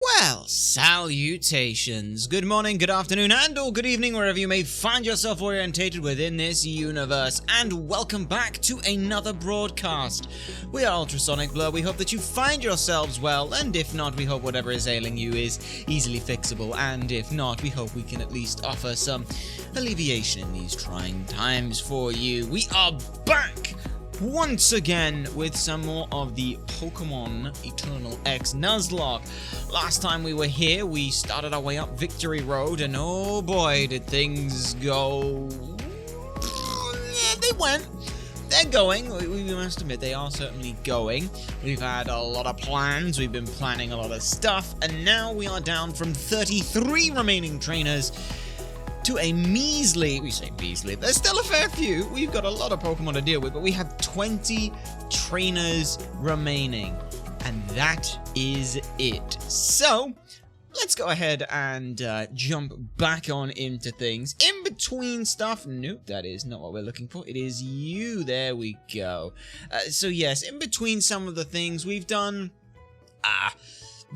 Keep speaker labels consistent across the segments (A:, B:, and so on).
A: Well, salutations. Good morning, good afternoon, and or good evening, wherever you may find yourself orientated within this universe, and welcome back to another broadcast. We are Ultrasonic Blur. We hope that you find yourselves well, and if not, we hope whatever is ailing you is easily fixable, and if not, we hope we can at least offer some alleviation in these trying times for you. We are back once again with some more of the Pokémon Eternal X Nuzlocke. Last time we were here, we started our way up Victory Road, and oh boy, did things go... Yeah, they're going. We must admit, they are certainly going. We've had a lot of plans, we've been planning a lot of stuff, and now we are down from 33 remaining trainers to a measly, we say measly, there's still a fair few, we've got a lot of Pokemon to deal with, but we have 20 trainers remaining, and that is it. So, let's go ahead and jump back on into things. In between stuff, nope, that is not what we're looking for, it is you, there we go. So yes, in between some of the things we've done,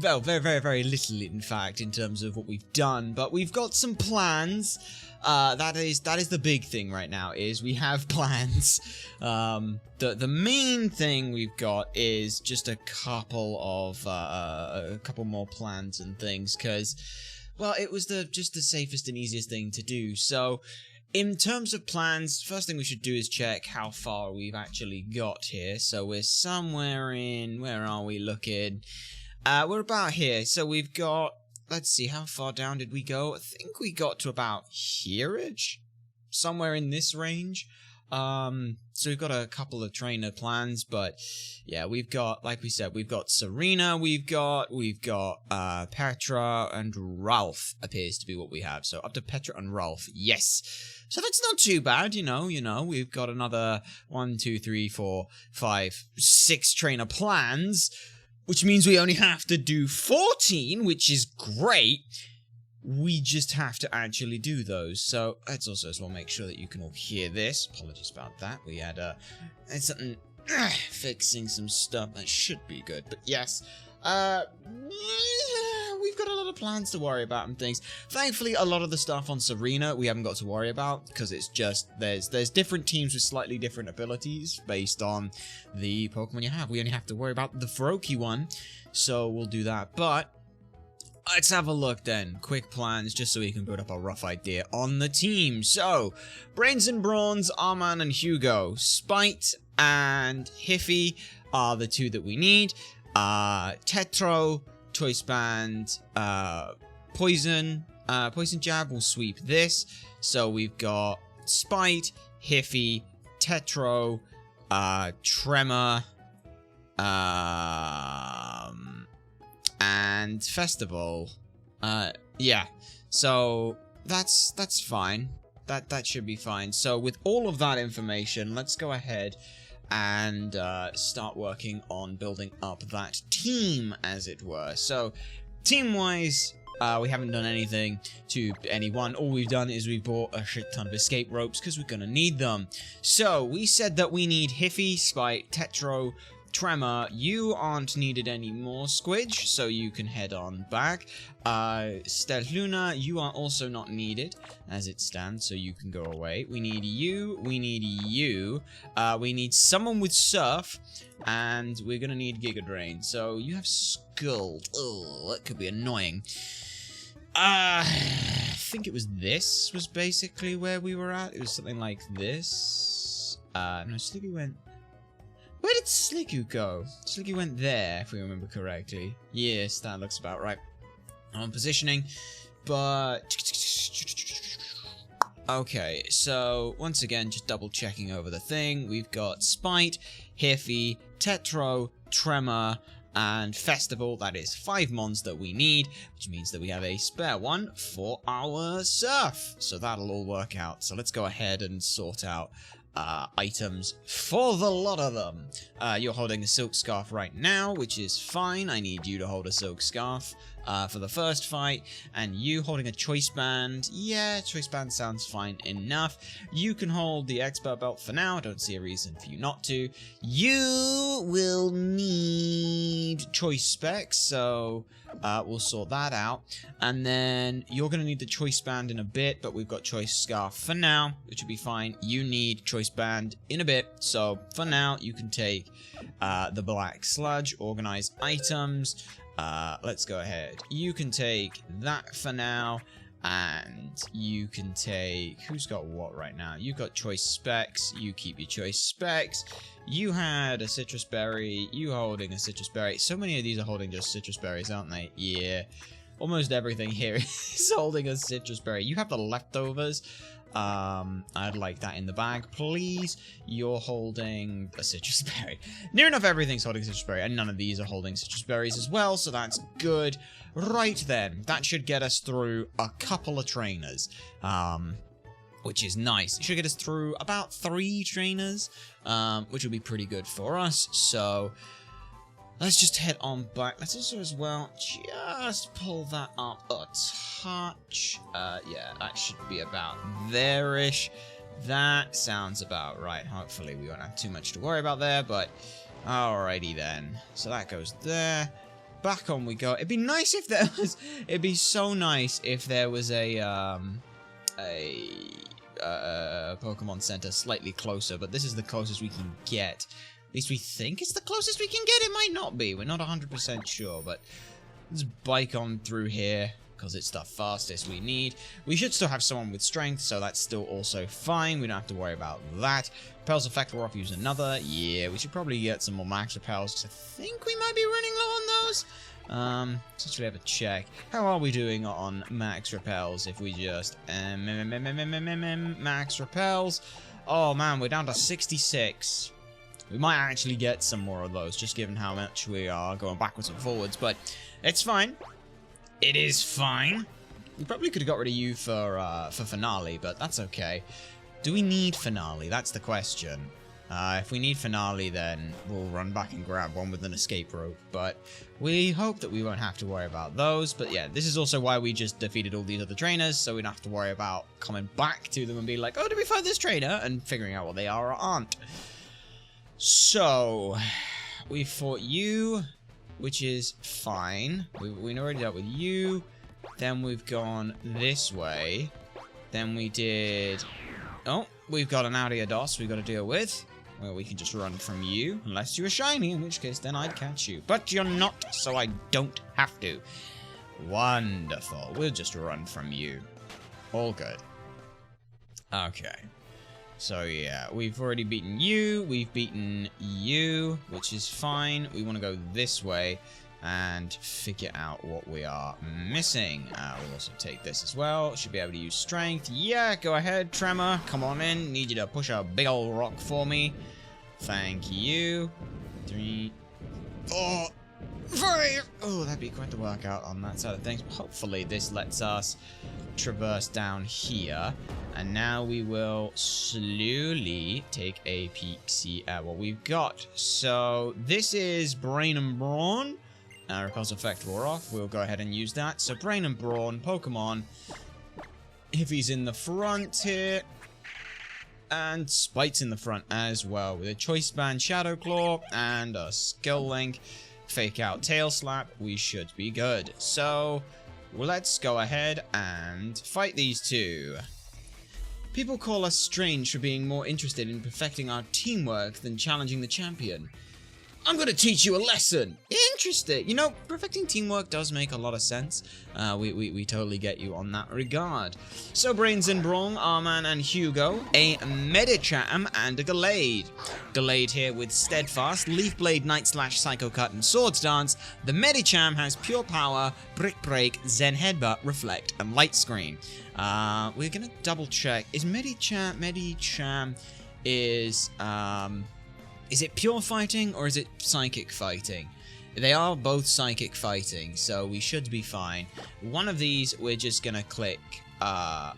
A: well, very little, in fact, in terms of what we've done, but we've got some plans. That is the big thing right now, is we have plans. The main thing we've got is just a couple more plans and things, because, well, it was just the safest and easiest thing to do. So, in terms of plans, first thing we should do is check how far we've actually got here. So we're somewhere in, where are we looking? We're about here, so we've got, let's see, how far down did we go? I think we got to about here-ish? Somewhere in this range. So we've got a couple of trainer plans, but yeah, we've got, like we said, we've got Serena, we've got Petra, and Ralph appears to be what we have. So up to Petra and Ralph, yes. So that's not too bad, you know, we've got another 1, 2, 3, 4, 5, 6 trainer plans, which means we only have to do 14, which is great. We just have to actually do those. So let's also as well make sure that you can all hear this. Apologies about that. We had something fixing some stuff that should be good. But yes, we've got a lot of plans to worry about and things. Thankfully, a lot of the stuff on Serena we haven't got to worry about, because it's just there's different teams with slightly different abilities based on the Pokemon you have. We only have to worry about the Feroki one, so we'll do that. But let's have a look then. Quick plans, just so we can build up a rough idea on the team. So, Brains and Brawns, Arman and Hugo. Spite and Hiffy are the two that we need. Tetro, Choice Band, Poison Jab will sweep this. So we've got Spite, Hiffy, Tetro, Tremor, and Festival. Yeah. So that's fine. That should be fine. So with all of that information, let's go ahead and start working on building up that team, as it were. So, team-wise, we haven't done anything to anyone. All we've done is we bought a shit ton of escape ropes, because we're gonna need them. So, we said that we need Hiffy, Spite, Tetro, Tremor. You aren't needed anymore, Squidge, so you can head on back. Steluna, you are also not needed as it stands, so you can go away. We need you, we need you, we need someone with Surf, and we're gonna need Giga Drain. So you have Scald. Oh, that could be annoying. I think it was this was basically where we were at. It was something like this. No, Sliggoo went... Where did Sliggoo go? Sliggoo went there, if we remember correctly. Yes, that looks about right. On positioning, but... Okay, so, once again, just double checking over the thing. We've got Spite, Hiffy, Tetro, Tremor, and Festival. That is 5 mons that we need, which means that we have a spare one for our Surf. So that'll all work out. So let's go ahead and sort out items for the lot of them. You're holding a silk scarf right now, which is fine. I need you to hold a silk scarf for the first fight, and you holding a choice band. Yeah, choice band sounds fine enough. You can hold the expert belt for now. I don't see a reason for you not to. You will need choice specs, so We'll sort that out. And then you're going to need the choice band in a bit, but we've got choice scarf for now, which will be fine. You need choice band in a bit, so for now you can take the black sludge, organize items. Let's go ahead. You can take that for now. And you can take... Who's got what right now? You've got choice specs. You keep your choice specs. You had a citrus berry. You holding a citrus berry. So many of these are holding just citrus berries, aren't they? Yeah. Almost everything here is holding a citrus berry. You have the leftovers. I'd like that in the bag, please. You're holding a citrus berry. Near enough everything's holding citrus berry, and none of these are holding citrus berries as well, so that's good. Right then, that should get us through a couple of trainers, which is nice. It should get us through about 3 trainers, which will be pretty good for us, so... Let's just head on back. Let's also as well just pull that up a touch. Yeah, that should be about there-ish. That sounds about right. Hopefully we won't have too much to worry about there, but alrighty then. So that goes there. Back on we go. It'd be nice if there was... It'd be so nice if there was a Pokemon Center slightly closer, but this is the closest we can get. At least we think it's the closest we can get. It might not be. We're not 100% sure, but let's bike on through here because it's the fastest we need. We should still have someone with strength, so that's still also fine. We don't have to worry about that. Repels effect, we're off use another. Yeah, we should probably get some more max repels because I think we might be running low on those. Since we have a check. How are we doing on max repels if we just max repels? Oh man, we're down to 66. We might actually get some more of those, just given how much we are going backwards and forwards, but it's fine. It is fine. We probably could have got rid of you for Finale, but that's okay. Do we need Finale? That's the question. If we need Finale, then we'll run back and grab one with an escape rope, but we hope that we won't have to worry about those. But yeah, this is also why we just defeated all these other trainers, so we don't have to worry about coming back to them and be like, oh, did we find this trainer? And figuring out what they are or aren't. So, we fought you, which is fine. We already dealt with you. Then we've gone this way. Then we did... Oh, we've got an Ariados we've got to deal with. Well, we can just run from you, unless you're shiny, in which case then I'd catch you. But you're not, so I don't have to. Wonderful. We'll just run from you. All good. Okay. So yeah, we've already beaten you, we've beaten you, which is fine. We want to go this way and figure out what we are missing. We'll also take this as well. Should be able to use strength. Yeah, go ahead, Tremor. Come on in. Need you to push a big old rock for me. Thank you. 3, 4, 5. Oh, that'd be quite the workout on that side of things. Hopefully this lets us traverse down here. And now we will slowly take a peek, see at what we've got. So this is Brain and Brawn. Repulse effect wore off. We'll go ahead and use that. So Brain and Brawn, Pokemon. If he's in the front here. And Spite's in the front as well. With a Choice Band Shadow Claw and a Skill Link. Fake out Tail Slap. We should be good. So let's go ahead and fight these two. People call us strange for being more interested in perfecting our teamwork than challenging the champion. I'm gonna teach you a lesson! Interesting! You know, perfecting teamwork does make a lot of sense. We totally get you on that regard. So, Brains and Brawn, Arman and Hugo, a Medicham and a Gallade. Gallade here with Steadfast, Leaf Blade, Night Slash, Psycho Cut, and Swords Dance. The Medicham has Pure Power, Brick Break, Zen Headbutt, Reflect, and Light Screen. We're gonna double check. Is Medicham is it pure fighting or is it psychic fighting? They are both psychic fighting, so we should be fine. One of these we're just gonna click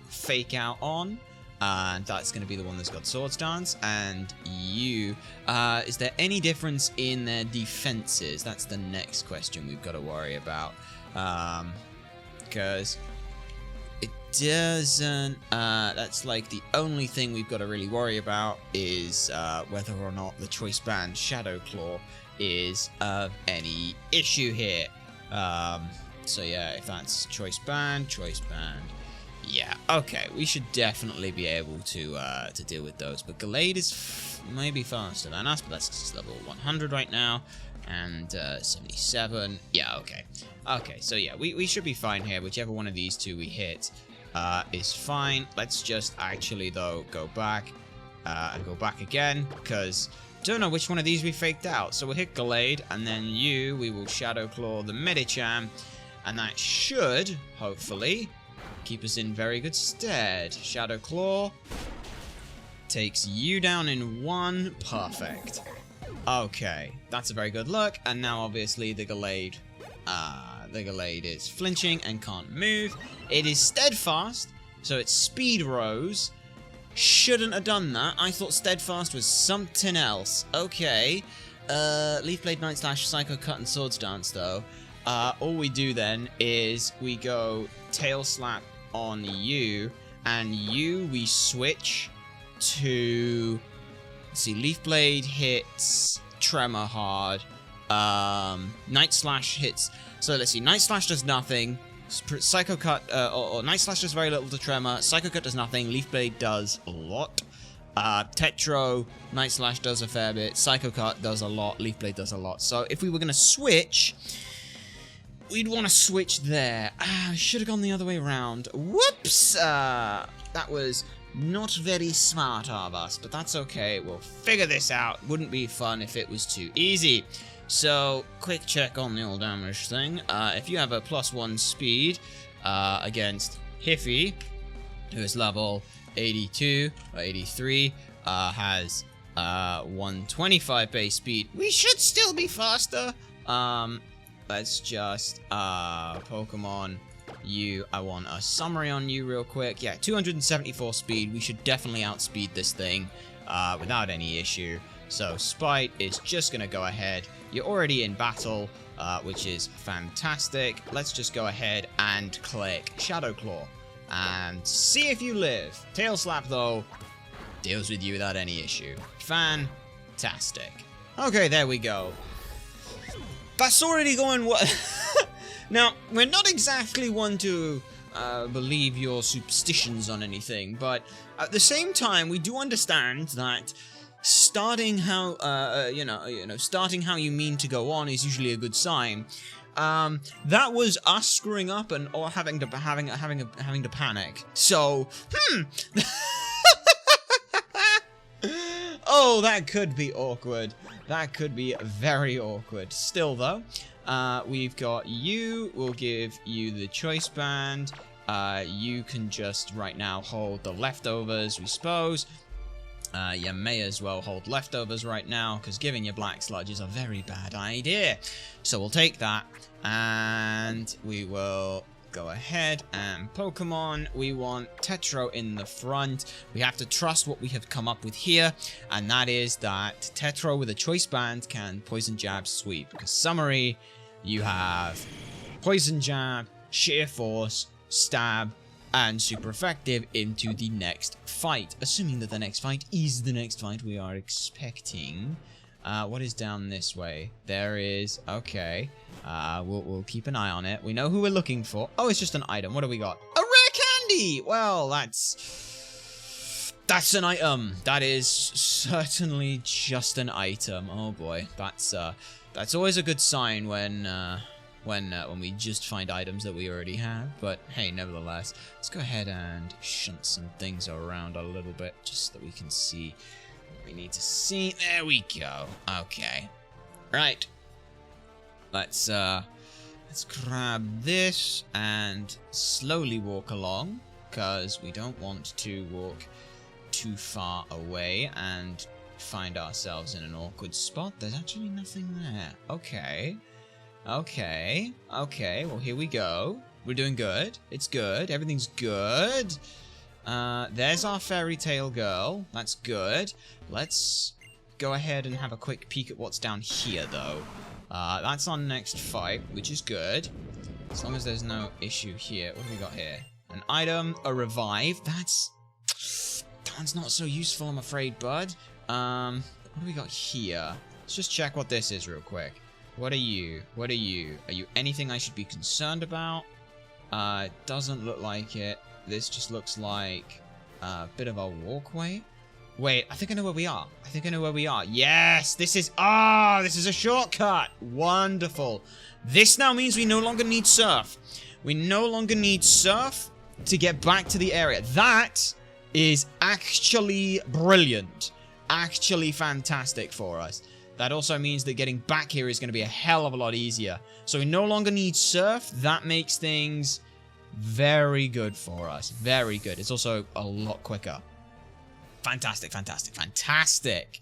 A: fake out on, and that's gonna be the one that's got Swords Dance. And you, is there any difference in their defenses? That's the next question we've got to worry about, because it doesn't, that's like the only thing we've got to really worry about is whether or not the Choice Band Shadow Claw is of any issue here. So yeah, if that's choice band. Yeah, okay, we should definitely be able to deal with those. But Gallade is maybe faster than us, but that's level 100 right now. And 77. Yeah, okay. Okay, so yeah, we should be fine here. Whichever one of these two we hit is fine. Let's just actually, though, go back and go back again, because don't know which one of these we faked out. So we'll hit Gallade, and then we will Shadow Claw the Medicham, and that should, hopefully, keep us in very good stead. Shadow Claw takes you down in 1. Perfect. Okay, that's a very good look. And now, obviously, the Gallade is flinching and can't move. It is steadfast, so its speed rose. Shouldn't have done that. I thought steadfast was something else. Okay. Leaf Blade, Night Slash, Psycho Cut, and Swords Dance, though. All we do then is we go Tail Slap on you, and we switch to, let's see, Leaf Blade hits Tremor hard, Night Slash hits, so let's see, Night Slash does nothing, Psycho Cut, or Night Slash does very little to Tremor, Psycho Cut does nothing, Leaf Blade does a lot, Tetro, Night Slash does a fair bit, Psycho Cut does a lot, Leaf Blade does a lot. So if we were going to switch, we'd want to switch there. I should have gone the other way around. Whoops! That was not very smart of us, but that's okay. We'll figure this out. Wouldn't be fun if it was too easy. So, quick check on the old damage thing. If you have a +1 speed against Hiffy, who is level 82 or 83, has 125 base speed, we should still be faster. Let's just, Pokemon you. I want a summary on you real quick. Yeah, 274 speed. We should definitely outspeed this thing without any issue. So Spite is just going to go ahead. You're already in battle, which is fantastic. Let's just go ahead and click Shadow Claw and see if you live. Tail Slap, though, deals with you without any issue. Fantastic. Okay, there we go. That's already going well. Now, we're not exactly one to believe your superstitions on anything, but at the same time, we do understand that starting how starting how you mean to go on is usually a good sign. That was us screwing up or having to panic. So, oh, that could be awkward. That could be very awkward. Still, though, we've got you. We'll give you the choice band. You can just right now hold the leftovers, we suppose. You may as well hold leftovers right now, because giving you Black Sludge is a very bad idea. So we'll take that, and we will go ahead and Pokemon. We want Tetro in the front. We have to trust what we have come up with here, and that is that Tetro with a choice band can Poison Jab Sweep, because summary, you have Poison Jab, Sheer Force, Stab, and super effective into the next fight. Assuming that the next fight is the next fight we are expecting. What is down this way? There is... Okay. We'll keep an eye on it. We know who we're looking for. Oh, it's just an item. What do we got? A rare candy! Well, that's an item. That is certainly just an item. Oh boy. That's always a good sign when we just find items that we already have. But hey, nevertheless, let's go ahead and shunt some things around a little bit just so that we can see what we need to see. There we go. Okay. Right. Let's grab this and slowly walk along, because we don't want to walk too far away and find ourselves in an awkward spot. There's actually nothing there. Okay. Okay, well, here we go. We're doing good. It's good. Everything's good. There's our fairy tale girl. That's good. Let's go ahead and have a quick peek at what's down here, though. That's our next fight, which is good. As long as there's no issue here. What do we got here? An item, a revive. That one's not so useful, I'm afraid, bud. What do we got here? Let's just check what this is real quick. What are you? What are you? Are you anything I should be concerned about? Doesn't look like it. This just looks like a bit of a walkway. Wait, I think I know where we are. I think I know where we are. Yes, this is a shortcut. Wonderful. This now means we no longer need surf. We no longer need surf to get back to the area. That is actually brilliant. Actually fantastic for us. That also means that getting back here is going to be a hell of a lot easier. So we no longer need surf. That makes things very good for us. Very good. It's also a lot quicker. Fantastic, fantastic, fantastic.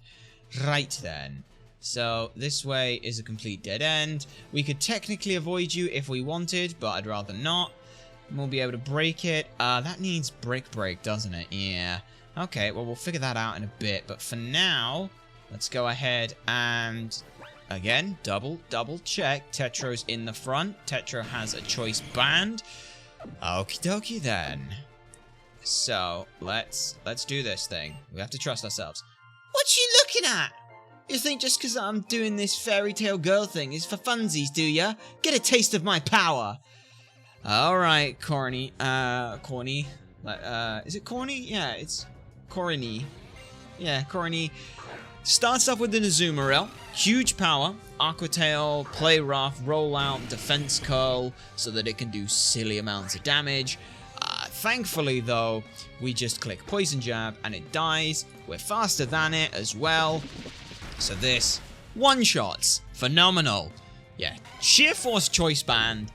A: Right then. So this way is a complete dead end. We could technically avoid you if we wanted, but I'd rather not. We'll be able to break it. That needs brick break, doesn't it? Yeah. Okay, well, we'll figure that out in a bit. But for now, let's go ahead and, again, double check. Tetro's in the front. Tetro has a choice band. Okie dokie then. So, let's do this thing. We have to trust ourselves. What you looking at? You think just because I'm doing this fairy tale girl thing is for funsies, do ya? Get a taste of my power. Alright, corny. Corny. Is it corny? Yeah, it's corny. Yeah, corny. Starts off with the Azumarill. Huge power. Aqua Tail, Play Rough, Roll Out, Defense Curl, so that it can do silly amounts of damage. Thankfully, though, we just click Poison Jab and it dies. We're faster than it as well. So this, one-shots. Phenomenal. Yeah, Sheer Force Choice Band,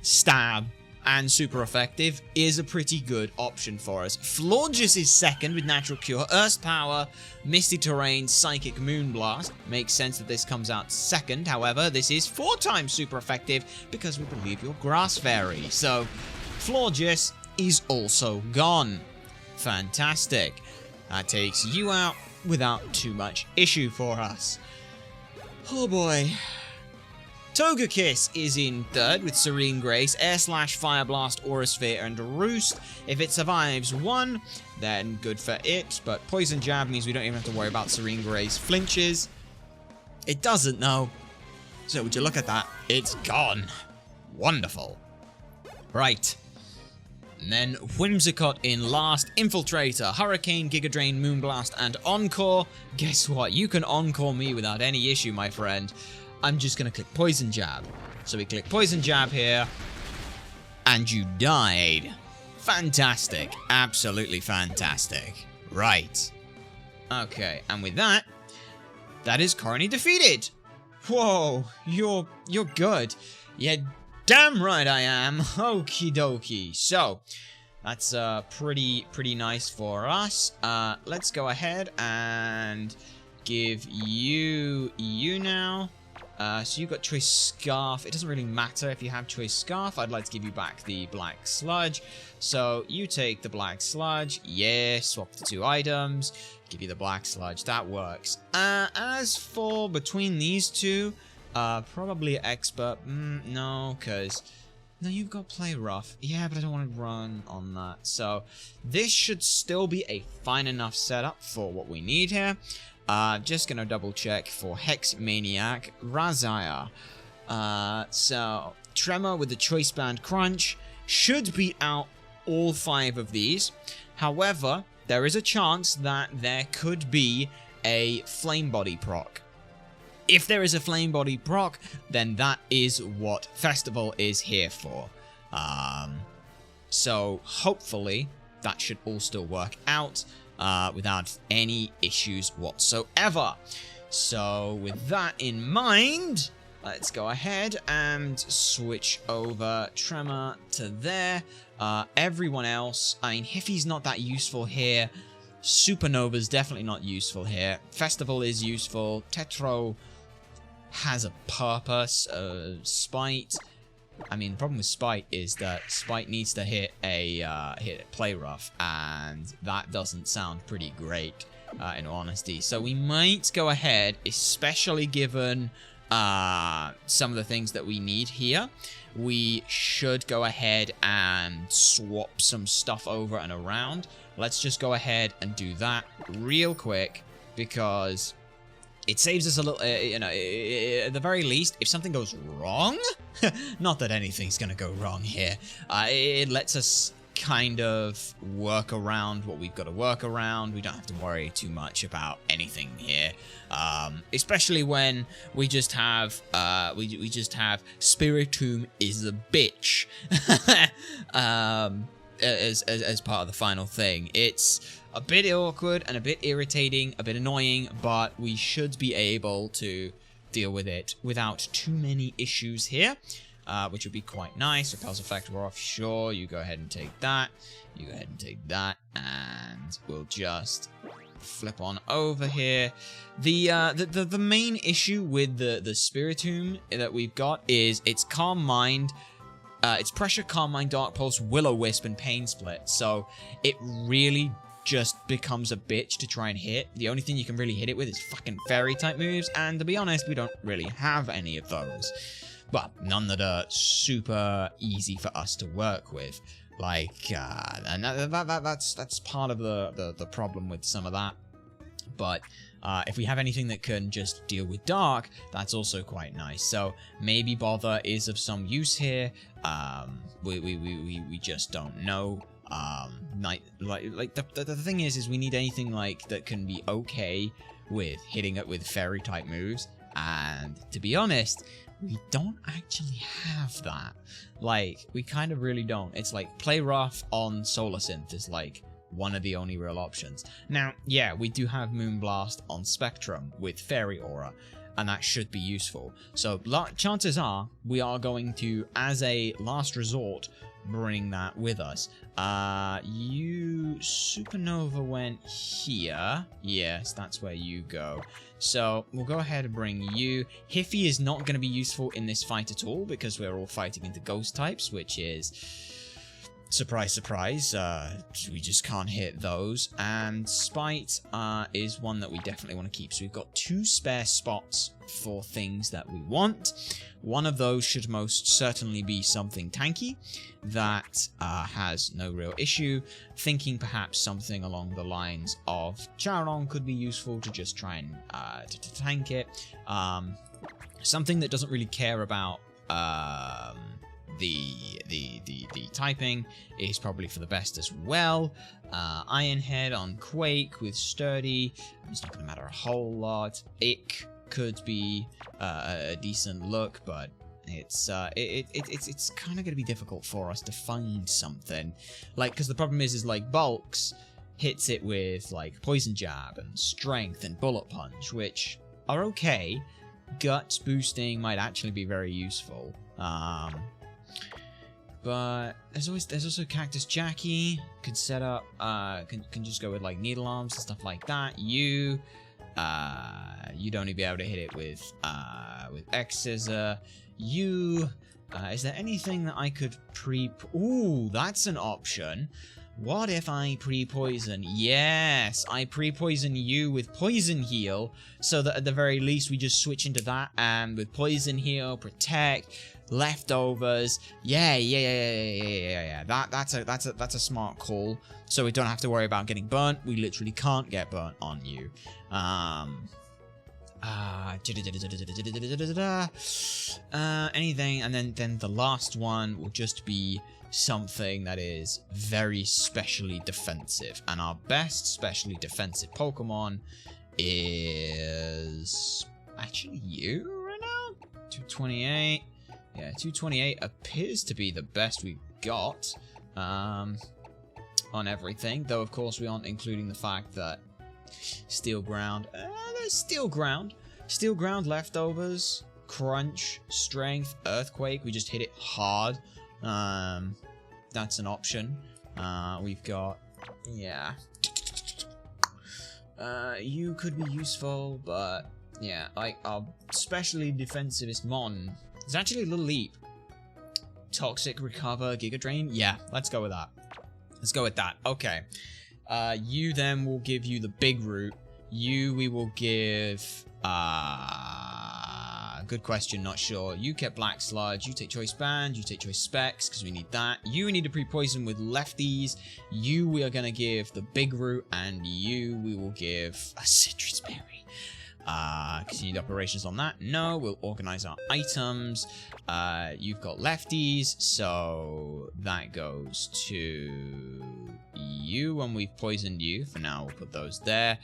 A: Stab, and super effective is a pretty good option for us. Florges is second with Natural Cure, Earth Power, Misty Terrain, Psychic Moonblast. Makes sense that this comes out second. However, this is 4 times super effective because we believe you're Grass Fairy. So, Florges is also gone. Fantastic. That takes you out without too much issue for us. Oh boy. Togekiss is in third with Serene Grace, Air Slash, Fire Blast, Aura Sphere, and Roost. If it survives 1, then good for it, but Poison Jab means we don't even have to worry about Serene Grace flinches. It doesn't, though. So would you look at that? It's gone. Wonderful. Right. And then Whimsicott in last, Infiltrator, Hurricane, Giga Drain, Moonblast, and Encore. Guess what? You can Encore me without any issue, my friend. I'm just going to click Poison Jab. So we click Poison Jab here, and you died. Fantastic. Absolutely fantastic. Right. Okay, and with that, that is currently defeated. Whoa, you're good. Yeah, damn right I am. Okie dokie. So, that's pretty nice for us. Let's go ahead and give you now. So you've got Choice Scarf. It doesn't really matter if you have Choice Scarf. I'd like to give you back the Black Sludge. So you take the Black Sludge. Yeah, swap the 2 items. Give you the Black Sludge. That works. As for between these 2, probably Expert. No, because... No, you've got Play Rough. Yeah, but I don't want to run on that. So this should still be a fine enough setup for what we need here. Just gonna double check for Hex Maniac, Razaya. So Tremor with the Choice Band Crunch should beat out all 5 of these. However, there is a chance that there could be a Flame Body proc. If there is a Flame Body proc, then that is what Festival is here for. So hopefully that should all still work out. Without any issues whatsoever. So with that in mind, let's go ahead and switch over Tremor to there. Everyone else, I mean, Hiffy's not that useful here. Supernova's definitely not useful here. Festival is useful. Tetro has a purpose. Spite. I mean, the problem with Spite is that Spite needs to hit a Play Rough, and that doesn't sound pretty great, in all honesty. So we might go ahead, especially given some of the things that we need here. We should go ahead and swap some stuff over and around. Let's just go ahead and do that real quick, because it saves us a little, you know, at the very least, if something goes wrong, not that anything's going to go wrong here, it lets us kind of work around what we've got to work around. We don't have to worry too much about anything here, especially when we just have we just have Spiritomb is a bitch as part of the final thing. It's a bit awkward and a bit irritating, a bit annoying, but we should be able to deal with it without too many issues here. Which would be quite nice. Repels effect, we're off. Sure, you go ahead and take that. You go ahead and take that, and we'll just flip on over here. The main issue with the Spiritomb that we've got is its Calm Mind, it's Pressure, Calm Mind, Dark Pulse, Will-O-Wisp, and Pain Split. So it really just becomes a bitch to try and hit. The only thing you can really hit it with is fucking fairy type moves, and to be honest, we don't really have any of those. Well, none that are super easy for us to work with. Like, and that's part of the problem with some of that. But if we have anything that can just deal with dark, that's also quite nice. So maybe Bother is of some use here. We just don't know. The thing is we need anything like that can be okay with hitting it with fairy type moves. And to be honest, we don't actually have that. Like, we kind of really don't. It's like Play Rough on Solar Synth is like one of the only real options. Now, yeah, we do have Moonblast on Spectrum with Fairy Aura, and that should be useful. So chances are we are going to, as a last resort, bring that with us. You Supernova went here. Yes, that's where you go. So we'll go ahead and bring you. Hiffy is not going to be useful in this fight at all because we're all fighting into ghost types, which is, surprise, surprise, we just can't hit those. And Spite is one that we definitely want to keep. So we've got 2 spare spots for things that we want. One of those should most certainly be something tanky that has no real issue. Thinking perhaps something along the lines of Charon could be useful to just try and to tank it. Something that doesn't really care about the typing is probably for the best as well. Ironhead on Quake with Sturdy. It's not going to matter a whole lot. Ick could be a decent look, but it's kind of going to be difficult for us to find something. Like, because the problem is like Bulks hits it with like Poison Jab and Strength and Bullet Punch, which are okay. Guts boosting might actually be very useful. But there's also Cactus Jackie. Could set up, can just go with like Needle Arms and stuff like that. You'd only be able to hit it with X Scissor. Is there anything that I could ooh, that's an option. What if I pre-poison? Yes, I pre-poison you with Poison Heal, so that at the very least we just switch into that, and with Poison Heal, Protect, Leftovers. Yeah. That's a smart call. So we don't have to worry about getting burnt. We literally can't get burnt on you. Anything, and then the last one will just be something that is very specially defensive, and our best specially defensive Pokemon is actually you right now. 228. Yeah, 228 appears to be the best we've got on everything, though of course we aren't including the fact that Steel Ground, there's Steel Ground, Leftovers, Crunch, Strength, Earthquake, we just hit it hard. That's an option. We've got, yeah, you could be useful, but yeah, like our specially defensivist Mon is actually a little leap. Toxic, Recover, Giga Drain, yeah, let's go with that. Okay. You then will give you the big root. We will give, good question, not sure. You get Black Sludge, you take Choice Band, you take Choice Specs, because we need that. You need to pre-poison with lefties. We are going to give the big root, and we will give a Citrus Berry. Continued operations on that. No, we'll organize our items. You've got lefties, so that goes to you when we've poisoned you. For now, we'll put those there.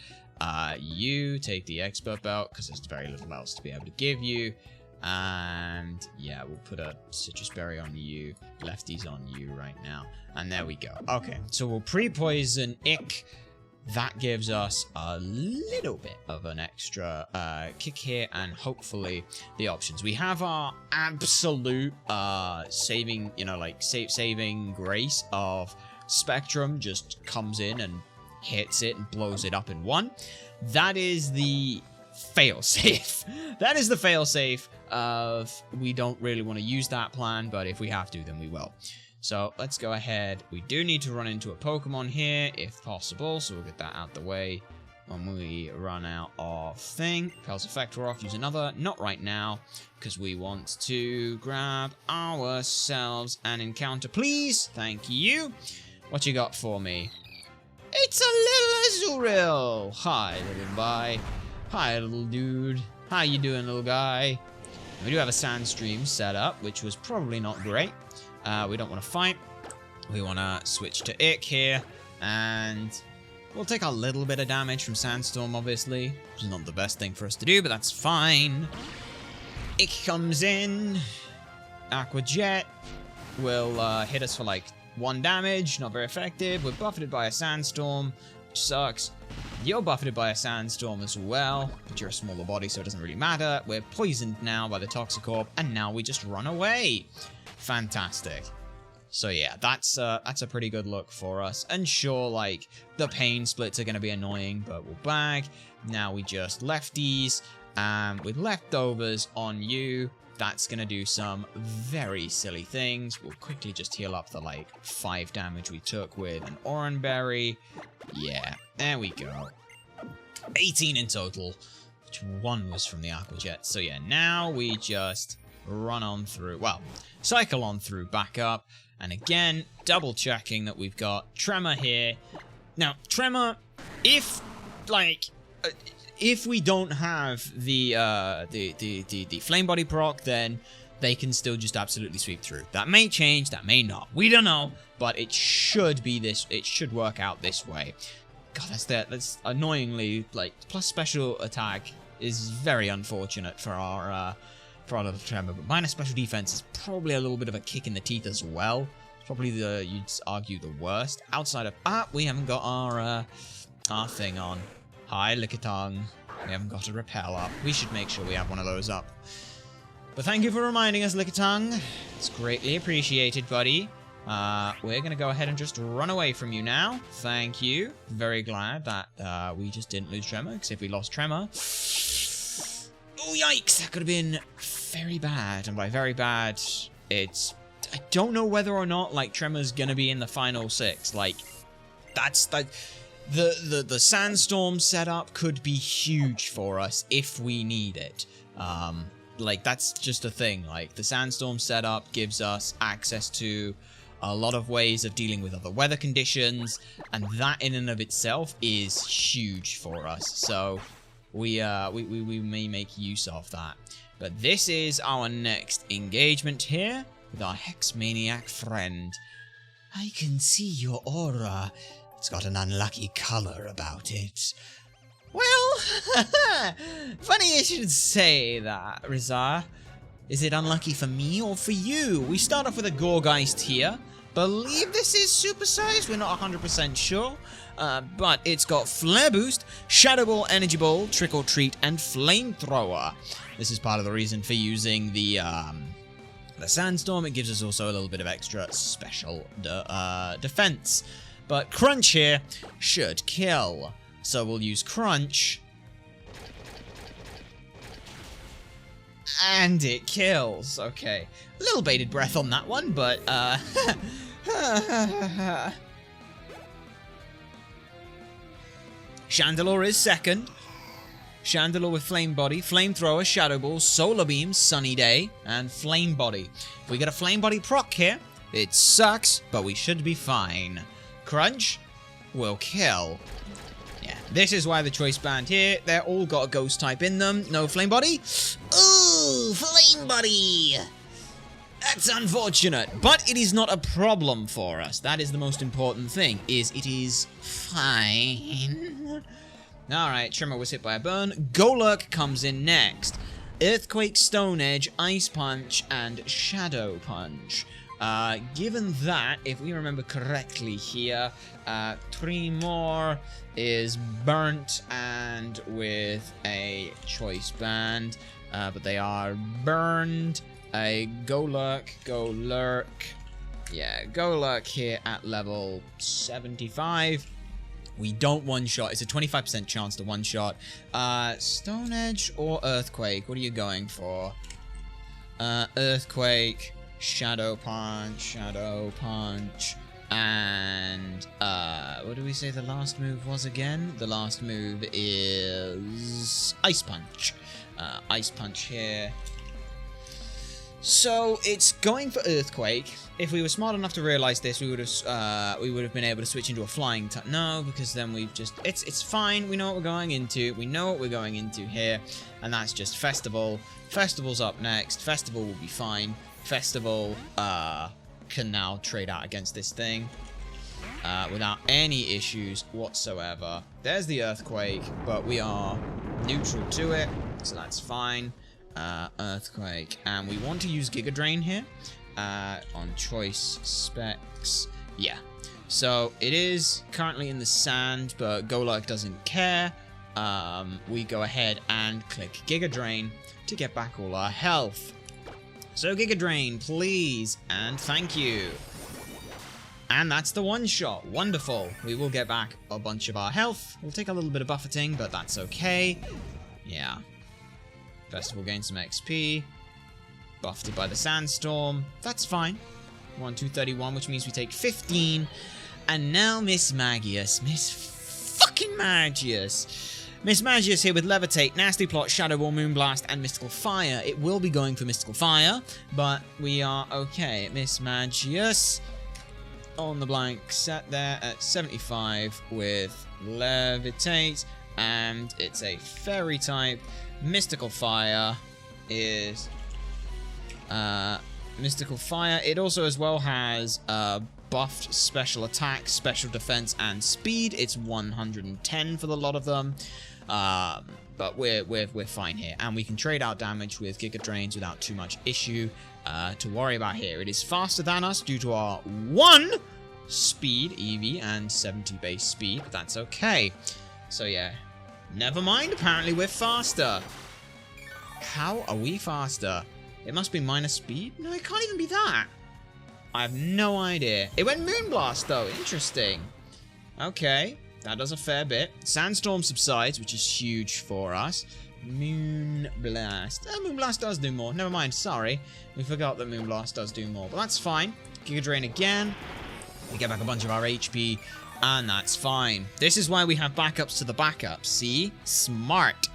A: You take the expert belt, because there's very little else to be able to give you. And yeah, we'll put a citrus berry on you, lefties on you right now. And there we go. Okay, so we'll pre-poison Ick. That gives us a little bit of an extra kick here, and hopefully the options. We have our absolute saving, you know, like saving grace of Spectrum just comes in and hits it and blows it up in one. That is the fail-safe. That is the fail-safe of we don't really want to use that plan, but if we have to, then we will. So let's go ahead. We do need to run into a Pokemon here, if possible, so we'll get that out the way when we run out of thing. Repels Effector off, use another. Not right now, because we want to grab ourselves an encounter, please. Thank you. What you got for me? It's a little Azurill. Hi, little guy. Hi, little dude. How you doing, little guy? We do have a Sandstream set up, which was probably not great. We don't want to fight. We want to switch to Ick here. And we'll take a little bit of damage from Sandstorm, obviously. Which is not the best thing for us to do, but that's fine. Ick comes in. Aqua Jet will hit us for like 1 damage. Not very effective. We're buffeted by a Sandstorm, which sucks. You're buffeted by a Sandstorm as well, but you're a smaller body, so it doesn't really matter. We're poisoned now by the Toxicorp, and now we just run away. Fantastic. So yeah, that's a pretty good look for us. And sure, like, the pain splits are going to be annoying, but we'll bag. Now we just lefties, with leftovers on you. That's going to do some very silly things. We'll quickly just heal up the, like, 5 damage we took with an Oranberry. Yeah, there we go. 18 in total, which 1 was from the Aqua Jet. So yeah, now we just run on through, well, cycle on through back up. And again, double checking that we've got Tremor here. Now, Tremor, if, like, if we don't have the Flame Body proc, then they can still just absolutely sweep through. That may change, that may not. We don't know, but it should be this, it should work out this way. God, that's annoyingly, like, plus special attack is very unfortunate for our little Tremor, but minus special defense is probably a little bit of a kick in the teeth as well. It's probably the, you'd argue, the worst. Outside of, we haven't got our thing on. Hi, Lickitung. We haven't got a repel up. We should make sure we have one of those up. But thank you for reminding us, Lickitung. It's greatly appreciated, buddy. We're going to go ahead and just run away from you now. Thank you. Very glad that we just didn't lose Tremor, because if we lost Tremor... Oh, yikes! That could have been very bad. And by very bad, it's... I don't know whether or not, like, Tremor's going to be in the final 6. Like, that's... The Sandstorm setup could be huge for us if we need it. Like, that's just a thing. Like, the Sandstorm setup gives us access to a lot of ways of dealing with other weather conditions, and that in and of itself is huge for us. So we may make use of that. But this is our next engagement here with our Hex Maniac friend. I can see your aura. It's got an unlucky color about it. Well, funny you should say that, Rizar. Is it unlucky for me or for you? We start off with a Gorgeist here. Believe this is supersized, we're not 100% sure. But it's got Flare Boost, Shadow Ball, Energy Ball, Trick or Treat, and Flamethrower. This is part of the reason for using the Sandstorm. It gives us also a little bit of extra special defense. But Crunch here should kill. So we'll use Crunch. And it kills. Okay. A little bated breath on that one, but Chandelure is second. Chandelure with Flame Body, Flamethrower, Shadow Ball, Solar Beam, Sunny Day, and Flame Body. If we get a Flame Body proc here, it sucks, but we should be fine. Crunch will kill. Yeah, This is why the choice band here, they're all got a ghost type in them. No flame body. Ooh, flame body. That's unfortunate, but it is not a problem for us. That is the most important thing, is it is fine. Alright, Trimmer was hit by a burn. Golurk comes in next. Earthquake, Stone Edge, Ice Punch, and Shadow Punch. Given that, if we remember correctly here, Tremor is burnt and with a choice band, but they are burned. A Golurk. Yeah, Golurk here at level 75. We don't one-shot. It's a 25% chance to one-shot. Stone Edge or Earthquake? What are you going for? Earthquake, Shadow Punch, and what do we say the last move was again? The last move is Ice Punch. Ice Punch here. So it's going for Earthquake. If we were smart enough to realize this, we would have been able to switch into a flying type. No, because then we've just it's fine. We know what we're going into. We know what we're going into here, and that's just Festival. Festival's up next. Festival will be fine. Festival can now trade out against this thing without any issues whatsoever. There's the Earthquake, but we are neutral to it, so that's fine. Earthquake, and we want to use Giga Drain here on choice specs. Yeah, so it is currently in the sand, but Golurk doesn't care. We go ahead and click Giga Drain to get back all our health. So Giga Drain, please, and thank you. And that's the one shot. Wonderful. We will get back a bunch of our health. We'll take a little bit of buffeting, but that's okay. Yeah. Festival gains some XP. Buffeted by the sandstorm. That's fine. 231, which means we take 15. And now Miss Magius. Miss fucking Magius. Miss Magius here with Levitate, Nasty Plot, Shadow Ball, Moonblast, and Mystical Fire. It will be going for Mystical Fire, but we are okay. Miss Magius on the blank set there at 75 with Levitate, and it's a Fairy type. Mystical Fire is Mystical Fire. It also as well has buffed special attack, special defense, and speed. It's 110 for the lot of them, but we're fine here, and we can trade out damage with Giga Drains without too much issue to worry about here. It is faster than us due to our 1 speed EV and 70 base speed, but that's okay. So yeah. Never mind, apparently we're faster. How are we faster? It must be minus speed? No, it can't even be that. I have no idea. It went Moonblast though, interesting. Okay, that does a fair bit. Sandstorm subsides, which is huge for us. Moonblast. Moonblast does do more. Never mind, sorry. We forgot that Moonblast does do more, but that's fine. Giga Drain again. We get back a bunch of our HP. And that's fine. This is why we have backups to the backups. See? Smart.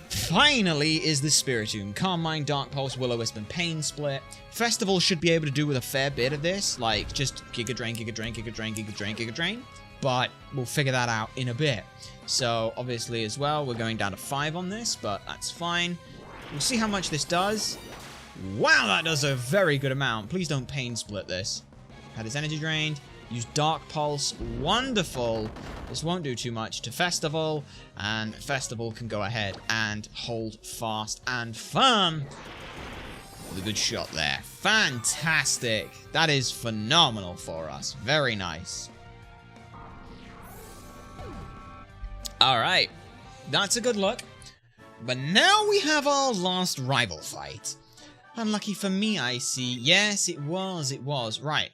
A: Finally is the Spiritomb. Calm Mind, Dark Pulse, Will-O-Wisp, and Pain Split. Festival should be able to do with a fair bit of this. Like, just Giga Drain, Giga Drain, Giga Drain, Giga Drain, Giga Drain. But we'll figure that out in a bit. So, obviously, as well, we're going down to 5 on this, but that's fine. We'll see how much this does. Wow, that does a very good amount. Please don't Pain Split this. Had his energy drained. Use Dark Pulse. Wonderful. This won't do too much to Festival. And Festival can go ahead and hold fast and firm. With a good shot there. Fantastic. That is phenomenal for us. Very nice. Alright. That's a good look. But now we have our last rival fight. Unlucky for me, I see. Yes, it was. It was. Right.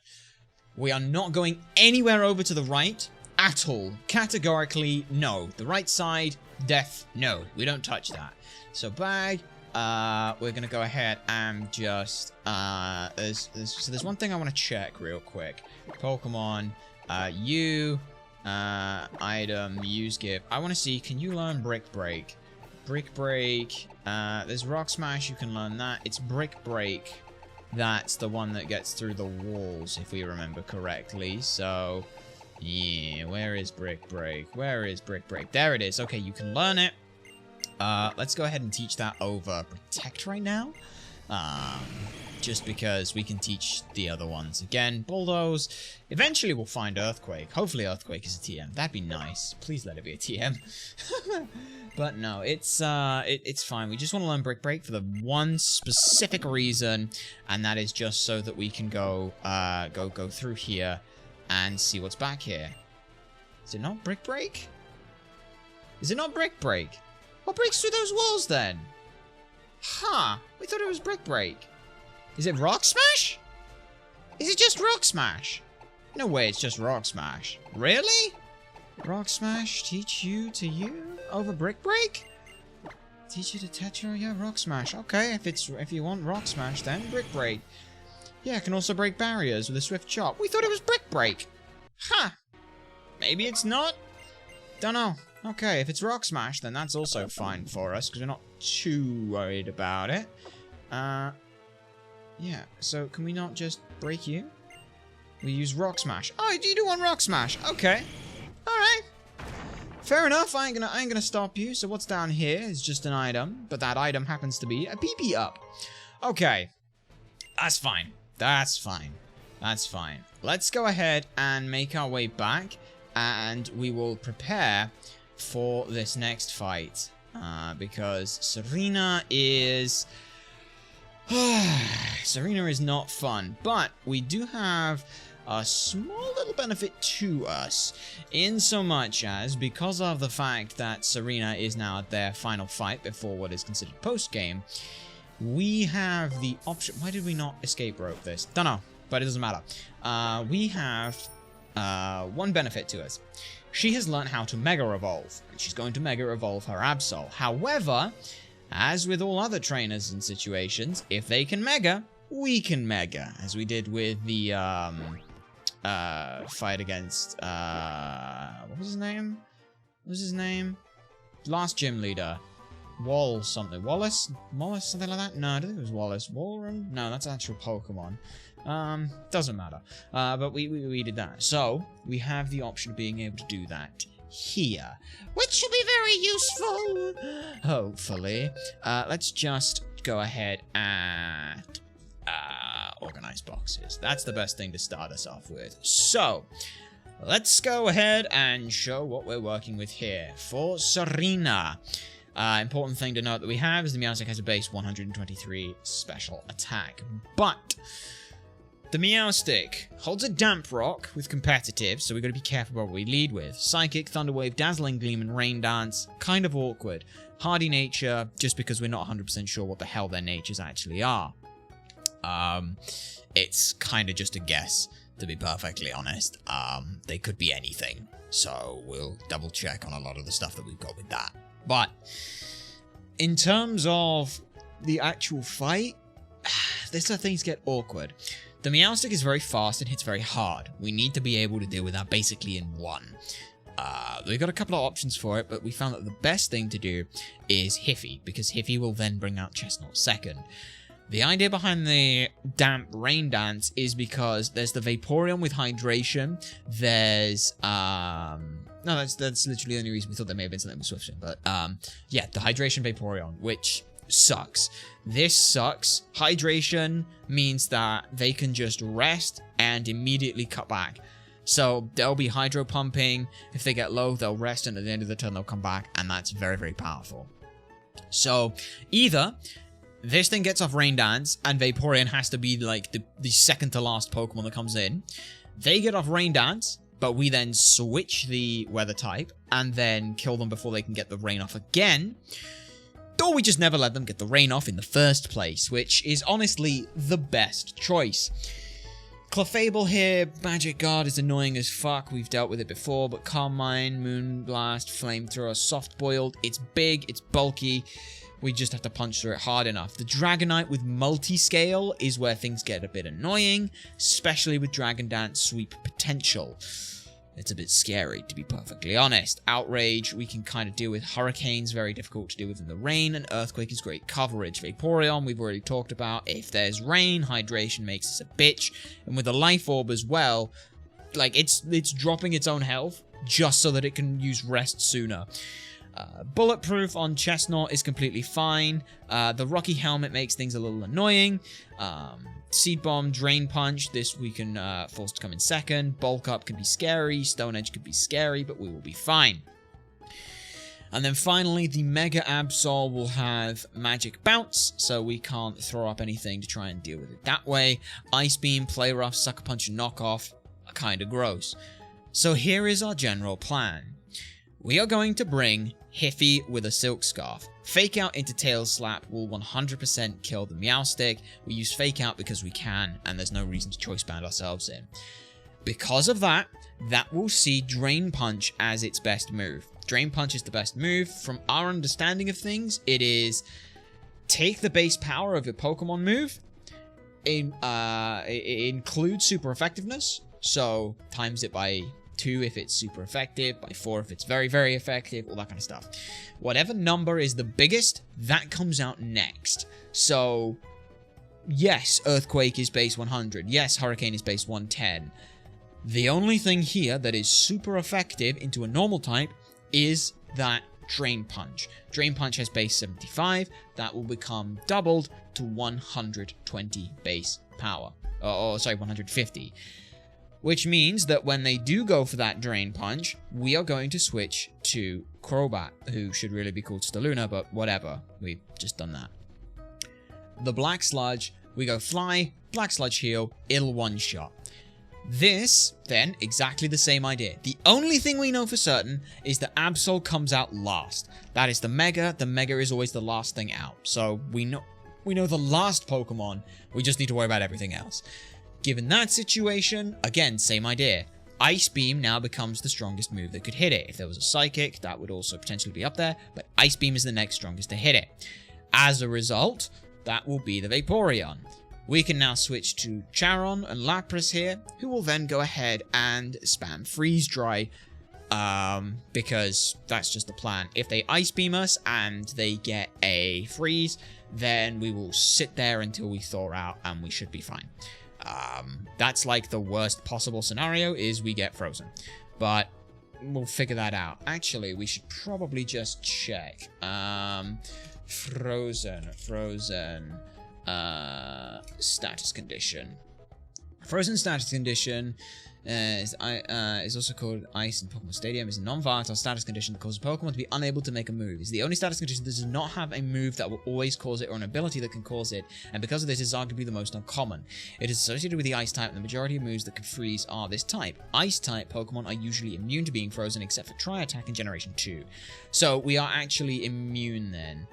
A: We are not going anywhere over to the right at all. Categorically, no. The right side, death, no. We don't touch that. So bag, we're going to go ahead and just... there's one thing I want to check real quick. Pokemon, item, use give. I want to see, can you learn Brick Break? Brick Break, there's Rock Smash, you can learn that. It's Brick Break. That's the one that gets through the walls, if we remember correctly. So, Yeah, where is Brick Break? Where is Brick Break? There it is. Okay, you can learn it. Let's go ahead and teach that over Protect right now. Just because we can teach the other ones. Again, Bulldoze. Eventually we'll find Earthquake. Hopefully Earthquake is a TM. That'd be nice. Please let it be a TM. But no, it's fine. We just want to learn Brick Break for the one specific reason, and that is just so that we can go through here and see what's back here. Is it not Brick Break? Is it not Brick Break? What breaks through those walls then? Huh, we thought it was Brick Break. Is it Rock Smash? Is it just Rock Smash? No way, it's just Rock Smash. Really? Rock Smash teach you to you over Brick Break? Teach you to Tetra? Yeah, Rock Smash. Okay, if you want Rock Smash, then Brick Break. Yeah, it can also break barriers with a swift chop. We thought it was Brick Break. Huh. Maybe it's not? Don't know. Okay, if it's Rock Smash, then that's also fine for us, because we're not too worried about it. Yeah, so can we not just break you? We use Rock Smash. Oh, you do want Rock Smash. Okay. Alright. Fair enough, I ain't gonna stop you. So what's down here is just an item, but that item happens to be a PP up. Okay. That's fine. That's fine. That's fine. Let's go ahead and make our way back, and we will prepare for this next fight. Because Serena is... Serena is not fun, but we do have a small little benefit to us, in so much as, because of the fact that Serena is now at their final fight before what is considered post-game, we have the option... Why did we not escape rope this? Don't know, but it doesn't matter. We have one benefit to us. She has learned how to Mega Evolve, and she's going to Mega Evolve her Absol. However, as with all other trainers and situations, if they can Mega, we can Mega. As we did with the fight against... what was his name? What was his name? Last gym leader. Wall something. Wallace? Something like that? No, I don't think it was Wallace. Walrun? No, that's actual Pokemon. Doesn't matter. But we did that. So, we have the option of being able to do that here, which will be very useful, hopefully. Let's just go ahead and organize boxes. That's the best thing to start us off with. So, let's go ahead and show what we're working with here. For Serena, important thing to note that we have is the Meowstic has a base 123 special attack, but the Meowstic holds a Damp Rock with competitive, so we've got to be careful about what we lead with. Psychic, Thunder Wave, Dazzling Gleam, and Rain Dance, kind of awkward. Hardy Nature, just because we're not 100% sure what the hell their natures actually are. It's kind of just a guess, to be perfectly honest. They could be anything, so we'll double check on a lot of the stuff that we've got with that. But in terms of the actual fight, this is where things get awkward. The Meowstic is very fast and hits very hard. We need to be able to deal with that basically in one. We've got a couple of options for it, but we found that the best thing to do is Hiffy, because Hiffy will then bring out Chestnut second. The idea behind the Damp Rain Dance is because there's the Vaporeon with Hydration, there's... No, that's literally the only reason we thought there may have been something with Swift Swim, but yeah, the Hydration Vaporeon, which sucks. This sucks. Hydration means that they can just rest and immediately cut back. So they'll be hydro pumping. If they get low, they'll rest, and at the end of the turn, they'll come back, and that's very, very powerful. So either this thing gets off Rain Dance, and Vaporeon has to be like the second to last Pokemon that comes in. They get off Rain Dance, but we then switch the weather type, and then kill them before they can get the rain off again. Or we just never let them get the rain off in the first place, which is honestly the best choice. Clefable here, Magic Guard is annoying as fuck, we've dealt with it before, but Calm Mind, Moonblast, Flamethrower, Soft Boiled, it's big, it's bulky, we just have to punch through it hard enough. The Dragonite with Multiscale is where things get a bit annoying, especially with Dragon Dance Sweep potential. It's a bit scary, to be perfectly honest. Outrage, we can kind of deal with. Hurricane's very difficult to deal with in the rain, and Earthquake is great coverage. Vaporeon, we've already talked about. If there's rain, Hydration makes us a bitch. And with a Life Orb as well, like, it's dropping its own health just so that it can use rest sooner. Bulletproof on Chestnut is completely fine. The Rocky Helmet makes things a little annoying. Seed Bomb, Drain Punch, this we can force to come in second. Bulk Up can be scary. Stone Edge could be scary, but we will be fine. And then finally, the Mega Absol will have Magic Bounce, so we can't throw up anything to try and deal with it that way. Ice Beam, Play Rough, Sucker Punch, and Knock Off are kind of gross. So here is our general plan. We are going to bring Hiffy with a Silk Scarf. Fake Out into Tail Slap will 100% kill the Meowstic. We use Fake Out because we can, and there's no reason to choice band ourselves in. Because of that, that will see Drain Punch as its best move. Drain Punch is the best move. From our understanding of things, it is take the base power of your Pokemon move, it includes super effectiveness, so times it by 2 if it's super effective, by 4 if it's very, very effective, all that kind of stuff. Whatever number is the biggest, that comes out next. So, yes, Earthquake is base 100. Yes, Hurricane is base 110. The only thing here that is super effective into a normal type is that Drain Punch. Drain Punch has base 75. That will become doubled to 120 base power. Sorry, 150. Which means that when they do go for that Drain Punch, we are going to switch to Crobat, who should really be called Staluna, but whatever. We've just done that. The Black Sludge, we go Fly, Black Sludge Heal, it'll one-shot. This, then, exactly the same idea. The only thing we know for certain is that Absol comes out last. That is the Mega. The Mega is always the last thing out. So we know the last Pokemon. We just need to worry about everything else. Given that situation, again, same idea. Ice Beam now becomes the strongest move that could hit it. If there was a Psychic, that would also potentially be up there, but Ice Beam is the next strongest to hit it. As a result, that will be the Vaporeon. We can now switch to Charon and Lapras here, who will then go ahead and spam Freeze Dry, because that's just the plan. If they Ice Beam us and they get a Freeze, then we will sit there until we thaw out and we should be fine. That's like the worst possible scenario is we get frozen, but we'll figure that out. Actually, we should probably just check. Frozen. Status condition. Frozen status condition is also called Ice in Pokemon Stadium. Is a non-volatile status condition that causes Pokemon to be unable to make a move. It's the only status condition that does not have a move that will always cause it or an ability that can cause it, and because of this, is arguably the most uncommon. It is associated with the Ice type, and the majority of moves that can freeze are this type. Ice type Pokemon are usually immune to being frozen, except for Tri-Attack in Generation 2. So we are actually immune then.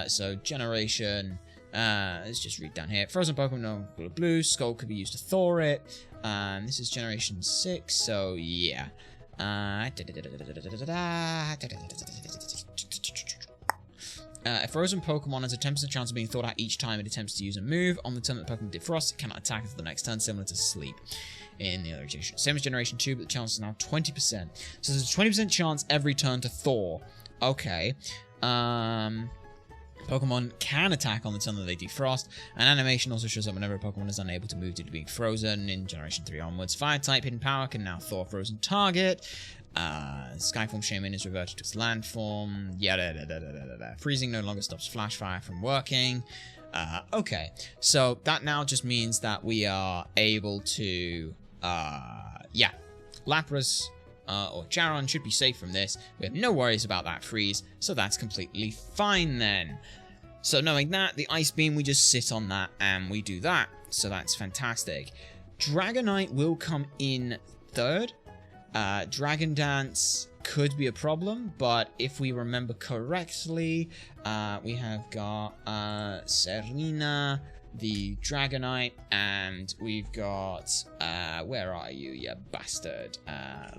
A: So Generation... let's just read down here. Frozen Pokemon, no blue. Skull could be used to thaw it. This is Generation 6, so yeah. A frozen Pokemon has a 10% chance of being thawed out each time it attempts to use a move. On the turn that the Pokemon defrosts, it cannot attack until the next turn, similar to Sleep in the other generation. Same as Generation 2, but the chance is now 20%. So there's a 20% chance every turn to thaw. Okay. Pokemon can attack on the turn that they defrost, and animation also shows up whenever a Pokemon is unable to move due to being frozen. In Generation 3 onwards, Fire-type Hidden Power can now thaw a frozen target. Skyform Shaman is reverted to its land form. Freezing no longer stops Flash Fire from working. Okay, so that now just means that we are able to, Lapras or Charon should be safe from this. We have no worries about that freeze, so that's completely fine then. So knowing that, the Ice Beam, we just sit on that and we do that. So that's fantastic. Dragonite will come in third. Dragon Dance could be a problem, but if we remember correctly, we have got Serena, the Dragonite, and we've got, where are you, you bastard?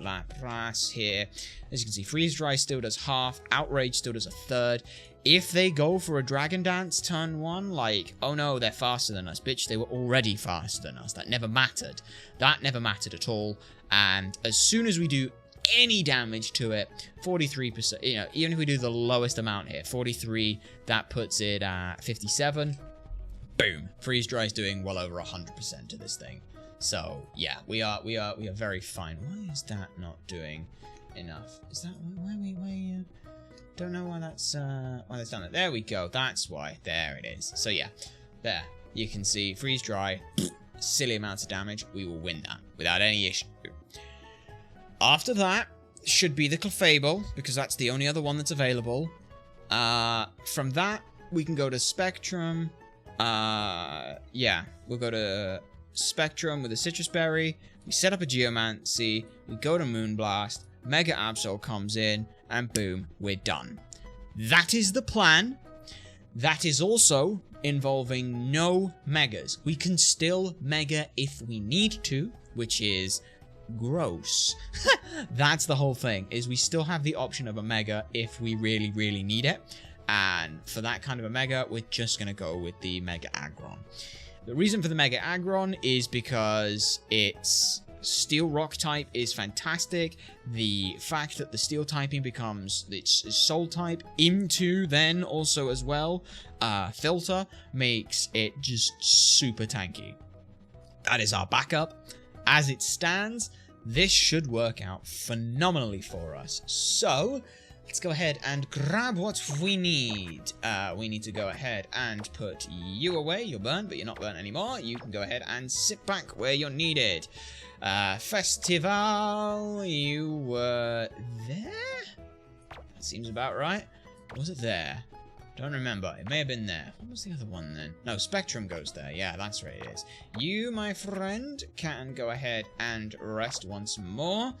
A: Lapras here. As you can see, Freeze Dry still does half, Outrage still does a third. If they go for a Dragon Dance turn 1, like, oh no, they're faster than us. Bitch, they were already faster than us. That never mattered. That never mattered at all. And as soon as we do any damage to it, 43%, you know, even if we do the lowest amount here, 43, that puts it at 57. Boom. Freeze Dry is doing well over 100% to this thing. So yeah, we are very fine. Why is that not doing enough? Is that why don't know why that's done it. There we go. That's why. There it is. So yeah, there you can see freeze dry, silly amounts of damage. We will win that without any issue. After that should be the Clefable, because that's the only other one that's available. From that we can go to Spectrum. Yeah, we'll go to Spectrum with a Citrus Berry. We set up a Geomancy. We go to Moonblast. Mega Absol comes in, and boom, we're done. That is the plan. That is also involving no Megas. We can still Mega if we need to, which is gross. That's the whole thing, is we still have the option of a Mega if we really, really need it. And for that kind of a Mega, we're just going to go with the Mega Aggron. The reason for the Mega Aggron is because its Steel Rock type is fantastic. The fact that the Steel typing becomes its Soul type into then also as well Filter makes it just super tanky. That is our backup. As it stands, this should work out phenomenally for us. So let's go ahead and grab what we need. We need to go ahead and put you away. You're burnt, but you're not burnt anymore. You can go ahead and sit back where you're needed. Festival, you were there? That seems about right. Was it there? Don't remember. It may have been there. What was the other one then? No, Spectrum goes there. Yeah, that's where it is. You, my friend, can go ahead and rest once more.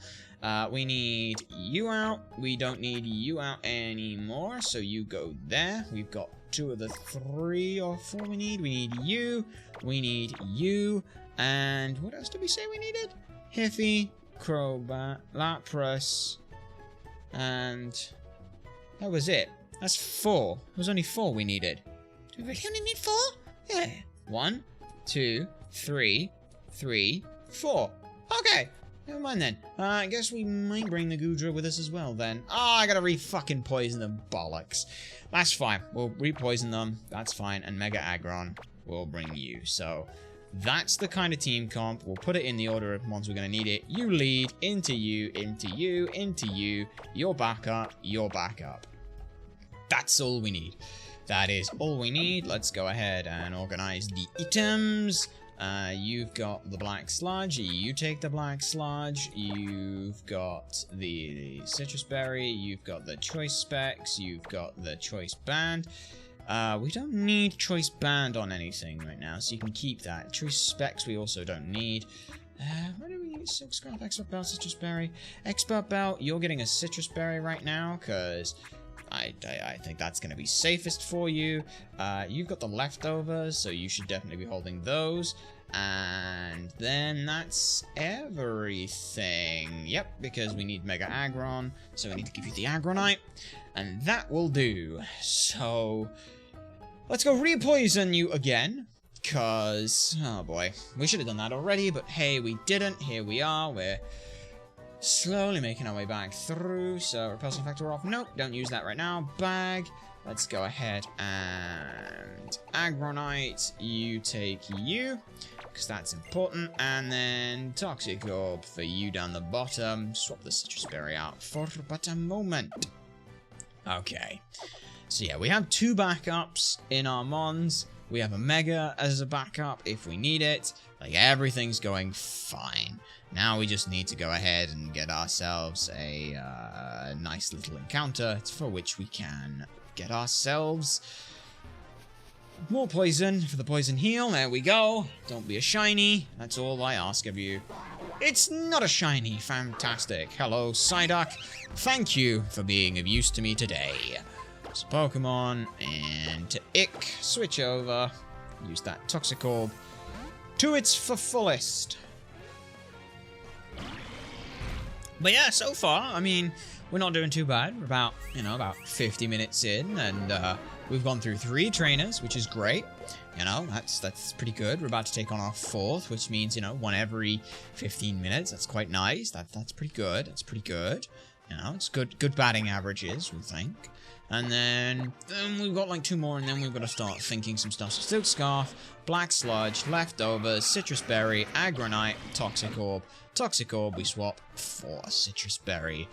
A: We need you out. We don't need you out anymore, so you go there. We've got 2 of the 3 or 4 we need. We need you. We need you. And what else did we say we needed? Hiffy, Crobat, Lapras, and that was it. That's 4. It was only 4 we needed. Do we really only need 4? Yeah. 1, 2, 3, 4. Okay. Never mind then. I guess we might bring the Goodra with us as well then. Oh, I gotta re-fucking poison them. Bollocks. That's fine. We'll re-poison them. That's fine. And Mega Aggron will bring you. So that's the kind of team comp. We'll put it in the order of ones we're going to need it. You lead, into you, into you, into you. Your backup, your backup. That's all we need. That is all we need. Let's go ahead and organize the items. You've got the Black Sludge. You take the Black Sludge. You've got the Citrus Berry. You've got the Choice Specs. You've got the Choice Band. We don't need Choice Band on anything right now, so you can keep that. Choice Specs we also don't need. Where do we use Silk Scrap, Expert Belt, Citrus Berry? Expert Belt, you're getting a Citrus Berry right now, because I think that's going to be safest for you. You've got the leftovers, so you should definitely be holding those. And then that's everything. Yep, because we need Mega Aggron, so we need to give you the Aggronite. And that will do. So let's go re-poison you again. Because, oh boy, we should have done that already, but hey, we didn't. Here we are. We're slowly making our way back through. So repulsion factor off. Nope, don't use that right now. Bag. Let's go ahead and Aggronite. You take you, because that's important. And then Toxic Orb for you down the bottom. Swap the Citrus Berry out for but a moment. Okay. So yeah, we have 2 backups in our Mons. We have a Mega as a backup if we need it. Like, everything's going fine. Now we just need to go ahead and get ourselves a nice little encounter for which we can get ourselves more poison for the poison heal. There we go. Don't be a shiny. That's all I ask of you. It's not a shiny. Fantastic. Hello, Psyduck. Thank you for being of use to me today. So Pokemon and to Ick. Switch over. Use that Toxic Orb to its fullest. But yeah, so far, I mean, we're not doing too bad. We're about, about 50 minutes in, and we've gone through 3 trainers, which is great. That's pretty good. We're about to take on our 4th, which means, one every 15 minutes. That's quite nice. That's pretty good. That's pretty good. It's good batting averages, we think. And then we've got like 2 more, and then we've got to start thinking some stuff. So Silk Scarf, Black Sludge, Leftovers, Citrus Berry, Agronite, Toxic Orb. Toxic Orb we swap for Citrus Berry.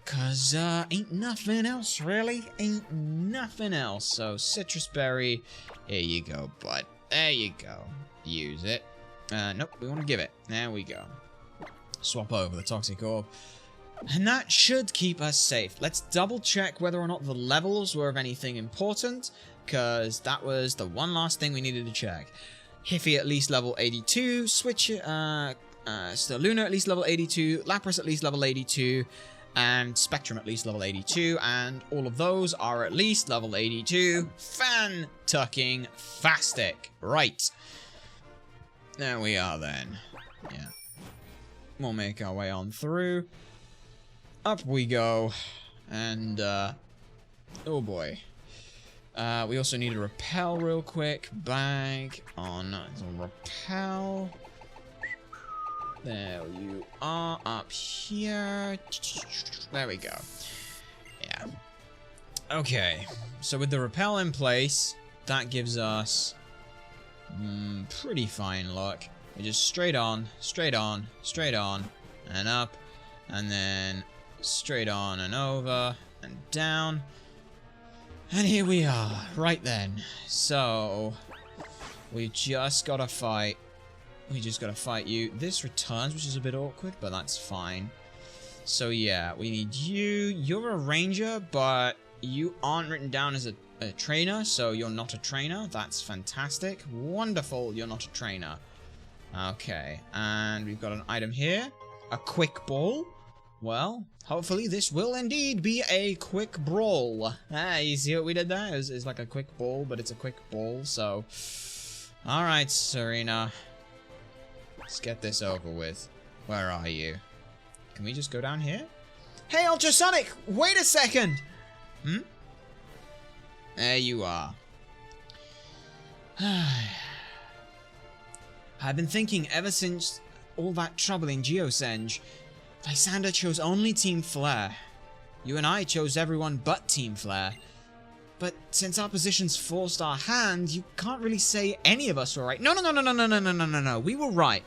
A: Cause ain't nothing else, really. Ain't nothing else. So Citrus Berry, here you go, bud. There you go. Use it. Nope, we want to give it. There we go. Swap over the Toxic Orb. And that should keep us safe. Let's double check whether or not the levels were of anything important, because that was the one last thing we needed to check. Hiffy at least level 82, Luna at least level 82, Lapras at least level 82, and Spectrum at least level 82, and all of those are at least level 82. Fan-tucking-fastic. Right. There we are then. Yeah. We'll make our way on through. Up we go, and, oh boy. We also need a repel real quick. Bag on repel. There you are, up here. There we go. Yeah. Okay, so with the repel in place, that gives us pretty fine luck. We just straight on, straight on, straight on, and up, and then straight on and over and down. And here we are, right then. So, we just gotta fight. We just gotta fight you. This returns, which is a bit awkward, but that's fine. So yeah, we need you. You're a ranger, but you aren't written down as a trainer, so you're not a trainer. That's fantastic. Wonderful, you're not a trainer. Okay, and we've got an item here. A quick ball. Well, hopefully this will indeed be a quick brawl. Ah, you see what we did there? It's like a quick ball, but it's a quick ball, so... Alright, Serena. Let's get this over with. Where are you? Can we just go down here? Hey, Ultrasonic! Wait a second! There you are. I've been thinking ever since all that trouble in Geosenge, Lysander chose only Team Flare. You and I chose everyone but Team Flare. But since our positions forced our hand, you can't really say any of us were right. No. We were right.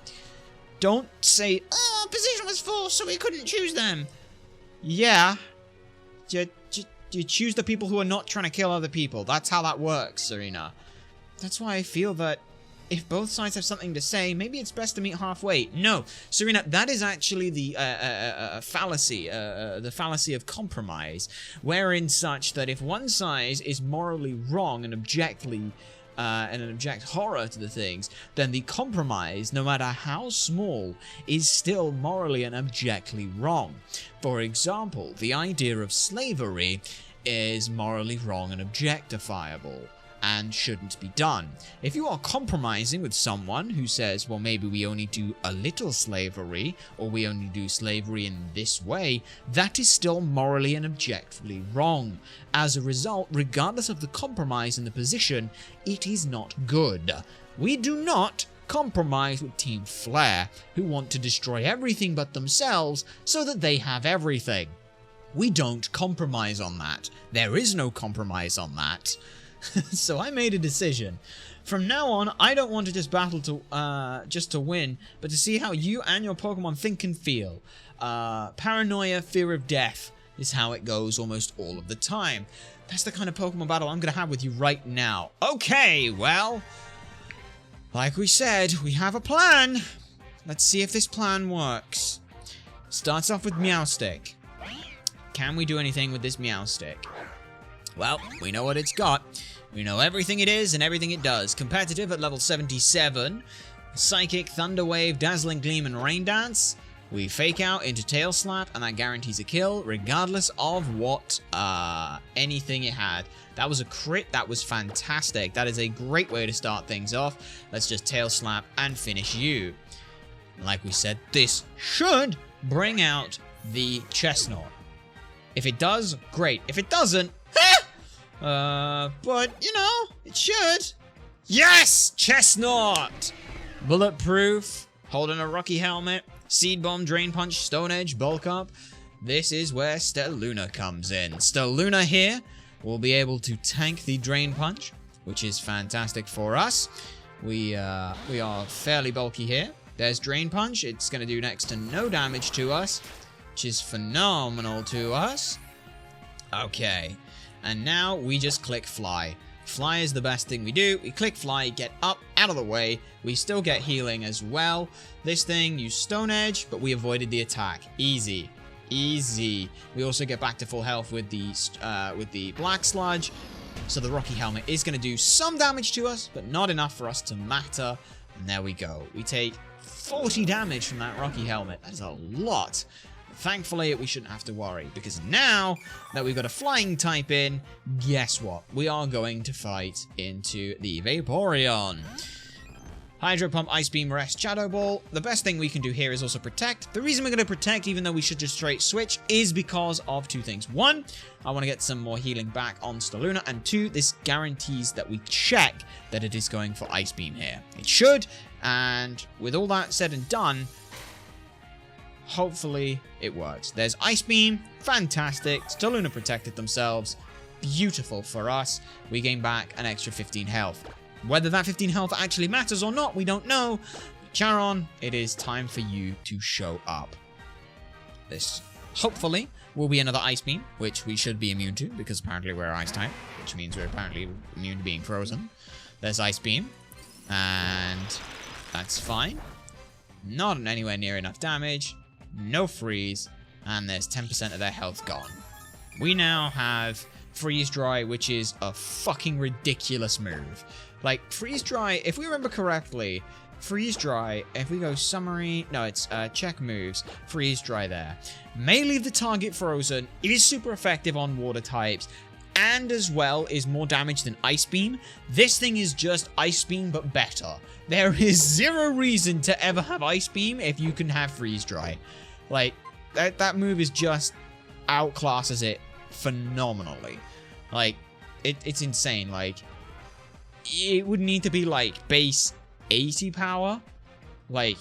A: Don't say, oh, our position was forced, so we couldn't choose them. Yeah. You choose the people who are not trying to kill other people. That's how that works, Serena. That's why I feel that if both sides have something to say, maybe it's best to meet halfway. No, Serena, that is actually the fallacy of compromise, wherein such that if one side is morally wrong and objectively and an object horror to the things, then the compromise, no matter how small, is still morally and objectively wrong. For example, the idea of slavery is morally wrong and objectifiable, and shouldn't be done. If you are compromising with someone who says, well, maybe we only do a little slavery, or we only do slavery in this way, that is still morally and objectively wrong. As a result, regardless of the compromise in the position, it is not good. We do not compromise with Team Flare, who want to destroy everything but themselves so that they have everything. We don't compromise on that. There is no compromise on that. So I made a decision. From now on, I don't want to just battle to just to win, but to see how you and your Pokemon think and feel. Paranoia, fear of death is how it goes almost all of the time. That's the kind of Pokemon battle I'm going to have with you right now. Okay, well, like we said, we have a plan. Let's see if this plan works. Starts off with Meowstick. Can we do anything with this Meowstick? Well, we know what it's got. We know everything it is and everything it does. Competitive at level 77. Psychic, Thunder Wave, Dazzling Gleam, and Rain Dance. We fake out into Tail Slap, and that guarantees a kill, regardless of what anything it had. That was a crit. That was fantastic. That is a great way to start things off. Let's just Tail Slap and finish you. Like we said, this should bring out the Chestnut. If it does, great. If it doesn't, but, you know, it should. Yes! Chestnut! Bulletproof, holding a Rocky helmet, Seed Bomb, Drain Punch, Stone Edge, Bulk Up. this is where Stelluna comes in. Stelluna here will be able to tank the Drain Punch, which is fantastic for us. We are fairly bulky here. There's Drain Punch. It's going to do next to no damage to us, which is phenomenal to us. Okay, and now we just click Fly. Fly is the best thing we do. We click Fly, get up, out of the way. We still get healing as well. This thing used Stone Edge, but we avoided the attack. Easy. Easy. We also get back to full health with the Black Sludge. So the Rocky Helmet is going to do some damage to us, but not enough for us to matter. And there we go. We take 40 damage from that Rocky Helmet. That is a lot. Thankfully, we shouldn't have to worry, because now that we've got a flying type in, guess what? We are going to fight into the Vaporeon. Hydro Pump, Ice Beam, Rest, Shadow Ball. The best thing we can do here is also Protect. The reason we're going to Protect, even though we should just straight switch, is because of two things. One, I want to get some more healing back on Stelluna, and two, this guarantees that we check that it is going for Ice Beam here. It should, and with all that said and done, hopefully it works. There's Ice Beam, fantastic. Stelluna protected themselves, beautiful for us. We gain back an extra 15 health. Whether that 15 health actually matters or not, we don't know. Charon, it is time for you to show up. This, hopefully, will be another Ice Beam, which we should be immune to, because apparently we're Ice type, which means we're apparently immune to being frozen. There's Ice Beam, and that's fine. Not anywhere near enough damage, no freeze, and there's 10% of their health gone. We now have Freeze Dry, which is a fucking ridiculous move. Like, Freeze Dry, if we remember correctly, Freeze Dry, if we go summary, no, it's check moves, Freeze Dry there. May leave the target frozen, it is super effective on water types, and as well is more damage than Ice Beam. This thing is just Ice Beam, but better. There is zero reason to ever have Ice Beam if you can have Freeze Dry. Like, that move is just outclasses it phenomenally. Like, it's insane. Like, it would need to be, like, base 80 power. Like,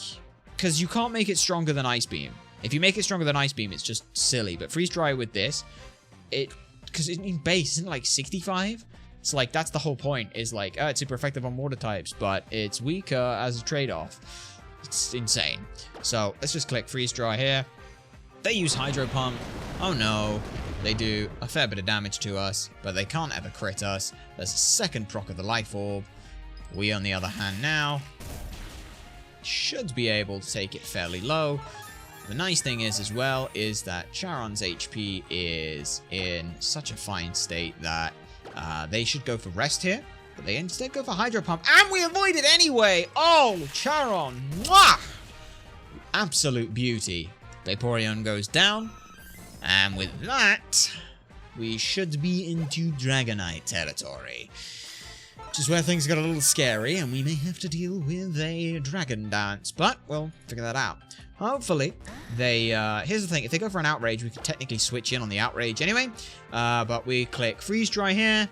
A: because you can't make it stronger than Ice Beam. If you make it stronger than Ice Beam, it's just silly. But Freeze Dry with this, because in base, isn't it like 65? It's like, that's the whole point, is like, it's super effective on water types, but it's weaker as a trade-off. It's insane. So, let's just click Freeze Dry here. They use Hydro Pump. Oh no. They do a fair bit of damage to us, but they can't ever crit us. There's a second proc of the Life Orb. We, on the other hand, now should be able to take it fairly low. The nice thing is, as well, is that Charon's HP is in such a fine state that they should go for Rest here, but they instead go for Hydro Pump, and we avoid it anyway! Oh, Charon! Mwah! Absolute beauty. Vaporeon goes down. And with that, we should be into Dragonite territory. Which is where things got a little scary, and we may have to deal with a Dragon Dance. But we'll figure that out. Hopefully, they... here's the thing. If they go for an Outrage, we could technically switch in on the Outrage anyway. But we click Freeze Dry here.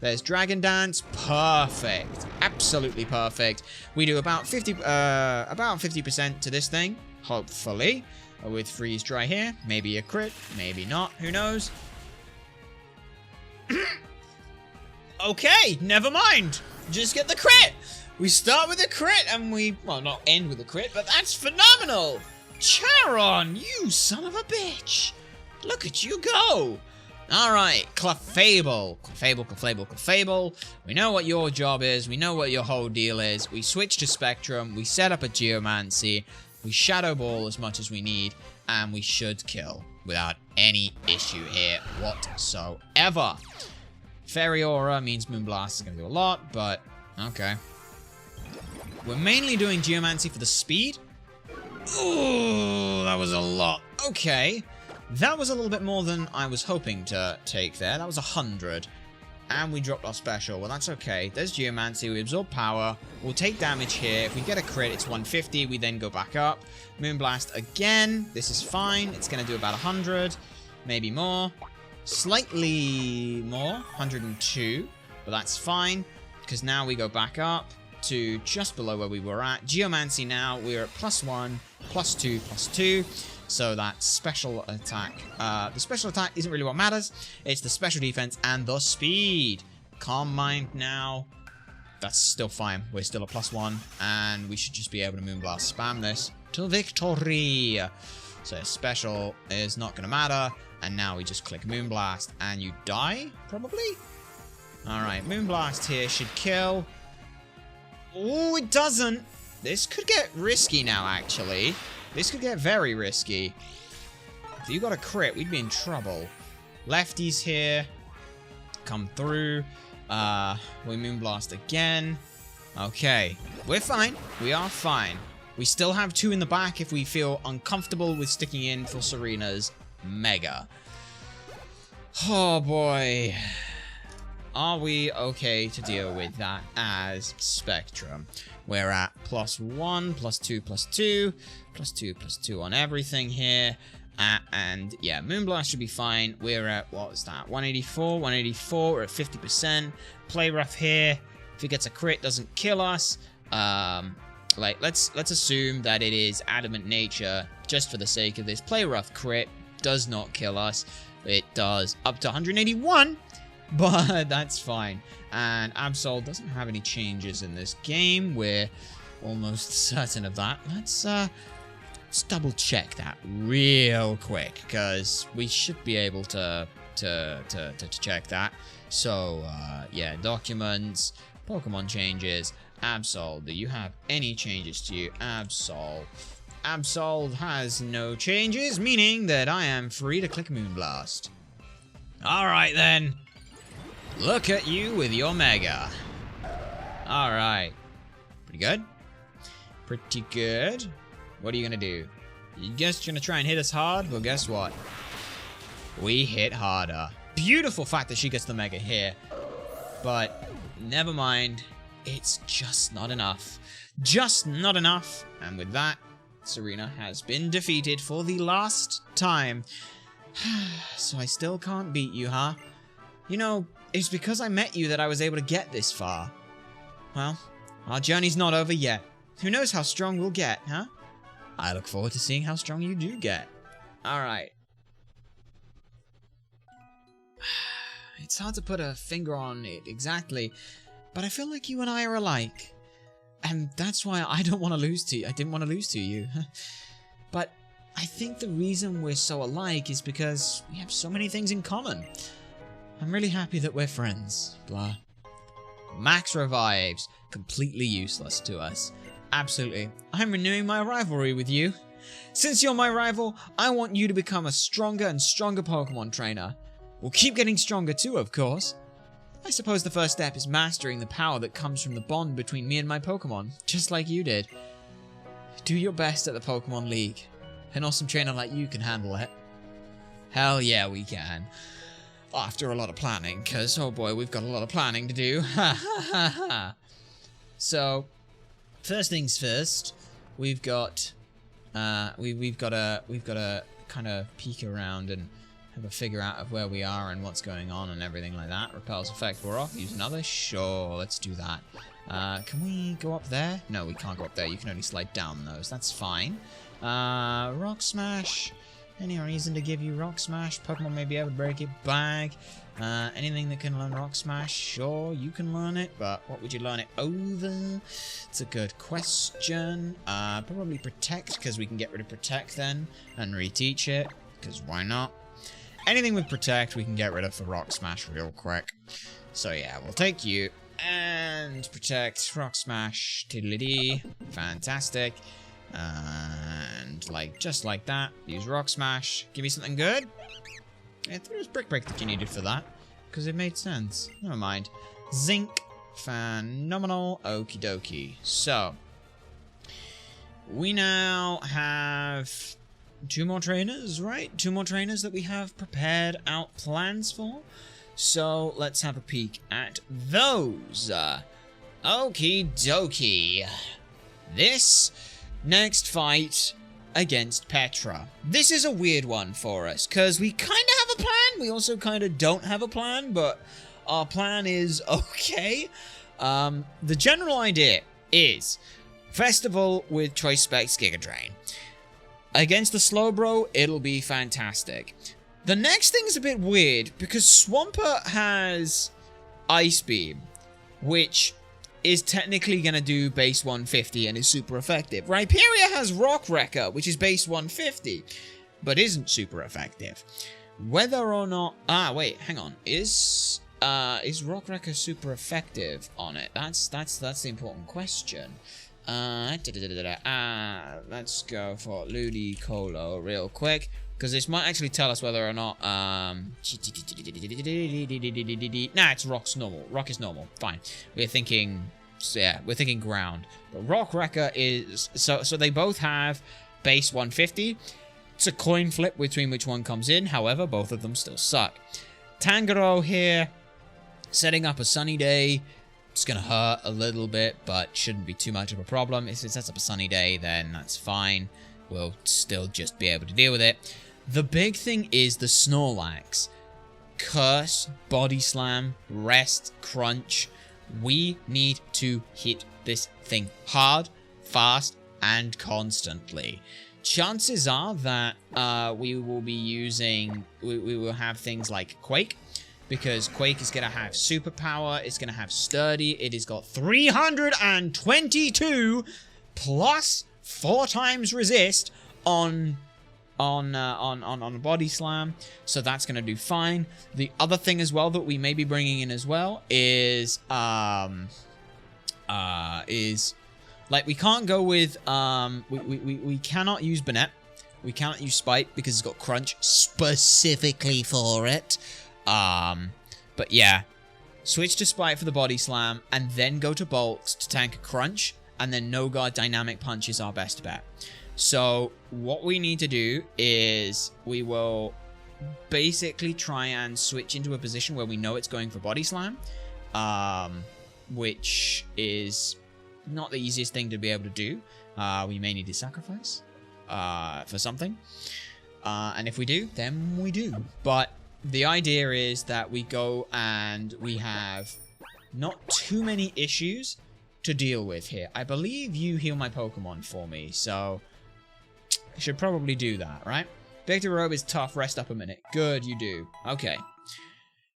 A: There's Dragon Dance. Perfect. Absolutely perfect. We do about 50% to this thing. Hopefully. With Freeze Dry here. Maybe a crit, maybe not, who knows? Okay, never mind. Just get the crit. We start with a crit and we, well, not end with a crit, but that's phenomenal. Charon, you son of a bitch. Look at you go. All right, Clefable. Clefable. We know what your job is. We know what your whole deal is. We switch to Spectrum. We set up a Geomancy. We Shadow Ball as much as we need, and we should kill without any issue here whatsoever. Fairy Aura means Moonblast is going to do a lot, but okay. We're mainly doing Geomancy for the speed. Ooh, that was a lot. Okay, that was a little bit more than I was hoping to take there. That was 100. And we dropped our special. Well, that's okay. There's Geomancy. We absorb power. We'll take damage here. If we get a crit, it's 150. We then go back up. Moonblast again. This is fine. It's going to do about 100. Maybe more. Slightly more. 102. But that's fine. Because now we go back up to just below where we were at. Geomancy now. We're at +1, +2, +2. So that special attack. The special attack isn't really what matters. It's the special defense and the speed. Calm mind now. That's still fine. We're still at +1. And we should just be able to Moonblast. Spam this to victory. So special is not going to matter. And now we just click Moonblast. And you die, probably? Alright, Moonblast here should kill. Oh, it doesn't. This could get risky now, actually. This could get very risky. If you got a crit, we'd be in trouble. Lefties here. Come through. We Moonblast again. Okay. We're fine. We are fine. We still have 2 in the back if we feel uncomfortable with sticking in for Serena's Mega. Oh, boy. Are we okay to deal with that as Spectrum? We're at +1, +2, +2, +2, +2 on everything here. And yeah, Moonblast should be fine. We're at, what was that? 184, 184, we're at 50%. Play rough here. If he gets a crit, doesn't kill us. Let's assume that it is Adamant Nature, just for the sake of this. Play rough crit does not kill us. It does up to 181. But that's fine. And Absol doesn't have any changes in this game. We're almost certain of that. Let's double check that real quick, because we should be able to check that. So yeah, documents, Pokemon changes, Absol. Do you have any changes to you? Absol. Absol has no changes, meaning that I am free to click Moonblast. Alright then. Look at you with your Mega. Alright. Pretty good? Pretty good. What are you gonna do? You just gonna try and hit us hard? Well, guess what? We hit harder. Beautiful fact that she gets the Mega here. But, never mind. It's just not enough. Just not enough. And with that, Serena has been defeated for the last time. So I still can't beat you, huh? You know, it's because I met you that I was able to get this far. Well, our journey's not over yet. Who knows how strong we'll get, huh? I look forward to seeing how strong you do get. Alright. It's hard to put a finger on it exactly, but I feel like you and I are alike. And that's why I don't want to lose to you. I didn't want to lose to you. But I think the reason we're so alike is because we have so many things in common. I'm really happy that we're friends. Blah. Max revives. Completely useless to us. Absolutely. I'm renewing my rivalry with you. Since you're my rival, I want you to become a stronger and stronger Pokemon trainer. We'll keep getting stronger too, of course. I suppose the first step is mastering the power that comes from the bond between me and my Pokemon, just like you did. Do your best at the Pokemon League. An awesome trainer like you can handle it. Hell yeah, we can. After a lot of planning, because, oh boy, we've got a lot of planning to do. Ha ha ha ha. So, first things first, we've got we've got to kind of peek around and have a figure out of where we are and what's going on and everything like that. Repel's effect wore off. Use another. Sure, let's do that. Can we go up there? No, we can't go up there. You can only slide down those. That's fine. Rock Smash. Any reason to give you Rock Smash? Pokemon may be able to break it back. Anything that can learn Rock Smash, sure, you can learn it, but what would you learn it over? It's a good question. Probably Protect, because we can get rid of Protect then, and reteach it, because why not? Anything with Protect, we can get rid of for Rock Smash real quick. So yeah, we'll take you, and Protect, Rock Smash, tiddly-dee, fantastic. And just like that, use Rock Smash. Give me something good. I thought it was Brick Break that you needed for that, because it made sense. Never mind. Zinc, phenomenal. Okie dokie. So we now have 2 more trainers, right? 2 more trainers that we have prepared out plans for. So let's have a peek at those. Okie dokie. This next fight against Petra. This is a weird one for us, because we kind of have a plan. We also kind of don't have a plan, but our plan is okay. The general idea is Festival with Choice Specs Giga Drain. Against the Slowbro, it'll be fantastic. The next thing is a bit weird, because Swampert has Ice Beam, which is technically going to do base 150 and is super effective. Rhyperior has Rock Wrecker, which is base 150, but isn't super effective. Whether or not... Ah, wait, hang on. Is Rock Wrecker super effective on it? That's the important question. Let's go for Ludicolo real quick, because this might actually tell us whether or not nah, it's Rock's normal. Rock is normal. Fine. We're thinking ground. But Rock Wrecker is so they both have base 150. It's a coin flip between which one comes in. However, both of them still suck. Tangrowth here, setting up a sunny day. It's going to hurt a little bit, but shouldn't be too much of a problem. If it sets up a sunny day, then that's fine. We'll still just be able to deal with it. The big thing is the Snorlax. Curse, Body Slam, Rest, Crunch. We need to hit this thing hard, fast, and constantly. Chances are that we will be using... We will have things like Quake, because Quake is going to have superpower, it's going to have sturdy, it has got 322 plus 4 times resist on Body Slam, so that's going to do fine. The other thing as well that we may be bringing in as well is like we can't go with we cannot use Banette, we cannot use Spite because it's got Crunch specifically for it. But yeah, switch to Spite for the Body Slam, and then go to Bulks to tank Crunch, and then No Guard Dynamic Punch is our best bet. So what we need to do is we will basically try and switch into a position where we know it's going for Body Slam, which is not the easiest thing to be able to do. We may need to sacrifice for something, and if we do, then we do. But the idea is that we go and we have not too many issues to deal with here. I believe you heal my Pokemon for me, so I should probably do that, right? Victor Robe is tough. Rest up a minute. Good, you do. Okay.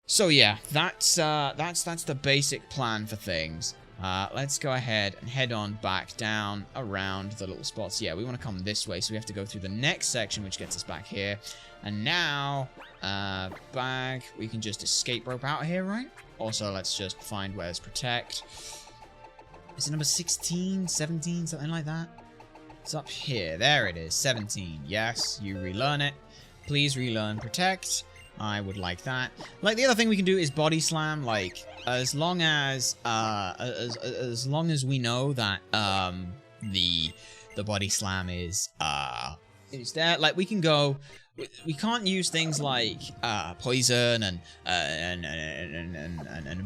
A: So yeah, that's the basic plan for things. Let's go ahead and head on back down around the little spots. Yeah, we want to come this way, so we have to go through the next section, which gets us back here. And now, back, we can just escape rope out here, right? Also, let's just find where's Protect. Is it number 16, 17, something like that? It's up here. There it is, 17. Yes, you relearn it. Please relearn Protect. I would like that. Like, the other thing we can do is Body Slam. Like, as long as we know that the Body Slam is there, like, we can go. We can't use things like poison and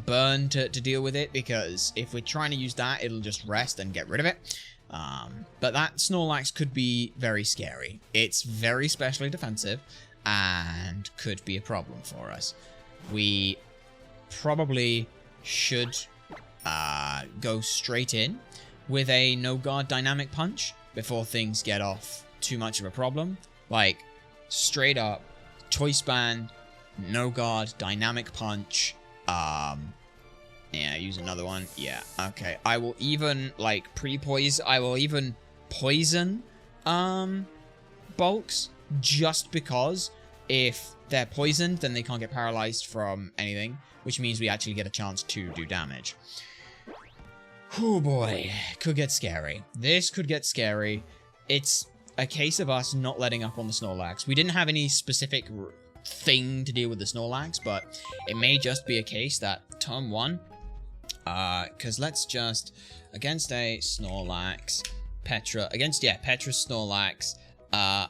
A: burn to deal with it, because if we're trying to use that, it'll just rest and get rid of it. But that Snorlax could be very scary. It's very specially defensive and could be a problem for us. We probably should go straight in with a No Guard Dynamic Punch before things get off too much of a problem. Like, straight up, Choice Band, No Guard, Dynamic Punch, yeah, use another one, yeah, okay. I will even, like, I will even poison, Bulks, just because if they're poisoned, then they can't get paralyzed from anything, which means we actually get a chance to do damage. Oh boy, could get scary. This could get scary. It's a case of us not letting up on the Snorlax. We didn't have any specific thing to deal with the Snorlax, but it may just be a case that turn 1, because let's just, against a Snorlax, Petra, Snorlax,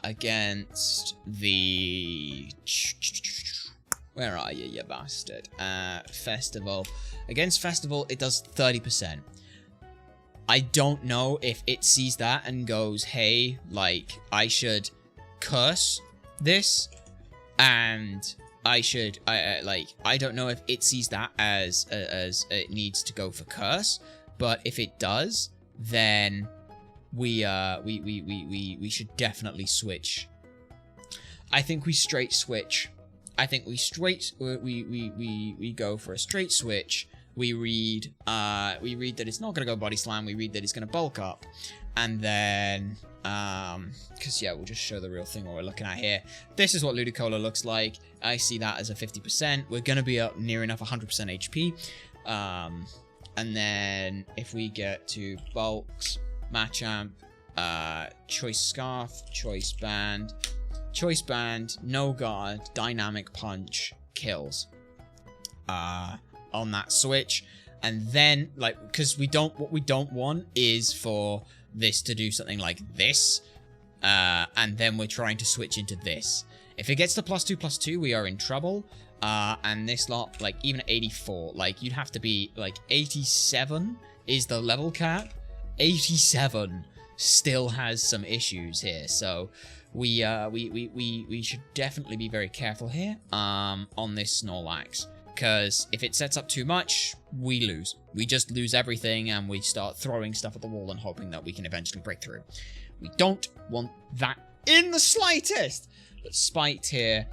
A: against the, where are you, you bastard, Festival. Against Festival, it does 30%. I don't know if it sees that and goes, hey, like, I should curse this, and I should, I don't know if it sees that as it needs to go for curse, but if it does, then we should definitely switch. I think we straight switch. I think we go for a straight switch. We read that it's not gonna go body slam. We read that it's gonna bulk up, and then because yeah, we'll just show the real thing what we're looking at here. This is what Ludicolo looks like. I see that as a 50%. We're gonna be up near enough 100% HP. And then if we get to bulks, Machamp, choice scarf, choice band, no guard, dynamic punch, kills on that switch. And then, like, because what we don't want is for this to do something like this, and then we're trying to switch into this. If it gets to +2/+2, we are in trouble. And this lot, like, even at 84, like, you'd have to be, like, 87 is the level cap. 87 still has some issues here, so we should definitely be very careful here, on this Snorlax, because if it sets up too much, we lose. We just lose everything, and we start throwing stuff at the wall and hoping that we can eventually break through. We don't want that in the slightest! But Spite here,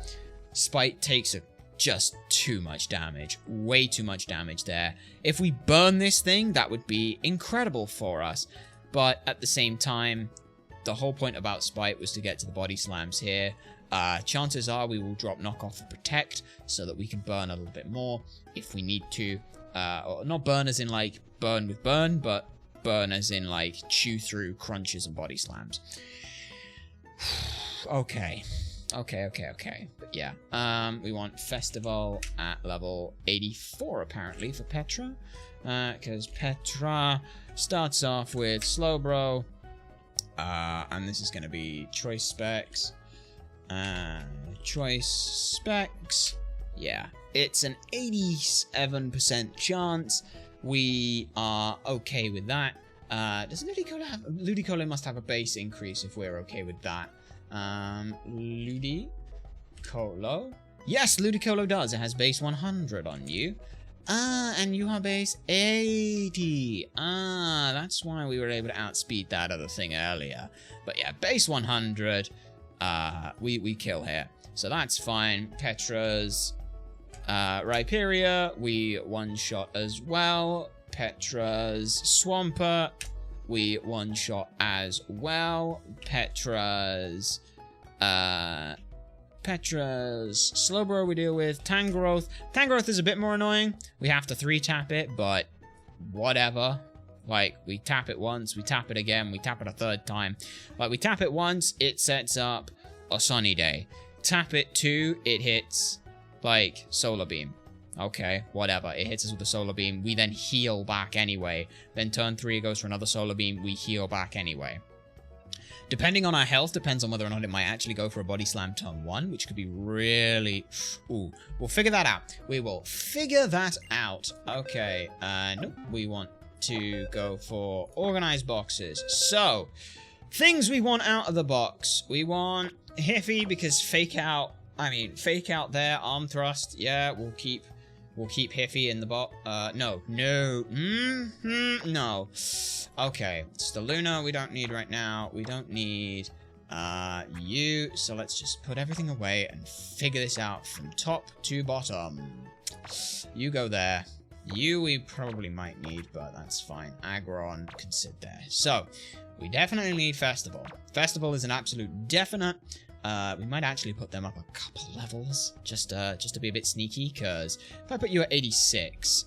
A: Spite takes just too much damage. Way too much damage there. If we burn this thing, that would be incredible for us. But at the same time, the whole point about Spite was to get to the body slams here. Chances are we will drop knockoff and protect so that we can burn a little bit more if we need to. Or not burn as in like burn with burn, but burn as in like chew through crunches and body slams. Okay. But yeah, we want Festival at level 84 apparently for Petra, because Petra starts off with Slowbro, and this is going to be choice specs. Yeah, it's an 87% chance. We are okay with that. Does Ludicolo must have a base increase if we're okay with that. Ludicolo? Yes, Ludicolo does. It has base 100 on you. And you have base 80. That's why we were able to outspeed that other thing earlier. But yeah, base 100. We kill here. So that's fine. Petra's Rhyperior, we one-shot as well. Petra's Swampert, we one-shot as well. Petra's Slowbro we deal with. Tangrowth. Tangrowth is a bit more annoying. We have to 3-tap it, but whatever. Like, we tap it once, we tap it again, we tap it a third time. Like, we tap it once, it sets up a Sunny Day. Tap it 2, it hits, like, Solar Beam. Okay, whatever. It hits us with a Solar Beam. We then heal back anyway. Then turn 3, it goes for another Solar Beam. We heal back anyway. Depending on our health, depends on whether or not it might actually go for a Body Slam turn 1, which could be really... Ooh, we'll figure that out. We will figure that out. Okay, nope. We want to go for Organized Boxes. So, things we want out of the box. We want Hiffy, because Fake Out there, Arm Thrust. Yeah, we'll keep Hiffy in the box. No. Okay, Staluna we don't need right now. We don't need you. So let's just put everything away and figure this out from top to bottom. You go there. You we probably might need, but that's fine. Aggron can sit there. So, we definitely need Festival. Festival is an absolute definite. We might actually put them up a couple levels, just to be a bit sneaky, because if I put you at 86,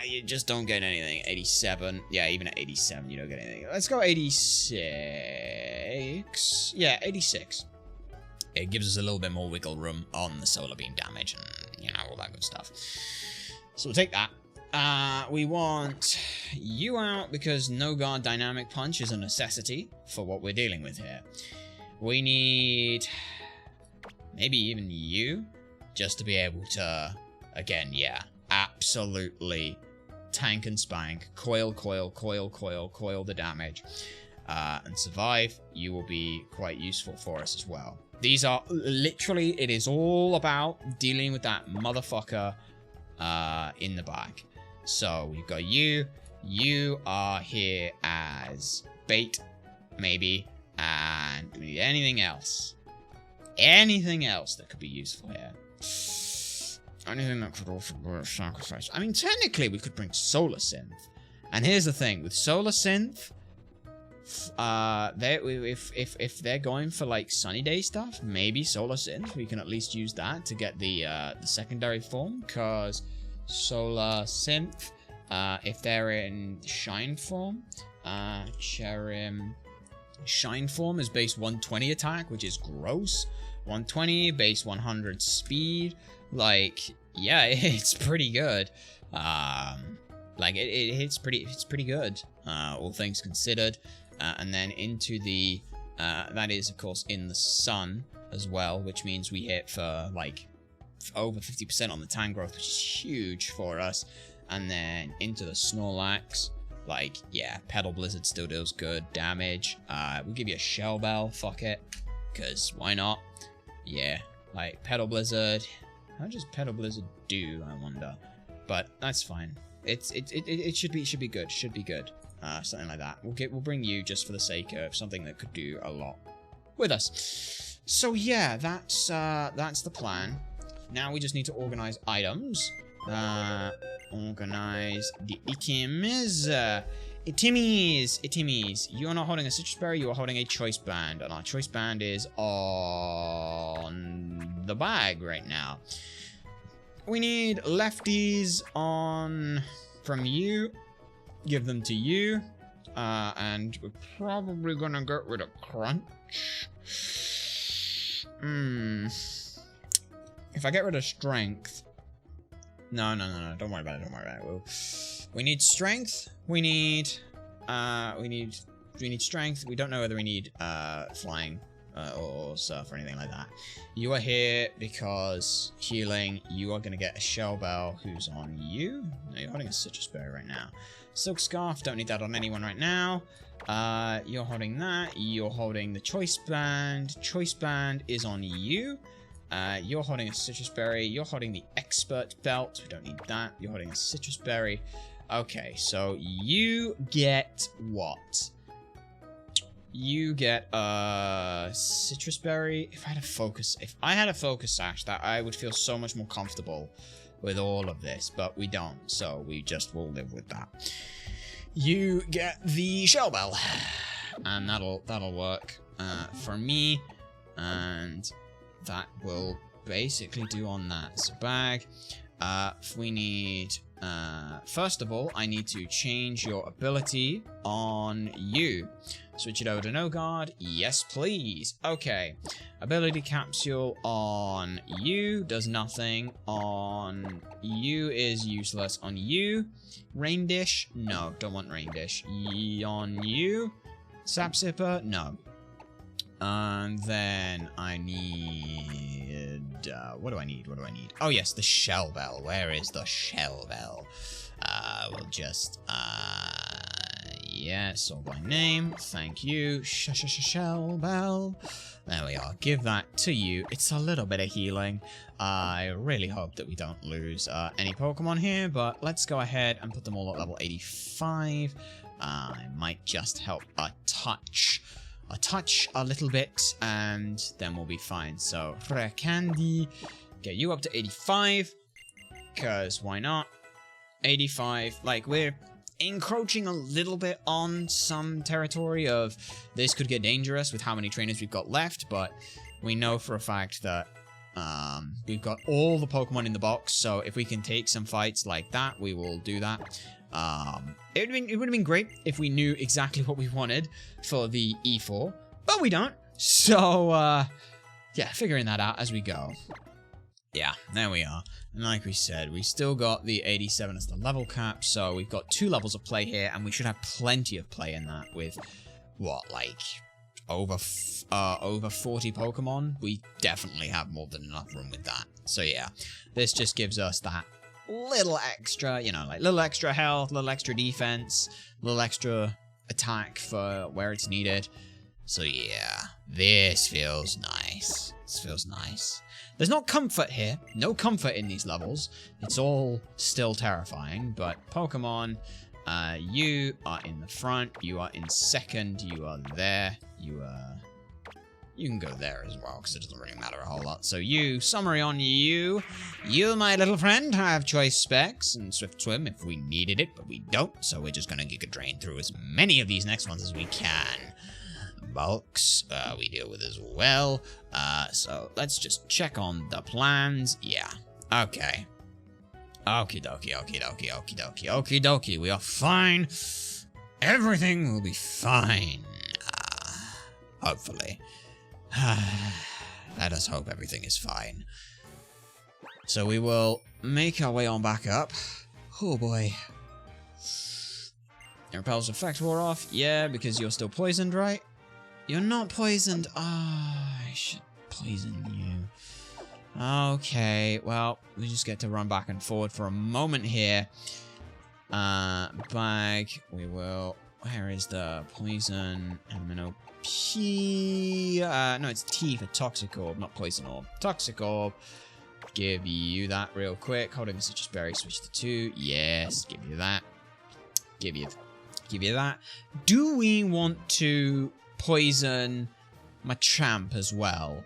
A: you just don't get anything. 87, yeah, even at 87, you don't get anything. Let's go 86. Yeah, 86. It gives us a little bit more wiggle room on the Solar Beam damage and, you know, all that good stuff. So we'll take that. We want you out because no guard dynamic punch is a necessity for what we're dealing with here. We need maybe even you just to be able to, again, yeah, absolutely tank and spank, coil the damage, and survive. You will be quite useful for us as well. These are literally, it is all about dealing with that motherfucker in the back. So we've got you, You are here as bait, maybe. And do we need anything else? Anything else that could be useful here? Anything that could also be a sacrifice. I mean, technically, we could bring Solar Synth. And here's the thing. With Solar Synth, if they're going for, like, sunny day stuff, maybe Solar Synth. We can at least use that to get the secondary form. Because Solar Synth, if they're in Shine form, Shine form is base 120 attack, which is gross. 120, base 100 speed. Like, yeah, it's pretty good. Like, it's pretty good, all things considered. And then into the, that is, of course, in the sun as well, which means we hit for, like, over 50% on the tank growth, which is huge for us. And then into the Snorlax. Like, yeah, Petal Blizzard still deals good damage. We'll give you a Shell Bell, fuck it. Because why not? Yeah, like, Petal Blizzard. How does Petal Blizzard do, I wonder? But that's fine. It should be good. Should be good. Something like that. We'll bring you just for the sake of something that could do a lot with us. So yeah, that's the plan. Now we just need to organize items. Organize the itemies. You are not holding a citrus berry, you are holding a choice band, and our choice band is on the bag right now. We need lefties on from you. Give them to you. And we're probably gonna get rid of crunch. If I get rid of strength. No. Don't worry about it. We need strength. We need strength. We don't know whether we need flying or surf or anything like that. You are here because healing. You are gonna get a Shell Bell who's on you. No, you're holding a citrus berry right now. Silk Scarf, don't need that on anyone right now. You're holding that. You're holding the choice band. Choice band is on you. You're holding a citrus berry. You're holding the expert belt. We don't need that. You're holding a citrus berry. Okay, so you get what? You get a citrus berry. If I had a focus sash, that I would feel so much more comfortable with all of this, but we don't, so we just will live with that. You get the Shell Bell, and that'll work for me, and that will basically do on that. So bag, we need, first of all, I need to change your ability on you. Switch it over to no guard. Yes, please. Okay. Ability capsule on you does nothing. On you is useless. On you, rain dish. No, don't want rain dish. On you, sap sipper. No. And then I need... what do I need? Oh, yes, the Shell Bell. Where is the Shell Bell? We'll just... yes, all by name. Thank you. Shell Bell. There we are. Give that to you. It's a little bit of healing. I really hope that we don't lose any Pokemon here, but let's go ahead and put them all at level 85. I might just help a touch, a little bit, and then we'll be fine. So, Rare Candy, get you up to 85, because why not? 85, like, we're encroaching a little bit on some territory of this could get dangerous with how many trainers we've got left, but we know for a fact that we've got all the Pokemon in the box, so if we can take some fights like that, we will do that. It would have been great if we knew exactly what we wanted for the E4, but we don't. So, yeah, figuring that out as we go. Yeah, there we are. And like we said, we still got the 87 as the level cap, so we've got 2 levels of play here, and we should have plenty of play in that with, what, like, over 40 Pokemon? We definitely have more than enough room with that. So yeah, this just gives us that little extra, you know, like little extra health, little extra defense, little extra attack for where it's needed. So yeah, this feels nice. This feels nice. There's no comfort here. No comfort in these levels. It's all still terrifying, but Pokemon You are in the front. You are in second. You are there. You can go there as well, because it doesn't really matter a whole lot. So you, summary on you. You, my little friend, have choice specs and swift swim if we needed it, but we don't. So we're just going to Giga Drain through as many of these next ones as we can. Bulks, we deal with as well. So let's just check on the plans. Yeah, okay. Okie dokie, okie dokie, okie dokie, okie dokie. We are fine. Everything will be fine. Hopefully. Let us hope everything is fine. So we will make our way on back up. Oh boy. Your repel's effect wore off? Yeah, because you're still poisoned, right? You're not poisoned. I should poison you. Okay, well, we just get to run back and forward for a moment here. Bag. We will... Where is the poison? Amino P. No, it's T for Toxic Orb, not Poison Orb. Toxic Orb. Give you that real quick. Holding the Citrus Berry, switch to 2. Yes, give you that. Give you that. Do we want to poison Machamp as well?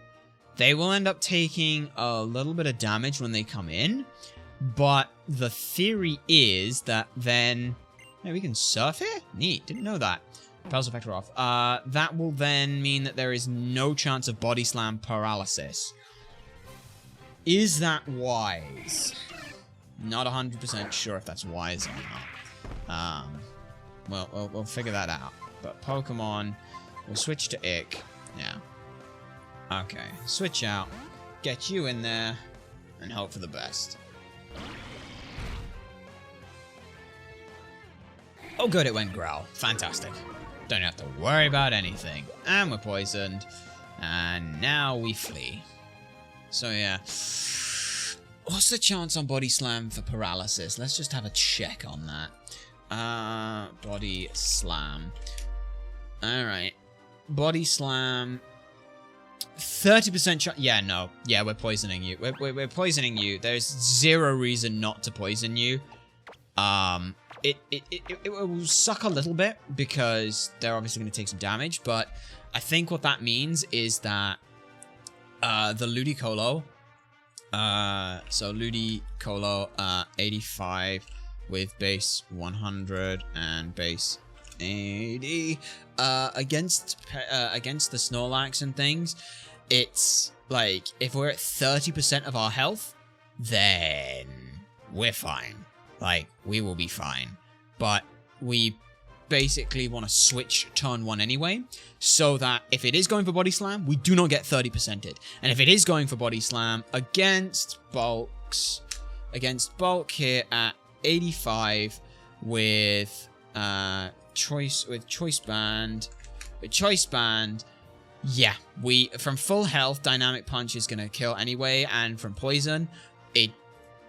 A: They will end up taking a little bit of damage when they come in, but the theory is that then... Hey, we can surf here? Neat, didn't know that. Repel's effect off. That will then mean that there is no chance of Body Slam paralysis. Is that wise? Not 100% sure if that's wise or not. Well, we'll figure that out. But Pokemon, we'll switch to Ick. Yeah. Okay, switch out. Get you in there, and hope for the best. Oh good, it went Growl. Fantastic. Don't have to worry about anything. And we're poisoned. And now we flee. So yeah. What's the chance on Body Slam for paralysis? Let's just have a check on that. Body Slam. Alright. Body Slam. 30% chance. Yeah, no. Yeah, we're poisoning you. We're poisoning you. There's zero reason not to poison you. It will suck a little bit because they're obviously going to take some damage, but I think what that means is that the Ludicolo, so Ludicolo 85 with base 100 and base 80 against the Snorlax and things, it's like if we're at 30% of our health, then we're fine. Like, we will be fine. But we basically want to switch turn 1 anyway, so that if it is going for Body Slam, we do not get 30%ed. And if it is going for Body Slam against Bulks, against Bulk here at 85 with Choice Band, yeah, from full health, Dynamic Punch is going to kill anyway, and from Poison, it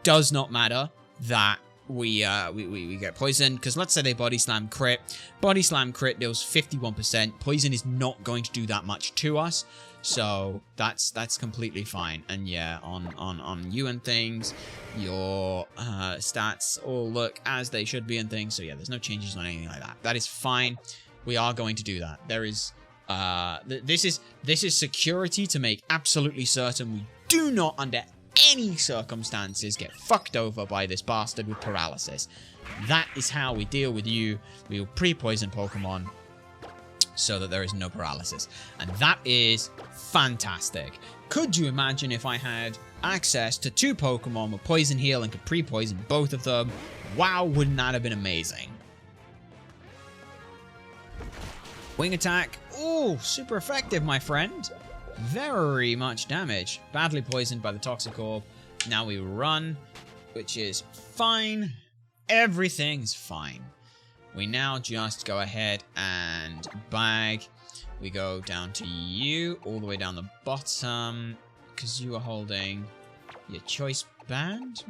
A: does not matter that we get poisoned, because let's say they Body Slam crit. Body Slam crit deals 51%. Poison is not going to do that much to us, so that's completely fine. And yeah, on you and things, your stats all look as they should be and things. So yeah, there's no changes on anything like that. That is fine. We are going to do that. There is this is security to make absolutely certain we do not under any circumstances get fucked over by this bastard with paralysis. That is how we deal with you. We will pre-poison Pokemon so that there is no paralysis. And that is fantastic. Could you imagine if I had access to 2 Pokemon with Poison Heal and could pre-poison both of them? Wow, wouldn't that have been amazing? Wing attack. Ooh, super effective, my friend. Very much damage. Badly poisoned by the Toxic Orb. Now we run, which is fine. Everything's fine. We now just go ahead and bag. We go down to you, all the way down the bottom, because you are holding your Choice Band.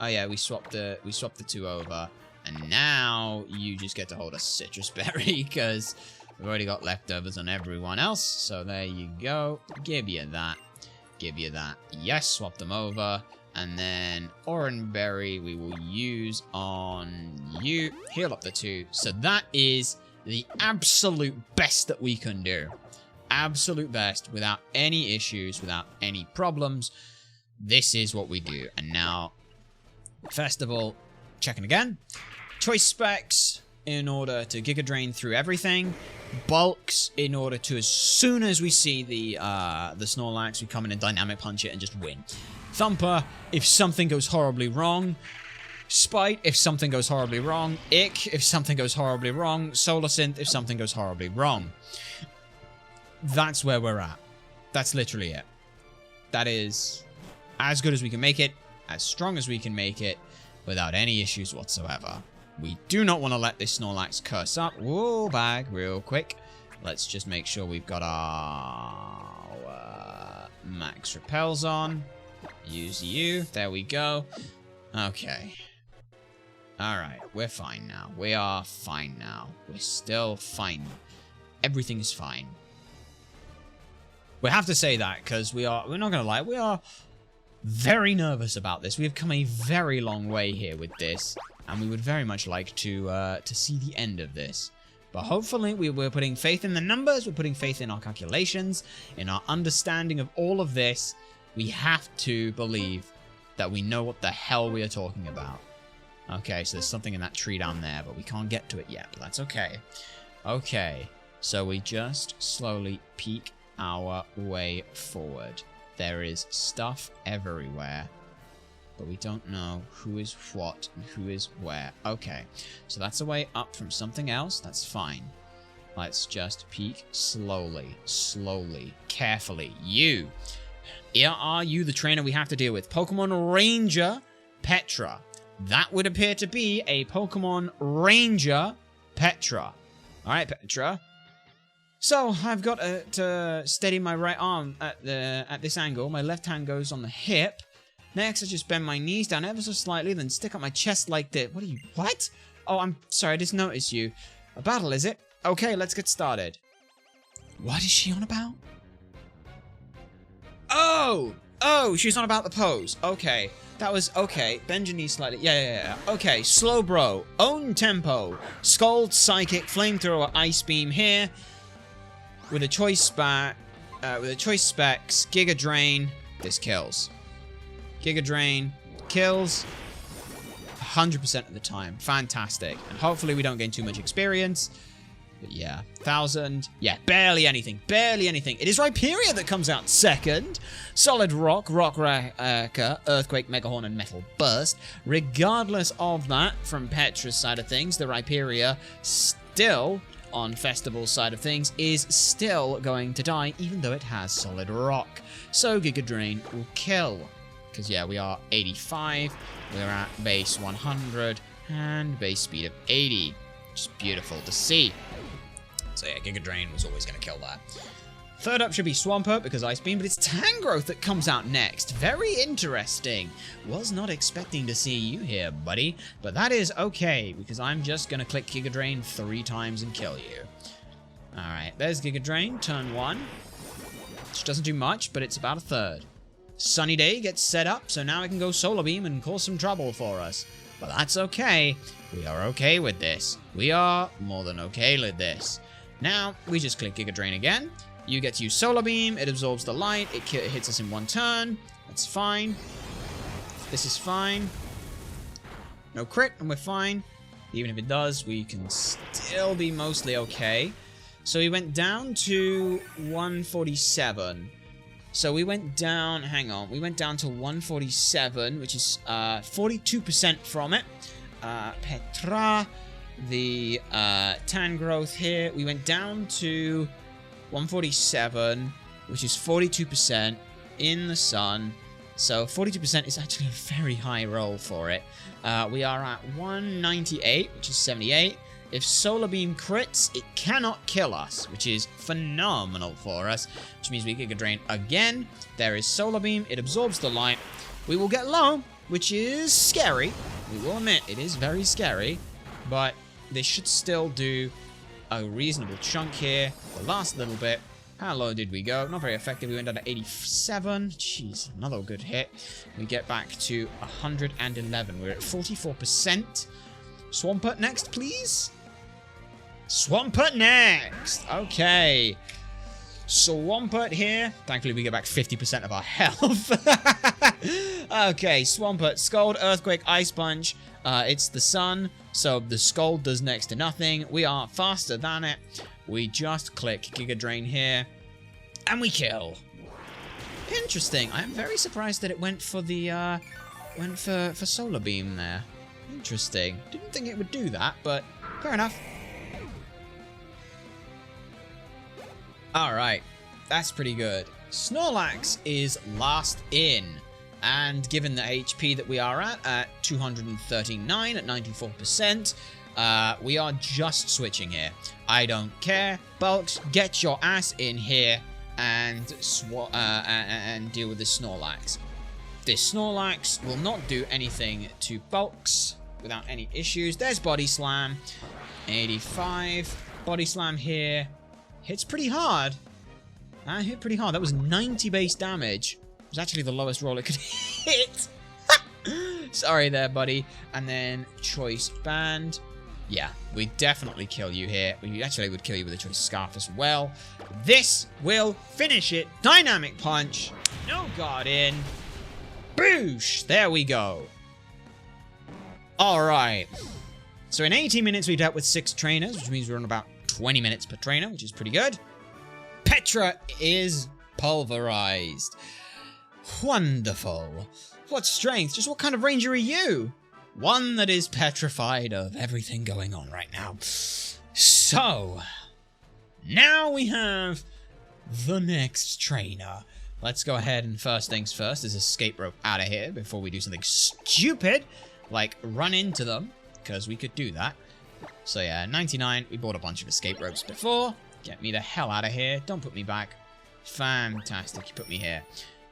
A: Oh yeah, we swapped the 2 over, and now you just get to hold a Citrus Berry because we've already got leftovers on everyone else. So there you go. Give you that. Give you that. Yes, swap them over. And then Oranberry we will use on you. Heal up the 2. So that is the absolute best that we can do. Absolute best, without any issues, without any problems. This is what we do. And now, Festival, checking again. Choice specs in order to Giga Drain through everything. Bulks in order to, as soon as we see the Snorlax, we come in and Dynamic Punch it and just win. Thumper, if something goes horribly wrong. Spite, if something goes horribly wrong. Ick, if something goes horribly wrong. Solar Synth, if something goes horribly wrong. That's where we're at. That's literally it. That is as good as we can make it, as strong as we can make it, without any issues whatsoever. We do not want to let this Snorlax curse up. Whoa, bag, real quick. Let's just make sure we've got our max repels on. Use you. There we go. Okay. Alright, we're fine now. We are fine now. We're still fine. Everything is fine. We have to say that because we're not going to lie, we are very nervous about this. We have come a very long way here with this, and we would very much like to see the end of this. But hopefully we're putting faith in the numbers, we're putting faith in our calculations, in our understanding of all of this. We have to believe that we know what the hell we are talking about. Okay, so there's something in that tree down there, but we can't get to it yet, but that's okay. Okay, so we just slowly peek our way forward. There is stuff everywhere, but we don't know who is what and who is where. Okay, so that's a way up from something else. That's fine. Let's just peek slowly, carefully. You. Here are you, the trainer we have to deal with. Pokemon Ranger Petra. That would appear to be a Pokemon Ranger Petra. Alright, Petra. So, I've got to steady my right arm at this angle. My left hand goes on the hip. Next, I just bend my knees down ever so slightly, then stick up my chest like this. What? Oh, I'm sorry, I just noticed you. A battle, is it? Okay, let's get started. What is she on about? Oh, she's on about the pose. Okay, that was okay. Bend your knees slightly. Yeah. Okay, slow bro. Own tempo. Scald, Psychic, Flamethrower, Ice Beam here. With a choice specs, Giga Drain. This kills. Giga Drain kills 100% of the time. Fantastic. And hopefully we don't gain too much experience. But yeah, 1,000. Yeah, barely anything. Barely anything. It is Rhyperior that comes out second. Solid Rock, Rock Wrecker, Earthquake, Megahorn, and Metal Burst. Regardless of that, from Petra's side of things, the Rhyperior still, on Festival's side of things, is still going to die, even though it has Solid Rock. So Giga Drain will kill. Because yeah, we are 85. We're at base 100 and base speed of 80. Just beautiful to see. So yeah, Giga Drain was always going to kill that. Third up should be Swampert because Ice Beam, but it's Tangrowth that comes out next. Very interesting. Was not expecting to see you here, buddy. But that is okay, because I'm just going to click Giga Drain 3 times and kill you. Alright, there's Giga Drain, turn 1. Which doesn't do much, but it's about a third. Sunny Day gets set up, so now I can go Solar Beam and cause some trouble for us. But that's okay. We are okay with this. We are more than okay with this. Now, we just click Giga Drain again. You get to use Solar Beam. It absorbs the light. It hits us in 1 turn. That's fine. This is fine. No crit, and we're fine. Even if it does, we can still be mostly okay. So we went down to 147. So we went down, hang on, we went down to 147, which is 42% from it. Petra, the Tangrowth here, we went down to 147, which is 42% in the sun. So 42% is actually a very high roll for it. We are at 198, which is 78. If Solar Beam crits, it cannot kill us, which is phenomenal for us, which means we Giga Drain again. There is Solar Beam. It absorbs the light. We will get low, which is scary. We will admit it is very scary, but they should still do a reasonable chunk here. The last little bit, How low did we go? Not very effective. We went down to 87. Jeez, another good hit. We get back to 111. We're at 44%. Swampert next, please. Swampert next. Okay. Swampert here. Thankfully, we get back 50% of our health. Okay, Swampert. Scald, Earthquake, Ice Punch. It's the sun, so the Scald does next to nothing. We are faster than it. We just click Giga Drain here, and we kill. Interesting. I am very surprised that it went for the for Solar Beam there. Interesting. Didn't think it would do that, but fair enough. Alright, that's pretty good. Snorlax is last in. And given the HP that we are at 239 at 94%, we are just switching here. I don't care. Bulks, get your ass in here and deal with this Snorlax. This Snorlax will not do anything to Bulks without any issues. There's Body Slam. 85. Body Slam here. Hits pretty hard. That hit pretty hard. That was 90 base damage. It was actually the lowest roll it could hit. Sorry there, buddy. And then Choice Band. Yeah, we definitely kill you here. We actually would kill you with a Choice Scarf as well. This will finish it. Dynamic Punch. No guard in. Boosh. There we go. All right. So in 18 minutes, we dealt with 6 trainers, which means we're on about 20 minutes per trainer, which is pretty good. Petra is pulverized. Wonderful. What strength? Just what kind of ranger are you? One that is petrified of everything going on right now. So, now we have the next trainer. Let's go ahead and first things first is escape rope out of here before we do something stupid, like run into them, because we could do that. So yeah, 99, we bought a bunch of escape ropes before. Get me the hell out of here. Don't put me back. Fantastic, you put me here.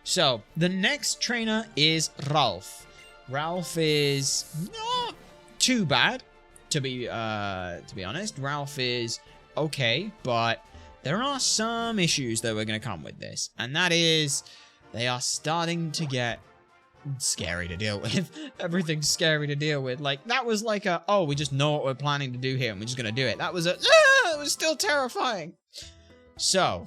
A: So, the next trainer is Ralph. Ralph is not too bad, to be honest. Ralph is okay, but there are some issues that we're going to come with this. And that is, they are starting to get scary to deal with. Everything's scary to deal with. Like, that was like a, oh, we just know what we're planning to do here and we're just going to do it. That was it was still terrifying. So,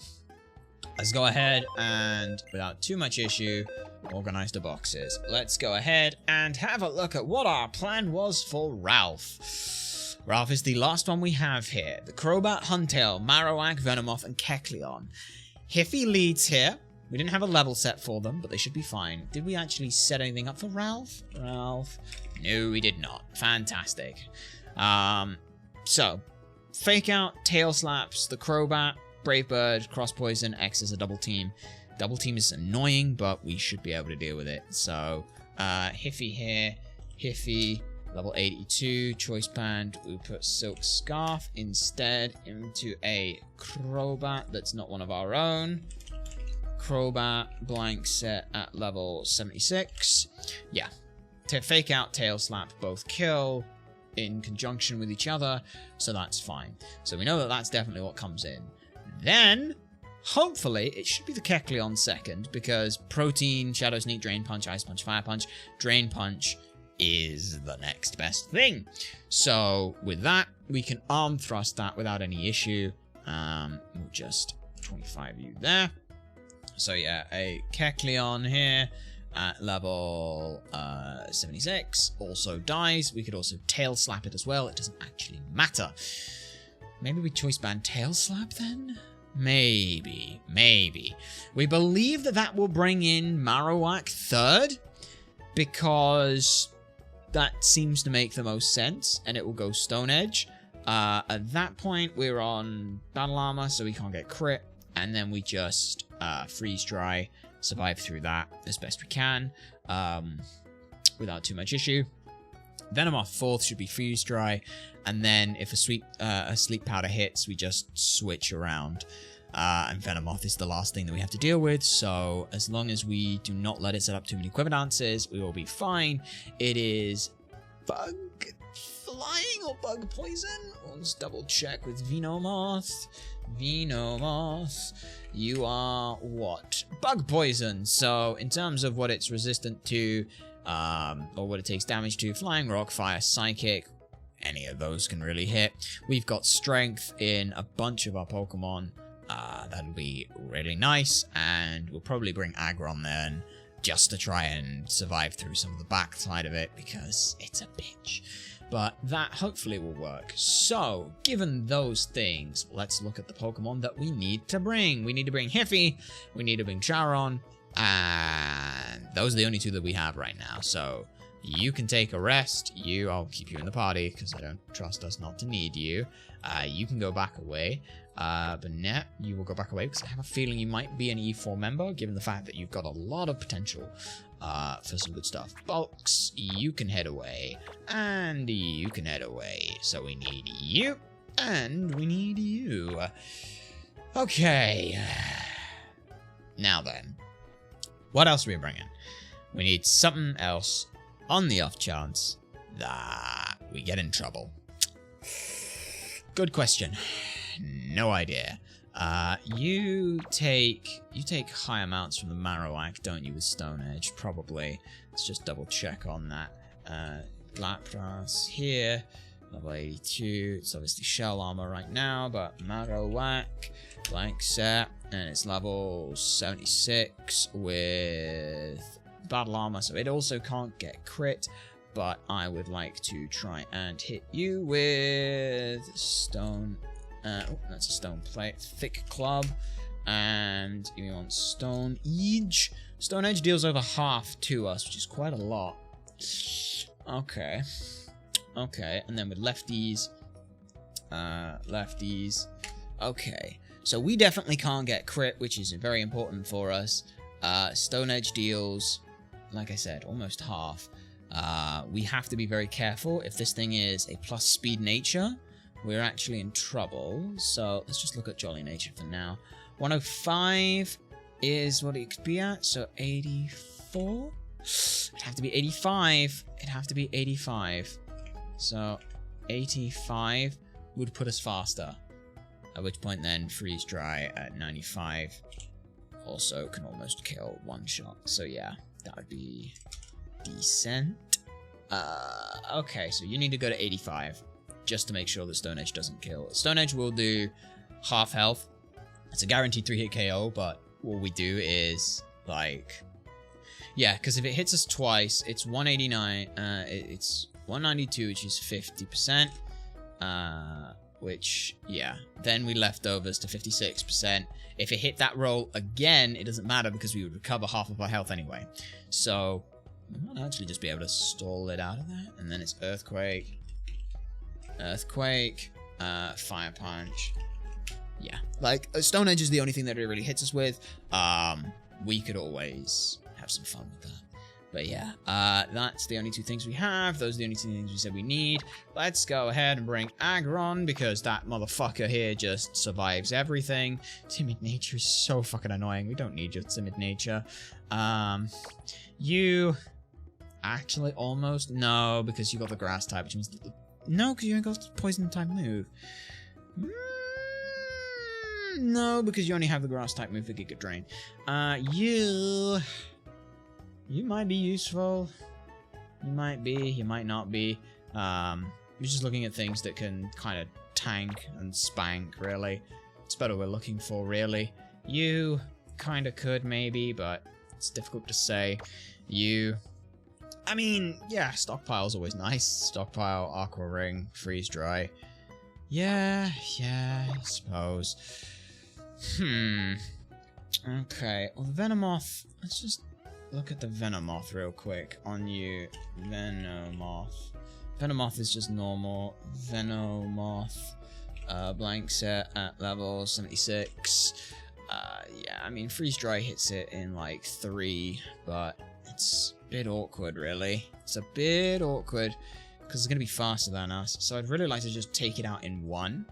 A: let's go ahead and, without too much issue, organize the boxes. Let's go ahead and have a look at what our plan was for Ralph. Ralph is the last one we have here. The Crobat, Huntail, Marowak, Venomoth, and Kecleon. Hiffy leads here. We didn't have a level set for them, but they should be fine. Did we actually set anything up for Ralph? Ralph? No, we did not. Fantastic. So, Fake Out, Tail Slaps, the Crobat, Brave Bird, Cross Poison, X is a double team. Double team is annoying, but we should be able to deal with it. So, Hiffy here. Hiffy, level 82, Choice Band. We put Silk Scarf instead into a Crobat that's not one of our own. Crobat, blank set at level 76. Yeah. To Fake Out, Tail Slap, both kill in conjunction with each other, so that's fine. So we know that that's definitely what comes in. Then, hopefully, it should be the Kecleon second, because Protein, Shadow Sneak, Drain Punch, Ice Punch, Fire Punch. Drain Punch is the next best thing. So, with that, we can Arm Thrust that without any issue. We'll just 25 you there. So yeah, a Kecleon here at level 76 also dies. We could also Tail Slap it as well. It doesn't actually matter. Maybe we Choice Band Tail Slap then? Maybe. We believe that that will bring in Marowak third, because that seems to make the most sense, and it will go Stone Edge. At that point, we're on Battle Armor, so we can't get crit, and then we just Freeze Dry, survive through that as best we can, without too much issue. Venomoth fourth should be Freeze Dry, and then if a Sleep Powder hits, we just switch around. And Venomoth is the last thing that we have to deal with, so as long as we do not let it set up too many Quiverdances, we will be fine. It is Bug Flying or Bug Poison? Let's double check with Venomoth. you are what? Bug poison. So in terms of what it's resistant to, or what it takes damage to, flying, rock, fire, psychic, any of those can really hit. We've got strength in a bunch of our Pokemon. That'll be really nice, and we'll probably bring Aggron then, just to try and survive through some of the backside of it, because it's a bitch. But that hopefully will work. So, given those things, let's look at the Pokemon that we need to bring. We need to bring Hiffy, we need to bring Charon, and those are the only two that we have right now. So, you can take a rest. I'll keep you in the party, because I don't trust us not to need you. You can go back away. Bennett, you will go back away, because I have a feeling you might be an E4 member, given the fact that you've got a lot of potential for some good stuff. Bulks, you can head away, and you can head away. So we need you, and we need you. Okay. Now then, what else are we bringing? We need something else on the off chance that we get in trouble. Good question. No idea. You take high amounts from the Marowak, don't you, with Stone Edge? Probably. Let's just double check on that. Lapras here, level 82. It's obviously Shell Armor right now, but Marowak, blank set, and it's level 76 with Battle Armor, so it also can't get crit. But I would like to try and hit you with Stone. Oh, that's a Stone Plate. Thick Club. And we want Stone Edge. Stone Edge deals over half to us, which is quite a lot. Okay. Okay, and then with lefties. Okay. So we definitely can't get crit, which is very important for us. Stone Edge deals, like I said, almost half. We have to be very careful. If this thing is a plus speed nature, we're actually in trouble. So let's just look at Jolly Nature for now. 105 is what it could be at. So 84? It'd have to be 85. It'd have to be 85. So 85 would put us faster. At which point then Freeze Dry at 95 also can almost kill one shot. So yeah, that would be decent. Okay, so you need to go to 85 just to make sure that Stone Edge doesn't kill. Stone Edge will do half health. It's a guaranteed 3-hit KO, but what we do is, like... Yeah, because if it hits us twice, it's 189, it's 192, which is 50%, which, yeah, then we leftovers to 56%. If it hit that roll again, it doesn't matter because we would recover half of our health anyway. So, we might actually just be able to stall it out of that, and then it's Earthquake, Fire Punch. Yeah, like, Stone Edge is the only thing that it really hits us with. We could always have some fun with that. But yeah, that's the only two things we have. Those are the only two things we said we need. Let's go ahead and bring Aggron, because that motherfucker here just survives everything. Timid Nature is so fucking annoying. We don't need your Timid Nature. You... Actually, almost. No, because you got the Grass type, which means... No, because you ain't got the Poison type move. No, because you only have the Grass type move for Giga Drain. You might be useful. You might be. You might not be. We're just looking at things that can kind of tank and spank, really. It's better we're looking for, really. You kind of could, maybe, but it's difficult to say. You... I mean, yeah, Stockpile's always nice. Stockpile, Aqua Ring, Freeze Dry. Yeah, I suppose. Okay, well, the Venomoth... Let's just look at the Venomoth real quick on you. Venomoth. Venomoth is just normal. Venomoth. Blank set at level 76. Yeah, I mean, Freeze Dry hits it in, like, 3, but it's a bit awkward, really. It's a bit awkward, because it's going to be faster than us. So I'd really like to just take it out in 1.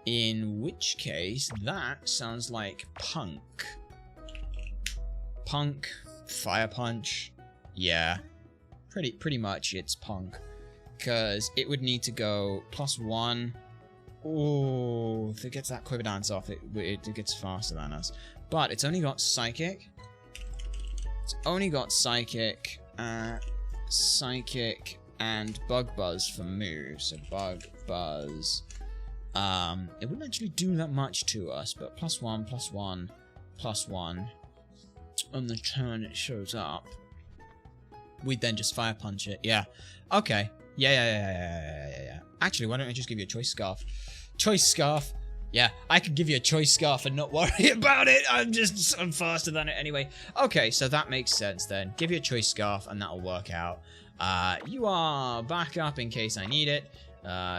A: In which case, that sounds like Punk. Punk, Fire Punch. Yeah, pretty much it's Punk. Because it would need to go +1 Oh, if it gets that quiver dance off, it gets faster than us. But it's only got Psychic. It's only got Psychic, Psychic, and Bug Buzz for moves. So Bug Buzz. It wouldn't actually do that much to us, but +1, +1, +1. On the turn it shows up. We'd then just Fire Punch it. Yeah. Okay. Yeah. Actually, why don't I just give you a Choice Scarf? Choice Scarf. Yeah, I could give you a Choice Scarf and not worry about it. I'm faster than it anyway. Okay, so that makes sense then. Give you a Choice Scarf and that'll work out. You are back up in case I need it.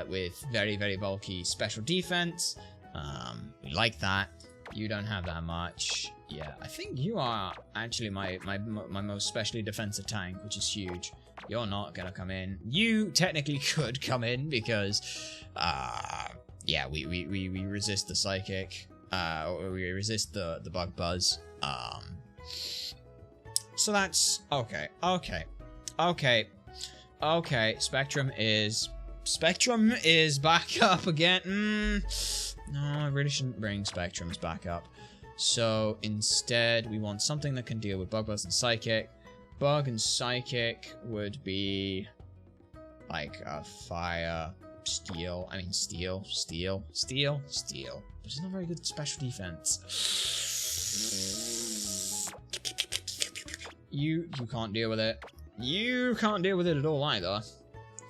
A: With very, very bulky special defense. We like that. You don't have that much. Yeah, I think you are actually my most specially defensive tank, which is huge. You're not gonna come in. You technically could come in because, yeah, we resist the Psychic. We resist the Bug Buzz. So that's okay. Spectrum is back up again. No, I really shouldn't bring Spectrums back up. So instead, we want something that can deal with Bug Buzz and Psychic. Bug and Psychic would be like a Fire, Steel. I mean, Steel. But it's not very good special defense. You can't deal with it. You can't deal with it at all either.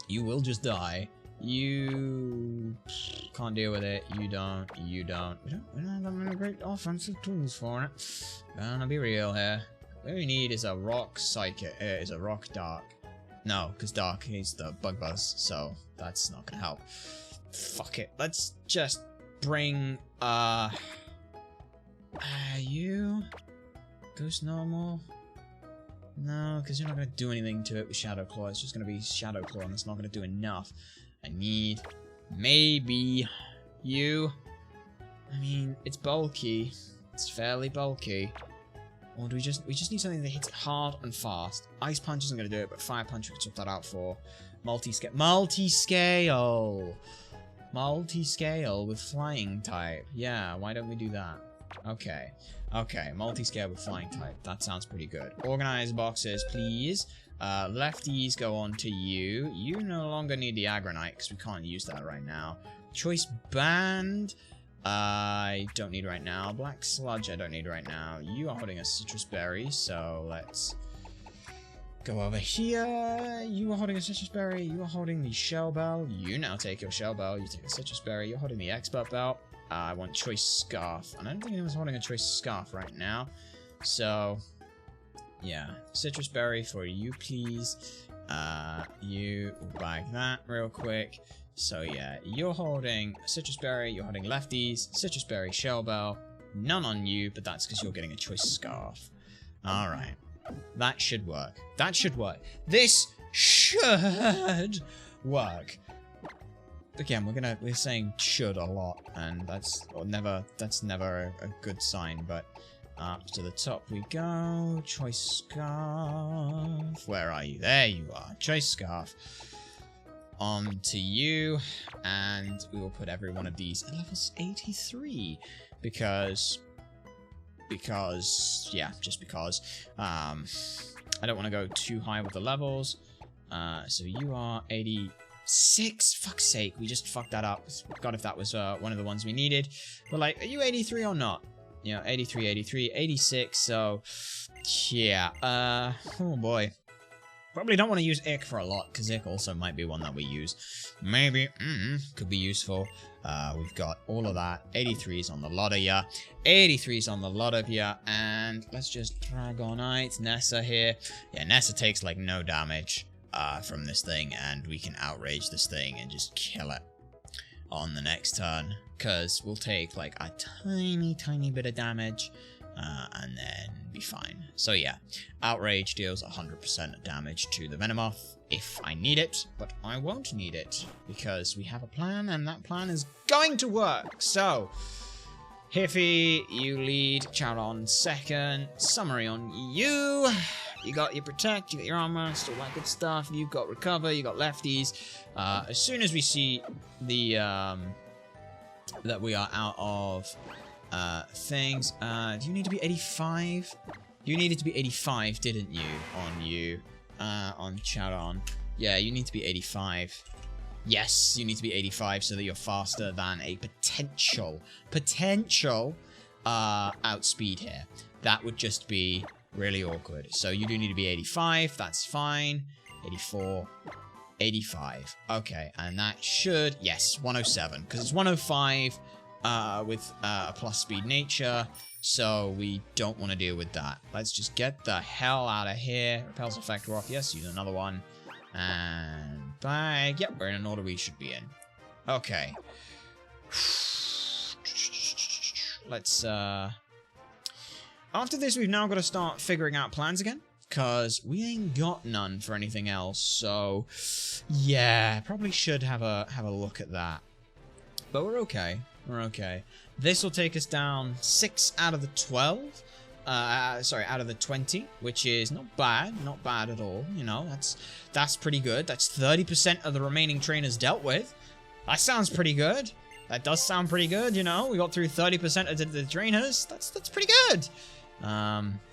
A: You will just die. You can't deal with it. You don't. We don't have that many great offensive tools for it. Gonna be real here. What we need is a Rock Psychic. Is a Rock Dark. No, because Dark is the Bug Buzz, so that's not gonna help. Fuck it. Let's just bring you Ghost Normal. No, because you're not going to do anything to it with Shadow Claw. It's just going to be Shadow Claw, and it's not going to do enough. I need maybe you. I mean, it's bulky. It's fairly bulky. Or do we just need something that hits it hard and fast? Ice Punch isn't going to do it, but Fire Punch we can swap that out for. Multi-scale with Flying type. Yeah, why don't we do that? Okay, multi-scale with Flying type. That sounds pretty good. Organized boxes, please. Lefties go on to you. You no longer need the Aggronite, because we can't use that right now. Choice Band, I don't need right now. Black Sludge, I don't need right now. You are holding a Citrus Berry, so let's go over here. You are holding a Citrus Berry. You are holding the Shell Bell. You now take your Shell Bell. You take a Citrus Berry. You're holding the Expert Belt. I want Choice Scarf, and I don't think anyone's holding a Choice Scarf right now. So, yeah, Citrus Berry for you, please. You bag that real quick. So yeah, you're holding Citrus Berry, you're holding Lefties, Citrus Berry, Shell Bell. None on you, but that's because you're getting a Choice Scarf. All right, that should work. That should work. This should work. Again, we're saying should a lot, and that's never a good sign, but up to the top we go. Choice Scarf. Where are you? There you are. Choice Scarf. On to you, and we will put every one of these at levels 83 because yeah, just because. I don't want to go too high with the levels. So you are 86. Fuck's sake, we just fucked that up. God, if that was one of the ones we needed. But like, are you 83 or not? You know, 83, 83, 86. So yeah. Oh boy. Probably don't want to use Ick for a lot, because Ick also might be one that we use. Maybe, could be useful. We've got all of that. 83's on the lot of ya. 83's on the lot of ya. And let's just Dragonite. Nessa here. Yeah, Nessa takes like no damage from this thing, and we can outrage this thing and just kill it on the next turn. Because we'll take like a tiny bit of damage. And then be fine. So yeah, Outrage deals 100% damage to the Venomoth if I need it, but I won't need it because we have a plan, and that plan is going to work. So, Hiffy, you lead, Charon second, Summary on you. You got your Protect, you got your Armor, still that good stuff. You've got Recover, you got Lefties. As soon as we see the that we are out of things. Do you need to be 85? You needed to be 85, didn't you? On Charon. Yeah, you need to be 85. Yes, you need to be 85 so that you're faster than a potential outspeed here. That would just be really awkward. So you do need to be 85. That's fine. 84. 85. Okay, and that should... Yes, 107. Because it's 105 with a plus speed nature. So we don't want to deal with that. Let's just get the hell out of here. Repels effect off. Yes, use another one. And bag. Yep, we're in an order we should be in. Okay. Let's, after this, we've now got to start figuring out plans again. Because we ain't got none for anything else. So, yeah, probably should have a look at that. But we're okay. We're okay. This will take us down 6 out of the 12. Sorry, out of the 20, which is not bad at all. You know, that's pretty good. That's 30% of the remaining trainers dealt with. That sounds pretty good. That does sound pretty good. You know, we got through 30% of the trainers. That's pretty good.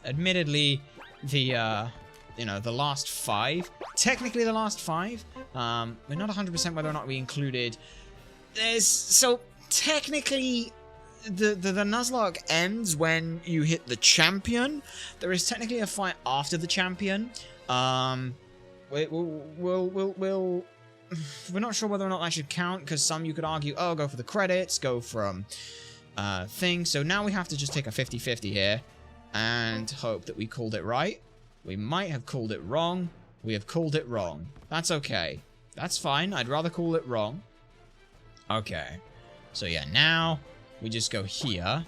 A: Admittedly, the last 5. Technically, the last 5. We're not 100% whether or not we included. So technically. The Nuzlocke ends when you hit the champion. There is technically a fight after the champion. We're not sure whether or not that should count, because some you could argue, oh, go for the credits, go from things. So now we have to just take a 50-50 here and hope that we called it right. We might have called it wrong. We have called it wrong. That's okay. That's fine. I'd rather call it wrong. Okay. So yeah, now we just go here.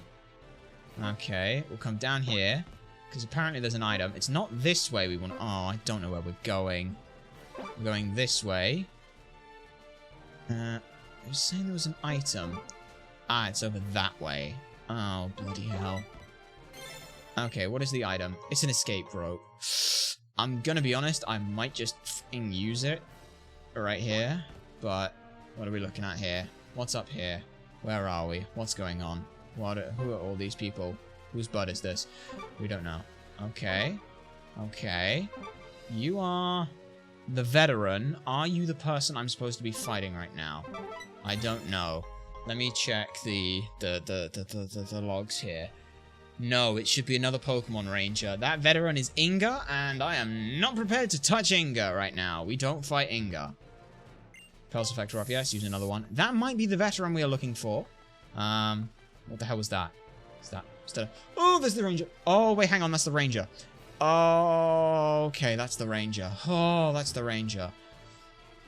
A: Okay, we'll come down here. Because apparently there's an item. It's not this way we want... Oh, I don't know where we're going. We're going this way. I was saying there was an item. Ah, it's over that way. Oh, bloody hell. Okay, what is the item? It's an escape rope. I'm gonna be honest, I might just f***ing use it. Right here. But, what are we looking at here? What's up here? Where are we? What's going on? Who are all these people? Whose butt is this? We don't know. Okay. Okay. You are the veteran. Are you the person I'm supposed to be fighting right now? I don't know. Let me check the logs here. No, it should be another Pokemon Ranger. That veteran is Inga, and I am not prepared to touch Inga right now. We don't fight Inga. Pulse Effector off, yes, use another one. That might be the veteran we are looking for. What the hell was that? Oh, there's the Ranger. Oh, wait, hang on, that's the Ranger. Oh, okay, that's the Ranger. Oh, that's the Ranger.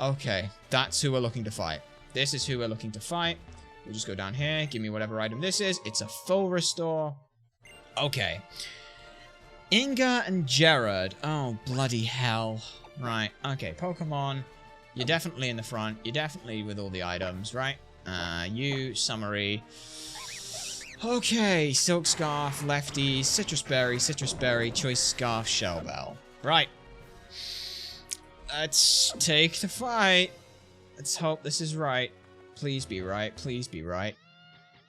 A: Okay, that's who we're looking to fight. This is who we're looking to fight. We'll just go down here, give me whatever item this is. It's a full restore. Okay. Inga and Jared. Oh, bloody hell. Right, okay, Pokemon. You're definitely in the front. You're definitely with all the items, right? You, Summary. Okay, Silk Scarf, Lefty, Citrus Berry, Choice Scarf, Shell Bell. Right. Let's take the fight. Let's hope this is right. Please be right. Please be right.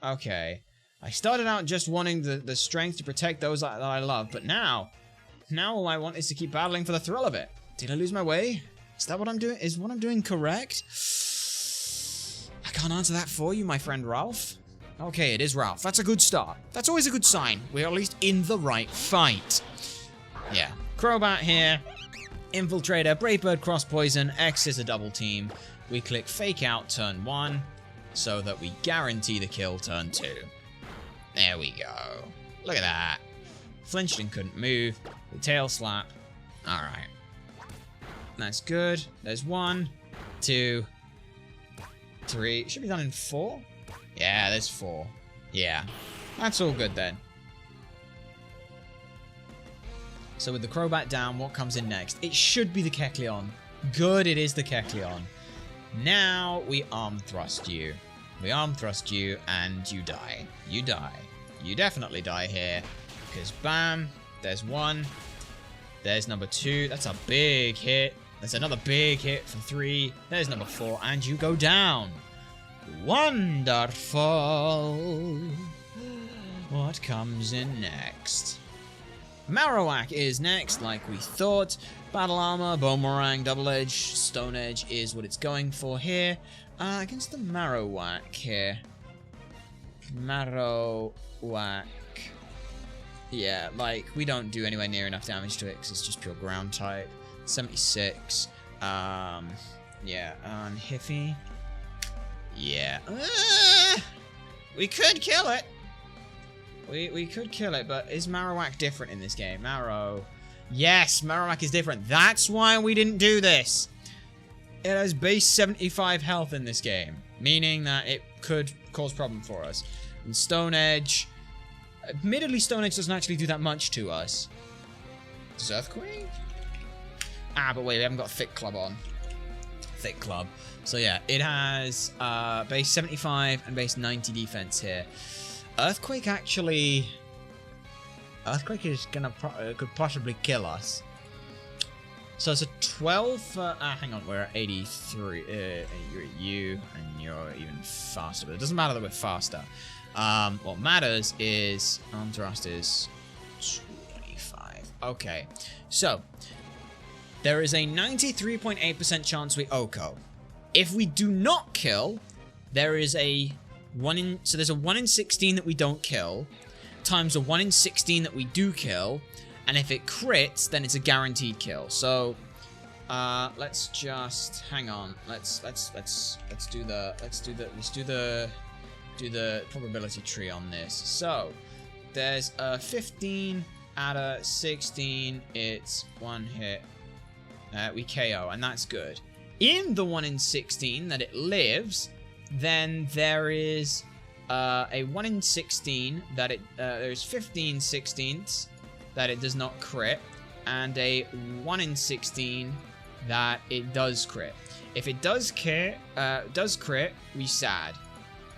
A: Okay. I started out just wanting the strength to protect those that I love, but now all I want is to keep battling for the thrill of it. Did I lose my way? Is that what I'm doing? Is what I'm doing correct? I can't answer that for you, my friend Ralph. Okay, it is Ralph. That's a good start. That's always a good sign. We're at least in the right fight. Yeah. Crobat here. Infiltrator, Brave Bird, Cross Poison. X is a double team. We click Fake Out turn 1 so that we guarantee the kill turn 2. There we go. Look at that. Flinched and couldn't move. The tail slap. Alright. That's good. There's 1, 2, 3. Should be done in 4? Yeah, there's 4. Yeah. That's all good then. So with the Crobat down, what comes in next? It should be the Kecleon. Good, it is the Kecleon. Now we arm thrust you. We arm thrust you and you die. You die. You definitely die here. Because bam, there's 1. There's number 2. That's a big hit. There's another big hit for 3. There's number 4. And you go down. Wonderful. What comes in next? Marowak is next, like we thought. Battle Armor, Boomerang, Double Edge, Stone Edge is what it's going for here. Against the Marowak here. Marowak. Yeah, like, we don't do anywhere near enough damage to it because it's just pure ground type. 76. Yeah, on Hiffy. Yeah. We could kill it. We could kill it, but is Marowak different in this game? Yes, Marowak is different. That's why we didn't do this. It has base 75 health in this game, meaning that it could cause problem for us. And Stone Edge, admittedly, Stone Edge doesn't actually do that much to us. Does Earthquake? Ah, but wait, we haven't got Thick Club on. Thick Club. So yeah, it has base 75 and base 90 defense here. Earthquake actually... Earthquake is gonna could possibly kill us. So it's a 12... hang on, we're at 83. You're at you, and you're even faster. But it doesn't matter that we're faster. What matters is... Arm thrust is 25. Okay, so... There is a 93.8% chance we OHKO. If we do not kill, there is a 1 in... So there's a 1 in 16 that we don't kill, times a 1 in 16 that we do kill, and if it crits, then it's a guaranteed kill. So, let's just... Hang on. Let's do the probability tree on this. So, there's a 15 out of 16, it's 1 hit. We KO, and that's good. In the 1 in 16 that it lives, then there is a 1 in 16 that it... there's 15 sixteenths that it does not crit, and a 1 in 16 that it does crit. If it does crit, we sad.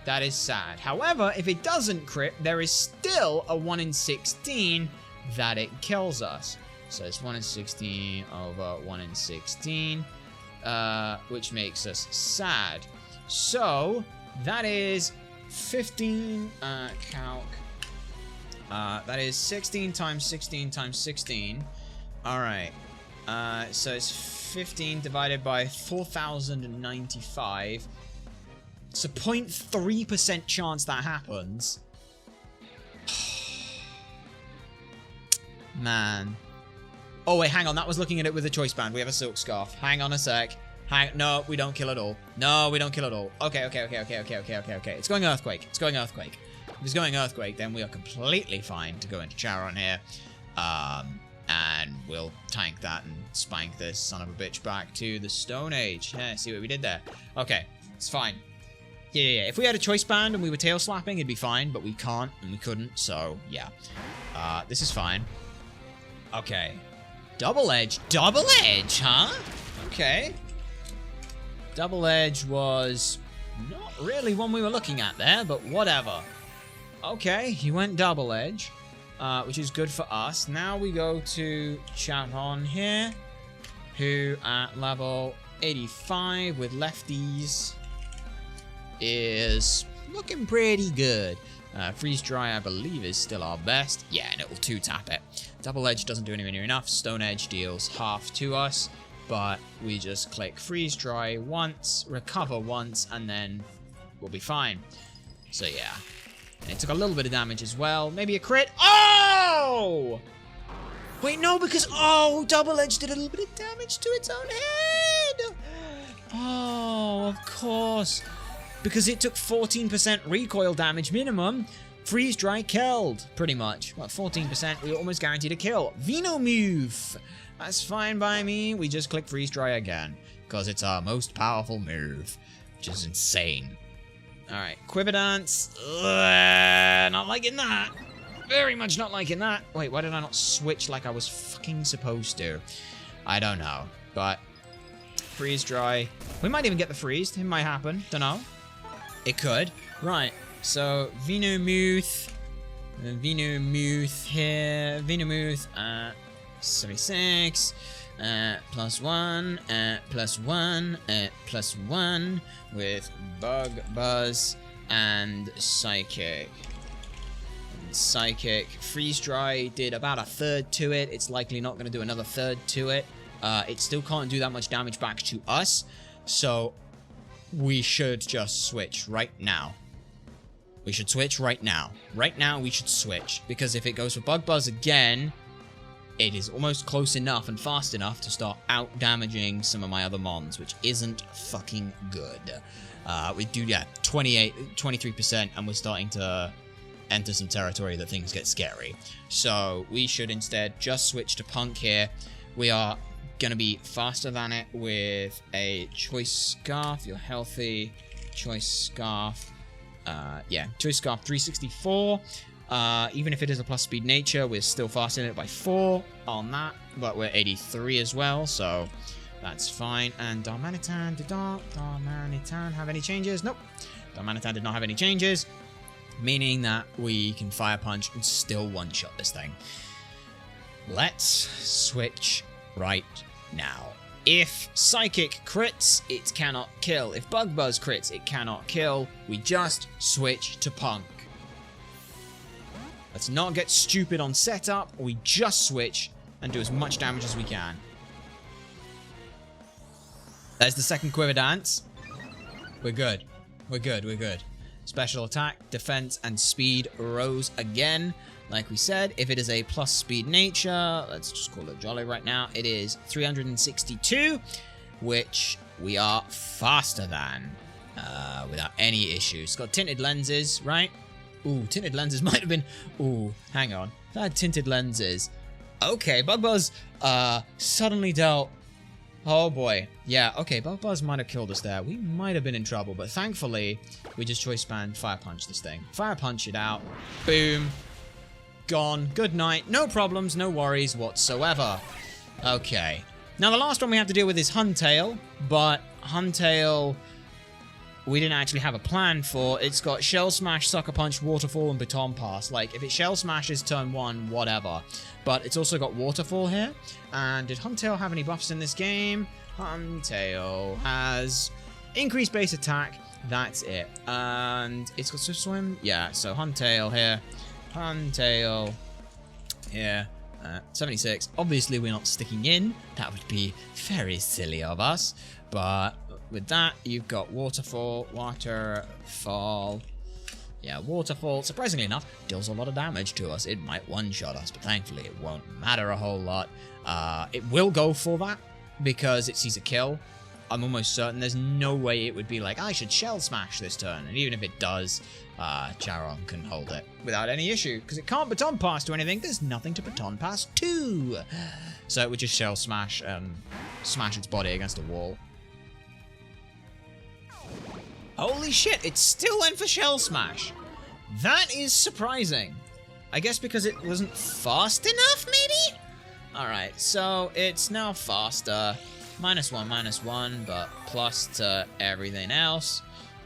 A: That is sad. However, if it doesn't crit, there is still a 1 in 16 that it kills us. So it's 1 in 16 over 1 in 16, which makes us sad. So that is 15 calc. That is 16 times 16 times 16. All right. So it's 15 divided by 4,095. It's a 0.3% chance that happens. Man. Oh, wait, hang on. That was looking at it with a choice band. We have a silk scarf. Hang on a sec. No, we don't kill at all. No, we don't kill at all. Okay. It's going Earthquake. It's going Earthquake. If it's going Earthquake, then we are completely fine to go into Charon here. And we'll tank that and spank this son of a bitch back to the Stone Age. Yeah, see what we did there. Okay, it's fine. Yeah. If we had a choice band and we were tail slapping, it'd be fine, but we can't and we couldn't, so yeah. This is fine. Okay. Double Edge, huh? Okay. Double Edge was not really one we were looking at there, but whatever. Okay, he went Double Edge, which is good for us. Now we go to Charon here, who at level 85 with lefties is looking pretty good. Freeze Dry, I believe, is still our best. Yeah, and it will 2-tap it. Double Edge doesn't do anywhere near enough. Stone Edge deals half to us, but we just click Freeze Dry once, recover once, and then we'll be fine. So yeah. And it took a little bit of damage as well. Maybe a crit. Oh! Wait, no, because... Oh, Double Edge did a little bit of damage to its own head! Oh, of course. Because it took 14% recoil damage minimum, Freeze Dry killed, pretty much. What, 14%? We were almost guaranteed a kill. Venomove! That's fine by me. We just click Freeze Dry again, because it's our most powerful move, which is insane. Alright, Quiver Dance. Not liking that. Very much not liking that. Wait, why did I not switch like I was fucking supposed to? I don't know, but... Freeze Dry. We might even get the freeze. It might happen. Don't know. It could. Right. So, Venomooth here. Venomooth. 76, +1, +1, +1 with Bug, Buzz, and Psychic. Psychic. Freeze Dry did about a third to it. It's likely not going to do another third to it. It still can't do that much damage back to us. So we should just switch right now. We should switch right now. Right now we should switch. Because if it goes for Bug Buzz again, it is almost close enough and fast enough to start out-damaging some of my other mons, which isn't fucking good. We do, yeah, 23%, and we're starting to enter some territory that things get scary. So we should instead just switch to Punk here. We are going to be faster than it with a Choice Scarf. You're healthy. Choice Scarf. Yeah, Choice Scarf 364. Even if it is a plus speed nature, we're still faster than it by 4 on that. But we're 83 as well, so that's fine. And Darmanitan, did Darmanitan have any changes? Nope. Darmanitan did not have any changes. Meaning that we can Fire Punch and still one-shot this thing. Let's switch right now. If Psychic crits, it cannot kill. If Bug Buzz crits, it cannot kill. We just switch to Punk. Let's not get stupid on setup. We just switch and do as much damage as we can. There's the second Quiver Dance. We're good. We're good. We're good. Special attack, defense, and speed rose again. Like we said, if it is a plus speed nature, let's just call it Jolly right now, it is 362, which we are faster than without any issues. It's got tinted lenses, right? Ooh, tinted lenses might have been... Ooh, hang on. If I had tinted lenses... Okay, Bug Buzz suddenly dealt... Oh boy. Yeah, okay, Bug Buzz might have killed us there. We might have been in trouble, but thankfully, we just Choice Band Fire Punch this thing. Fire Punch it out. Boom. Gone. Good night. No problems, no worries whatsoever. Okay. Now, the last one we have to deal with is Huntail, but Huntail... we didn't actually have a plan for. It's got Shell Smash, Sucker Punch, Waterfall, and Baton Pass. Like, if it Shell Smashes turn 1, whatever. But it's also got Waterfall here. And did Huntail have any buffs in this game? Huntail has increased base attack. That's it. And it's got Swift Swim. Yeah, so Huntail here. Huntail here. 76. Obviously, we're not sticking in. That would be very silly of us. But... with that, you've got Waterfall. Yeah, Waterfall, surprisingly enough, deals a lot of damage to us. It might one-shot us, but thankfully it won't matter a whole lot. It will go for that, because it sees a kill. I'm almost certain there's no way it would be like, I should Shell Smash this turn. And even if it does, Charon can hold it without any issue, because it can't Baton Pass to anything. There's nothing to Baton Pass to. So it would just Shell Smash and smash its body against a wall. Holy shit, it still went for Shell Smash. That is surprising. I guess because it wasn't fast enough, maybe? Alright, so it's now faster. -1, but plus to everything else.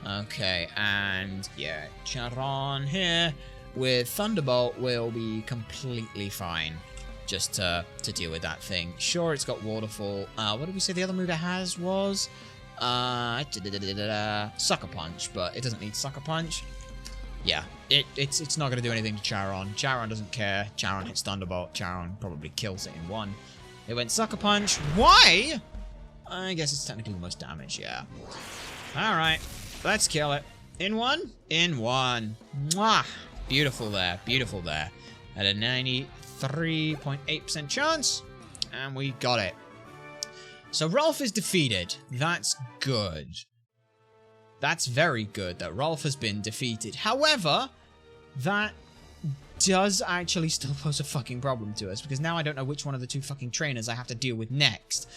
A: Okay, and yeah, Charon here with Thunderbolt will be completely fine. Just to deal with that thing. Sure, it's got Waterfall. What did we say the other move it has was? Sucker Punch, but it doesn't need Sucker Punch. Yeah, it's not going to do anything to Charon. Charon doesn't care. Charon hits Thunderbolt. Charon probably kills it in 1. It went Sucker Punch. Why? I guess it's technically the most damage, yeah. Alright, let's kill it. In 1? In 1. Mwah! Beautiful there, beautiful there. At a 93.8% chance, and we got it. So Rolf is defeated. That's good. That's very good that Rolf has been defeated. However, that does actually still pose a fucking problem to us, because now I don't know which one of the 2 fucking trainers I have to deal with next.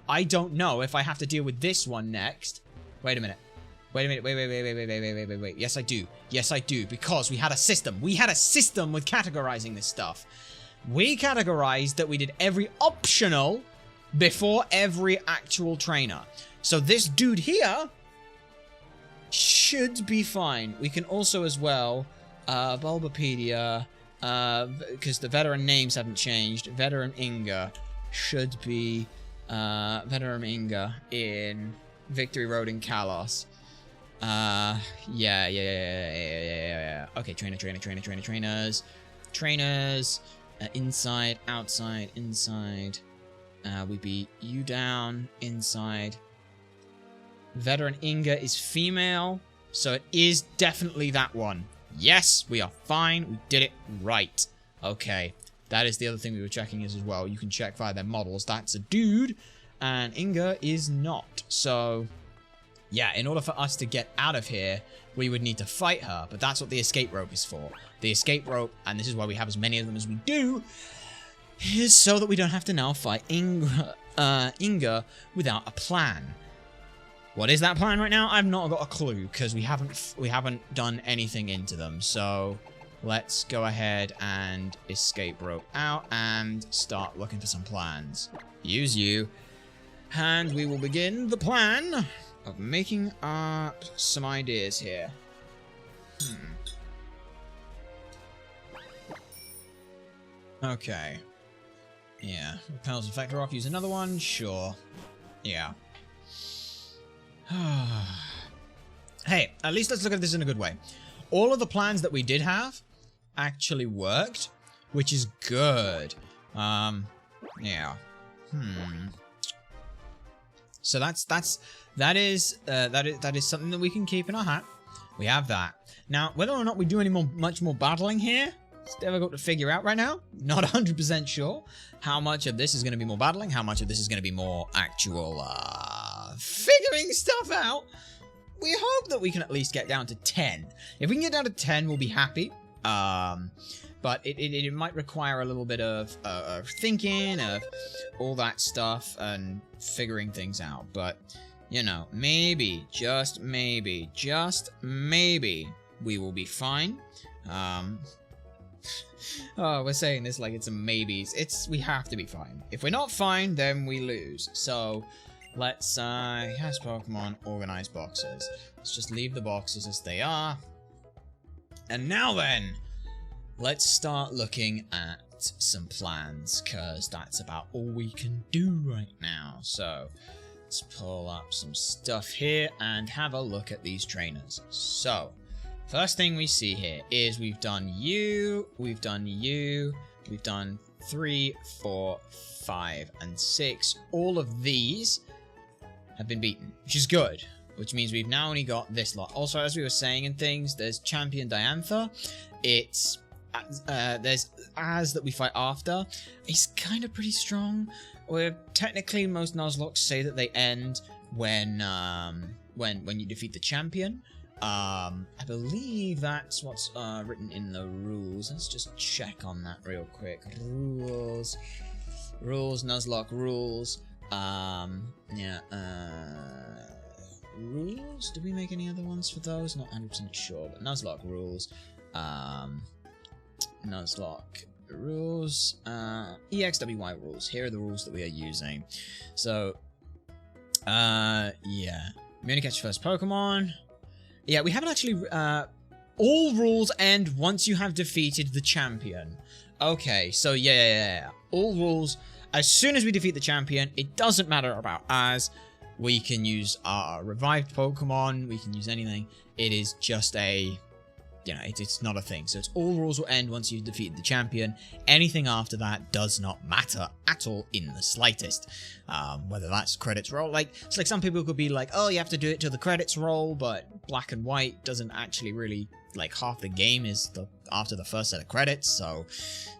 A: I don't know if I have to deal with this one next. Wait a minute. Wait. Yes, I do. Yes, I do, because we had a system. We had a system with categorizing this stuff. We categorized that we did every optional before every actual trainer. So this dude here should be fine. We can also as well Bulbapedia because the veteran names haven't changed. Veteran Inga should be Veteran Inga in Victory Road in Kalos. Yeah. Okay, trainers. Inside, outside, inside. We beat you down, inside. Veteran Inga is female, so it is definitely that one. Yes, we are fine. We did it right. Okay, that is the other thing we were checking as well. You can check via their models. That's a dude, and Inga is not. So, yeah, in order for us to get out of here, we would need to fight her, but that's what the escape rope is for. The escape rope, and this is why we have as many of them as we do, is so that we don't have to now fight Inga without a plan. What is that plan right now? I've not got a clue, because we haven't done anything into them. So let's go ahead and escape rope out and start looking for some plans. Use you. And we will begin the plan of making up some ideas here. Okay. Yeah. Repels Effector off. Use another one. Sure. Yeah. Hey, at least let's look at this in a good way. All of the plans that we did have actually worked, which is good. Yeah. So that is something that we can keep in our hat. We have that. Now, whether or not we do much more battling here, it's difficult to figure out right now. Not 100% sure how much of this is going to be more battling, how much of this is going to be more actual figuring stuff out. We hope that we can at least get down to 10. If we can get down to 10, we'll be happy. But it might require a little bit of thinking, of all that stuff, and figuring things out. But, you know, maybe, just maybe, we will be fine. Oh, we're saying this like it's a maybes. We have to be fine. If we're not fine, then we lose. So, let's, yes, Pokemon, organize boxes. Let's just leave the boxes as they are. And now then, let's start looking at some plans, because that's about all we can do right now. So, let's pull up some stuff here and have a look at these trainers. So, first thing we see here is we've done you, we've done 3, 4, 5, and 6. All of these have been beaten, which is good. Which means we've now only got this lot. Also, as we were saying in things, there's Champion Diantha. It's there's Az that we fight after. He's kind of pretty strong. Where technically most Nuzlocke say that they end when you defeat the champion. I believe that's what's written in the rules. Let's just check on that real quick. Rules, Nuzlocke rules. Rules? Did we make any other ones for those? Not 100% sure, but Nuzlocke rules. Nuzlocke rules. EXWY rules. Here are the rules that we are using. So, yeah. We only catch first Pokemon. Yeah, we haven't actually, all rules end once you have defeated the champion. Okay, so yeah. All rules, as soon as we defeat the champion, it doesn't matter about Az. We can use our revived Pokemon. We can use anything. It is just a, you know, it's not a thing. So it's all rules will end once you've defeated the champion. Anything after that does not matter at all in the slightest. Whether that's credits roll, it's like some people could be like, oh, you have to do it till the credits roll, but Black and White doesn't actually really, like, half the game is after the first set of credits. So,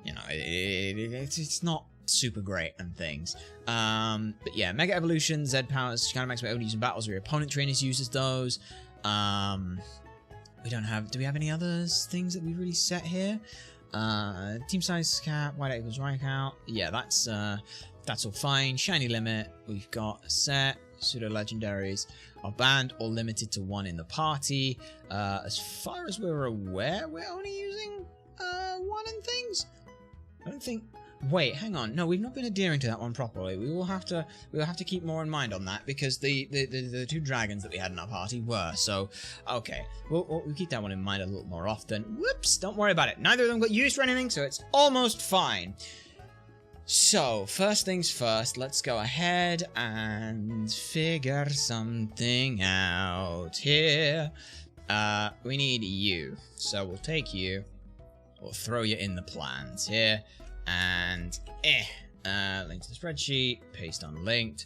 A: you know, it's not super great and things. But yeah, Mega Evolution, Z powers, kind of makes my own use in battles where your opponent trainers uses those. We don't have, do we have any other things that we really set here? Team size cap, White equals Raikou. Yeah, that's all fine. Shiny limit, we've got a set. Pseudo legendaries are banned or limited to 1 in the party. As far as we're aware, we're only using 1 in things. I don't think Wait, hang on. No, we've not been adhering to that one properly. We will have to keep more in mind on that because the two dragons that we had in our party were. So, okay, we'll keep that one in mind a little more often. Whoops! Don't worry about it. Neither of them got used for anything, so it's almost fine. So, first things first, let's go ahead and figure something out here. We need you. So we'll take you. We'll throw you in the plans here. And, link to the spreadsheet. Paste on linked.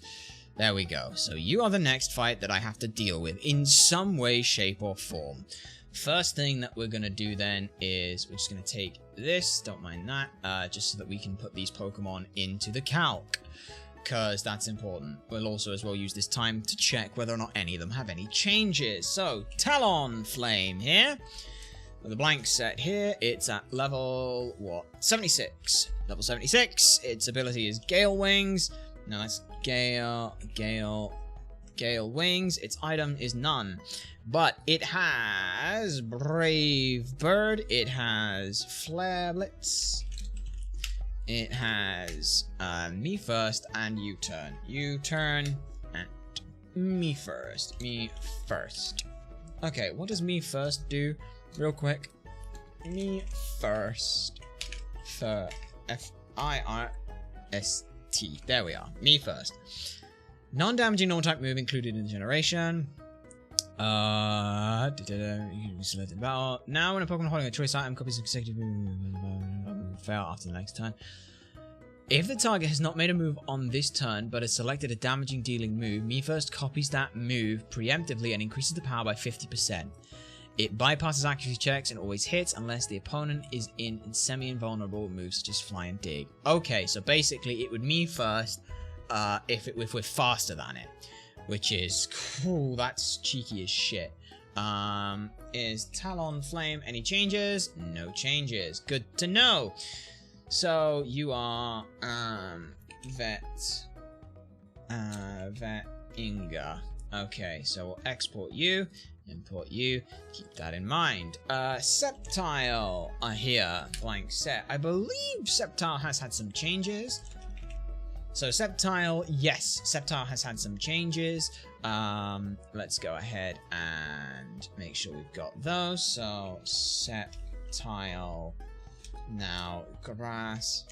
A: There we go. So you are the next fight that I have to deal with in some way, shape, or form. First thing that we're going to do then is we're just going to take this, don't mind that, just so that we can put these Pokemon into the calc, because that's important. We'll also as well use this time to check whether or not any of them have any changes. So, Talonflame here, with a blank set here, it's at level, what, 76. Level 76, its ability is Gale Wings. No, that's Gale Wings. Its item is none. But it has Brave Bird, it has Flare Blitz, it has Me First and U-Turn. U-Turn at Me First. Me First. Okay, what does Me First do? Real quick. Me First. F-I-R-S-T. There we are. Me First. Non-damaging normal type move included in the generation. You can select it about. Now when a Pokemon holding a choice item copies a consecutive move, fail after the next turn. If the target has not made a move on this turn, but has selected a damaging dealing move, Me First copies that move preemptively and increases the power by 50%. It bypasses accuracy checks and always hits unless the opponent is in semi-invulnerable moves such as Fly and Dig. Okay, so basically it would Me First if we're faster than it. Which is cool, that's cheeky as shit. Is Talonflame any changes? No changes. Good to know. So you are Vet Inga. Okay, so we'll export you, import you, keep that in mind. Sceptile here, blank set. I believe Sceptile has had some changes. So Sceptile, yes, Sceptile has had some changes. Let's go ahead and make sure we've got those. So Sceptile, now grass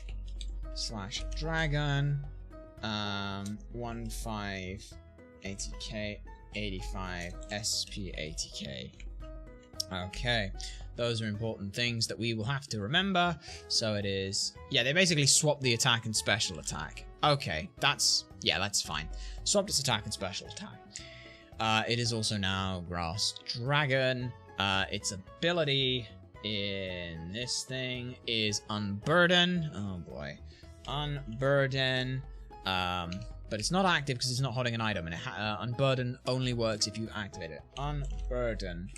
A: / dragon, 1580k, 85 SP 80k. Okay, those are important things that we will have to remember. So it is, yeah, they basically swapped the attack and special attack. Okay, that's fine. Swapped its attack and special attack. It is also now Grass Dragon. Its ability in this thing is Unburden. Oh boy. Unburden. But it's not active because it's not holding an item. And Unburden only works if you activate it. Unburden.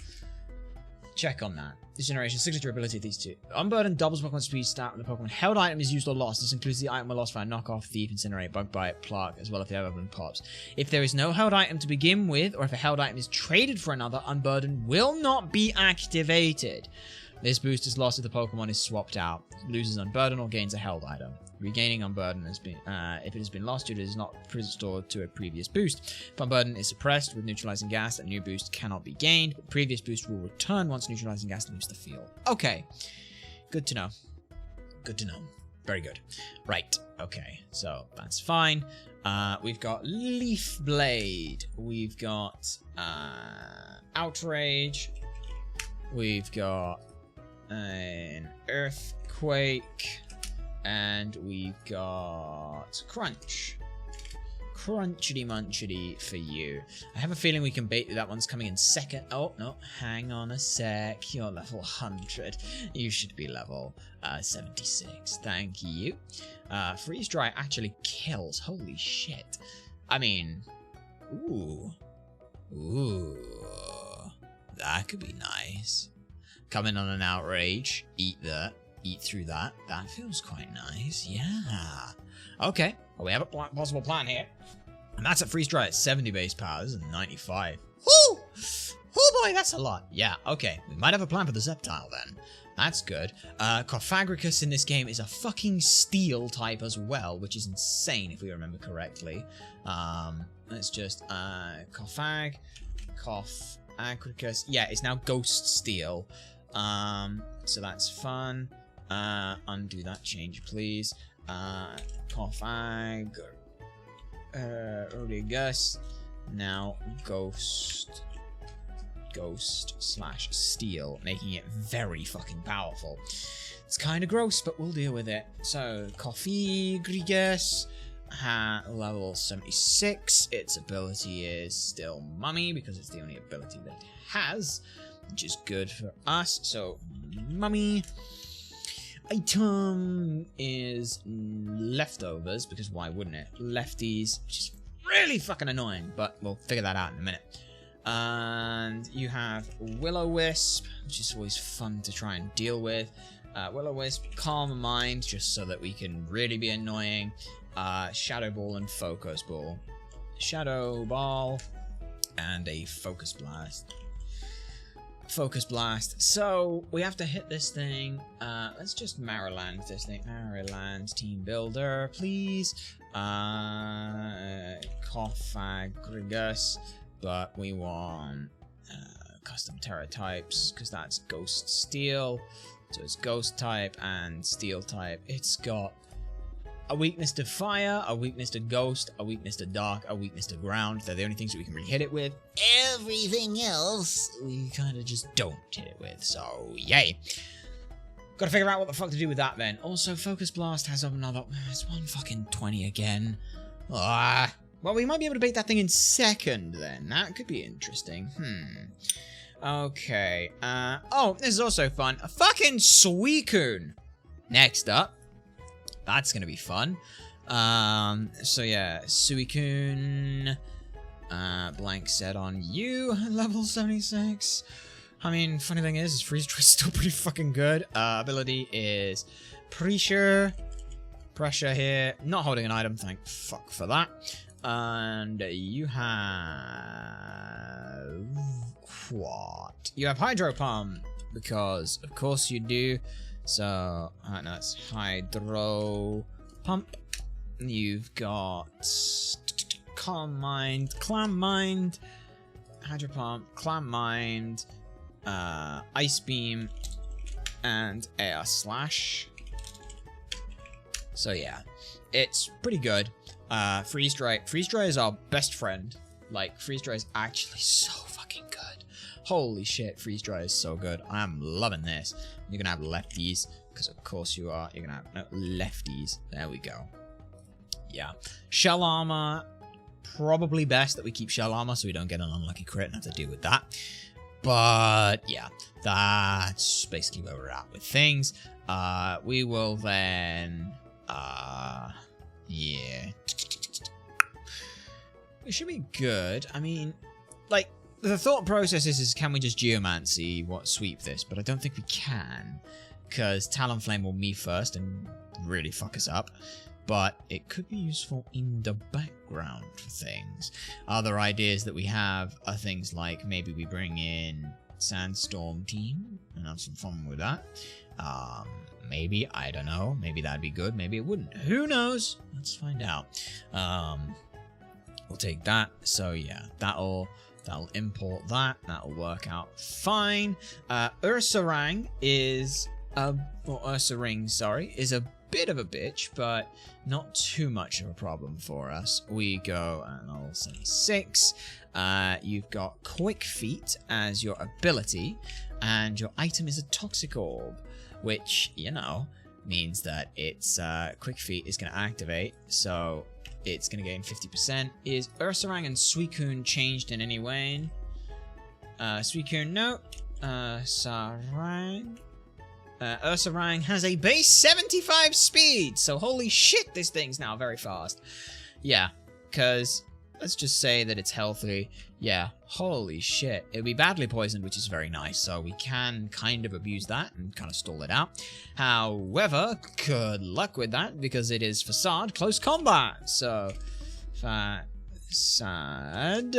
A: Check on that. This generation signature ability of these two. Unburden doubles Pokemon speed stat when the Pokemon held item is used or lost. This includes the item were lost by a knockoff, thief, incinerate, bug bite, pluck, as well as the other pops. If there is no held item to begin with, or if a held item is traded for another, Unburden will not be activated. This boost is lost if the Pokemon is swapped out. It loses Unburden or gains a held item. Regaining Unburden has been, if it has been lost, it is not restored to a previous boost. If Unburden is suppressed with neutralizing gas, a new boost cannot be gained, but previous boost will return once neutralizing gas leaves the field. Okay, good to know. Good to know. Very good. Right, okay, so that's fine. We've got Leaf Blade. We've got Outrage. We've got an Earthquake. And we've got Crunch. Crunchity munchity for you. I have a feeling we can bait that one's coming in second. Oh, no. Hang on a sec. You're level 100. You should be level 76. Thank you. Freeze Dry actually kills. Holy shit. I mean, ooh. Ooh. That could be nice. Come in on an Outrage. Eat that. Eat through that. That feels quite nice. Yeah. Okay. Well, we have a possible plan here. And that's at Freeze Dry at 70 base power. This is 95. Woo! Oh boy, that's a lot. Yeah, okay. We might have a plan for the Sceptile then. That's good. Corphagricus in this game is a fucking steel type as well, which is insane if we remember correctly. Let's just, Corphagricus. Yeah, it's now Ghost Steel. So that's fun. Undo that change, please. Corphagricus. Now Ghost/Steel, making it very fucking powerful. It's kind of gross, but we'll deal with it. So, Corphagricus, level 76. Its ability is still Mummy, because it's the only ability that it has, which is good for us. So, Mummy. Item is Leftovers, because why wouldn't it? Lefties, which is really fucking annoying, but we'll figure that out in a minute. And you have Will-O-Wisp, which is always fun to try and deal with. Will-O-Wisp, Calm Mind, just so that we can really be annoying. Shadow Ball and Focus Ball. Shadow Ball and a Focus Blast. Focus Blast. So, we have to hit this thing. Let's just Mariland this thing. Mariland Team Builder, please. Corphagricus. But we want custom Terra types, because that's Ghost Steel. So it's Ghost type and Steel type. It's got a weakness to fire, a weakness to ghost, a weakness to dark, a weakness to ground. They're the only things that we can really hit it with. Everything else, we kind of just don't hit it with. So, yay. Gotta figure out what the fuck to do with that then. Also, Focus Blast has another... It's 1 again. Well, we might be able to bait that thing in second then. That could be interesting. Okay. Oh, this is also fun. A fucking Suicune. Next up. That's gonna be fun. So yeah, Suicune. Blank set on you. Level 76. I mean, funny thing is Freeze Dry is still pretty fucking good. Ability is Pressure. Pressure here. Not holding an item, thank fuck for that. And you have... What? You have Hydro Pump, because of course you do. So, no, it's Hydro Pump. You've got Calm Mind, Clam Mind, Hydro Pump, Clam Mind, Ice Beam, and Air Slash. So yeah, it's pretty good. Freeze Dry is our best friend. Like, Freeze Dry is actually so fucking good. Holy shit, Freeze Dry is so good. I'm loving this. You're gonna have lefties, because of course you are. You're gonna have lefties. There we go. Yeah. Shell Armor, probably best that we keep Shell Armor so we don't get an unlucky crit and have to deal with that. But yeah, that's basically where we're at with things. We will then... yeah. It should be good. I mean, like, the thought process is can we just Geomancy sweep this? But I don't think we can, because Talonflame will me first and really fuck us up. But it could be useful in the background for things. Other ideas that we have are things like maybe we bring in Sandstorm Team and have some fun with that. Maybe, I don't know. Maybe that'd be good. Maybe it wouldn't. Who knows? Let's find out. We'll take that. So yeah, that'll import that. That'll work out fine. Ursaring is Ursaring, sorry, is a bit of a bitch, but not too much of a problem for us. We go at level 76. You've got Quick Feet as your ability, and your item is a Toxic Orb, which, you know, means that its Quick Feet is going to activate, so it's going to gain 50%. Is Ursaring and Suicune changed in any way? Suicune, no. Ursaring has a base 75 speed, so holy shit, this thing's now very fast. Yeah, because let's just say that it's healthy. Yeah, holy shit. It'll be badly poisoned, which is very nice, so we can kind of abuse that and kind of stall it out. However, good luck with that, because it is Facade Close Combat. So, Facade.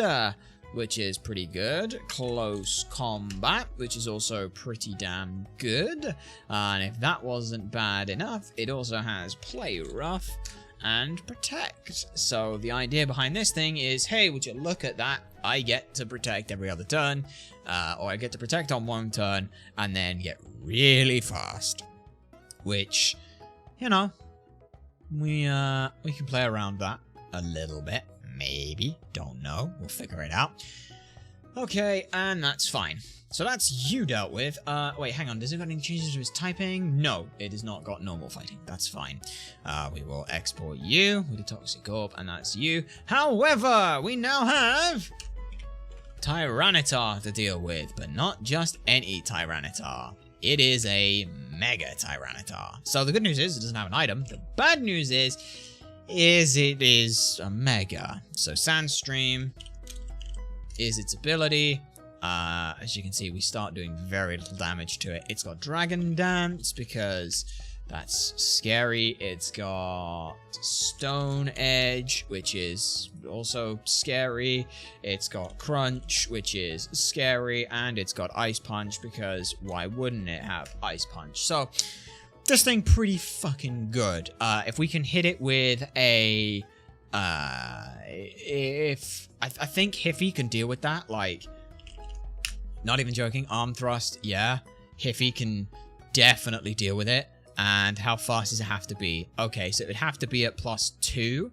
A: which is pretty good. Close combat, which is also pretty damn good. And if that wasn't bad enough, it also has play rough and protect. So the idea behind this thing is, hey, would you look at that? I get to protect every other turn, or I get to protect on one turn and then get really fast, which, you know, we can play around that a little bit, maybe, don't know, we'll figure it out. Okay, and that's fine. So that's you dealt with. Wait, hang on, does it got any changes to his typing? No, it has not got normal fighting. That's fine. We will export you with the Toxic Orb, and that's you. However, we now have Tyranitar to deal with, but not just any Tyranitar. It is a Mega Tyranitar. So the good news is it doesn't have an item. The bad news is it is a Mega. So Sandstream is its ability. As you can see, we start doing very little damage to it. It's got Dragon Dance because that's scary. It's got Stone Edge, which is also scary. It's got Crunch, which is scary. And it's got Ice Punch because why wouldn't it have Ice Punch? So this thing pretty fucking good. If we can hit it with a... I think Hiffy can deal with that, like... Not even joking, Arm Thrust, yeah. Hiffy can definitely deal with it. And how fast does it have to be? Okay, so it would have to be at +2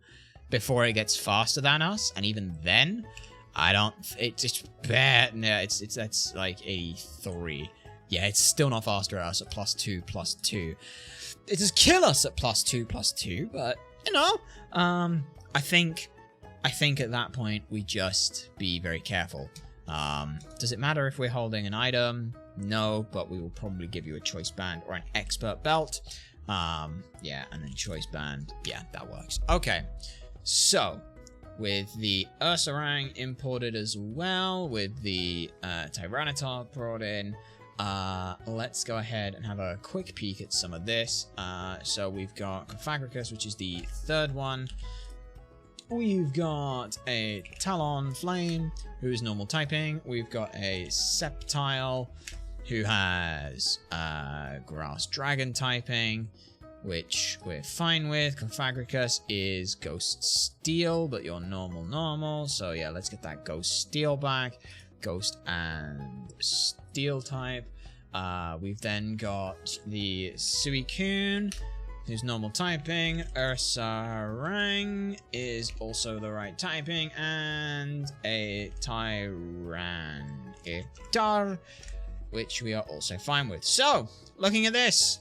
A: before it gets faster than us. And even then, I don't... It's just bad. No, that's like 83. Yeah, it's still not faster at us at +2. It does kill us at +2, but, you know, I think at that point, we just be very careful. Does it matter if we're holding an item? No, but we will probably give you a choice band or an expert belt. Yeah, and then choice band. Yeah, that works. Okay, so with the Ursaring imported as well, with the Tyranitar brought in, let's go ahead and have a quick peek at some of this. So we've got Confagricus, which is the third one. We've got a Talonflame, who is normal typing. We've got a Sceptile, who has Grass Dragon typing, which we're fine with. Confagricus is Ghost Steel, but you're normal. So yeah, let's get that Ghost Steel back. Ghost and Steel type. We've then got the Suicune, who's normal typing. Ursaring is also the right typing. And a Tyranitar, which we are also fine with. So, looking at this.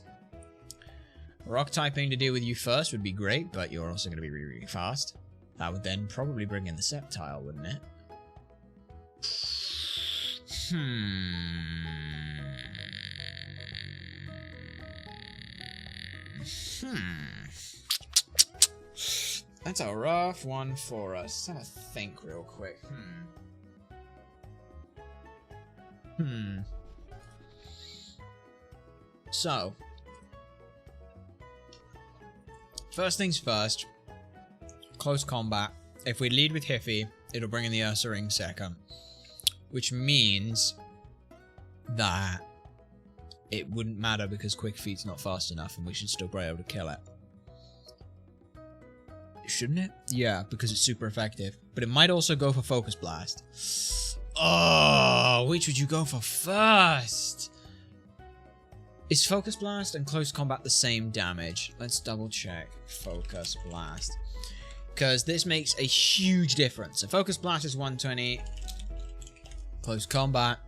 A: Rock typing to deal with you first would be great, but you're also going to be really, really fast. That would then probably bring in the Sceptile, wouldn't it? That's a rough one for us. Let's have a think real quick. So, first things first, close combat. If we lead with Hiffy, it'll bring in the Ursaring second, which means that it wouldn't matter because Quick Feet's not fast enough and we should still be able to kill it. Shouldn't it? Yeah, because it's super effective. But it might also go for Focus Blast. Oh, which would you go for first? Is Focus Blast and Close Combat the same damage? Let's double check Focus Blast. Because this makes a huge difference. So Focus Blast is 120. Close Combat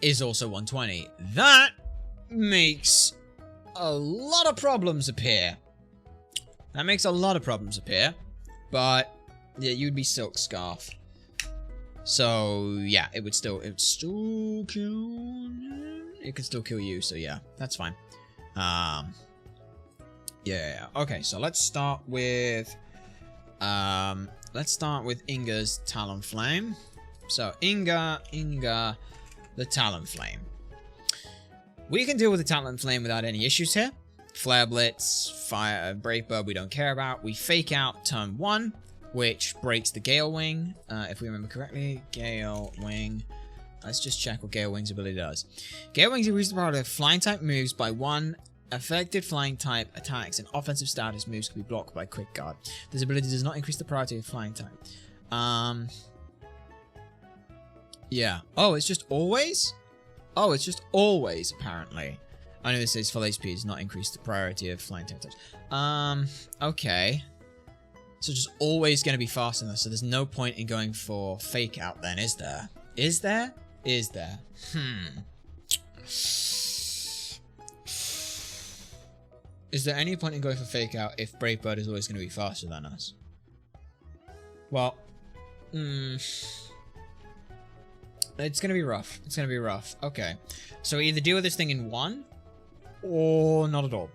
A: is also 120. That makes a lot of problems appear. But yeah, you'd be Silk Scarf. So yeah, it would still kill. It could still kill you. So yeah, that's fine. Yeah. Okay, so let's start with Inga's Talonflame. So Inga, the Talonflame. We can deal with the Talonflame without any issues here. Flare Blitz, Fire, Brave Bird we don't care about. We fake out turn 1. which breaks the Gale Wing. If we remember correctly, Gale Wing. Let's just check what Gale Wing's ability does. Gale Wings increases the power of flying type moves by 1. Affected flying type attacks and offensive status moves can be blocked by Quick Guard. This ability does not increase the priority of flying type. Yeah. Oh, it's just always? Oh, it's just always, apparently. I know this says full HP does not increase the priority of flying type attacks. Okay. So just always going to be faster than this, so there's no point in going for Fake Out then, is there? Is there? Is there? Is there any point in going for Fake Out if Brave Bird is always going to be faster than us? Well, it's going to be rough. It's going to be rough. Okay. So either deal with this thing in 1, or not at all.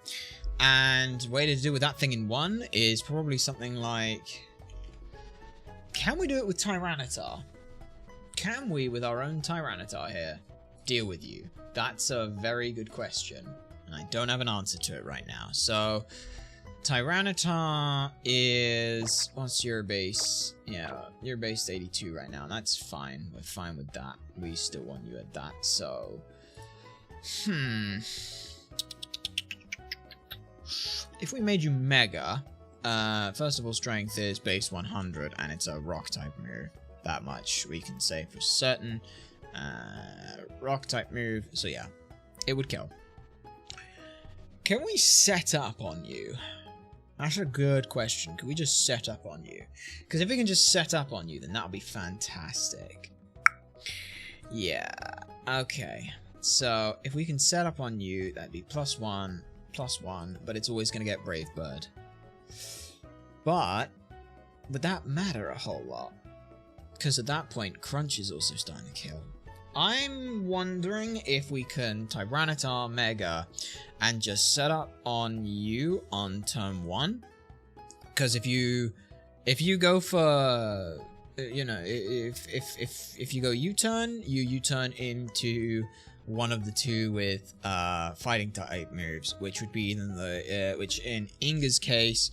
A: And the way to deal with that thing in 1 is probably something like... Can we do it with Tyranitar? Can we, with our own Tyranitar here, deal with you? That's a very good question. And I don't have an answer to it right now. So, Tyranitar is... What's your base? Yeah, your base is 82 right now. And that's fine. We're fine with that. We still want you at that. So, if we made you Mega, first of all, Strength is base 100, and it's a Rock type move. That much we can say for certain. Rock type move. So yeah, it would kill. Can we set up on you? That's a good question. Can we just set up on you? Because if we can just set up on you, then that'll be fantastic. Yeah. Okay. So if we can set up on you, that'd be +1, +1, but it's always going to get Brave Bird. But would that matter a whole lot? Because at that point, Crunch is also starting to kill. I'm wondering if we can Tyranitar Mega and just set up on you on turn 1. Because if you go for, you know, if you go U-turn, you U-turn into one of the two with fighting type moves, which would be either the which in Inga's case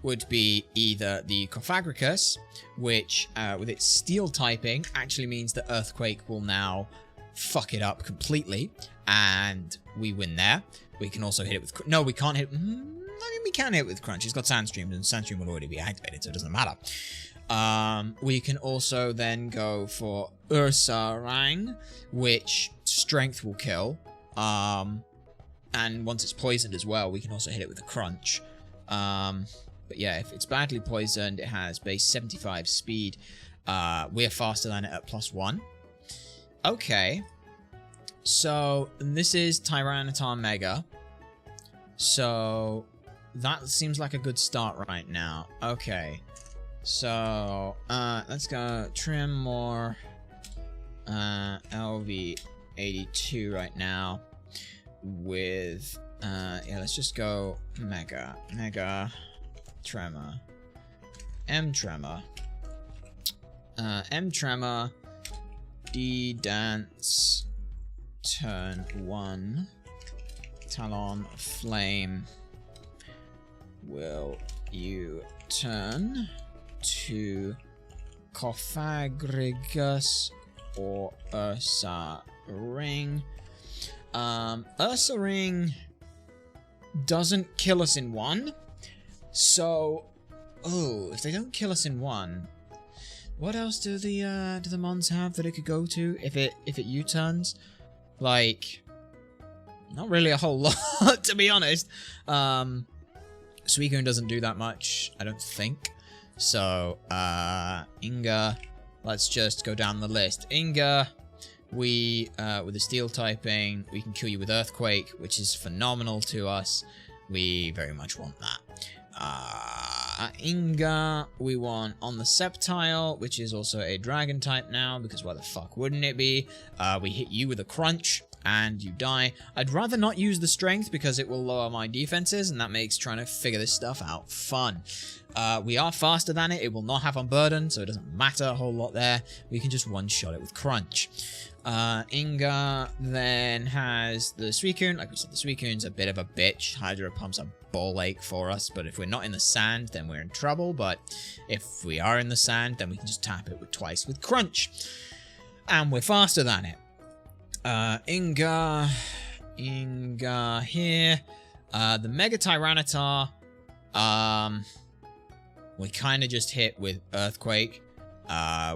A: would be either the Cofagrigus, which with its steel typing actually means that Earthquake will now fuck it up completely, and we win there. We can also hit it with... No, we can't hit... I mean, we can hit it with Crunch. It's got Sandstream, and Sandstream will already be activated, so it doesn't matter. We can also then go for Ursa-Rang, which Strength will kill. And once it's poisoned as well, we can also hit it with a Crunch. But yeah, if it's badly poisoned, it has base 75 speed. We're faster than it at +1. Okay. So, this is Tyranitar Mega. So, that seems like a good start right now. Okay. So, let's go trim more LV82 right now with, yeah, let's just go Mega, Tremor, M-Tremor, M-Tremor, D-Dance, turn 1, Talon Flame, will you turn to Cofagrigus or Ursa Ring? Ursa Ring doesn't kill us in 1. So, oh, if they don't kill us in 1, what else do the mons have that it could go to if it U-turns? Like, not really a whole lot, to be honest. Suicune doesn't do that much, I don't think. So, Inga, let's just go down the list. Inga, we, with the steel typing, we can kill you with Earthquake, which is phenomenal to us. We very much want that. Inga, we want on the Sceptile, which is also a dragon type now, because why the fuck wouldn't it be? We hit you with a Crunch, and you die. I'd rather not use the Strength, because it will lower my defenses, and that makes trying to figure this stuff out fun. We are faster than it. It will not have Unburden, so it doesn't matter a whole lot there. We can just one-shot it with Crunch. Inga then has the Suicune. Like we said, the Suicune's a bit of a bitch. Hydro Pump's a ball ache for us, but if we're not in the sand, then we're in trouble. But if we are in the sand, then we can just tap it twice with Crunch. And we're faster than it. Inga here. The Mega Tyranitar, we kind of just hit with Earthquake.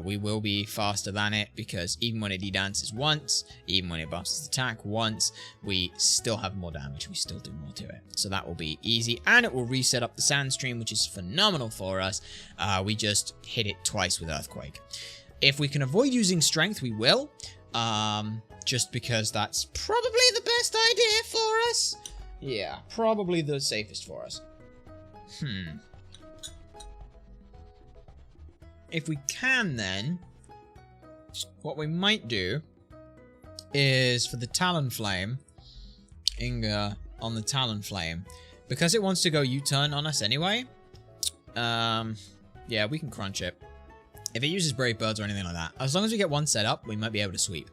A: We will be faster than it because even when it de-dances once, even when it buffs its attack once, we still have more damage. We still do more to it. So that will be easy. And it will reset up the Sand Stream, which is phenomenal for us. We just hit it twice with Earthquake. If we can avoid using Strength, we will. Just because that's probably the best idea for us. Yeah, probably the safest for us. If we can, then, what we might do is for the Talonflame, Inga on the Talonflame, because it wants to go U-turn on us anyway. Yeah, we can Crunch it. If it uses Brave Birds or anything like that, as long as we get one set up, we might be able to sweep.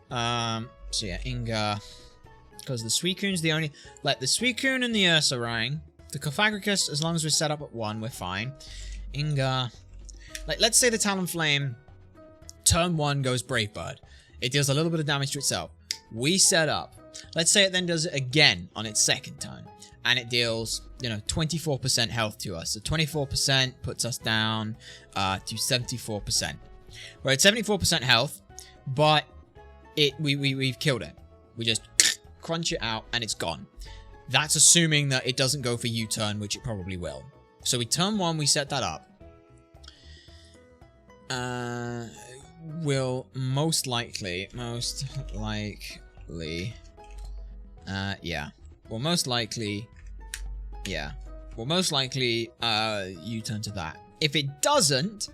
A: So yeah, Inga, because the Suicune's the only, like the Suicune and the Ursaring, the Cofagrigus, as long as we're set up at 1, we're fine. Inga, like let's say the Talonflame, turn 1 goes Brave Bird. It deals a little bit of damage to itself. We set up. Let's say it then does it again on its second turn, and it deals, you know, 24% health to us. So 24% puts us down to 74%. We're at 74% health, but we've killed it. We just Crunch it out and it's gone. That's assuming that it doesn't go for U-turn, which it probably will. So we turn 1, we set that up. Will most likely, yeah. Will most likely U-turn to that. If it doesn't,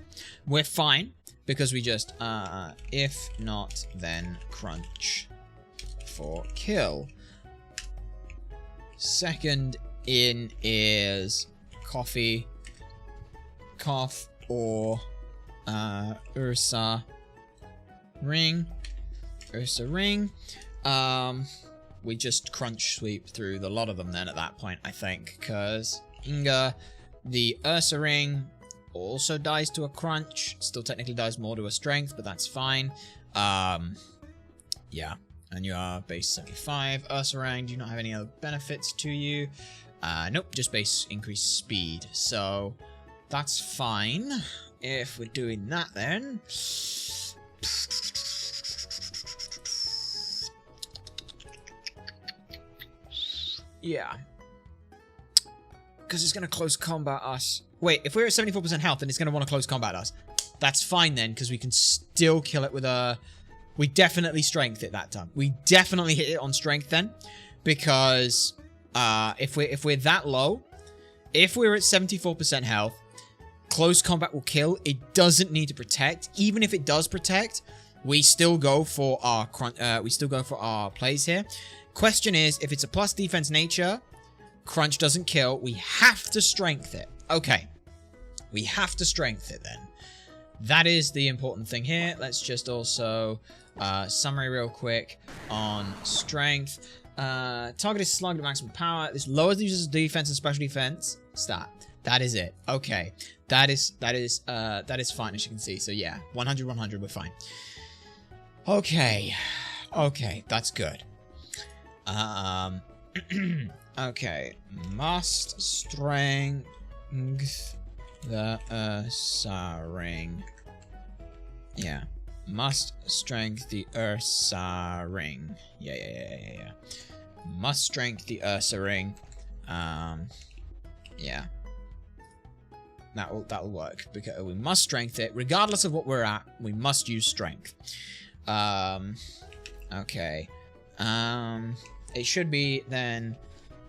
A: we're fine. Because we just, if not, then Crunch for kill. Second in is Cough or Ursa Ring. We just Crunch sweep through the lot of them then at that point, I think. Because Inga, the Ursa Ring also dies to a Crunch. Still technically dies more to a Strength, but that's fine. Yeah. And you are base 75. Ursaring, do you not have any other benefits to you? Nope, just base increased speed. So, that's fine. If we're doing that then. Yeah. Because it's going to close combat us. Wait, if we're at 74% health, then it's going to want to close combat us. That's fine then, because we can still kill it with a... We definitely Strength it that time. We definitely hit it on Strength then. Because if we're that low, if we're at 74% health, close combat will kill. It doesn't need to protect. Even if it does protect, we still go for our plays here. Question is, if it's a plus defense nature, Crunch doesn't kill. We have to Strength it. Okay. We have to Strength it then. That is the important thing here. Let's just also summary real quick on Strength. Target is slugged at maximum power. This lowers the user's defense and special defense stat. That is it. Okay. That is fine, as you can see. So yeah, 100, 100, we're fine. Okay. Okay, that's good. Okay. Must Strength the Ursaring. Yeah. Must Strength the Ursaring. Yeah. Must Strength the Ursaring. Yeah. That'll work. Because we must Strength it. Regardless of what we're at, we must use Strength. Okay. It should be then...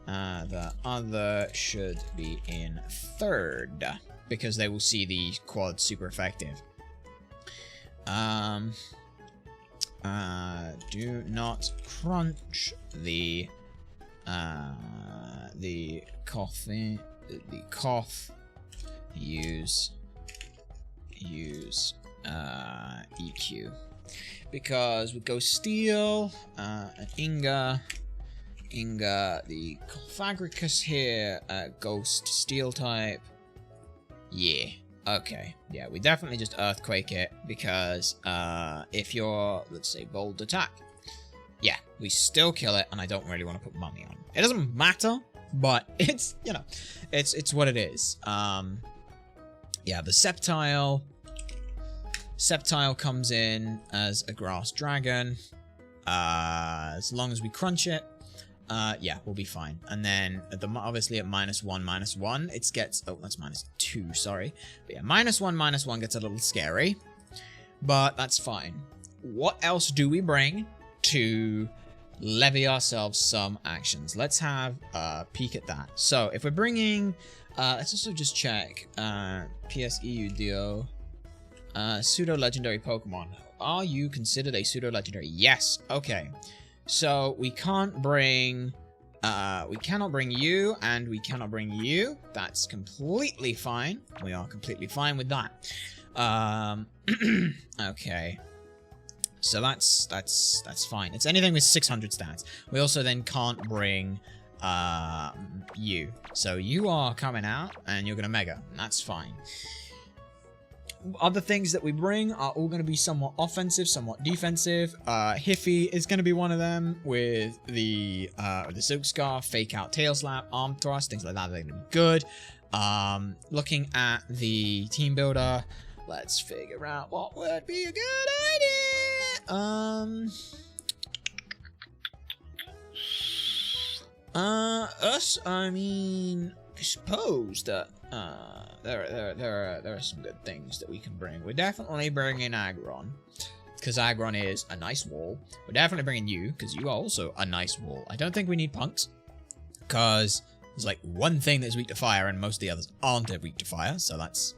A: the other should be in third. Because they will see the quad super effective. Do not Crunch the cough use EQ. Because we go steel, and Inga, the Fabricus here, ghost steel type. Yeah, okay. Yeah, we definitely just earthquake it because if you're, let's say, bold attack, yeah, we still kill it, and I don't really want to put money on. It doesn't matter, but it's, you know, it's what it is. Yeah, the Sceptile comes in as a grass dragon. As long as we crunch it, yeah, we'll be fine. And then obviously at -1/-1, it gets, oh, that's -2, sorry. But yeah, -1/-1 gets a little scary, but that's fine. What else do we bring to levy ourselves some actions? Let's have a peek at that. So if we're bringing, let's also just check, PSEU Dio, pseudo-legendary Pokemon. Are you considered a pseudo-legendary? Yes. Okay. So we can't bring, we cannot bring you, and we cannot bring you. That's completely fine. We are completely fine with that. Okay. So that's fine. It's anything with 600 stats. We also then can't bring you. So you are coming out, and you're gonna Mega. And that's fine. Other things that we bring are all going to be somewhat offensive, somewhat defensive. Hiffy is going to be one of them with the Silk Scarf, Fake Out, Tail Slap, Arm Thrust, things like that. They're going to be good. Looking at the team builder, let's figure out what would be a good idea. Us, I mean, I suppose that, there are some good things that we can bring. We're definitely bringing Aggron, because Aggron is a nice wall. We're definitely bringing you, because you are also a nice wall. I don't think we need punks, because there's like one thing that's weak to fire, and most of the others aren't weak to fire. So that's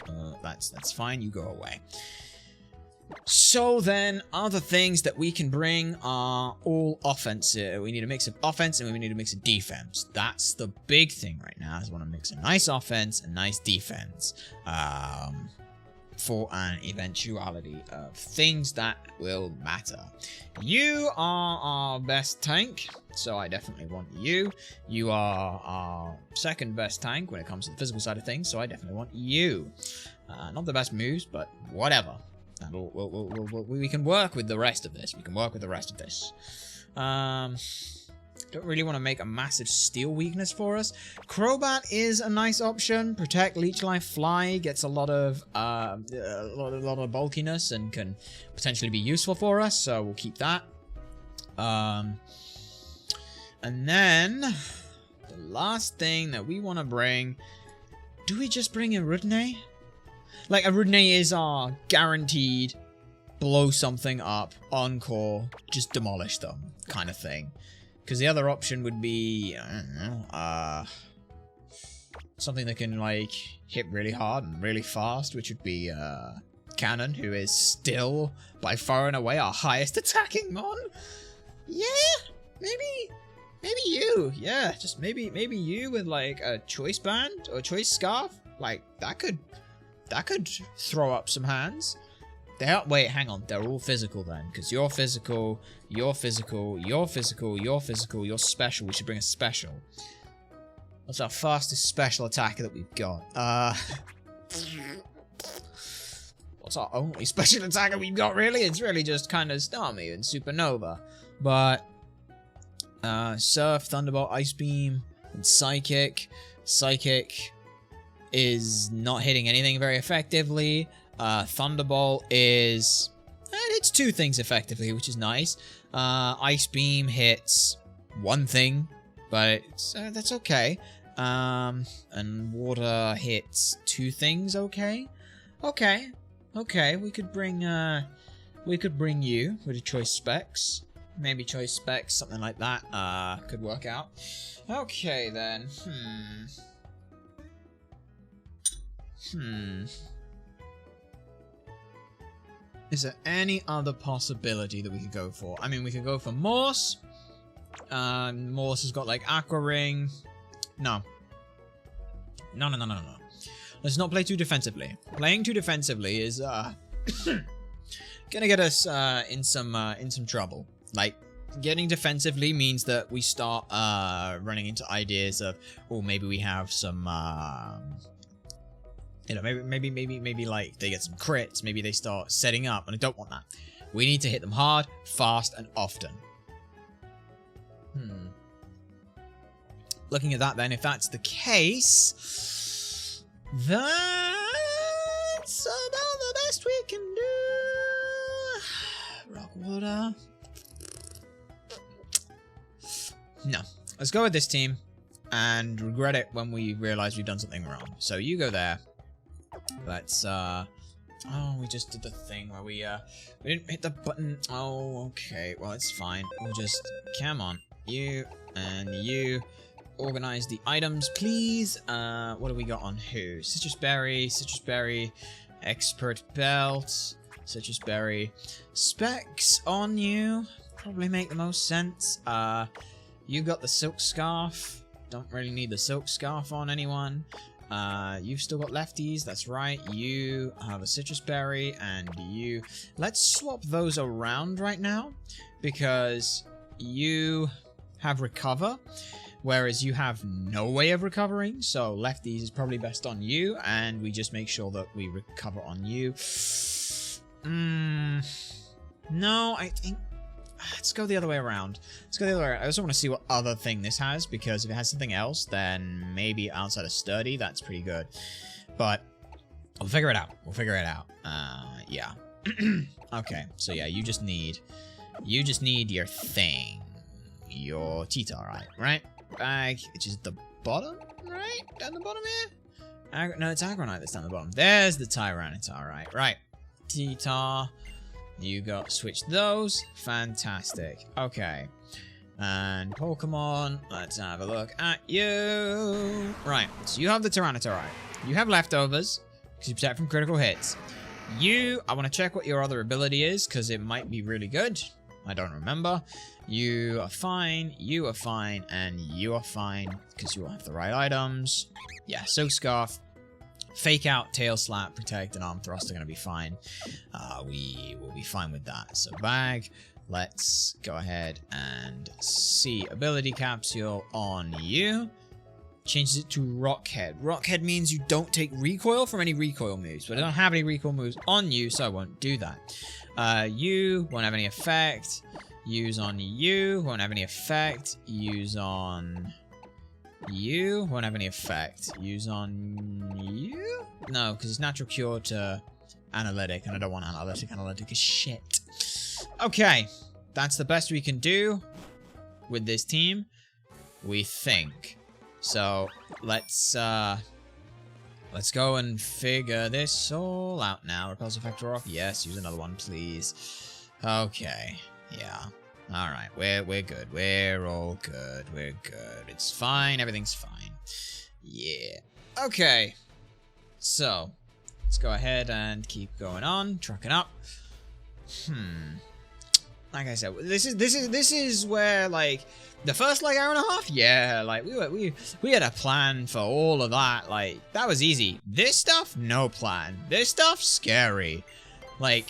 A: fine. You go away. So then, other things that we can bring are all offensive. We need a mix of offense and we need a mix of defense. That's the big thing right now, is we want to mix a nice offense and nice defense. For an eventuality of things that will matter. You are our best tank, so I definitely want you. You are our second best tank when it comes to the physical side of things, so I definitely want you. Not the best moves, but whatever. We can work with the rest of this. Don't really want to make a massive steel weakness for us. Crobat is a nice option. Protect, Leech Life, Fly gets a lot of bulkiness and can potentially be useful for us, so we'll keep that. And then the last thing that we want to bring, do we just bring Arudne? Like, Arudne is our guaranteed blow something up, encore, just demolish them kind of thing. Because the other option would be, I don't know, something that can, like, hit really hard and really fast, which would be, Cannon, who is still, by far and away, our highest attacking mon. Yeah, maybe you. Yeah, just maybe you with, like, a Choice Band or Choice Scarf. Like, that could throw up some hands. Wait, hang on. They're all physical then, because you're physical, you're physical, you're physical, you're physical, you're special. We should bring a special. What's our fastest special attacker that we've got? What's our only special attacker we've got, really? It's really just kind of Starmie and Supernova. But, Surf, Thunderbolt, Ice Beam, and Psychic. Psychic is not hitting anything very effectively. Thunderbolt is... it hits two things effectively, which is nice. Ice Beam hits one thing, but that's okay. And Water hits two things, okay? Okay, we could bring you with a Choice Specs. Maybe Choice Specs, something like that, could work out. Okay, then. Is there any other possibility that we could go for? I mean, we could go for Morse. Morse has got, like, Aqua Ring. No. Let's not play too defensively. Playing too defensively is gonna get us in some trouble. Like, getting defensively means that we start running into ideas of, oh, maybe we have some you know, maybe like they get some crits, maybe they start setting up, and I don't want that. We need to hit them hard, fast, and often. Looking at that then, if that's the case, that's about the best we can do. Rock water. No. Let's go with this team and regret it when we realize we've done something wrong. So you go there. Let's oh, we just did the thing where we didn't hit the button. Oh, okay. Well, it's fine. We'll just, come on. You and you. Organize the items, please. What do we got on who? Citrus berry, expert belt, citrus berry. Specs on you. Probably make the most sense. You got the silk scarf. Don't really need the silk scarf on anyone. You've still got lefties, that's right. You have a citrus berry, and you... Let's swap those around right now, because you have recover, whereas you have no way of recovering, so lefties is probably best on you, and we just make sure that we recover on you. No, I think... Let's go the other way around. Let's go the other way around. I also want to see what other thing this has, because if it has something else, then maybe outside of sturdy, that's pretty good. But we'll figure it out. Yeah. Okay, so yeah, you just need your thing. Your Titarite, right? Bag, which is at the bottom, right? Down the bottom here? No, it's Agronite that's down the bottom. There's the Tyranitar, right? Titar. You got switch those. Fantastic. Okay. And Pokemon. Let's have a look at you. Right. So you have the Tyranitar. You have leftovers because you protect from critical hits. I want to check what your other ability is because it might be really good. I don't remember. You are fine. You are fine. And you are fine because you will have the right items. Yeah. Silk Scarf. Fake out, tail slap, protect, and arm thrust are going to be fine. We will be fine with that. So bag, let's go ahead and see ability capsule on you. Changes it to Rockhead. Rockhead means you don't take recoil from any recoil moves, but I don't have any recoil moves on you, so I won't do that. You won't have any effect. Use on you, won't have any effect. Use on... You won't have any effect. Use on you? No, because it's natural cure to analytic, and I don't want analytic. Analytic is shit. Okay, that's the best we can do with this team, we think. So let's go and figure this all out now. Repulsive factor off. Yes, use another one, please. Okay, yeah. Alright, we're good. We're all good. We're good. It's fine. Everything's fine. Yeah. Okay. So, let's go ahead and keep going on. Trucking up. Like I said, this is where, like, the first, like, hour and a half? Yeah, like, we had a plan for all of that. Like, that was easy. This stuff, no plan. This stuff, scary. Like...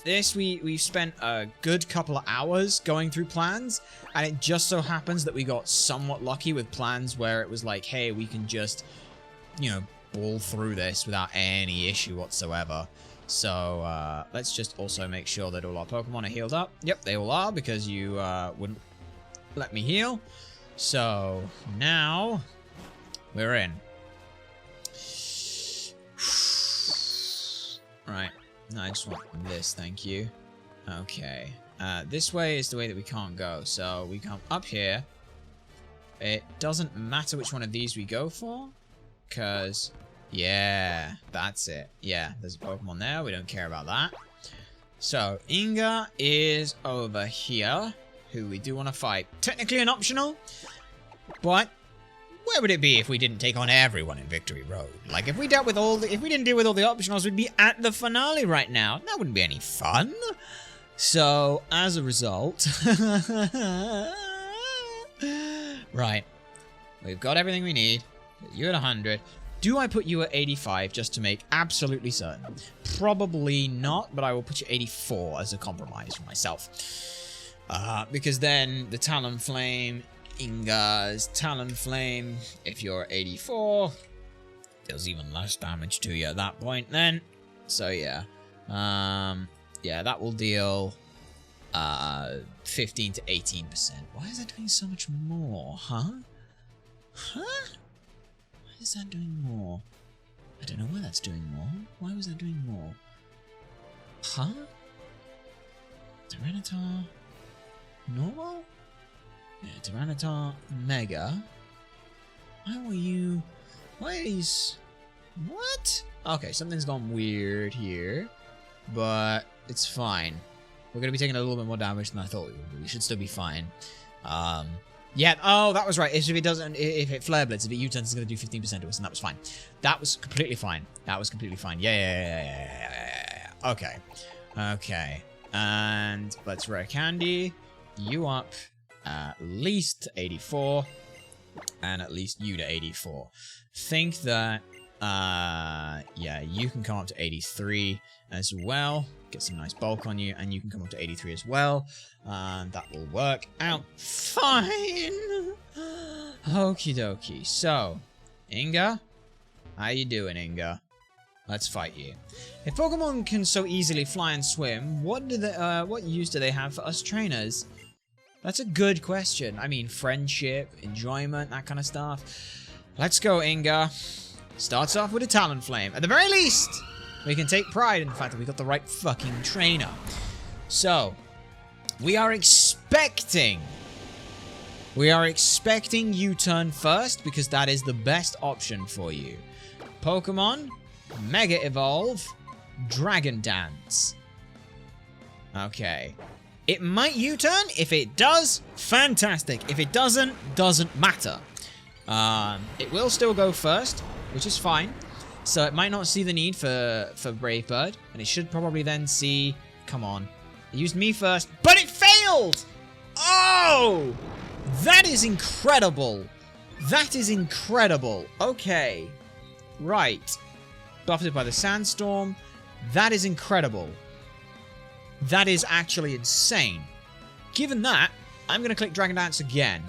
A: This, we spent a good couple of hours going through plans, and it just so happens that we got somewhat lucky with plans where it was like, hey, we can just, you know, ball through this without any issue whatsoever. So, let's just also make sure that all our Pokemon are healed up. Yep, they all are, because you wouldn't let me heal. So, now, we're in. Right. No, I just want this, thank you. Okay. This way is the way that we can't go. So we come up here. It doesn't matter which one of these we go for. Because, yeah, that's it. Yeah, there's a Pokemon there. We don't care about that. So, Inga is over here, who we do want to fight. Technically an optional, but... Where would it be if we didn't take on everyone in Victory Road? Like, if we didn't deal with all the optionals, we'd be at the finale right now. That wouldn't be any fun. So, as a result... right. We've got everything we need. You at 100. Do I put you at 85 just to make absolutely certain? Probably not, but I will put you 84 as a compromise for myself. Because then the Talonflame, Inga's Talonflame, if you're 84, deals even less damage to you at that point then. So yeah. Yeah, that will deal 15 to 18%. Why is that doing so much more, huh? Huh? Why is that doing more? I don't know why that's doing more. Why was that doing more? Huh? Tyranitar normal? Yeah, Tyranitar Mega. Why were you... Why are these... What? Okay, something's gone weird here. But it's fine. We're going to be taking a little bit more damage than I thought we would. We should still be fine. Yeah, oh, that was right. If it Flare Blitz, if it U-turns, it's going to do 15% to us, and that was fine. That was completely fine. That was completely fine. Yeah. Okay. Okay. And let's Rare Candy. You up at least 84. And at least you to 84. Think that, yeah, you can come up to 83 as well. Get some nice bulk on you, and you can come up to 83 as well. That will work out fine. Okie dokie. So, Inga, how you doing, Inga? Let's fight you. If Pokemon can so easily fly and swim, what use do they have for us trainers? That's a good question. I mean, friendship, enjoyment, that kind of stuff. Let's go, Inga. Starts off with a Talonflame. At the very least, we can take pride in the fact that we got the right fucking trainer. So, we are expecting U-turn first, because that is the best option for you. Pokemon, Mega Evolve, Dragon Dance. Okay. It might U-turn. If it does, fantastic. If it doesn't matter. It will still go first, which is fine. So it might not see the need for Brave Bird, and it should probably then see... Come on. It used me first, but it failed! Oh! That is incredible. That is incredible. Okay. Right. Buffeted by the Sandstorm. That is incredible. That is actually insane. Given that, I'm going to click Dragon Dance again.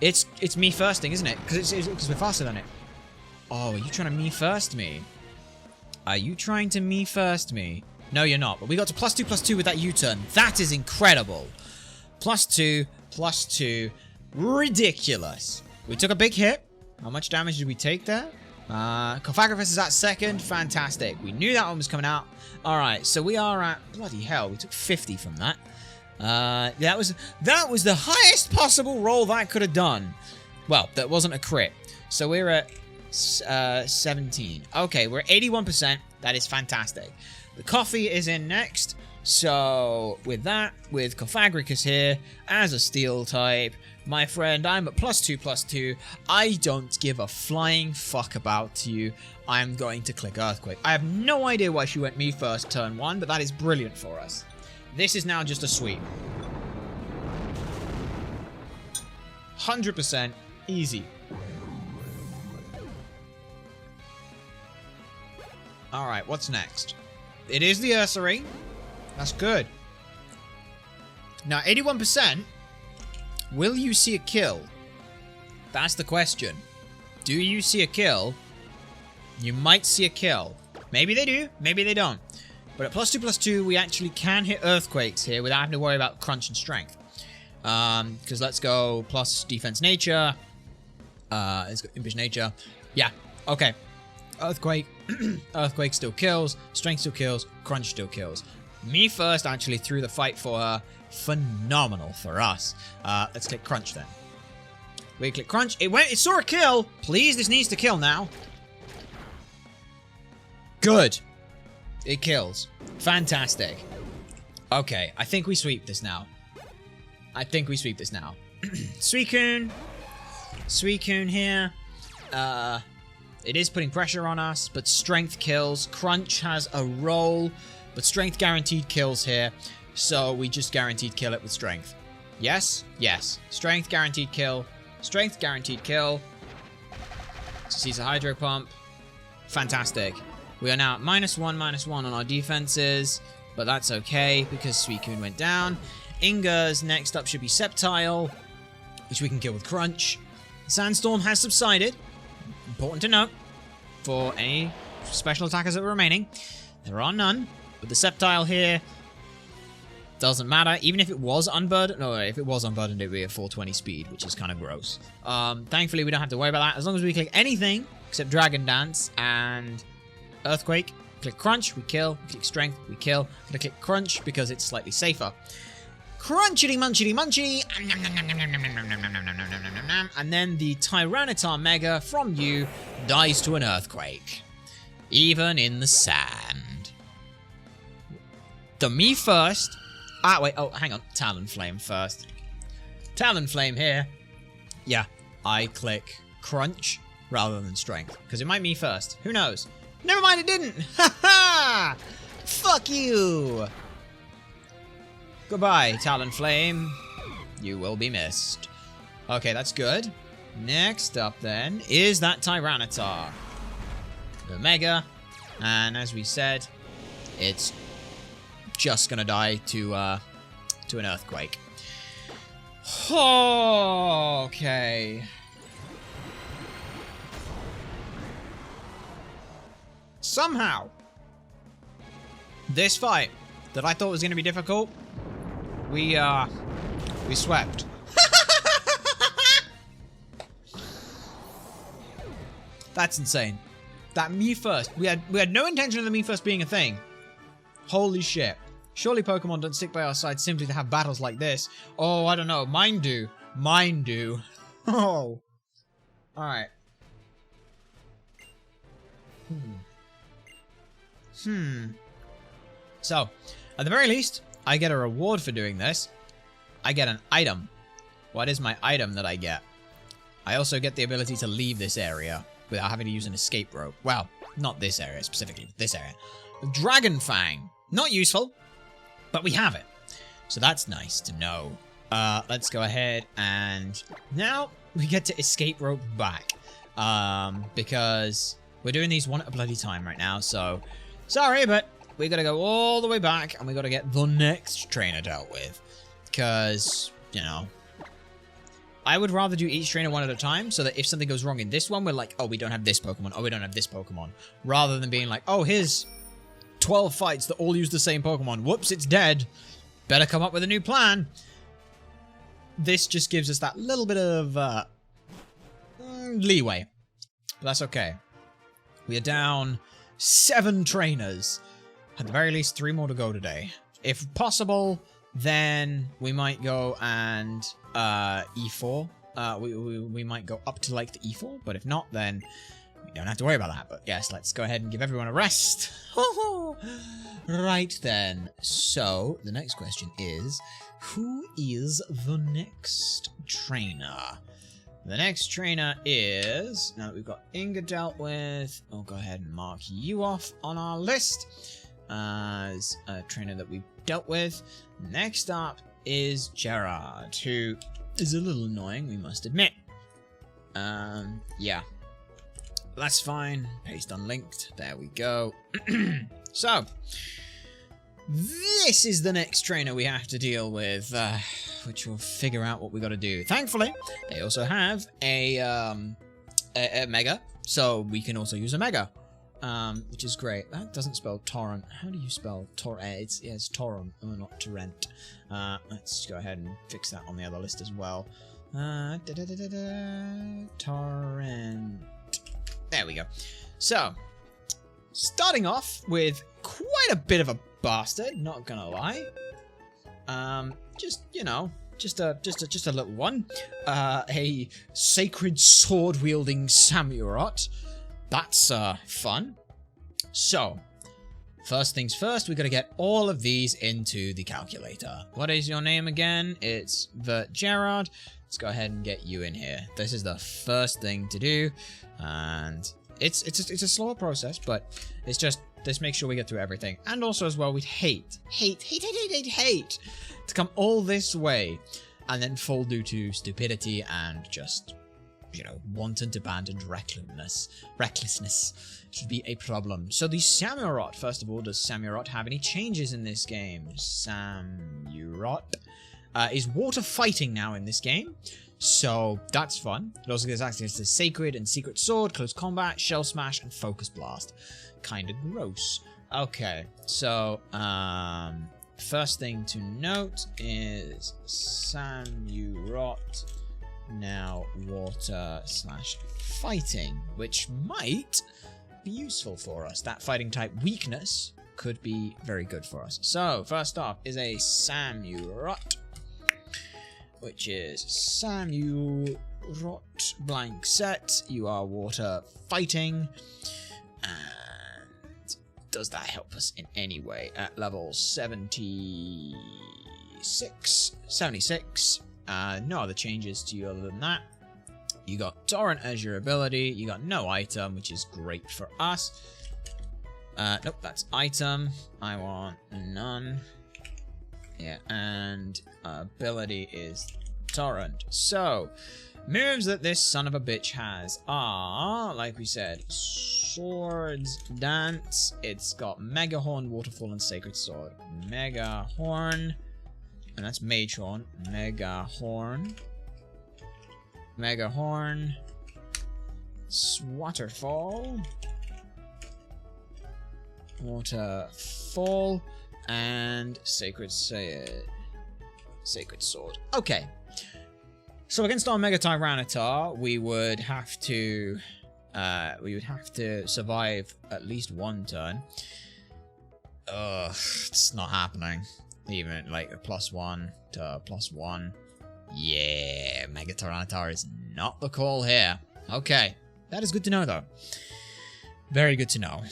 A: It's me firsting, isn't it? Because we're faster than it. Oh, are you trying to me first me? Are you trying to me first me? No, you're not. But we got to +2/+2 with that U-turn. That is incredible. +2/+2. Ridiculous. We took a big hit. How much damage did we take there? Confagriface is at second. Fantastic. We knew that one was coming out. Alright, so we are at... Bloody hell, we took 50 from that. That was the highest possible roll that I could have done. Well, that wasn't a crit. So we're at 17. Okay, we're at 81%. That is fantastic. The coffee is in next. So with that, with Confagriface here as a steel type, my friend, I'm at +2/+2. I don't give a flying fuck about you. I'm going to click Earthquake. I have no idea why she went me first turn 1, but that is brilliant for us. This is now just a sweep. 100% easy. Alright, what's next? It is the Ursaring. That's good. Now, 81%. Will you see a kill? That's the question. Do you see a kill? You might see a kill. Maybe they do, maybe they don't. But at +2/+2, we actually can hit Earthquakes here without having to worry about Crunch and Strength. Because let's go plus Defense Nature. Let's go Impish Nature. Yeah, okay. Earthquake. Earthquake still kills. Strength still kills. Crunch still kills. Me first actually threw the fight for her. Phenomenal for us. Let's click Crunch then. We click Crunch. It saw a kill. Please, this needs to kill now. Good. It kills. Fantastic. Okay, I think we sweep this now. Suicune. Suicune here. It is putting pressure on us, but Strength kills. Crunch has a roll, but Strength guaranteed kills here. So we just guaranteed kill it with Strength. Yes? Yes. Strength guaranteed kill. Strength guaranteed kill. Sees a Hydro Pump. Fantastic. We are now at -1/-1 on our defenses, but that's okay because Suicune went down. Inga's next up should be Sceptile, which we can kill with Crunch. Sandstorm has subsided. Important to note for any special attackers that are remaining. There are none. With the Sceptile here, doesn't matter. Even if it was unburdened, no, if it was unburdened, it would be a 420 speed, which is kind of gross. Thankfully, we don't have to worry about that. As long as we click anything except Dragon Dance and Earthquake, click Crunch, we kill. Click Strength, we kill. I'm gonna click Crunch because it's slightly safer. Crunchity munchity munchy, and then the Tyranitar Mega from you dies to an Earthquake, even in the sand. The me first. Ah, wait. Oh, hang on. Talonflame first. Talonflame here. Yeah, I click Crunch rather than Strength because it might me first. Who knows? Never mind, it didn't. Ha ha! Fuck you. Goodbye, Talonflame. You will be missed. Okay, that's good. Next up, then, is that Tyranitar. The Mega. And as we said, it's just gonna die to an Earthquake. Okay. Somehow, this fight that I thought was gonna be difficult, we swept. That's insane. That me first. We had no intention of the me first being a thing. Holy shit. Surely Pokemon don't stick by our side simply to have battles like this. Oh, I don't know. Mine do. Mine do. Oh. Alright. So, at the very least, I get a reward for doing this. I get an item. What is my item that I get? I also get the ability to leave this area without having to use an escape rope. Well, not this area specifically, but this area. Dragon Fang. Not useful, but we have it. So that's nice to know. Let's go ahead and now we get to escape rope back. Because we're doing these one at a bloody time right now, so sorry, but we gotta go all the way back and we gotta get the next trainer dealt with. Because, you know, I would rather do each trainer one at a time so that if something goes wrong in this one, we're like, oh, we don't have this Pokemon, oh, we don't have this Pokemon. Rather than being like, oh, here's 12 fights that all use the same Pokemon. Whoops, it's dead. Better come up with a new plan. This just gives us that little bit of leeway. But that's okay. We are down 7 trainers. At the very least, 3 more to go today. If possible, then we might go and E4. We might go up to like the E4, but if not, then we don't have to worry about that. But yes, let's go ahead and give everyone a rest. Right then. So, the next question is, who is the next trainer? The next trainer is, now that we've got Inga dealt with, I'll go ahead and mark you off on our list as a trainer that we've dealt with. Next up is Gerard, who is a little annoying, we must admit. Yeah. That's fine. Paste unlinked. There we go. So, this is the next trainer we have to deal with, which will figure out what we got to do. Thankfully, they also have a Mega, so we can also use a Mega, which is great. That doesn't spell torrent. How do you spell torrent? It's torrent, oh, not torrent. Let's go ahead and fix that on the other list as well. Torrent. There we go. So, starting off with quite a bit of a bastard, not gonna lie. Just, you know, just a little one. A sacred sword-wielding Samurott. That's fun. So, first things first, we gotta get all of these into the calculator. What is your name again? It's Gerard. Let's go ahead and get you in here. This is the first thing to do, and it's a slower process, but it's just let's make sure we get through everything. And also as well, we'd hate to come all this way and then fall due to stupidity and just you know, wanton, abandoned recklessness should be a problem. So the Samurott, first of all, does Samurott have any changes in this game? Samurott is water fighting now in this game, so that's fun. It also gives access to Sacred and Secret Sword, Close Combat, Shell Smash, and Focus Blast. Kinda gross. Okay, so, first thing to note is Samurott now water/fighting, which might be useful for us. That fighting type weakness could be very good for us. So, first off is a Samurott, which is Samurott blank set. You are water fighting. And does that help us in any way? At level 76. No other changes to you other than that. You got Torrent as your ability. You got no item, which is great for us. Nope, that's item. I want none. Yeah, and ability is Torrent. So, moves that this son of a bitch has are, like we said, Swords Dance. It's got Mega Horn, Waterfall, and Sacred Sword. Mega Horn. And that's Mage Horn. Mega Horn. Mega Horn. Waterfall. Waterfall. And Sacred Sword. Okay. So against our Mega Tyranitar, we would have to survive at least one turn. Ugh, it's not happening. Even like a +1 to +1. Yeah, Mega Tyranitar is not the call here. Okay, that is good to know though. Very good to know.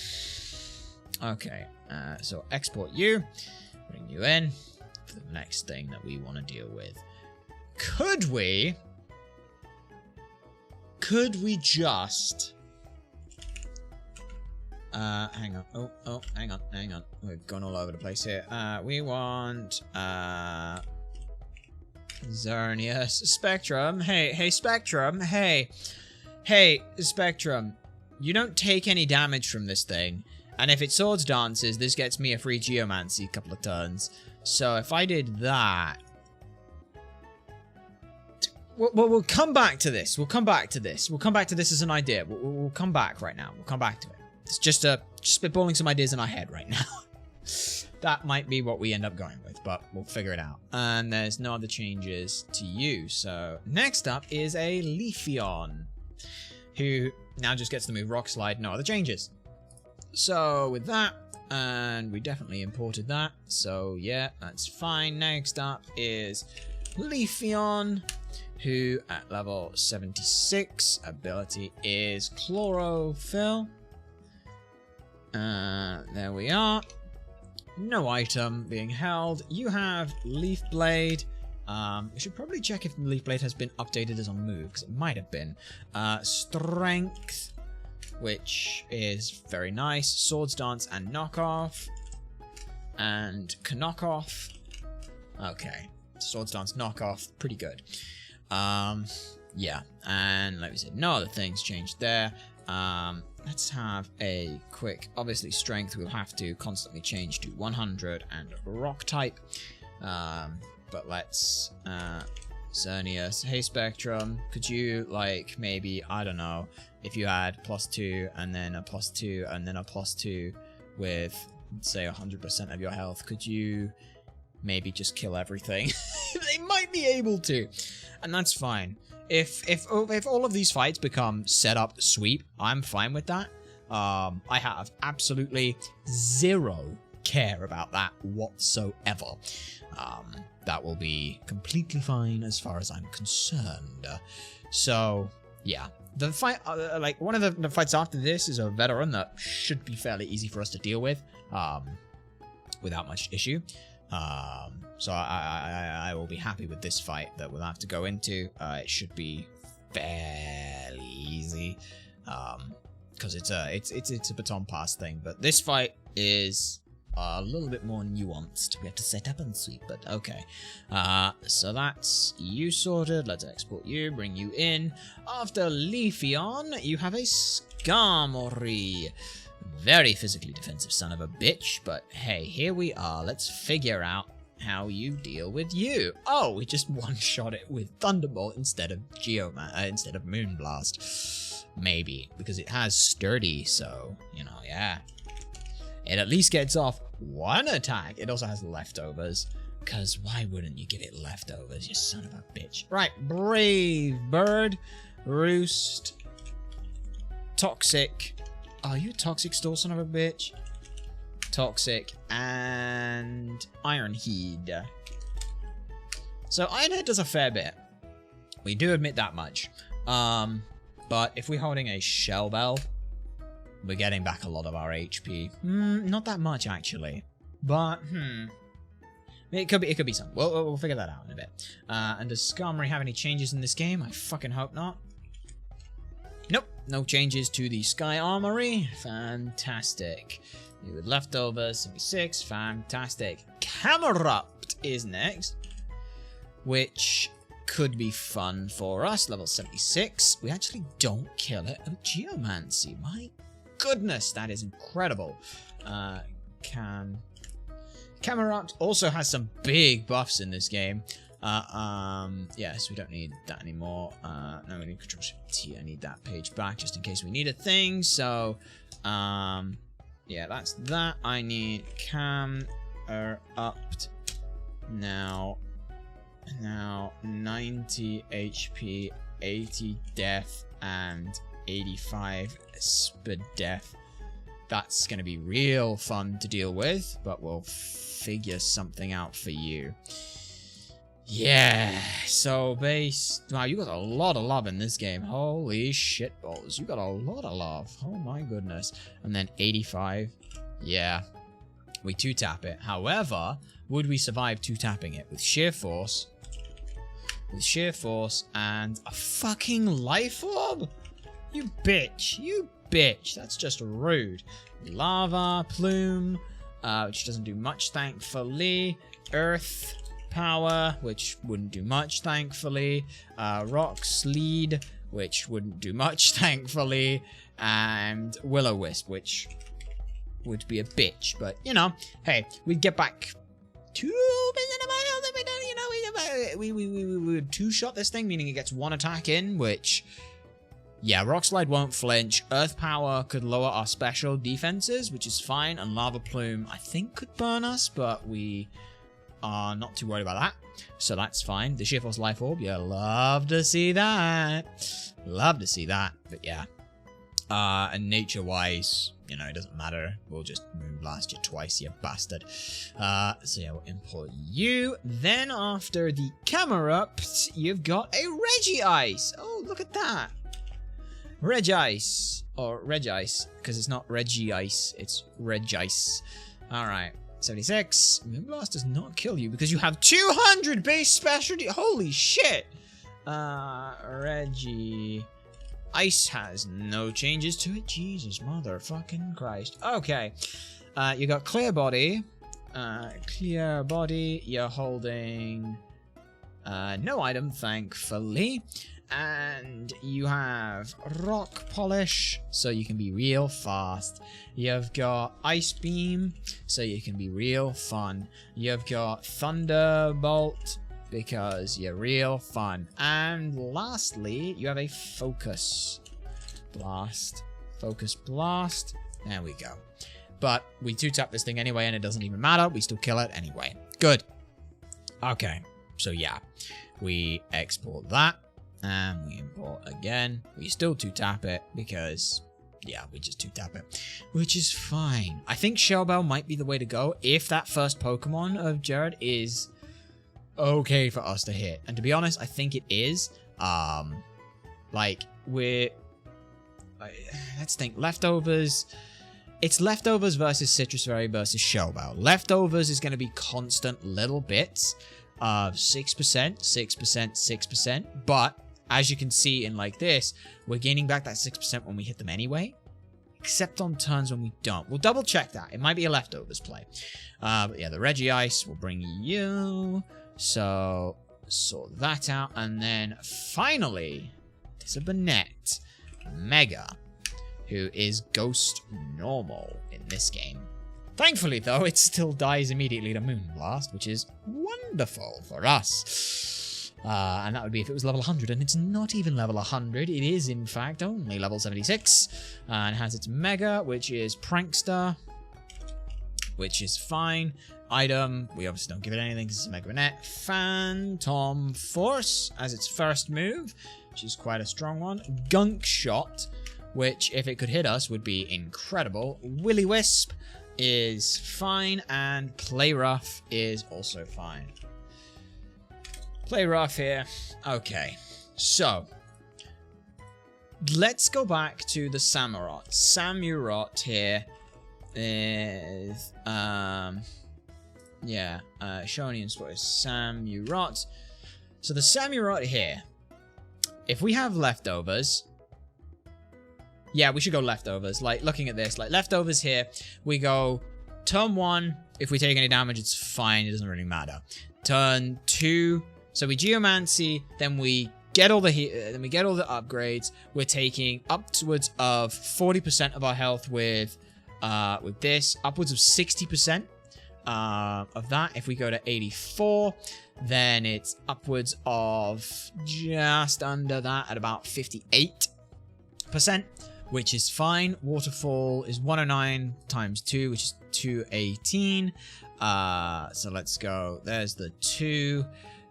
A: Okay, so export you, bring you in for the next thing that we want to deal with. Could we just hang on. Oh, hang on. We're going all over the place here. We want Xerneas. Spectrum. Hey, Spectrum. Hey, Spectrum. You don't take any damage from this thing. And if it Swords Dances, this gets me a free Geomancy a couple of turns. So if I did that... We'll come back to this. We'll come back to this as an idea. We'll come back right now. We'll come back to it. It's just spitballing some ideas in our head right now. That might be what we end up going with, but we'll figure it out. And there's no other changes to you. So next up is a Leafeon, who now just gets to move Rock Slide. No other changes. So with that, and we definitely imported that. So yeah, that's fine. Next up is Leafeon, who at level 76 ability is Chlorophyll. There we are. No item being held. You have Leaf Blade. We should probably check if Leaf Blade has been updated as a move, because it might have been. Strength, which is very nice. Swords Dance and Knockoff. And Knockoff. Okay. Swords Dance, Knockoff. Pretty good. Yeah. And like we said, no other things changed there. Let's have a quick, obviously Strength we'll have to constantly change to 100 and Rock type. But let's, Xerneas. Hey Spectrum, could you, like, maybe, I don't know, if you had +2 and then a +2 and then a +2 with, say, 100% of your health, could you maybe just kill everything? They might be able to, and that's fine. If all of these fights become setup sweep, I'm fine with that. I have absolutely zero care about that whatsoever. That will be completely fine as far as I'm concerned. So yeah, the fight, like one of the fights after this is a veteran that should be fairly easy for us to deal with, without much issue. So I will be happy with this fight that we'll have to go into. It should be fairly easy, because it's a baton pass thing. But this fight is a little bit more nuanced. We have to set up and sweep, but okay. So that's you sorted. Let's export you, bring you in. After Leafeon, you have a Skarmory. Very physically defensive son of a bitch, but hey, here we are. Let's figure out how you deal with you. Oh, we just one-shot it with Thunderbolt instead of instead of Moonblast. Maybe, because it has Sturdy, so, you know, yeah. It at least gets off one attack. It also has leftovers, because why wouldn't you give it leftovers, you son of a bitch? Right, Brave Bird, Roost, Toxic. Are you a Toxic Store, son of a bitch? Toxic, and Ironhead. So Ironhead does a fair bit. We do admit that much. But if we're holding a Shell Bell, we're getting back a lot of our HP. Not that much actually. But it could be some. We'll figure that out in a bit. And does Skarmory have any changes in this game? I fucking hope not. Nope, no changes to the Sky Armory. Fantastic. You with leftovers, 76, fantastic. Camerupt is next, which could be fun for us. Level 76. We actually don't kill it with Geomancy. My goodness, that is incredible. Camerupt also has some big buffs in this game. Yes, we don't need that anymore. No, we need Control-Shift-T. I need that page back just in case we need a thing. So, yeah, that's that. I need Camerupt now 90 HP, 80 death, and 85 speed death. That's gonna be real fun to deal with, but we'll figure something out for you. Yeah, so base. Wow, you got a lot of love in this game. Holy shit balls. You got a lot of love. Oh my goodness. And then 85. Yeah. We 2-tap it. However, would we survive 2-tapping it? With sheer force. With sheer force and a fucking life orb? You bitch. You bitch. That's just rude. Lava, plume, which doesn't do much, thankfully. Earth. Power, which wouldn't do much, thankfully. Rock Sleed, which wouldn't do much, thankfully. And Will-O-Wisp, which would be a bitch. But, you know, hey, we'd get back 2% of my health if we don't, you know, we would 2-shot this thing, meaning it gets 1 attack in, which, yeah, Rock Slide won't flinch. Earth Power could lower our special defenses, which is fine. And Lava Plume, I think, could burn us, but we are not too worried about that, so that's fine. The Sheer Force Life Orb, you love to see that. Love to see that, but yeah. And nature-wise, you know, it doesn't matter. We'll just Moonblast you twice, you bastard. So yeah, we'll import you. Then after the Camerupt, you've got a Regice. Oh, look at that. Regice, or Regice, because it's not Regice, it's Regice. Alright. 76. Moonblast does not kill you because you have 200 base specialty. Holy shit. Reggie. Ice has no changes to it. Jesus motherfucking Christ. Okay. You got Clear Body. Clear Body. You're holding no item, thankfully. And you have Rock Polish, so you can be real fast. You've got Ice Beam, so you can be real fun. You've got Thunderbolt, because you're real fun. And lastly, you have a Focus Blast. Focus Blast. There we go. But we 2-tap this thing anyway, and it doesn't even matter. We still kill it anyway. Good. Okay, so yeah. We export that. And we import again. We still 2-tap it because, yeah, we just 2-tap it, which is fine. I think Shell Bell might be the way to go if that first Pokemon of Jared is okay for us to hit. And to be honest, I think it is. Like, let's think, leftovers. It's leftovers versus Citrus Berry versus Shell Bell. Leftovers is going to be constant little bits of 6%, 6%, 6%, but as you can see in like this, we're gaining back that 6% when we hit them anyway. except on turns when we don't. We'll double check that. It might be a leftovers play. But yeah, the Regice will bring you. So, sort that out. And then, finally, there's a Banette Mega, who is Ghost Normal in this game. Thankfully, though, it still dies immediately to Moonblast, which is wonderful for us. And that would be if it was level 100, and it's not even level 100. It is, in fact, only level 76. And has its Mega, which is Prankster, which is fine. Item, we obviously don't give it anything because it's a Mega Banette. Phantom Force as its first move, which is quite a strong one. Gunk Shot, which, if it could hit us, would be incredible. Willy Wisp is fine, and Play Rough is also fine. Play Rough here. Okay, so let's go back to the Samurott. Samurott here is Shonian Sport is Samurott. So the Samurott here, if we have leftovers, yeah, we should go leftovers. Like, looking at this, like, leftovers here, we go turn 1, if we take any damage, it's fine, it doesn't really matter. Turn 2, so we Geomancy, then we get all the upgrades. We're taking upwards of 40% of our health with this, upwards of 60% of that. If we go to 84, then it's upwards of just under that at about 58%. Which is fine. Waterfall is 109 times 2, which is 218. So let's go. There's the 2.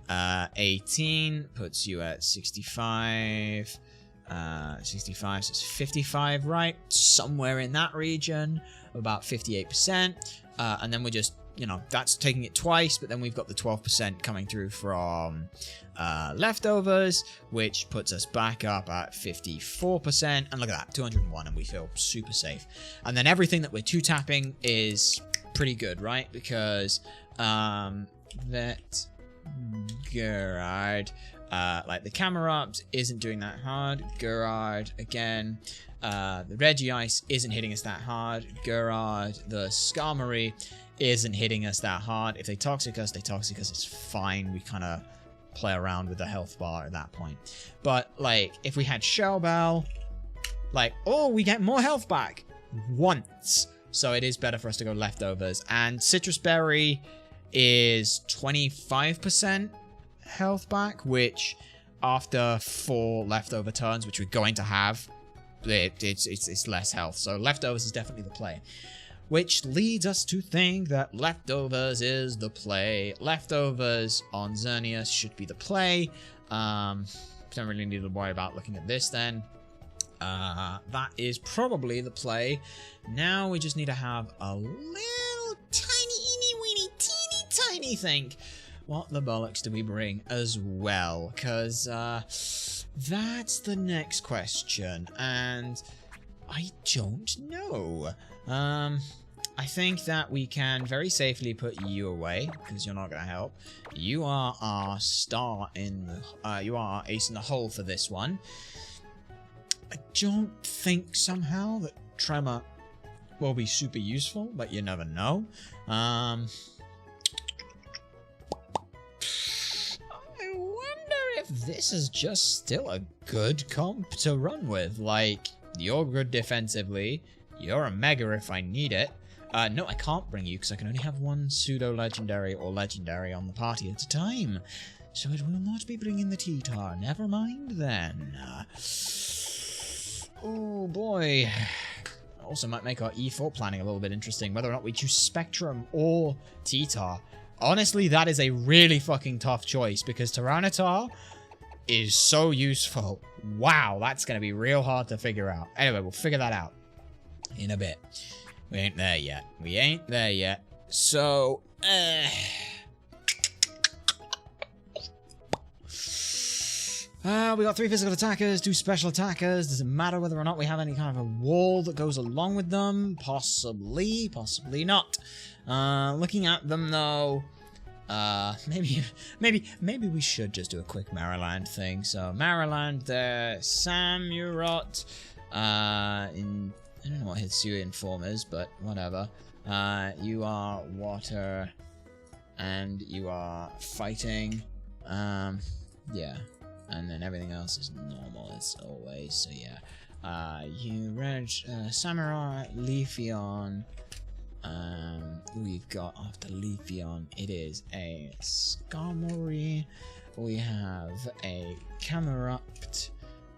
A: 18 puts you at 65. 65, so it's 55, right? Somewhere in that region, about 58%. And then we're just, you know, that's taking it twice, but then we've got the 12% coming through from leftovers, which puts us back up at 54%. And look at that, 201, and we feel super safe. And then everything that we're 2-tapping is pretty good, right? Because that Gerard, like the Camerupt isn't doing that hard. Gerard again. The Regice isn't hitting us that hard. Gerard, the Skarmory isn't hitting us that hard. If they toxic us, it's fine. We kind of play around with the health bar at that point. But, like, if we had Shell Bell, like, oh, we get more health back once. So it is better for us to go leftovers. And Citrus Berry is 25% health back, which after 4 leftover turns, which we're going to have, it's less health. So leftovers is definitely the play. Which leads us to think that leftovers is the play. Leftovers on Xerneas should be the play. Don't really need to worry about looking at this then. That is probably the play. Now we just need to have a little teeny tiny think. What the bollocks do we bring as well? Because that's the next question. And I don't know. I think that we can very safely put you away, because you're not going to help. You are our star in the... you are our ace in the hole for this one. I don't think somehow that Tremor will be super useful, but you never know. I wonder if this is just still a good comp to run with. Like, you're good defensively. You're a Mega if I need it. No, I can't bring you because I can only have one pseudo-legendary or legendary on the party at a time. So it will not be bringing the T-Tar. Never mind then. Oh boy. Also might make our E4 planning a little bit interesting. Whether or not we choose Spectrum or T-Tar. Honestly, that is a really fucking tough choice because Tyranitar is so useful. Wow, that's going to be real hard to figure out. Anyway, we'll figure that out in a bit. We ain't there yet. We ain't there yet. So, we got 3 physical attackers, 2 special attackers. Does it matter whether or not we have any kind of a wall that goes along with them? Possibly, possibly not. Looking at them though, maybe we should just do a quick Maryland thing. So Maryland there, Samurott, in I don't know what Hisuian form is, but whatever. You are water, and you are fighting. Yeah. And then everything else is normal as always, so yeah. You red, Samurai, Leafeon. We've got after Leafeon, it is a Skarmory. We have a Camerupt,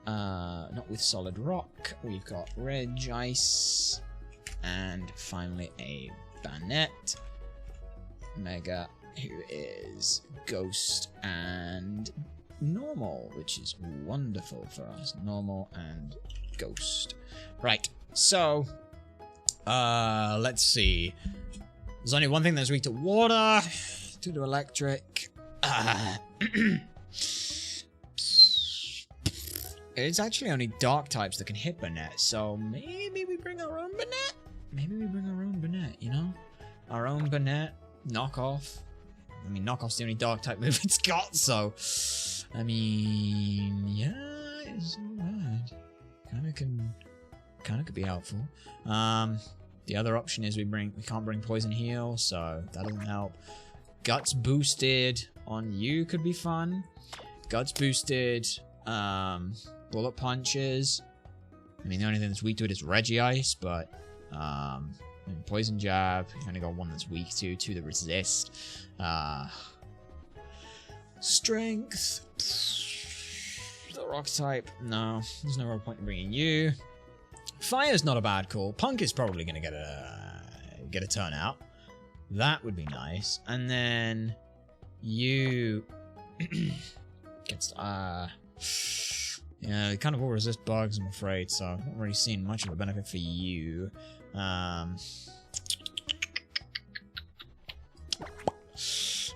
A: not with Solid Rock. We've got Regice, and finally a Banette Mega, who is Ghost and Normal, which is wonderful for us. Normal and Ghost. Right, so let's see. There's only one thing that's weak to water, two to electric. It's actually only dark types that can hit Banette, so maybe we bring our own Banette? Maybe we bring our own Banette, you know? Our own Banette, knockoff. I mean, knockoff's the only dark type move it's got, so... I mean, yeah, it's not bad. Kinda could be helpful. The other option is we can't bring Poison Heal, so that doesn't help. Guts boosted on you could be fun. Guts boosted, bullet punches. I mean, the only thing that's weak to it is Regice, but Poison Jab, you only got one that's weak to, two that resist. Strength. The rock type. No, there's no real point in bringing you. Fire's not a bad call. Punk is probably going to get a turn out. That would be nice. And then you gets yeah, they kind of all resist bugs, I'm afraid. So I've not really seen much of a benefit for you.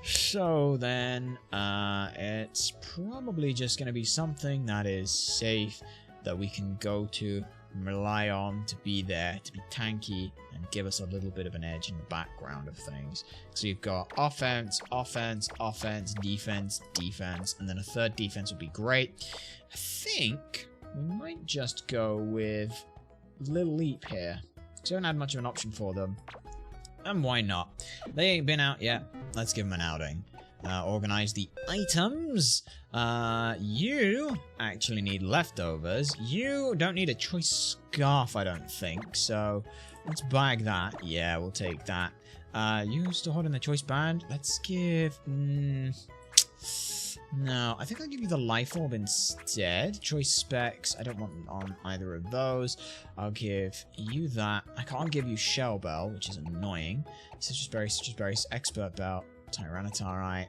A: So then, it's probably just going to be something that is safe, that we can go to, and rely on to be there, to be tanky, and give us a little bit of an edge in the background of things. So you've got offense, offense, offense, defense, defense, and then a third defense would be great. I think we might just go with Little Leap here. So I haven't had much of an option for them. And why not? They ain't been out yet. Let's give them an outing. Organize the items. You actually need leftovers. You don't need a choice scarf, I don't think. So let's bag that. Yeah, we'll take that. You still holding the choice band? Let's give... No, I think I'll give you the life orb instead. Choice specs, I don't want on either of those. I'll give you that. I can't give you Shell Bell, which is annoying. Citrus Berry, Expert Belt, Tyranitarite.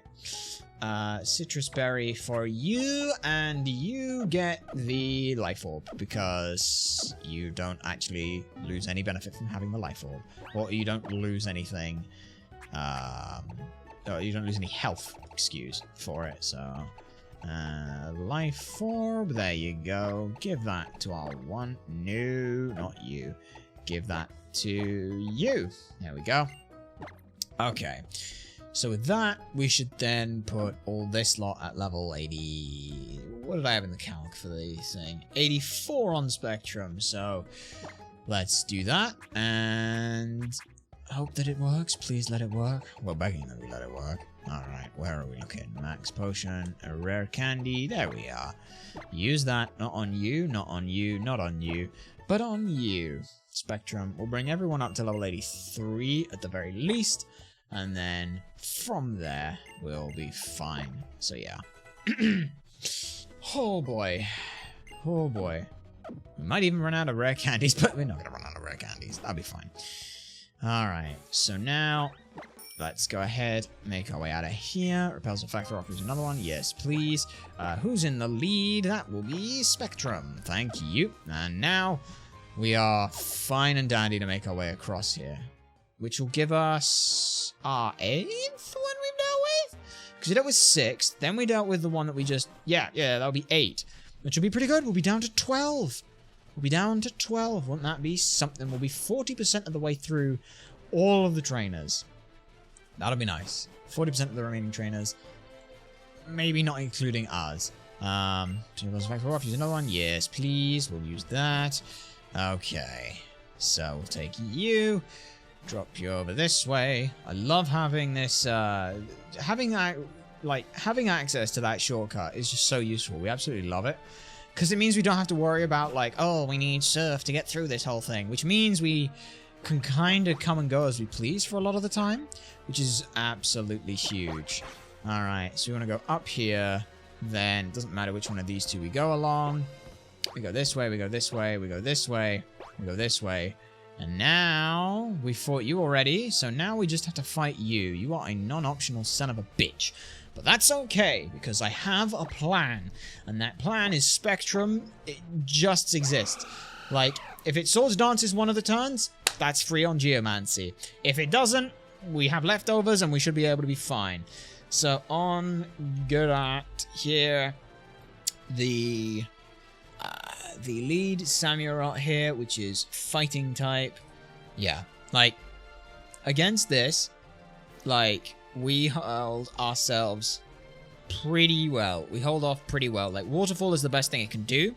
A: Citrus Berry for you, and you get the life orb, because you don't actually lose any benefit from having the life orb. Or you don't lose anything, you don't lose any health, excuse, for it, so... life orb, there you go. Give that to our one. No, not you. Give that to you. There we go. Okay. So with that, we should then put all this lot at level 80... What did I have in the calc for the thing? 84 on Spectrum, so... Let's do that, and... hope that it works. Please let it work. We're begging that we let it work. Alright, where are we looking? Max potion, a rare candy. There we are. Use that. Not on you, not on you, not on you, but on you. Spectrum. We'll bring everyone up to level 83 at the very least. And then from there, we'll be fine. So yeah. Oh boy. Oh boy. We might even run out of rare candies, but we're not going to run out of rare candies. That'll be fine. Alright, so now let's go ahead, make our way out of here. Repels the Factor offers another one. Yes, please. Who's in the lead? That will be Spectrum. Thank you. And now we are fine and dandy to make our way across here, which will give us our 8th one we dealt with? Because we dealt with 6, then we dealt with the one that we just... Yeah, that'll be 8, which will be pretty good. We'll be down to 12. We'll be down to 12. Wouldn't that be something? We'll be 40% of the way through all of the trainers. That'll be nice. 40% of the remaining trainers. Maybe not including us. Use another one. Yes, please. We'll use that. Okay. So we'll take you, drop you over this way. I love having this, having access to that shortcut is just so useful. We absolutely love it. Because it means we don't have to worry about, like, oh, we need surf to get through this whole thing. Which means we can kind of come and go as we please for a lot of the time. Which is absolutely huge. Alright, so we want to go up here. Then, it doesn't matter which one of these two we go along. We go this way, we go this way, we go this way, we go this way. And now, we fought you already, so now we just have to fight you. You are a non-optional son of a bitch. But that's okay, because I have a plan. And that plan is Spectrum. It just exists. Like, if it Swords Dances one of the turns, that's free on Geomancy. If it doesn't, we have leftovers and we should be able to be fine. So, on Gurat here, the lead Samurott here, which is fighting type. Yeah, like, against this, like, we hold ourselves pretty well. We hold off pretty well. Like, Waterfall is the best thing it can do.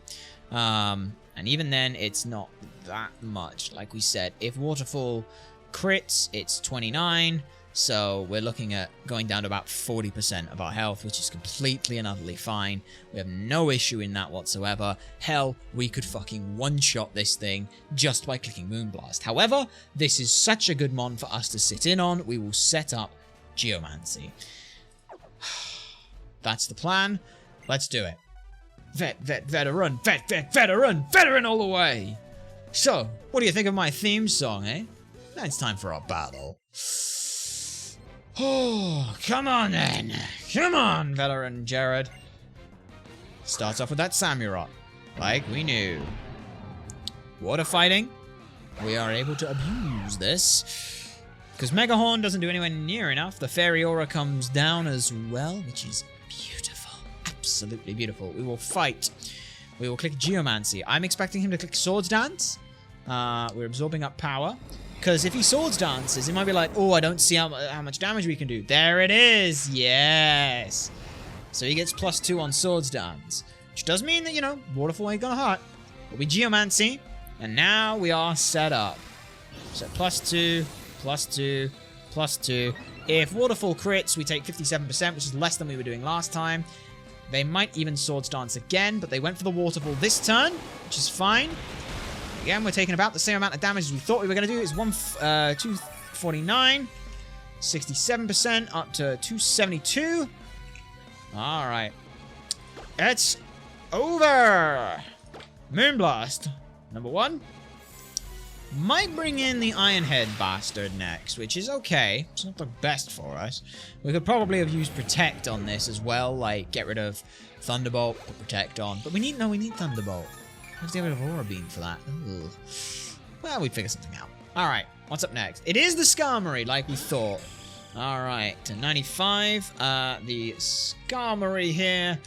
A: And even then, it's not that much. Like we said, if Waterfall crits, it's 29. So we're looking at going down to about 40% of our health, which is completely and utterly fine. We have no issue in that whatsoever. Hell, we could fucking one-shot this thing just by clicking Moonblast. However, this is such a good mon for us to sit in on. We will set up Geomancy. That's the plan. Let's do it. Veteran, veteran all the way. So, what do you think of my theme song, eh? Now it's time for our battle. Oh, come on then. Come on, veteran Jared. Starts off with that Samurott, like we knew. Water fighting. We are able to abuse this. Because Mega Horn doesn't do anywhere near enough. The Fairy Aura comes down as well, which is beautiful. Absolutely beautiful. We will fight. We will click Geomancy. I'm expecting him to click Swords Dance. We're absorbing up power. Because if he Swords Dances, it might be like, oh, I don't see how much damage we can do. There it is. Yes. So he gets +2 on Swords Dance. Which does mean that, you know, Waterfall ain't gonna hurt. But we Geomancy. And now we are set up. So +2, +2, +2. If Waterfall crits, we take 57%, which is less than we were doing last time. They might even Swords Dance again, but they went for the Waterfall this turn, which is fine. Again, we're taking about the same amount of damage as we thought we were going to do. It's 249, 67% up to 272. All right. It's over. Moonblast, number 1. Might bring in the Ironhead bastard next, which is okay. It's not the best for us. We could probably have used Protect on this as well, like get rid of Thunderbolt, put Protect on. But we need Thunderbolt. We have to get rid of Aura Beam for that. Ooh. Well, we'd figure something out. Alright, what's up next? It is the Skarmory, like we thought. Alright, to 95. The Skarmory here,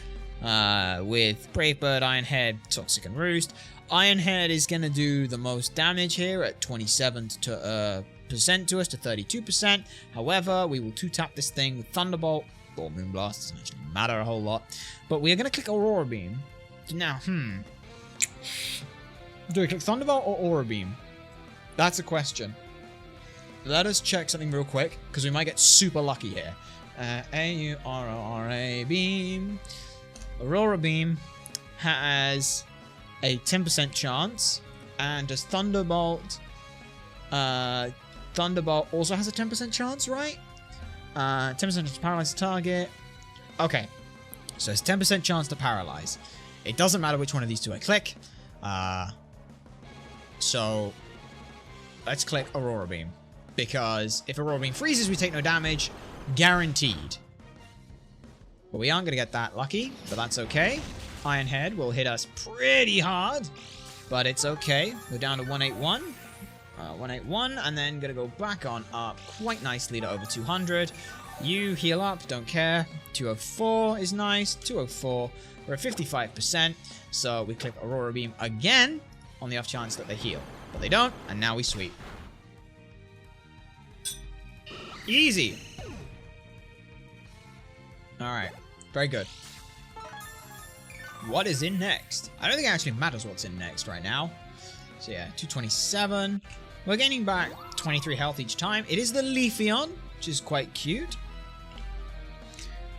A: with Brave Bird, Ironhead, Toxic and Roost. Ironhead is going to do the most damage here at 27% to us to 32%. However, we will 2-tap this thing with Thunderbolt or Moonblast. Doesn't actually matter a whole lot. But we are going to click Aurora Beam. Now, do we click Thunderbolt or Aura Beam? That's a question. Let us check something real quick, because we might get super lucky here. A-U-R-O-R-A Beam. Aurora Beam has a 10% chance, and does Thunderbolt. Thunderbolt also has a 10% chance, right? 10% to paralyze the target. Okay, so it's 10% chance to paralyze. It doesn't matter which one of these two I click. So let's click Aurora Beam, because if Aurora Beam freezes, we take no damage, guaranteed. But we aren't gonna get that lucky, but that's okay. Ironhead will hit us pretty hard, but it's okay. We're down to 181. 181, and then gonna go back on up quite nicely to over 200. You heal up, don't care. 204 is nice. 204. We're at 55%, so we click Aurora Beam again on the off chance that they heal. But they don't, and now we sweep. Easy. Alright, very good. What is in next? I don't think it actually matters what's in next right now. So yeah, 227. We're gaining back 23 health each time. It is the Leafeon, which is quite cute.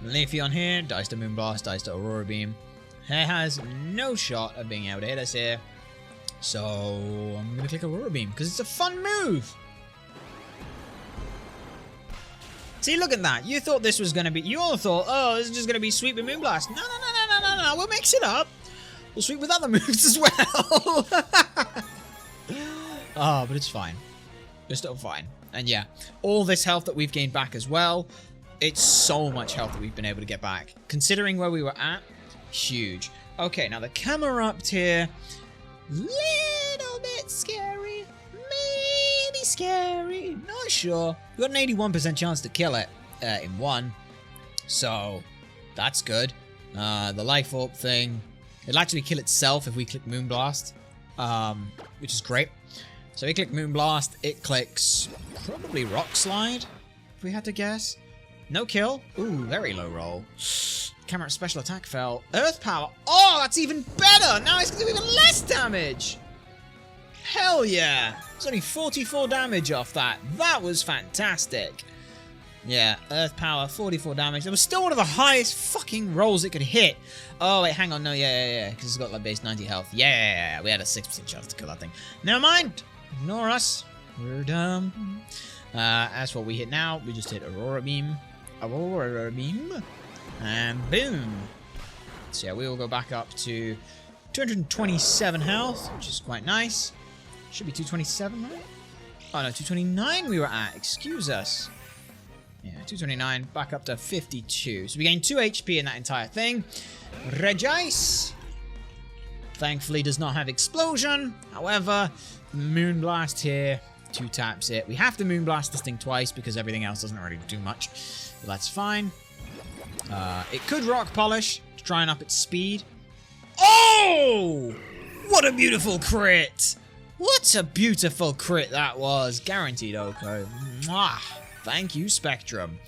A: Leafeon here, dies to Moonblast, dies to Aurora Beam. It has no shot of being able to hit us here. So I'm going to click Aurora Beam because it's a fun move. See, look at that. You thought this was going to be... You all thought, oh, this is just going to be sweep with Moonblast. No. We'll mix it up. We'll sweep with other moves as well. Oh, but it's fine. It's still fine. And yeah, all this health that we've gained back as well. It's so much health that we've been able to get back. Considering where we were at, huge. Okay, now the Camerupt here. Little bit scary. Maybe scary. Not sure. We've got an 81% chance to kill it in one. So, that's good. The Life Orb thing. It'll actually kill itself if we click Moonblast. Which is great. So we click Moonblast. It clicks probably Rock Slide, if we had to guess. No kill. Ooh, very low roll. Camera special attack fell. Earth Power. Oh, that's even better. Now it's going to do even less damage. Hell yeah. It's only 44 damage off that. That was fantastic. Yeah, Earth Power, 44 damage. That was still one of the highest fucking rolls it could hit. Oh, wait, hang on. No, yeah. Because it's got like base 90 health. Yeah. We had a 6% chance to kill that thing. Never mind. Ignore us. We're dumb. As for what we hit now, we just hit Aurora Beam. Aurora Beam. And boom. So yeah, we will go back up to 227 health, which is quite nice. Should be 227, right? Oh no, 229 we were at. Excuse us. Yeah, 229, back up to 52. So we gained 2 HP in that entire thing. Regice. Thankfully does not have Explosion. However, Moonblast here. 2 taps it. We have to Moonblast this thing twice because everything else doesn't really do much. But that's fine. It could Rock Polish to try and up its speed. Oh! What a beautiful crit! What a beautiful crit that was. Guaranteed Oko. Mwah! Thank you, Spectrum.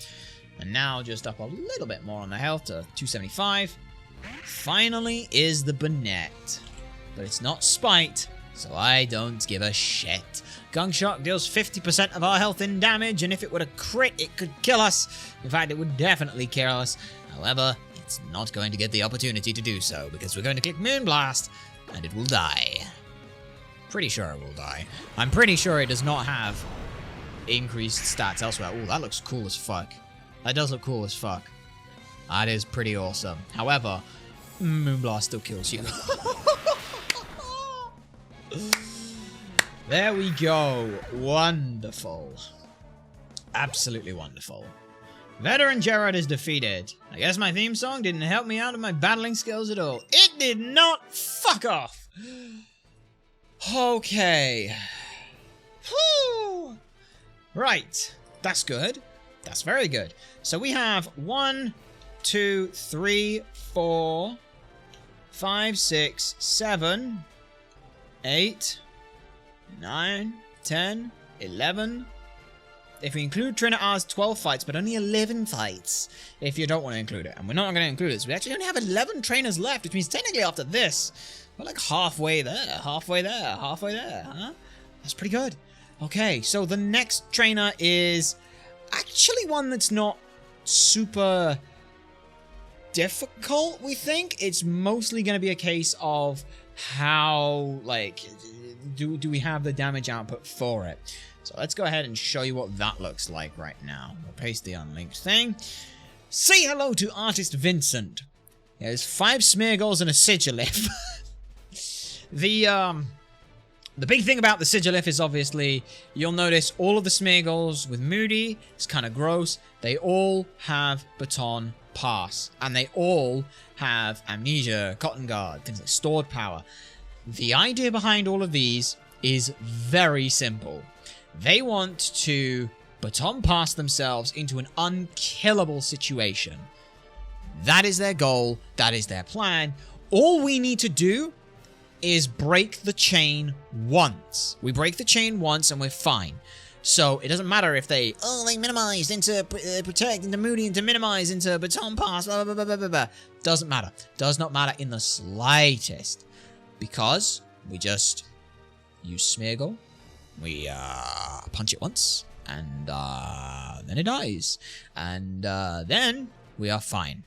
A: And now just up a little bit more on the health to 275. Finally is the Bonnet. But it's not Spite, so I don't give a shit. Gunk Shot deals 50% of our health in damage, and if it were to crit, it could kill us. In fact, it would definitely kill us. However, it's not going to get the opportunity to do so, because we're going to click Moonblast, and it will die. Pretty sure it will die. I'm pretty sure it does not have increased stats elsewhere. Oh, that looks cool as fuck. That does look cool as fuck. That is pretty awesome. However, Moonblast still kills you. There we go. Wonderful. Absolutely wonderful. Veteran Gerard is defeated. I guess my theme song didn't help me out of my battling skills at all. It did not. Fuck off. Okay. Whew. Right. That's good. That's very good. So we have 1, 2, 3, 4, 5, 6, 7, 8, 9, 10, 11. If we include Trinita's 12 fights, but only 11 fights if you don't want to include it. And we're not going to include it. So we actually only have 11 trainers left, which means technically after this, we're like halfway there, halfway there, halfway there, huh? That's pretty good. Okay, so the next trainer is actually one that's not super difficult, we think. It's mostly going to be a case of how, like, do we have the damage output for it? So let's go ahead and show you what that looks like right now. We'll paste the unlinked thing. Say hello to Artist Vincent. There's 5 Smeargles and a Sigilif. The big thing about the Sigilif is obviously, you'll notice all of the Smeargles with Moody, it's kind of gross. They all have Baton Pass. And they all have Amnesia, Cotton Guard, things like stored power. The idea behind all of these is very simple. They want to Baton Pass themselves into an unkillable situation. That is their goal. That is their plan. All we need to do is break the chain once. We break the chain once and we're fine. So it doesn't matter if they minimized into protect, into Moody, into minimize, into Baton Pass, blah, blah, blah, blah, blah, blah. Doesn't matter. Does not matter in the slightest. Because we just use Smeargle. We punch it once, and then it dies. And then we are fine.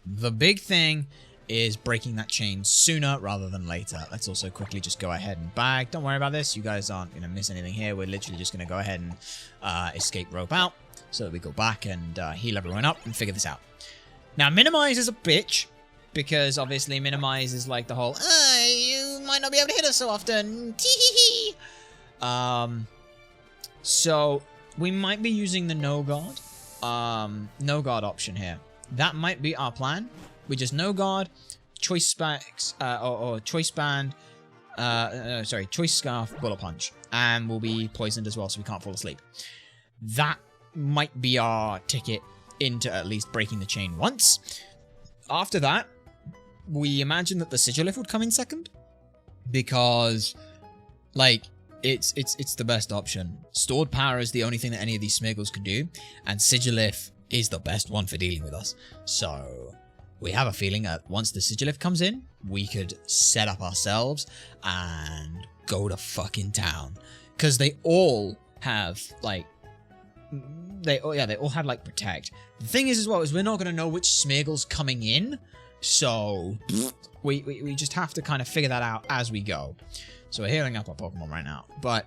A: The big thing is breaking that chain sooner rather than later. Let's also quickly just go ahead and bag. Don't worry about this. You guys aren't going to miss anything here. We're literally just going to go ahead and escape rope out so that we go back and heal everyone up and figure this out. Now, minimize is a bitch because obviously minimize is like the whole, you might not be able to hit us so often. Tee-hee-hee. So we might be using the no guard option here. That might be our plan. We just no guard, choice specs, or choice band, choice scarf, bullet punch, and we'll be poisoned as well, so we can't fall asleep. That might be our ticket into at least breaking the chain once. After that, we imagine that the Sigilif would come in second, because, like, it's the best option. Stored power is the only thing that any of these Smeargles could do, and Sigilif is the best one for dealing with us. So we have a feeling that once the Sigilif comes in, we could set up ourselves and go to fucking town. Because they all have, like, they all have, like, protect. The thing is, as well, is we're not going to know which Smeargle's coming in. So we just have to kind of figure that out as we go. So we're healing up our Pokemon right now. But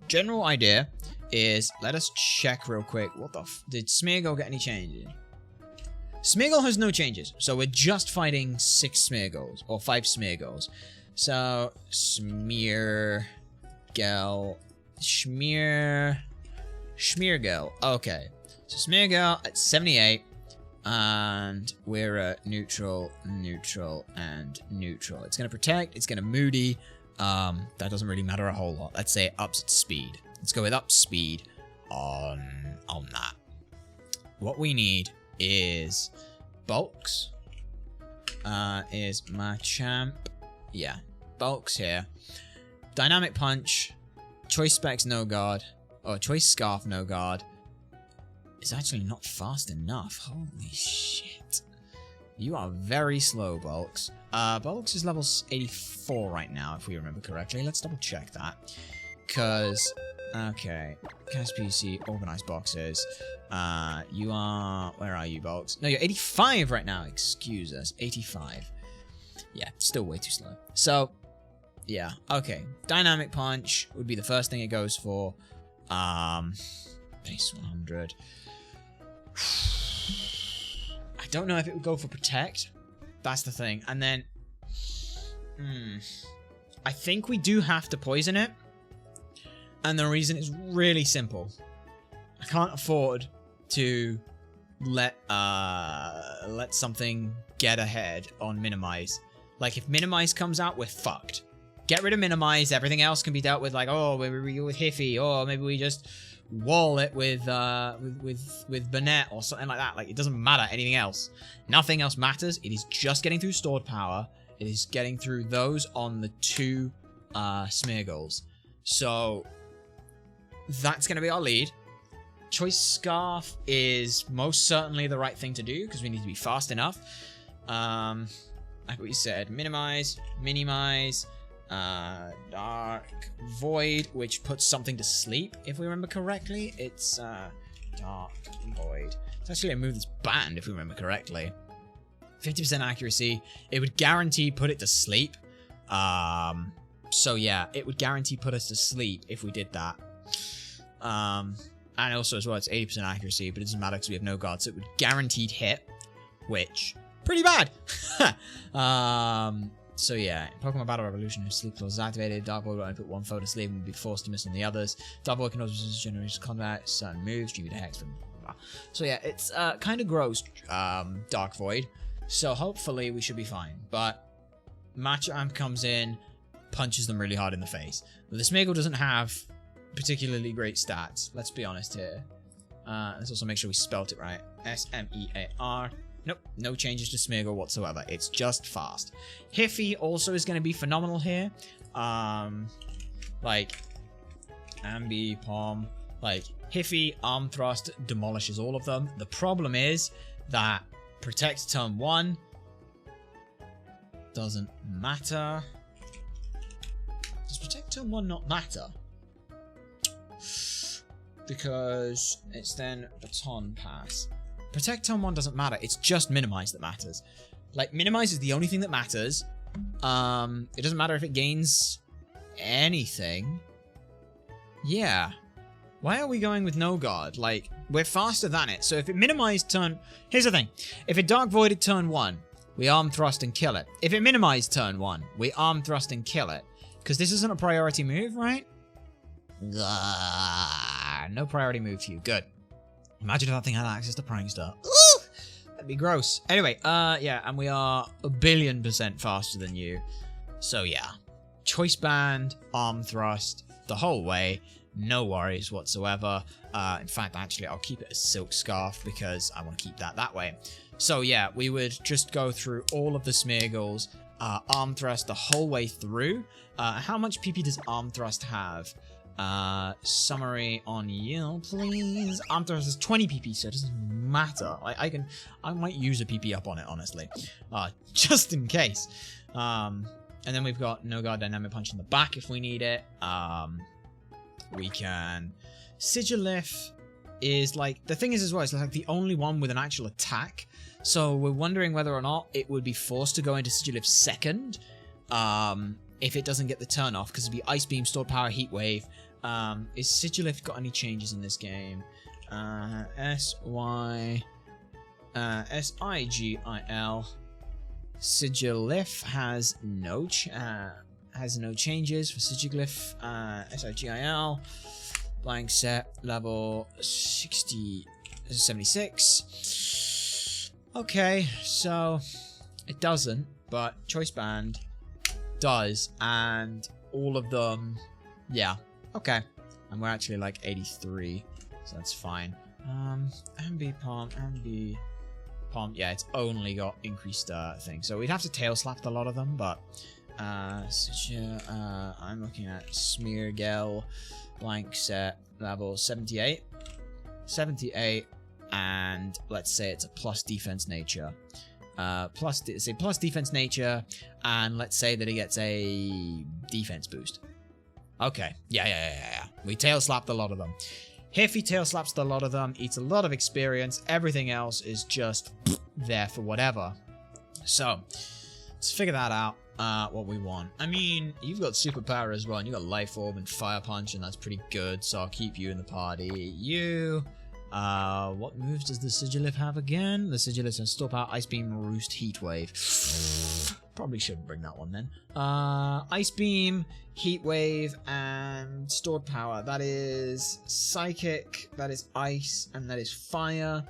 A: general idea is, let us check real quick. What the did Smeargle get any changes? Smeargle has no changes, so we're just fighting 6 Smeargles, or 5 Smeargles. So, Smeargle. Okay. So, Smeargle at 78, and we're at neutral, neutral, and neutral. It's going to protect, it's going to moody. That doesn't really matter a whole lot. Let's say it ups its speed. Let's go with up speed on that. What we need is Bulks. Is Machamp. Yeah, Bulks here. Dynamic Punch. Choice Specs no guard. Or Choice Scarf no guard. It's actually not fast enough. Holy shit. You are very slow, Bulks. Bulks is level 84 right now, if we remember correctly. Let's double check that. Because, okay. Cast PC, organized boxes. You are, where are you, Bulks? No, you're 85 right now. Excuse us. 85. Yeah, still way too slow. So, yeah, okay. Dynamic Punch would be the first thing it goes for. Base 100. I don't know if it would go for Protect. That's the thing. And then, I think we do have to poison it. And the reason is really simple. I can't afford to let something get ahead on Minimize. Like, if Minimize comes out, we're fucked. Get rid of Minimize, everything else can be dealt with, like, oh, maybe we go with Hiffy, or maybe we just wall it with Burnett or something like that. Like, it doesn't matter anything else. Nothing else matters. It is just getting through stored power. It is getting through those on the 2 Smeargles. So that's going to be our lead. Choice Scarf is most certainly the right thing to do because we need to be fast enough. Like we said, Minimize, Dark Void, which puts something to sleep, if we remember correctly. It's Dark Void. It's actually a move that's banned, if we remember correctly. 50% accuracy. It would guarantee put it to sleep. So yeah, it would guarantee put us to sleep if we did that. And also as well, it's 80% accuracy, but it doesn't matter because we have no guard, so it would guaranteed hit, which pretty bad. So yeah, in Pokemon Battle Revolution, if Sleep Clause is activated, Dark Void will only put 1 foe to sleep and will be forced to miss on the others. Dark Void can also generate combat, certain moves, due to hex, blah, blah, blah. So yeah, it's kind of gross, Dark Void. So hopefully we should be fine. But Machamp comes in, punches them really hard in the face. But the Smeargle doesn't have particularly great stats. Let's be honest here. Let's also make sure we spelt it right. S-M-E-A-R. Nope, no changes to Smeargle whatsoever. It's just fast. Hiffy also is going to be phenomenal here. Like, Ambi, Palm. Like, Hiffy, Arm Thrust demolishes all of them. The problem is that Protect turn 1 doesn't matter. Does Protect turn 1 not matter? Because it's then Baton Pass. Protect turn 1 doesn't matter. It's just Minimize that matters. Like, Minimize is the only thing that matters. It doesn't matter if it gains anything. Yeah. Why are we going with No Guard? Like, we're faster than it. So if it minimized turn... Here's the thing. If it Dark Voided turn 1, we Arm Thrust and kill it. If it minimized turn 1, we Arm Thrust and kill it. Because this isn't a priority move, right? No priority move for you. Good. Imagine if that thing had access to Prankster. Ooh! That'd be gross. Anyway, yeah, and we are 1,000,000,000% faster than you. So yeah. Choice Band, Arm Thrust, the whole way. No worries whatsoever. In fact, actually, I'll keep it as Silk Scarf because I want to keep that way. So yeah, we would just go through all of the Smeargles, Arm Thrust the whole way through. How much PP does Arm Thrust have? Summary on you, please. Arm Thrust has 20 PP, so it doesn't matter. I might use a PP up on it, honestly. Just in case. And then we've got No Guard Dynamic Punch in the back if we need it. We can... Sigilif is like... The thing is as well, it's like the only one with an actual attack. So we're wondering whether or not it would be forced to go into Sigilif second. If it doesn't get the turn off, because it'd be Ice Beam, Stored Power, Heat Wave. Is Sigilif got any changes in this game? S-I-G-I-L. Sigilif has no changes for Sigilif. S-I-G-I-L. Blank set level 76. Okay, so it doesn't, but Choice Band does, and all of them, yeah, okay. And we're actually like 83, so that's fine. MB Palm, yeah, it's only got increased thing, so we'd have to tail slap a lot of them, but I'm looking at Smeargle, blank set level 78, and let's say it's a plus defense nature. Plus defense nature, and let's say that it gets a defense boost. Okay, yeah. We tail slapped a lot of them. If he tail slaps a lot of them, eats a lot of experience, everything else is just there for whatever. So, let's figure that out, what we want. I mean, you've got superpower as well, and you've got Life Orb and Fire Punch, and that's pretty good, so I'll keep you in the party. You... what moves does the Sigilif have again? The Sigilif has Store Power, Ice Beam, Roost, Heat Wave. Probably shouldn't bring that one then. Ice Beam, Heat Wave, and Stored Power. That is Psychic, that is Ice, and that is Fire.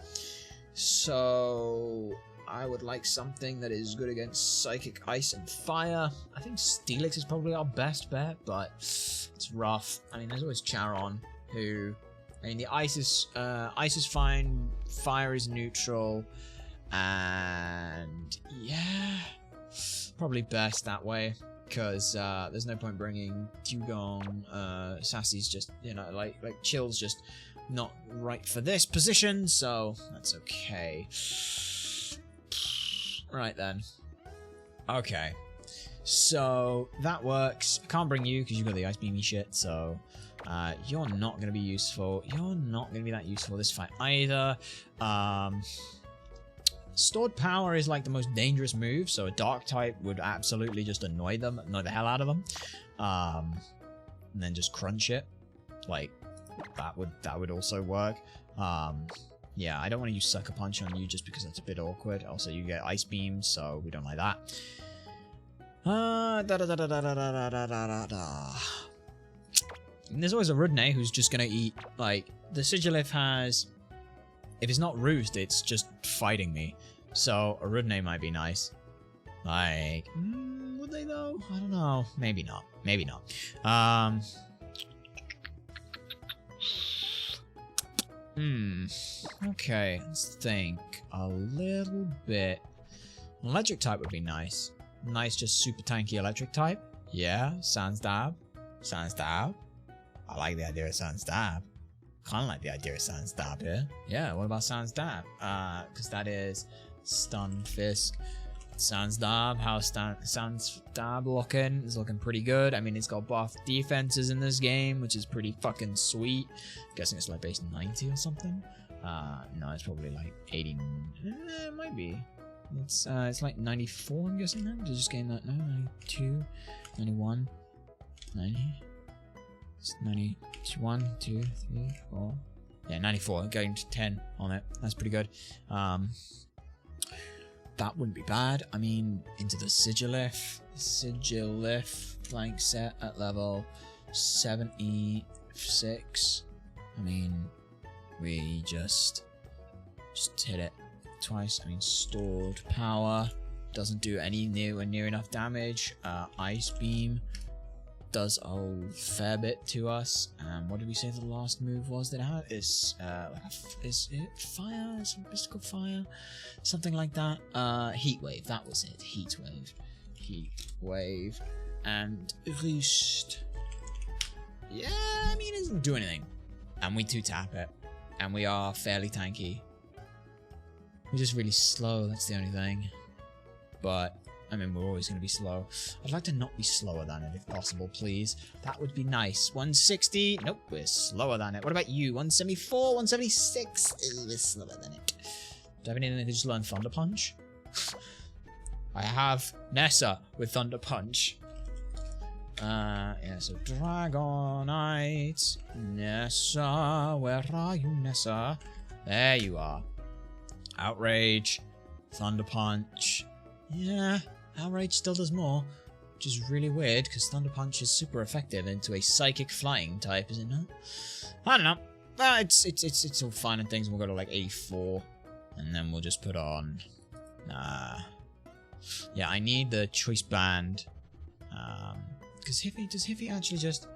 A: So I would like something that is good against Psychic, Ice, and Fire. I think Steelix is probably our best bet, but it's rough. I mean, there's always Charon, who... I mean, the ice is fine, fire is neutral, and yeah, probably best that way, because there's no point bringing Dugong. Sassy's just, you know, like Chill's just not right for this position, so that's okay. Right then. Okay. So that works. I can't bring you because you've got the ice beamy shit, so you're not going to be useful. You're not going to be that useful this fight either. Stored Power is like the most dangerous move, so a Dark type would absolutely just annoy the hell out of them. And then just crunch it. Like, that would also work. Yeah, I don't want to use Sucker Punch on you just because that's a bit awkward. Also, you get Ice Beam, so we don't like that. And there's always a Rudney who's just going to eat, like, the Sigilif has... If it's not Roost, it's just fighting me. So, a Rudney might be nice. Like, would they though? I don't know. Maybe not. Maybe not. Okay, let's think a little bit. Electric type would be nice. Nice, just super tanky electric type. Yeah, Sans Dab. Sans Dab. I like the idea of Sans Dab. Kind of like the idea of Sans Dab here. Yeah, what about Sans Dab? Because that is Stun Fisk. Sandstab, how's Sandstab looking? It's looking pretty good. I mean, it's got buff defenses in this game, which is pretty fucking sweet. I'm guessing it's like base 90 or something. No, it's probably like 80. It might be. It's like 94, I'm guessing then. Did I just gain that? No, 92, 91, 90. It's 91, 2, 3, 4. Yeah, 94. Going to 10 on it. That's pretty good. That wouldn't be bad. I mean, into the Sigilif flank set at level 76. I mean, we just hit it twice. I mean, stored power doesn't do any near enough damage. Ice beam does a fair bit to us. What did we say the last move was that it had? Is it fire? Is it mystical fire? Something like that. Heat wave. That was it. Heat wave. And roost. Yeah, I mean, it doesn't do anything. And we 2-tap it. And we are fairly tanky. We're just really slow. That's the only thing. But I mean, we're always going to be slow. I'd like to not be slower than it, if possible, please. That would be nice. 160. Nope, we're slower than it. What about you? 174, 176. Ooh, we're slower than it. Do I have anything to just learn Thunder Punch? I have Nessa with Thunder Punch. Yeah, so Dragonite. Nessa, where are you, Nessa? There you are. Outrage. Thunder Punch. Yeah. Outrage still does more, which is really weird because Thunder Punch is super effective into a psychic flying type, is it not? I don't know. It's all fine and things. We'll go to like 84, and then we'll just put on. Yeah, I need the choice band. Because does Hiffy actually just?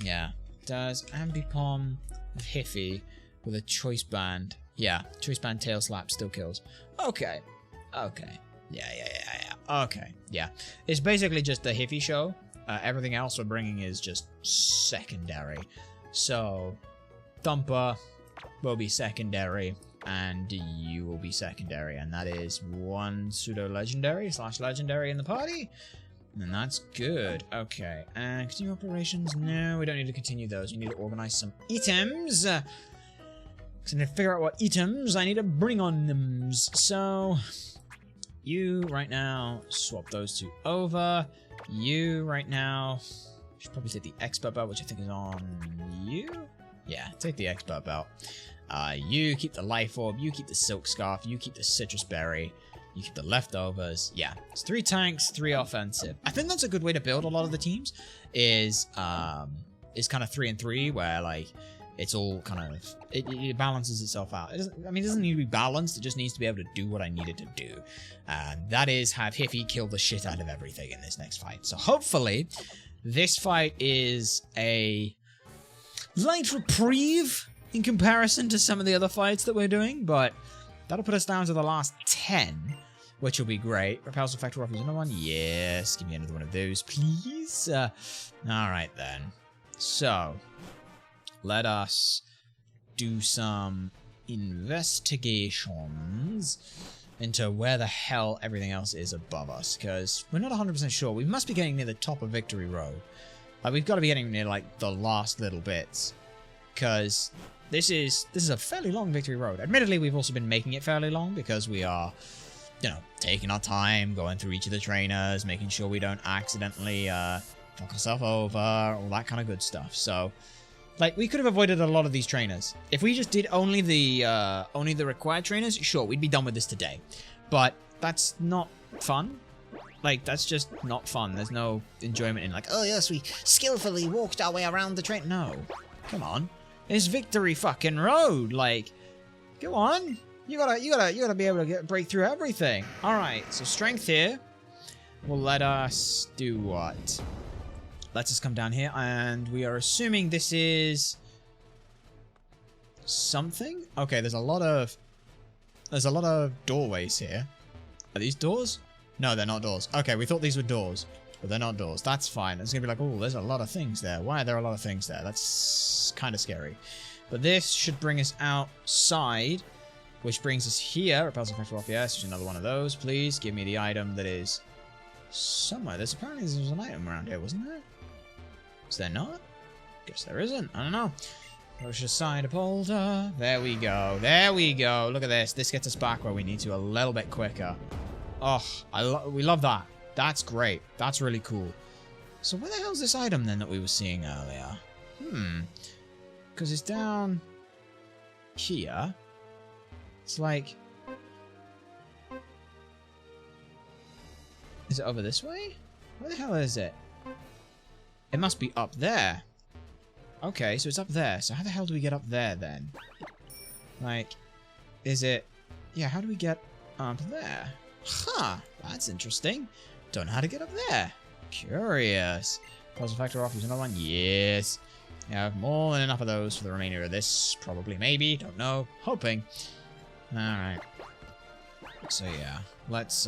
A: Yeah, does Ambipom with Hiffy with a choice band? Yeah, choice band tail slap still kills. Okay. Yeah. Okay, yeah. It's basically just the Hiffy show. Everything else we're bringing is just secondary. So, Thumper will be secondary, and you will be secondary, and that is one pseudo-legendary / legendary in the party. And that's good. Okay, and continue operations? No, we don't need to continue those. We need to organize some items. So I need to figure out what items I need to bring on them. So you right now swap those two over. You right now should probably take the expert belt, which I think is on you. Yeah, take the expert belt. You keep the life orb. You keep the silk scarf. You keep the citrus berry. You keep the leftovers. Yeah, it's 3 tanks, 3 offensive. I think that's a good way to build a lot of the teams. Is kind of 3 and 3, where like it's all kind of it balances itself out. It doesn't need to be balanced. It just needs to be able to do what I need it to do. That is have Hiffy kill the shit out of everything in this next fight. So hopefully, this fight is a light reprieve in comparison to some of the other fights that we're doing, but that'll put us down to the last 10, which will be great. Repulsive Factor offers another one. Yes, give me another one of those, please. Alright then. So, let us do some investigations into where the hell everything else is above us, because we're not 100% sure. We must be getting near the top of Victory Road. Like, we've got to be getting near, like, the last little bits, because this is a fairly long Victory Road. Admittedly, we've also been making it fairly long because we are, you know, taking our time, going through each of the trainers, making sure we don't accidentally fuck ourselves over, all that kind of good stuff. So, like, we could have avoided a lot of these trainers. If we just did only the required trainers, sure, we'd be done with this today. But that's not fun. Like, that's just not fun. There's no enjoyment in, like, oh yes, we skillfully walked our way around the train. No. Come on. It's Victory fucking Road. Like, go on. You gotta be able to break through everything. Alright, so strength here will let us do what? Let's just come down here, and we are assuming this is something? Okay, there's a lot of doorways here. Are these doors? No, they're not doors. Okay, we thought these were doors, but they're not doors. That's fine. It's gonna be like, oh, there's a lot of things there. Why are there a lot of things there? That's kind of scary. But this should bring us outside, Which brings us here. Repulsive effect off, yes. Just another one of those. Please give me the item that is somewhere. Apparently there's an item around here, wasn't there? Is there not? Guess there isn't. I don't know. Push aside a boulder. There we go. There we go. Look at this. This gets us back where we need to a little bit quicker. Oh, we love that. That's great. That's really cool. So where the hell's this item then that we were seeing earlier? Because it's down here. It's like... Is it over this way? Where the hell is it? It must be up there. Okay, so it's up there. So how the hell do we get up there then? Like, is it... Yeah, how do we get up there? Huh, that's interesting. Don't know how to get up there. Curious. Puzzle factor off, use another one. Yes. Yeah, I have more than enough of those for the remainder of this. Probably, maybe. Don't know. Hoping. Alright. So yeah, let's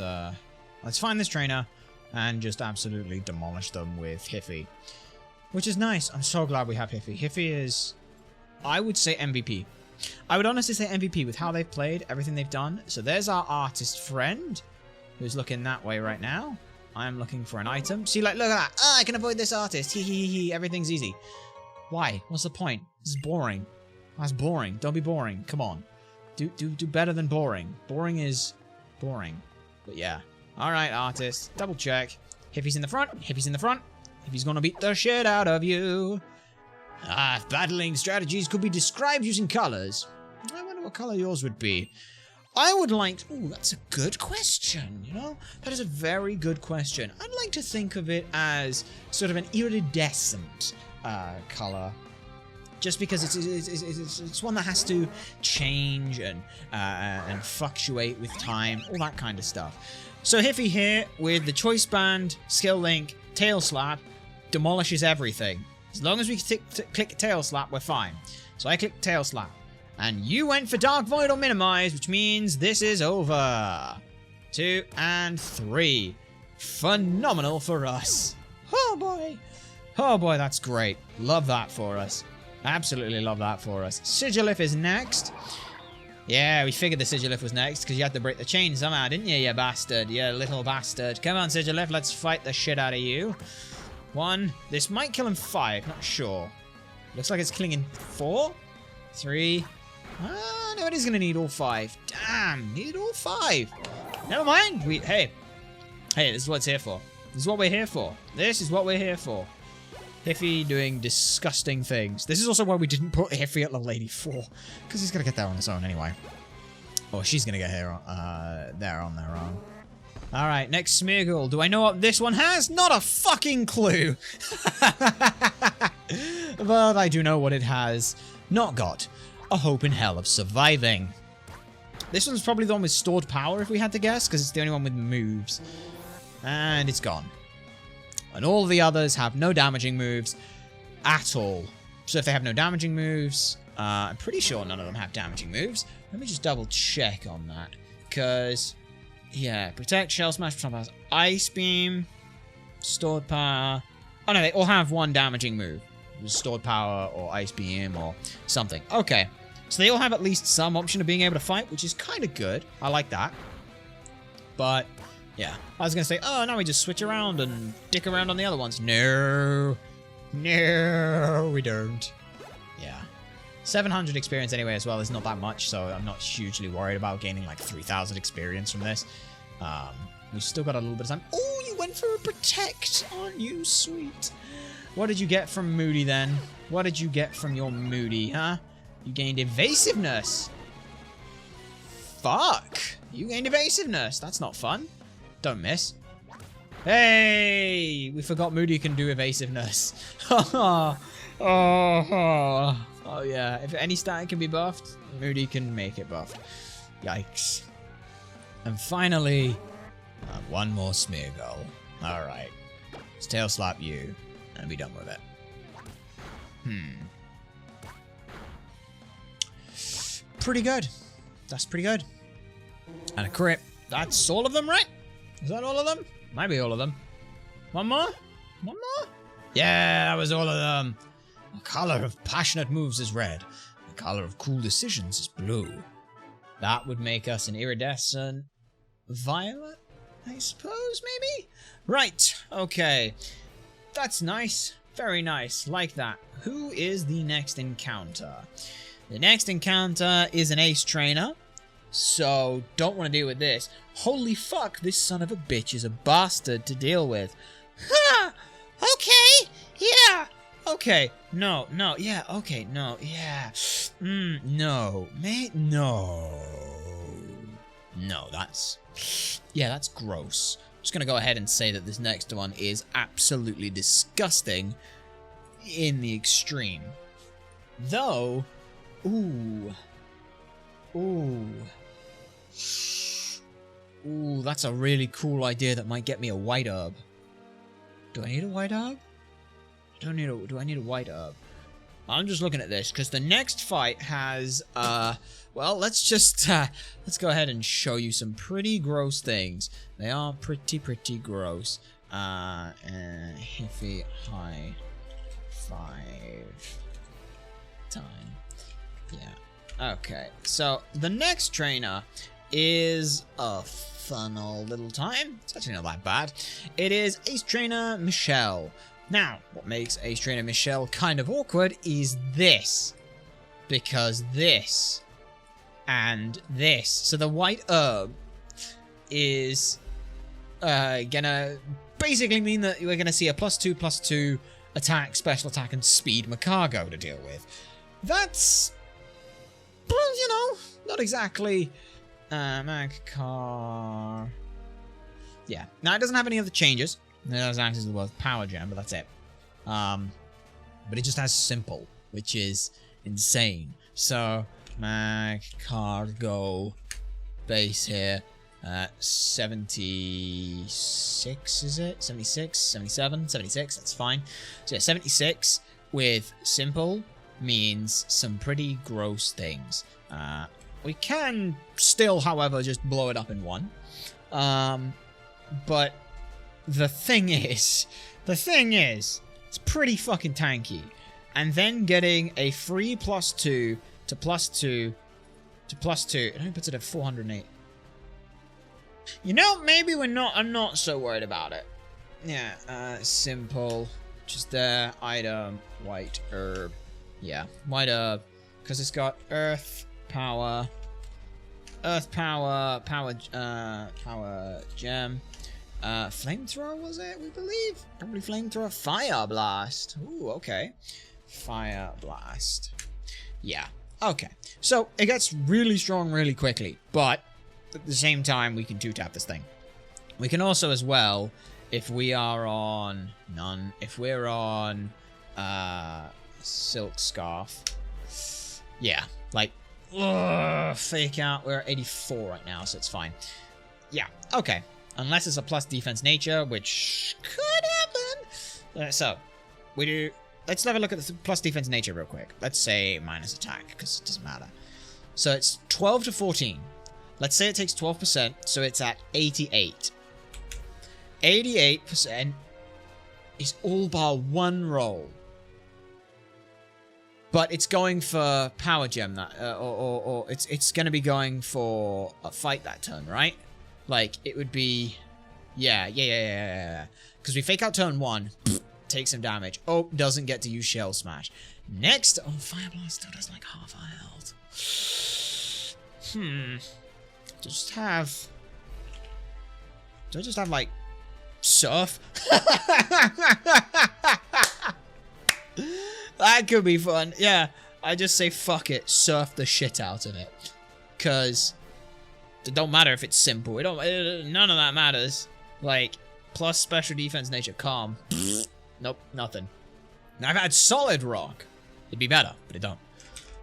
A: find this trainer and just absolutely demolish them with Hiffy. Which is nice. I'm so glad we have Hiffy. Hiffy is, I would say, MVP. I would honestly say MVP with how they've played, everything they've done. So there's our artist friend, who's looking that way right now. I'm looking for an item. See, like, look at that. Ah, I can avoid this artist. Hee hee hee. Everything's easy. Why? What's the point? This is boring. That's boring. Don't be boring. Come on. Do better than boring. Boring is boring. But yeah. Alright, artist. Double check. Hiffy's in the front. Hiffy's in the front. Hiffy's gonna beat the shit out of you. Ah, if battling strategies could be described using colors. I wonder what color yours would be. I would like... Ooh, that's a good question, you know? That is a very good question. I'd like to think of it as sort of an iridescent color. Just because it's one that has to change and fluctuate with time, all that kind of stuff. So Hiffy here, with the Choice Band, Skill Link, Tail Slap, demolishes everything. As long as we click Tail Slap, we're fine. So I click Tail Slap. And you went for Dark Void or Minimize, which means this is over. 2 and 3. Phenomenal for us. Oh boy. Oh boy, that's great. Love that for us. Absolutely love that for us. Sigilif is next. Yeah, we figured the Sigilif was next because you had to break the chain somehow, didn't you, you bastard? You little bastard. Come on, Sigilif, let's fight the shit out of you. 1. This might kill in 5, not sure. Looks like it's killing in 4. 3. Ah, no, it is going to need all 5. Damn, need all 5. Never mind. Hey, this is what it's here for. This is what we're here for. This is what we're here for. Hiffy doing disgusting things. This is also why we didn't put Hiffy at level 84. Because he's going to get there on his own anyway. Or she's going to get here there on their own. Alright, next Smeargle. Do I know what this one has? Not a fucking clue. But I do know what it has not got. A hope in hell of surviving. This one's probably the one with stored power, if we had to guess, because it's the only one with moves. And it's gone. And all the others have no damaging moves at all. So if they have no damaging moves, I'm pretty sure none of them have damaging moves. Let me just double check on that. Because, yeah, Protect, Shell Smash, Ice Beam, Stored Power. Oh no, they all have one damaging move. Stored Power or Ice Beam or something. Okay, so they all have at least some option of being able to fight, which is kind of good. I like that. But... yeah, I was going to say, oh, now we just switch around and dick around on the other ones. No. No, we don't. Yeah. 700 experience anyway as well is not that much, so I'm not hugely worried about gaining like 3,000 experience from this. We've still got a little bit of time. Oh, you went for a Protect, aren't you? Sweet. What did you get from Moody then? What did you get from your Moody, huh? You gained Evasiveness. Fuck. You gained Evasiveness. That's not fun. Don't miss. Hey! We forgot Moody can do evasiveness. Oh yeah. If any stat can be buffed, Moody can make it buffed. Yikes. And finally, one more Smeargle. Alright. Let's Tail Slap you and be done with it. Pretty good. That's pretty good. And a crit. That's all of them, right? Is that all of them? Might be all of them. One more? One more? Yeah, that was all of them. The color of passionate moves is red. The color of cool decisions is blue. That would make us an iridescent violet, I suppose, maybe? Right, okay. That's nice. Very nice. Like that. Who is the next encounter? The next encounter is an ace trainer. So, don't want to deal with this. Holy fuck, this son of a bitch is a bastard to deal with. Ha! Okay! Yeah! Okay. No, yeah, okay, no, yeah. No. Mate, no. No, that's... Yeah, that's gross. I'm just gonna go ahead and say that this next one is absolutely disgusting in the extreme. Though... Ooh, that's a really cool idea that might get me a white herb. Do I need a white herb? Do I need a white herb? I'm just looking at this, because the next fight has, well, let's go ahead and show you some pretty gross things. They are pretty gross. Hiffy high 5 time. Yeah. Okay, so the next trainer is a fun old little time. It's actually not that bad. It is Ace Trainer Michelle. Now, what makes Ace Trainer Michelle kind of awkward is this. Because this and this. So the white herb is gonna basically mean that we're gonna see a +2/+2 attack, special attack, and speed Macargo to deal with. That's, well, you know, not exactly Magcar. Yeah. Now it doesn't have any other changes. It has access to the word Power Gem, but that's it. But it just has simple, which is insane. So Magcargo base here. 76, is it? 76? 77? 76, that's fine. So yeah, 76 with simple means some pretty gross things. We can still, however, just blow it up in one. But the thing is, it's pretty fucking tanky. And then getting a free +2 to +2 to +2, it only puts it at 408. You know, maybe I'm not so worried about it. Yeah, simple. Just there, item, white herb. Yeah, white herb. Because it's got earth, power, power gem. Flamethrower, was it, we believe? Probably flamethrower. Fire blast. Ooh, okay. Fire blast. Yeah, okay. So, it gets really strong really quickly, but at the same time, we can 2-tap this thing. We can also, as well, if we are on none, if we're on Silk Scarf, yeah, like, fake out. We're at 84 right now, so it's fine. Yeah, okay. Unless it's a plus defense nature, which could happen. So, we do. Let's have a look at the plus defense nature real quick. Let's say minus attack, because it doesn't matter. So it's 12 to 14. Let's say it takes 12%, so it's at 88. 88% is all bar one roll. But it's going for power gem that, or it's going to be going for a fight that turn, right? Like, it would be... Yeah. Because we fake out turn 1, take some damage. Oh, doesn't get to use Shell Smash. Next... Oh, Fire Blast still does like half our health. Do I just have, like, Surf? That could be fun. Yeah, I just say fuck it. Surf the shit out of it. Because... it don't matter if it's simple. None of that matters. Like, plus special defense nature, calm. Nope, nothing. Now, if I had solid rock, it'd be better, but it don't.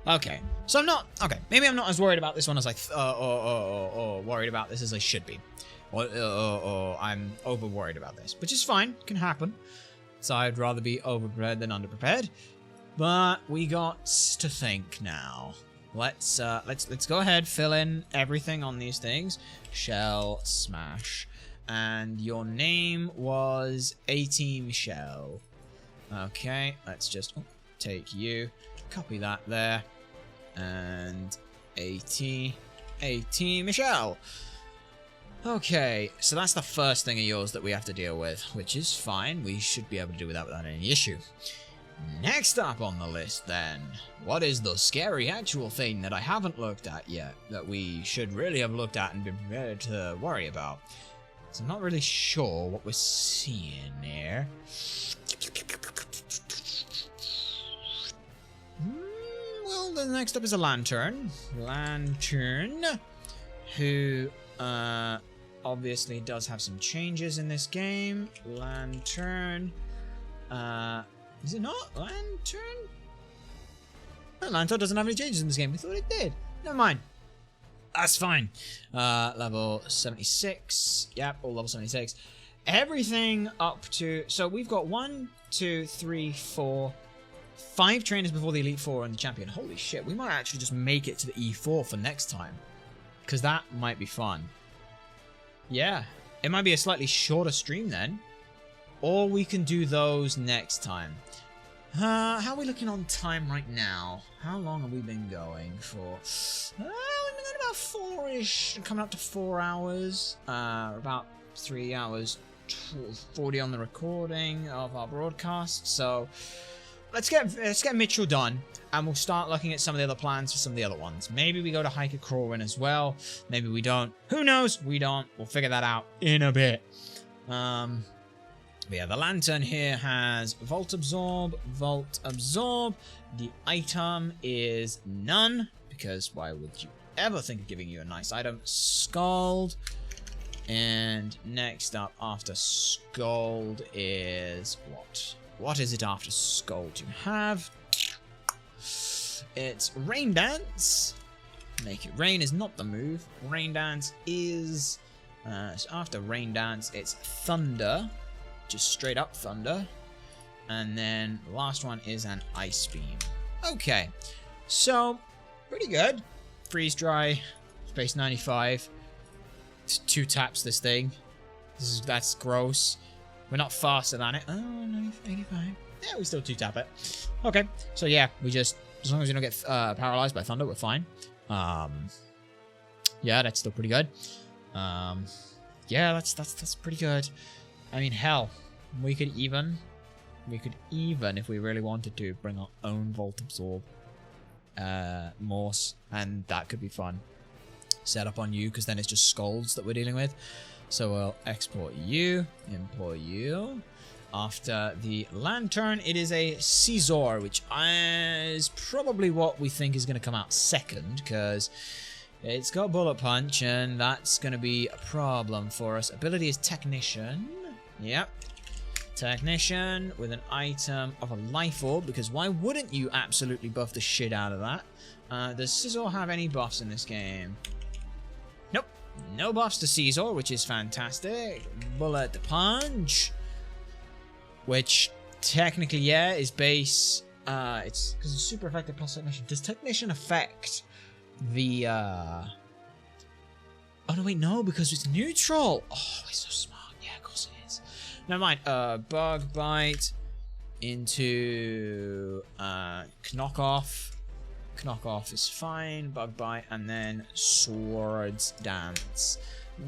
A: Okay, so I'm not... Okay, maybe I'm not as worried about this one as worried about this as I should be. Or I'm over worried about this, which is fine. Can happen. So I'd rather be overprepared than underprepared. But we got to think now. Let's go ahead, fill in everything on these things. Shell Smash. And your name was A-Team Michelle. Okay, let's just take you. Copy that there. And AT 18 Michelle. Okay, so that's the first thing of yours that we have to deal with, which is fine. We should be able to do that without any issue. Next up on the list, then, what is the scary actual thing that I haven't looked at yet, that we should really have looked at and been prepared to worry about? So I'm not really sure what we're seeing there. Well, the next up is a lantern. Lantern, who obviously does have some changes in this game. Lantern, is it not? Lantern? No, Lantern doesn't have any changes in this game. We thought it did. Never mind. That's fine. Level 76. Yep, all level 76. Everything up to... So we've got 1, 2, 3, 4, 5 trainers before the Elite Four and the Champion. Holy shit, we might actually just make it to the E4 for next time. Because that might be fun. Yeah. It might be a slightly shorter stream then. Or we can do those next time. How are we looking on time right now? How long have we been going for? We've been going about 4-ish, coming up to 4 hours. About 3 hours 40 on the recording of our broadcast. So let's get Mitchell done, and we'll start looking at some of the other plans for some of the other ones. Maybe we go to Hiker Crawlin as well. Maybe we don't. Who knows? We don't. We'll figure that out in a bit. But yeah, the lantern here has Volt Absorb, Volt Absorb. The item is none, because why would you ever think of giving you a nice item? Scald. And next up after Scald is what? What is it after Scald you have? It's Rain Dance. Make it rain is not the move. Rain Dance is... so after Rain Dance, it's Thunder. Just straight up Thunder. And then the last one is an Ice Beam. Okay. So, pretty good. Freeze Dry. Space 95. 2 taps this thing. That's gross. We're not faster than it. Oh, 95. Yeah, we still 2 tap it. Okay. So yeah, we just... As long as you don't get paralyzed by Thunder, we're fine. Yeah, that's still pretty good. Yeah, that's pretty good. I mean, hell, we could even, if we really wanted to, bring our own Volt Absorb Morse, and that could be fun. Set up on you, because then it's just Scalds that we're dealing with. So we'll export you, import you. After the Lantern, it is a Caesar, which is probably what we think is going to come out second, because it's got Bullet Punch, and that's going to be a problem for us. Ability is Technician. Yep. Technician with an item of a Life Orb, because why wouldn't you absolutely buff the shit out of that? Does Caesar have any buffs in this game? Nope. No buffs to Caesar, which is fantastic. Bullet Punch, which technically, yeah, is base. It's because it's super effective plus Technician. Does Technician affect the... Oh, no, wait, no, because it's neutral. Oh, it's so smart. Yeah, of course it is. Never mind. Bug Bite into Knock Off. Knock Off is fine. Bug Bite, and then Swords Dance.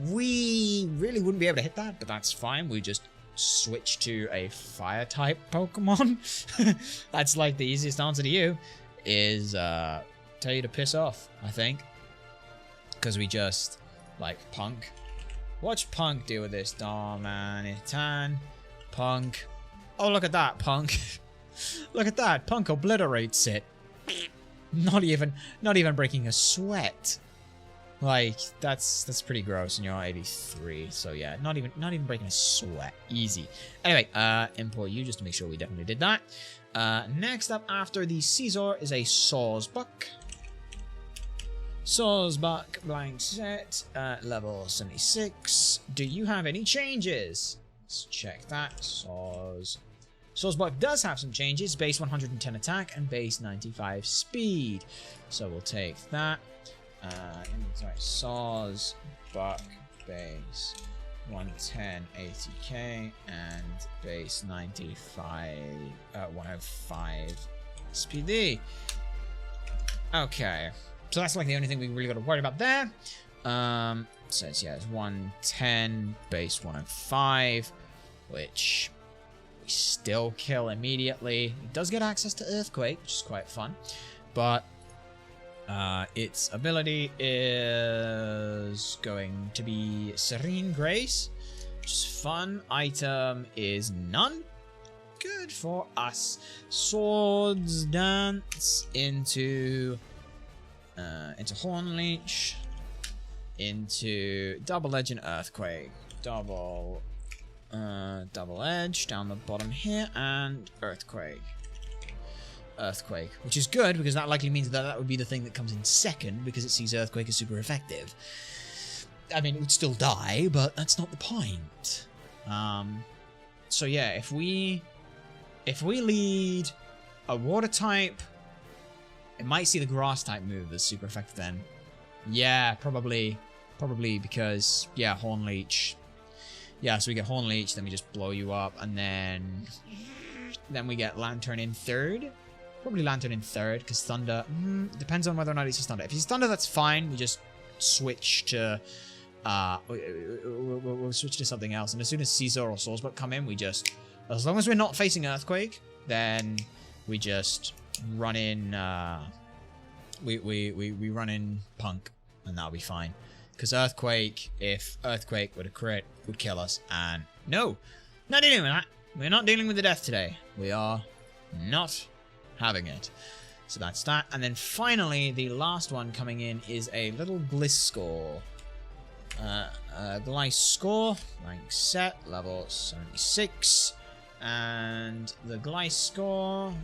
A: We really wouldn't be able to hit that, but that's fine. We just switch to a Fire type Pokemon. That's like the easiest answer to you is tell you to piss off, I think, because we just like Punk. Watch Punk deal with this. Darmanitan. Punk. Oh, look at that, Punk. Look at that. Punk obliterates it. Not even breaking a sweat. Like, that's pretty gross, and you're 83, so yeah, not even breaking a sweat. Easy. Anyway, import you just to make sure we definitely did that. Next up after the Caesar is a Sawsbuck. Sawsbuck blank set, level 76. Do you have any changes? Let's check that. Sawsbuck does have some changes. Base 110 attack and base 95 speed. So we'll take that. Sawsbuck base 110 80k and base 95 105 SPD. Okay. So that's like the only thing we really got to worry about there. So it's, yeah, it's 110, base 105, which we still kill immediately. It does get access to Earthquake, which is quite fun. But its ability is going to be Serene Grace, which is fun. Item is none. Good for us. Swords Dance into Hornleech, into Double Edge and Earthquake. Double Edge down the bottom here, and Earthquake. Earthquake, which is good because that likely means that that would be the thing that comes in second because it sees Earthquake as super effective. I mean, it would still die, but that's not the point. So yeah, if we lead a water type, it might see the grass type move as super effective then. Yeah, probably because, yeah, Hornleech. Yeah, so we get Hornleech, then we just blow you up, and then we get Lantern in third. Probably Lantern in third, because Thunder, depends on whether or not it's Thunder. If he's Thunder, that's fine. We just switch to, we'll switch to something else. And as soon as Caesar or Swordsbuck come in, we just, as long as we're not facing Earthquake, then we just run in, we run in Punk, and that'll be fine. Because Earthquake, if Earthquake were to crit, would kill us. And no, not dealing with that. We're not dealing with the death today. We are not having it. So that's that. And then finally, the last one coming in is a little Gliscor. Gliscor, rank set, level 76. And the Gliscor,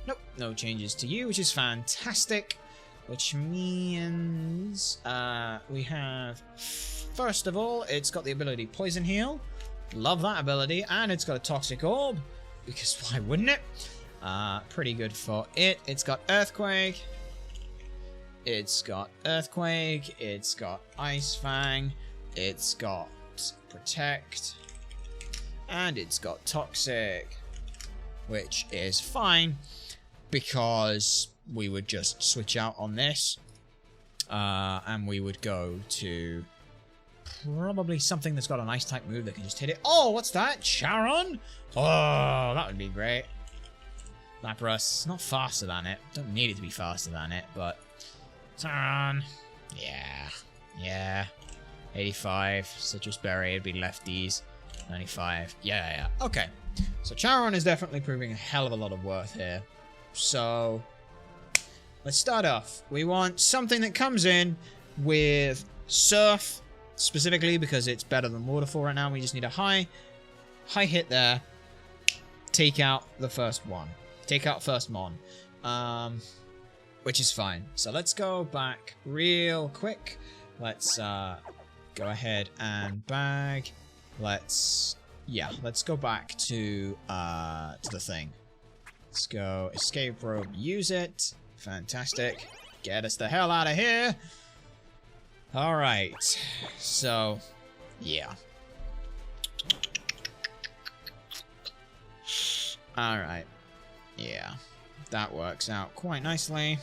A: nope, no changes to you, which is fantastic. Which means we have, first of all, it's got the ability Poison Heal. Love that ability. And it's got a Toxic Orb, because why wouldn't it? Pretty good for it. It's got Earthquake. It's got Earthquake. It's got Ice Fang. It's got Protect. And it's got Toxic, which is fine, because we would just switch out on this, and we would go to probably something that's got an ice type move that can just hit it. Oh, what's that? Charon? Oh, that would be great. Lapras, not faster than it. Don't need it to be faster than it, but Charon. Yeah. 85. Citrus Berry, it'd be lefties. 95. Yeah. Okay. So Charon is definitely proving a hell of a lot of worth here. So let's start off. We want something that comes in with Surf, specifically because it's better than Waterfall right now. We just need a high hit there. Take out the first one. Take out first Mon. Which is fine. So let's go back real quick. Let's go ahead and bag. Let's go back to the thing. Let's go escape rope, use it. Fantastic. Get us the hell out of here. Alright. So, yeah. Alright. Yeah. That works out quite nicely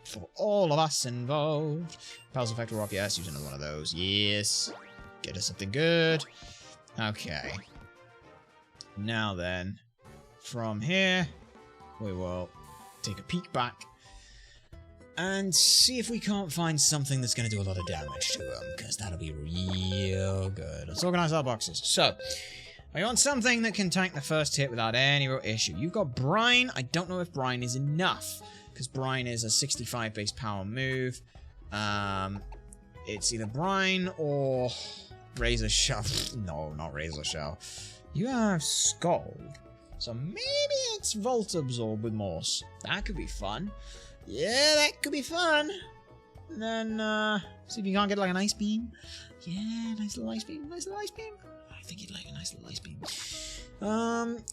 A: for all of us involved. Pulse Effector Rock, yes. Use another one of those. Yes. Get us something good. Okay. Now then, from here, we will take a peek back and see if we can't find something that's going to do a lot of damage to them, because that'll be real good. Let's organize our boxes. So, I want something that can tank the first hit without any real issue. You've got Brine. I don't know if Brine is enough, because Brine is a 65 base power move. It's either Brine or Razor Shell. No, not Razor Shell. You have Scald. So maybe it's Volt Absorb with Morse. That could be fun. Yeah, that could be fun. And then, see if you can't get like an Ice Beam. Yeah, nice little Ice Beam. Nice little Ice Beam. I think you'd like a nice little Ice Beam.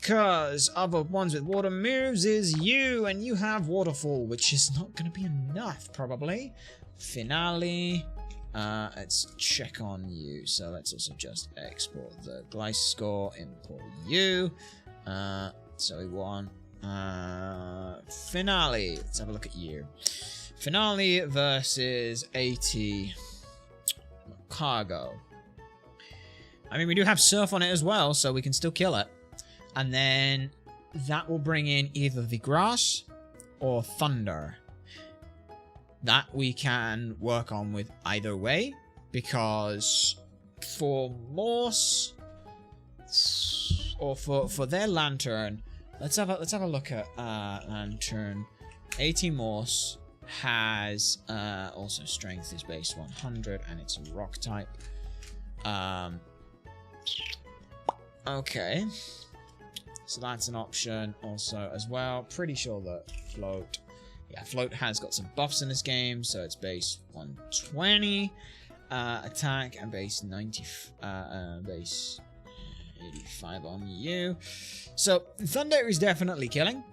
A: Cause other ones with water moves is you, and you have Waterfall, which is not going to be enough, probably. Finale. Let's check on you. So let's also just export the Gliscor, import you. So we want Finale. Let's have a look at you. Finale versus 80 cargo. I mean, we do have Surf on it as well, so we can still kill it. And then that will bring in either the Grass or Thunder. That we can work on with either way, because for Morse or for their Lantern, let's have a look at Lantern. 80 Morse has also Strength is base 100 and it's a rock type. Okay, so that's an option also as well. Pretty sure that Float, yeah, Float has got some buffs in this game, so it's base 120 attack and base 90 base 85 on you. So Thunder is definitely killing.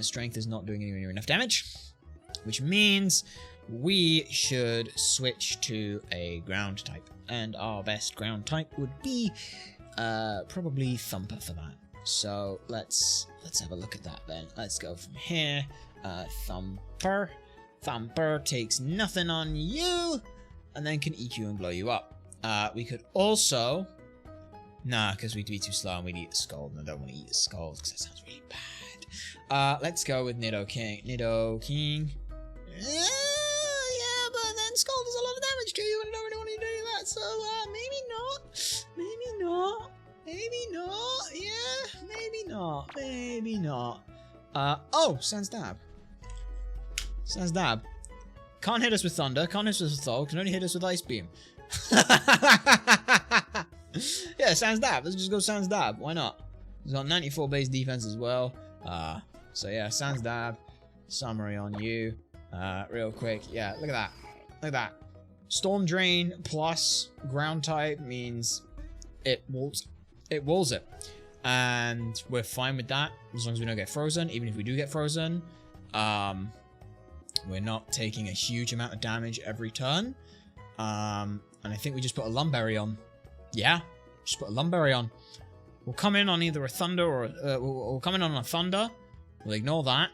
A: Strength is not doing anywhere near enough damage, which means we should switch to a ground type, and our best ground type would be probably Thumper for that. So let's have a look at that then. Let's go from here. Thumper takes nothing on you, and then can eat you and blow you up. We could also, nah, because we'd be too slow and we'd eat the Scald, and I don't want to eat the Scald because that sounds really bad. Let's go with Nidoking. Yeah, but then Scald does a lot of damage to you, and I don't really want to do that, so maybe not. Oh, Sans Dab. Can't hit us with Thunder, can't hit us with Thol, can only hit us with Ice Beam. Yeah, Sans Dab, let's just go Sans Dab, why not? He's got 94 base defense as well. So yeah, Sans Dab, summary on you. Real quick, yeah, look at that. Storm Drain plus ground type means it walls it. And we're fine with that, as long as we don't get frozen. Even if we do get frozen, we're not taking a huge amount of damage every turn. And I think we just put a Lumberry on. Yeah, just put a Lumberry on. We'll come in on either a Thunder or we'll come in on a Thunder. We'll ignore that.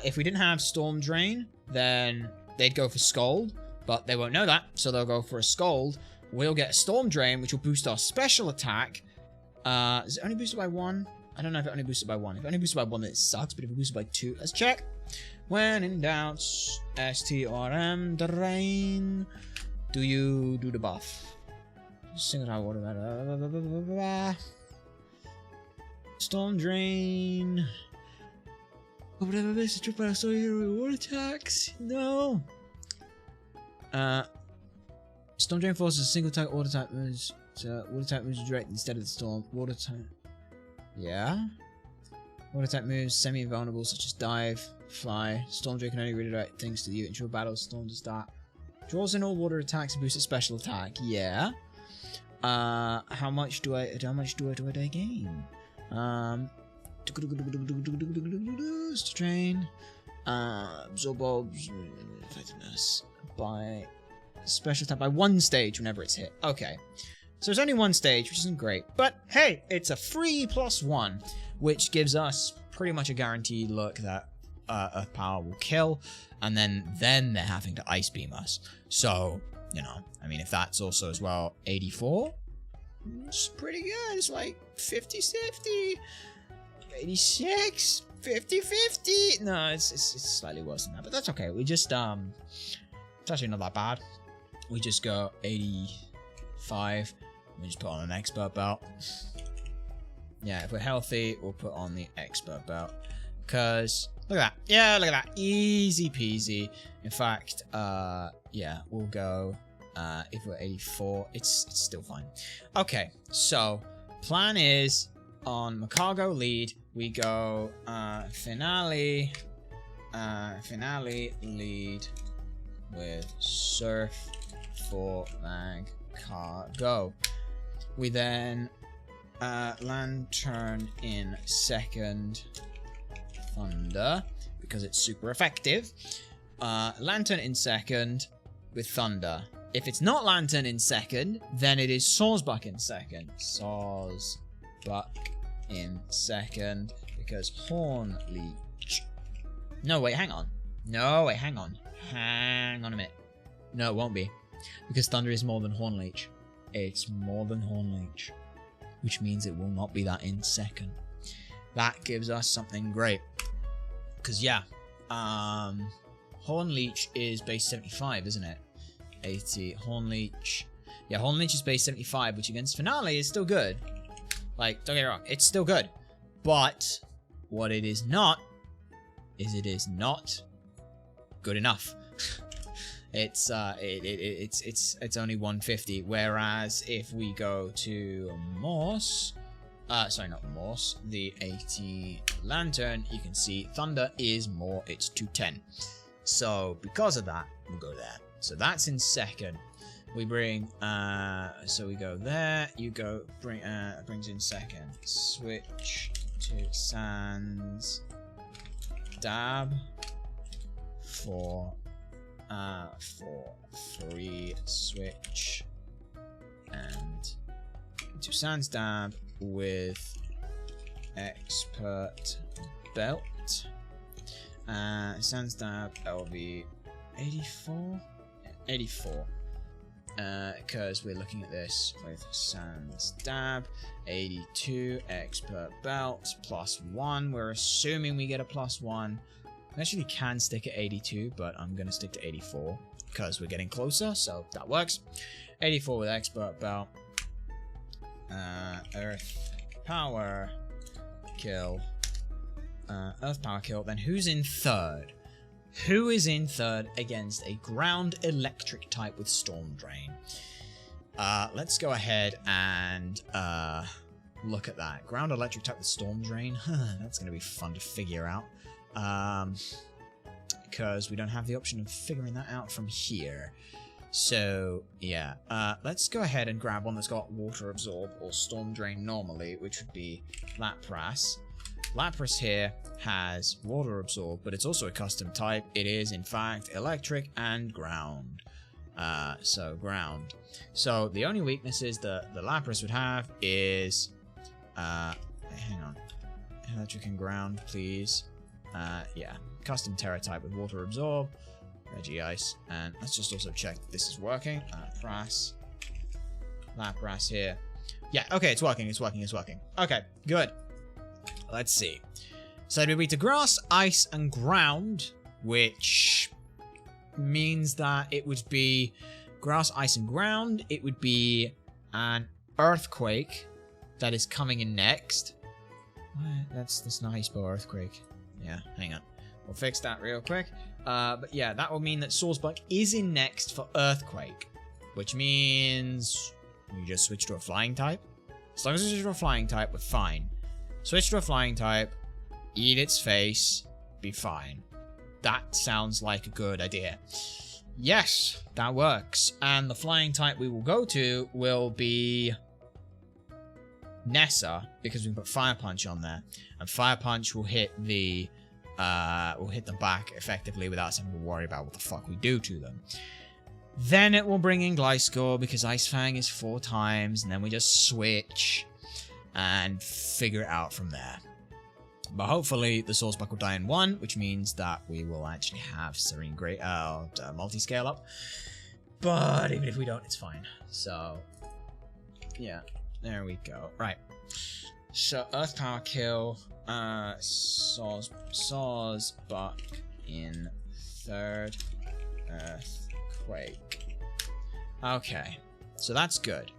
A: If we didn't have Storm Drain, then they'd go for Scald, but they won't know that, so they'll go for a Scald. We'll get a Storm Drain, which will boost our special attack. Is it only boosted by 1? I don't know if it only boosted by 1. If it only boosted by 1, then it sucks, but if it boosted by 2, let's check. When in doubt, STRM Drain. Do you do the buff? Single time water matter. Storm Drain. Whatever base is triple, I saw your reward attacks. No. Storm Drain forces a single attack water type moves. So water type moves direct instead of the storm. Water type. Yeah. Water type moves semi-invulnerable such as dive, fly. Storm Drain can only redirect things to you. Ensure battle storm to start. Draws in all water attacks and boosts its special attack. Yeah. How much do I gain? Strain. Absorb Orbs. Effectiveness. By special attack by 1 stage whenever it's hit. Okay. So it's only 1 stage, which isn't great. But hey, it's a free +1, which gives us pretty much a guaranteed look that Earth Power will kill, and then they're having to Ice Beam us. So, you know, I mean, if that's also as well 84, it's pretty good. It's like 50-50, 86, 50-50. No, it's slightly worse than that, but that's okay. We just, it's actually not that bad. We just go 85. We just put on an Expert Belt. Yeah, if we're healthy, we'll put on the Expert Belt. Because, look at that. Yeah, look at that. Easy peasy. In fact, yeah, we'll go, if we're 84, it's still fine. Okay, so, plan is, on Macargo lead, we go, Finale lead with Surf for Macargo. We then Lantern in second, Thunder, because it's super effective. Lantern in second with Thunder. If it's not Lantern in second, then it is Sawsbuck in second. Sawsbuck in second, because Horn Leech. No, wait, hang on. No, wait, hang on. Hang on a minute. No, it won't be. Because Thunder is more than Hornleech. It's more than Hornleech. Which means it will not be that in second. That gives us something great. Because, yeah. Hornleech is base 75, isn't it? 80. Hornleech. Yeah, Hornleech is base 75, which against Finale is still good. Like, don't get me wrong. It's still good. But what it is not it is not good enough. It's only 150, whereas if we go to Morse, sorry, not Morse, the 80 Lantern, you can see Thunder is more, it's 210. So because of that, we'll go there. So that's in second. We bring, so we go there, you go, brings in second. Switch to Sans Dab for 3 switch and to Sans Dab with Expert Belt. Sans Dab LV 84? 84. Because we're looking at this with Sans Dab 82 Expert Belt +1. We're assuming we get a +1. I actually can stick at 82, but I'm going to stick to 84 because we're getting closer, so that works. 84 with Expert Belt. Earth Power Kill. Earth Power Kill. Then who's in third? Who is in third against a Ground Electric type with Storm Drain? Let's go ahead and look at that. Ground Electric type with Storm Drain. That's going to be fun to figure out. Because we don't have the option of figuring that out from here. So, yeah. Let's go ahead and grab one that's got Water Absorb or Storm Drain normally, which would be Lapras. Lapras here has Water Absorb, but it's also a custom type. It is, in fact, Electric and Ground. So, Ground. So, the only weaknesses that the Lapras would have is... hang on. Electric and Ground, please. Yeah. Custom Terra type with Water Absorb. Regice. And let's just also check that this is working. Lapras here. Yeah, okay, it's working, it's working, it's working. Okay, good. Let's see. So it'd be to Grass, Ice, and Ground, which means that it would be Grass, Ice, and Ground. It would be an Earthquake that is coming in next. That's not how you spell Earthquake. Yeah, hang on. We'll fix that real quick. But yeah, that will mean that Swordsbuck is in next for Earthquake, which means we just switch to a Flying type. As long as we switch to a Flying type, we're fine. Switch to a Flying type, eat its face, be fine. That sounds like a good idea. Yes, that works. And the Flying type we will go to will be Nessa, because we can put Fire Punch on there. And Fire Punch will hit the back effectively without us having to worry about what the fuck we do to them. Then it will bring in Gliscor because Ice Fang is 4 times, and then we just switch and figure it out from there. But hopefully the Swordsbuck will die in 1, which means that we will actually have Serene Great multi-scale up. But even if we don't, it's fine. So yeah, there we go. Right. So Earth Power Kill, Swordsbuck in third, Earthquake. Okay, so that's good.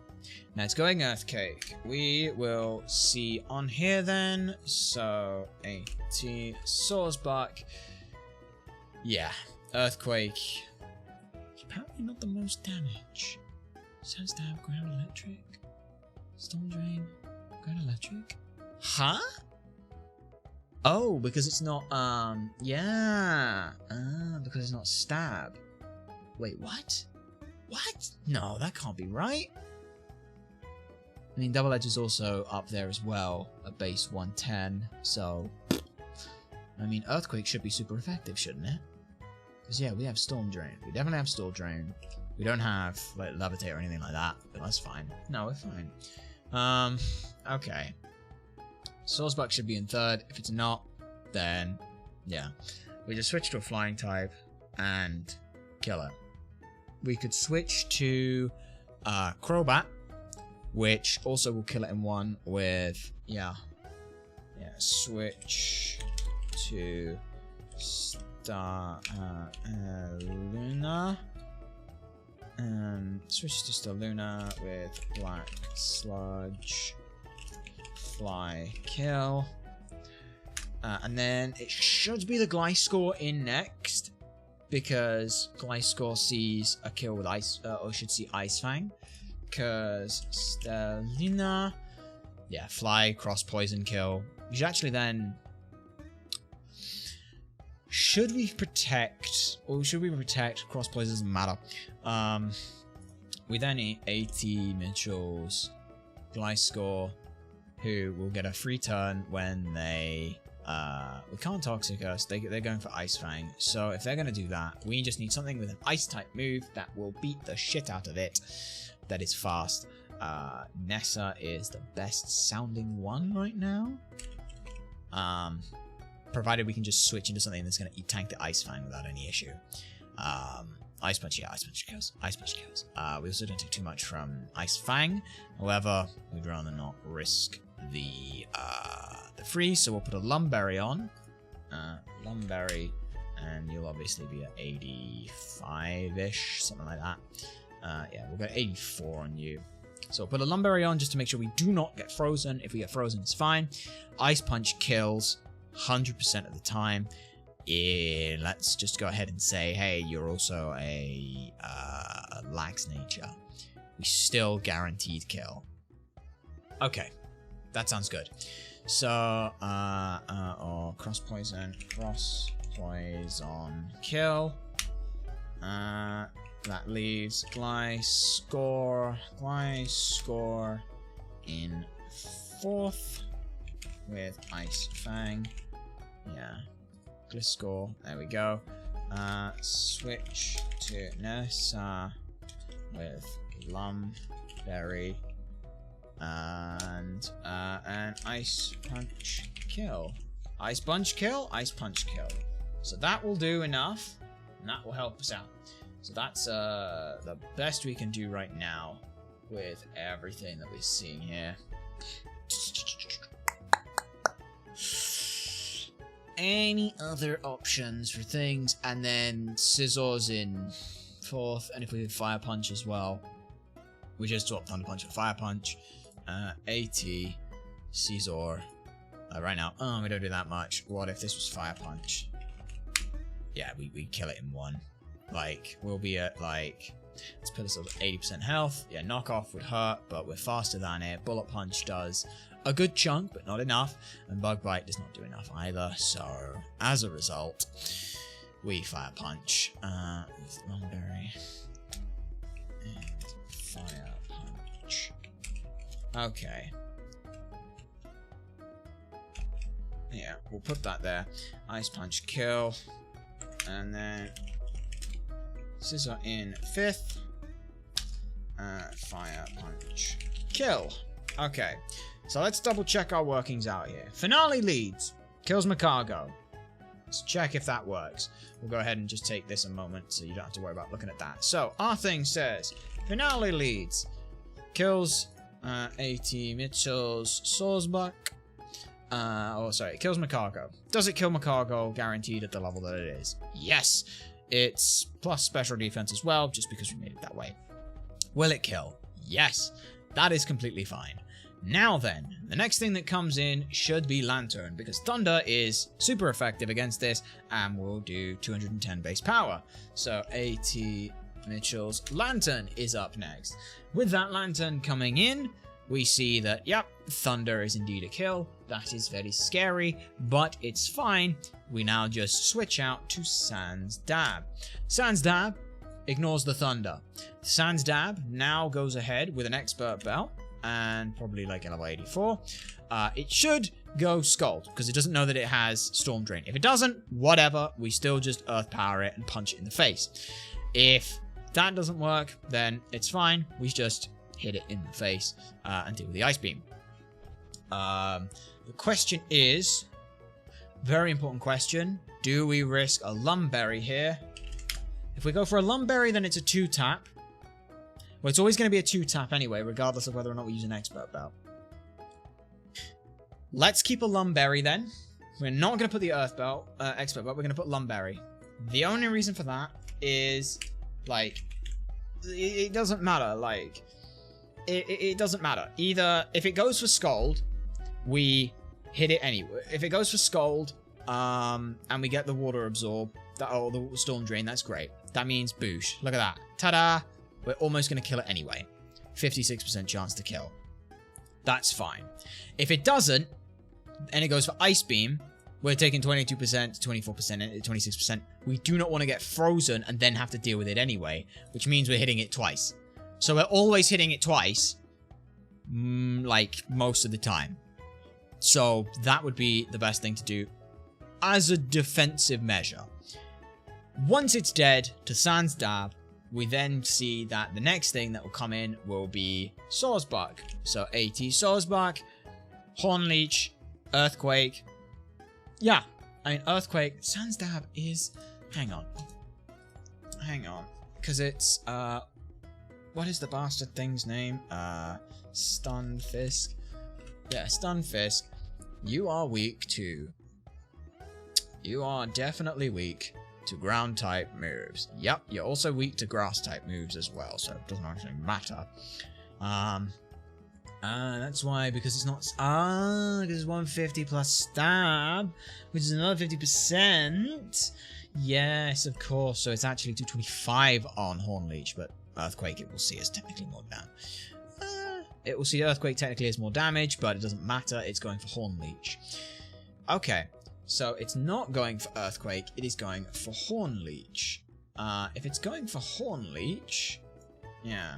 A: Now it's going Earthquake. We will see on here then. So 80 Swordsbuck. Yeah, Earthquake. Apparently not the most damage. Sans Dab, Ground Electric, Storm Drain, Ground Electric. Huh? Oh, because it's not yeah. Because it's not Stab. Wait, what? What? No, that can't be right. I mean, Double Edge is also up there as well, at base 110, so... I mean, Earthquake should be super effective, shouldn't it? Because, yeah, we have Storm Drain. We definitely have Storm Drain. We don't have, like, Levitate or anything like that, but that's fine. No, we're fine. Okay. Swordsbuck should be in third. If it's not, then, yeah. We just switch to a Flying type. and kill it. We could switch to Crobat, which also will kill it in one with, switch to Luna. Switch to Luna with Black Sludge, Fly, kill. And then it should be the Gliscor in next, because Gliscor sees a kill with Ice, or should see Ice Fang. Because Stellina, Fly, cross poison kill. We should actually then, should we protect cross poison? Doesn't matter. We then need 80 Mitchell's Gliscor, who will get a free turn when they we can't Toxic Us. They're going for Ice Fang. So if they're gonna do that, we just need something with an Ice type move that will beat the shit out of it. That is fast. Nessa is the best sounding one right now. Provided we can just switch into something that's gonna tank the Ice Fang without any issue. Ice Punch, Ice Punch kills. Ice Punch kills. We also don't take too much from Ice Fang. However, we'd rather not risk the freeze, so we'll put a Lumberry on. Lumberry, and you'll obviously be at 85-ish, something like that. We'll go 84 on you. So we'll put a Lumberry on just to make sure we do not get frozen. If we get frozen, it's fine. Ice Punch kills 100% of the time. Let's just go ahead and say, hey, you're also a Lax nature. We still guaranteed kill. Okay, that sounds good. So, or cross poison kill. That leaves Gliscor in 4th with Ice Fang. Gliscor, there we go. Switch to Nessa with Lumberry and an Ice Punch kill. Ice Punch kill, Ice Punch kill. So that will do enough, and that will help us out. So that's the best we can do right now with everything that we're seeing here. Any other options for things? And then Scizor's in 4th, and if we did Fire Punch as well, we just swap Thunder Punch for Fire Punch. 80 Scizor. Right now, we don't do that much. What if this was Fire Punch? Yeah, we kill it in 1. Like, we'll be at, like, let's put this at 80% health. Yeah, knockoff would hurt, but we're faster than it. Bullet Punch does a good chunk, but not enough. And Bug Bite does not do enough either. So, as a result, we Fire Punch with Lumberry and Fire Punch. Okay. Yeah, we'll put that there. Ice Punch kill. And then Scizor in 5th. Fire Punch kill. Okay, so let's double check our workings out here. Finale leads. Kills Macargo. Let's check if that works. We'll go ahead and just take this a moment so you don't have to worry about looking at that. So, our thing says, Finale leads. Kills 80 Mitchell's Sawsbuck. It kills Macargo. Does it kill Macargo guaranteed at the level that it is? Yes. It's plus special defense as well, just because we made it that way. Will it kill? Yes. That is completely fine. Now then, the next thing that comes in should be Lantern, because Thunder is super effective against this, and will do 210 base power. So 80 Mitchell's Lantern is up next. With that Lantern coming in, we see that, yep, Thunder is indeed a kill. That is very scary, but it's fine. We now just switch out to Sans Dab. Sans Dab ignores the Thunder. Sans Dab now goes ahead with an Expert Belt, and probably like a level 84. It should go Scald, because it doesn't know that it has Storm Drain. If it doesn't, whatever, we still just Earth Power it and punch it in the face. If that doesn't work, then it's fine. We just hit it in the face and deal with the Ice Beam. The question is, very important question, do we risk a Lumberry here If we go for a Lumberry, then it's a 2-tap. Well, it's always going to be a 2-tap anyway, regardless of whether or not we use an Expert Belt. Let's keep a Lumberry then. We're not going to put the Earth Belt, Expert Belt, we're going to put Lumberry. The only reason for that is, like, it doesn't matter, like, it doesn't matter. Either, if it goes for Scald, we hit it anyway. If it goes for Scald, and we get the Water Absorb, or the Storm Drain, that's great. That means Boosh. Look at that. Ta-da! We're almost going to kill it anyway. 56% chance to kill. That's fine. If it doesn't, and it goes for Ice Beam, we're taking 22%, 24%, 26%. We do not want to get frozen and then have to deal with it anyway, which means we're hitting it twice. So we're always hitting it twice, like most of the time. So that would be the best thing to do as a defensive measure. Once it's dead to Sans Dab, we then see that the next thing that will come in will be Sawsbuck. So AT Sawsbuck, Horn Leech, Earthquake. Yeah, I mean, Earthquake, Sans Dab is... Hang on. Because it's, what is the bastard thing's name? Stunfisk. Yeah, Stunfisk. You are weak to... You are definitely weak to ground type moves. Yep, you're also weak to grass type moves as well, so it doesn't actually matter. That's why, because it's not... because it's 150 plus stab, which is another 50%. Yes, of course, so it's actually 225 on Horn Leech, but Earthquake it will see as technically more damage. It will see Earthquake technically as more damage, but it doesn't matter, it's going for Horn Leech. Okay. So it's not going for Earthquake, it is going for Horn Leech. If it's going for Horn Leech... Yeah.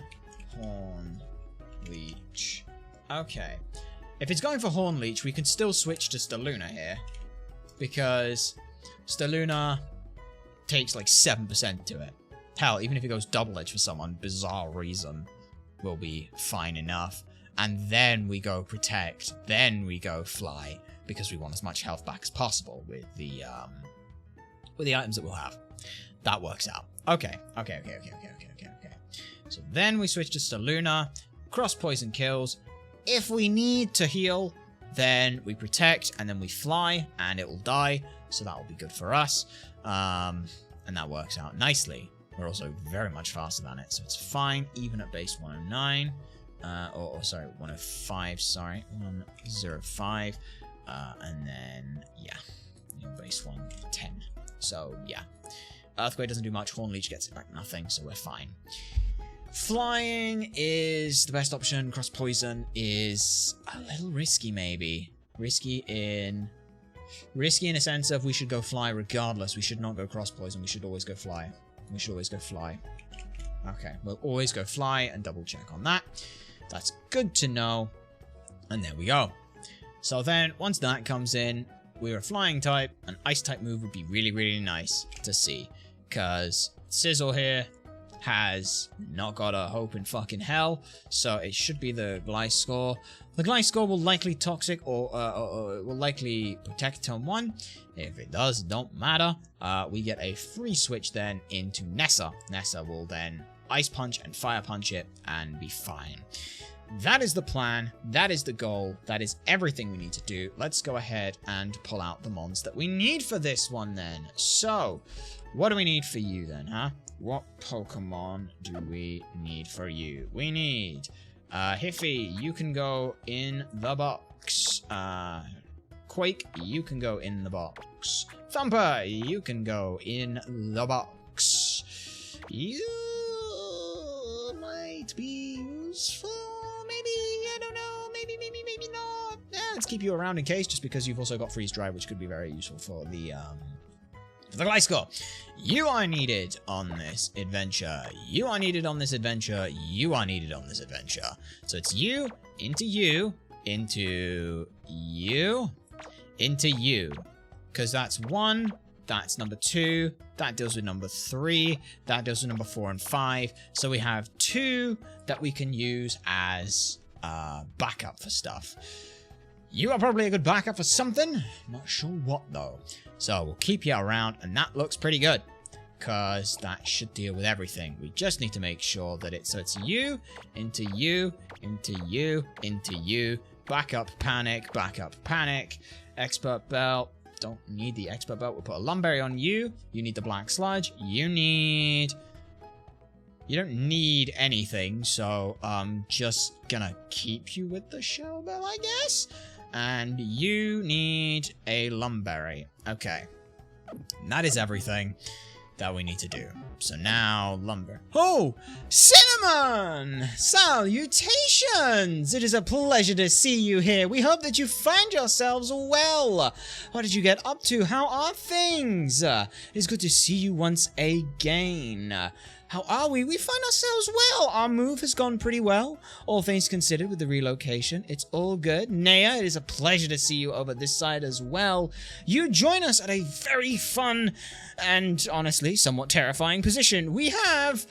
A: Horn Leech. Okay. If it's going for Horn Leech, we can still switch to Staluna here. Because Staluna takes like 7% to it. Hell, even if it goes Double Edge for some bizarre reason, will be fine enough. And then we go Protect, then we go Fly. Because we want as much health back as possible with the items that we'll have. That works out. Okay. So then we switch to Staluna. Cross Poison kills. If we need to heal, then we Protect, and then we Fly, and it will die. So that will be good for us. And that works out nicely. We're also very much faster than it, so it's fine, even at base 109. Sorry, 105, sorry. 105. And then, yeah, base 110. So, yeah. Earthquake doesn't do much. Horn Leech gets it back nothing, so we're fine. Flying is the best option. Cross Poison is a little risky, maybe. Risky in a sense of we should go Fly regardless. We should not go Cross Poison. We should always go Fly. Okay, we'll always go Fly and double check on that. That's good to know. And there we go. So then, once that comes in, we're a Flying type. An Ice type move would be really, really nice to see. Because Sizzle here has not got a hope in fucking hell. So it should be the Gliscor. The Gliscor will likely Toxic or will likely Protect turn 1. If it does, it don't matter. We get a free switch then into Nessa. Nessa will then Ice Punch and Fire Punch it and be fine. That is the plan, that is the goal, that is everything we need to do. Let's go ahead and pull out the mons that we need for this one then. So, what do we need for you then, huh? What Pokemon do we need for you? We need Hiffy, you can go in the box. Quake, you can go in the box. Thumper, you can go in the box. You might be useful. Maybe, I don't know, maybe not. Let's keep you around in case, just because you've also got Freeze Dry, which could be very useful for the Gliscor. You are needed on this adventure. You are needed on this adventure. You are needed on this adventure. So it's you, into you, into you, into you. Because that's 1, that's number 2, that deals with number 3, that deals with number 4 and 5. So we have 2 that we can use as backup for stuff. You are probably a good backup for something. Not sure what though. So we'll keep you around, and that looks pretty good. because that should deal with everything. We just need to make sure that it's you, into you, into you, into you, backup panic, expert belt. Don't need the expert belt. We'll put a lumberry on you. You need the black sludge. You don't need anything, so I'm just gonna keep you with the shell bell, I guess. And you need a lumberry. Okay. And that is everything that we need to do. So now, lumber. Oh! Cinnamon! Salutations! It is a pleasure to see you here. We hope that you find yourselves well. What did you get up to? How are things? It is good to see you once again. How are we? We find ourselves well. Our move has gone pretty well. All things considered with the relocation. It's all good. Naya, it is a pleasure to see you over this side as well. You join us at a very fun and honestly somewhat terrifying position. We have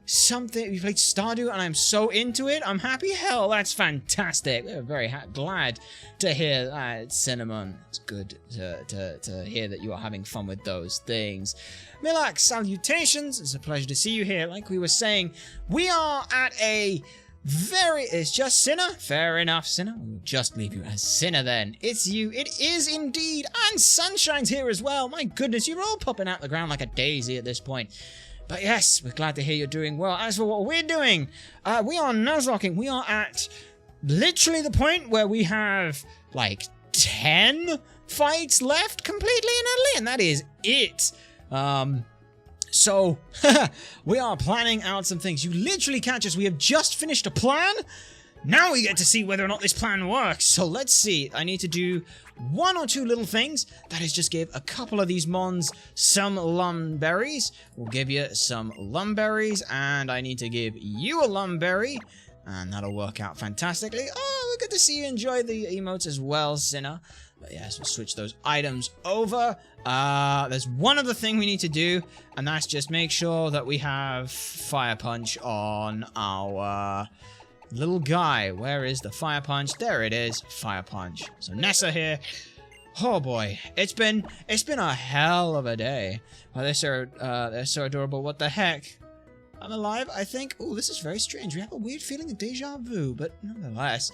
A: something. We played Stardew and I'm so into it. I'm happy. Hell, that's fantastic. We're very glad to hear that, Cinnamon. It's good to hear that you are having fun with those things. Milak, salutations. It's a pleasure to see you here. Like we were saying, we are at a it's just Sinner? Fair enough, Sinner. We'll just leave you as Sinner then. It's you. It is indeed. And Sunshine's here as well. My goodness, you're all popping out the ground like a daisy at this point. But yes, we're glad to hear you're doing well. As for what we're doing, we are Nuzlocking. We are at literally the point where we have like 10 fights left completely and utterly, and that is it. So, we are planning out some things. You literally catch us. We have just finished a plan. Now we get to see whether or not this plan works. So let's see. I need to do 1 or 2 little things. That is just give a couple of these mons some lumberries. We'll give you some lumberries. And I need to give you a lumberry. And that'll work out fantastically. Oh, we're good to see you enjoy the emotes as well, Sinner. But yes, we'll switch those items over. There's one other thing we need to do, and that's just make sure that we have Fire Punch on our little guy. Where is the Fire Punch? There it is, Fire Punch. So Nessa here. Oh boy, it's been a hell of a day. Oh, they're so adorable. What the heck? I'm alive, I think. Oh, this is very strange. We have a weird feeling of deja vu, but nonetheless.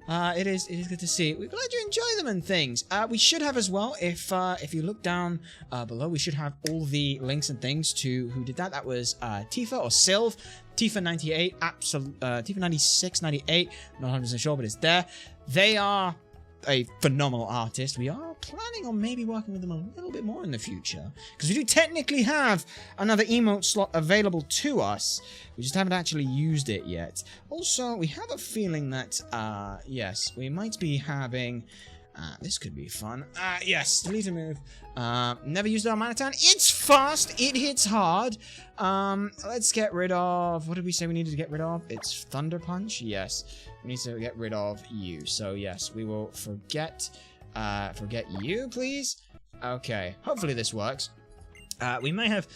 A: It is good to see. We're glad you enjoy them and things. We should have as well, if you look down below, we should have all the links and things to who did that. That was Tifa or Sylv, Tifa98, Tifa 96, 98, not 100% sure, but it's there. They are a phenomenal artist. We are planning on maybe working with them a little bit more in the future, because we do technically have another emote slot available to us. We just haven't actually used it yet. Also, we have a feeling that yes, we might be having this could be fun. Yes, delete a move. Never used our Manatan. It's fast. It hits hard. Let's get rid of, what did we say we needed to get rid of? It's Thunder Punch. Yes, we need to get rid of you. So yes, we will forget you, please. Okay, hopefully this works. We may have,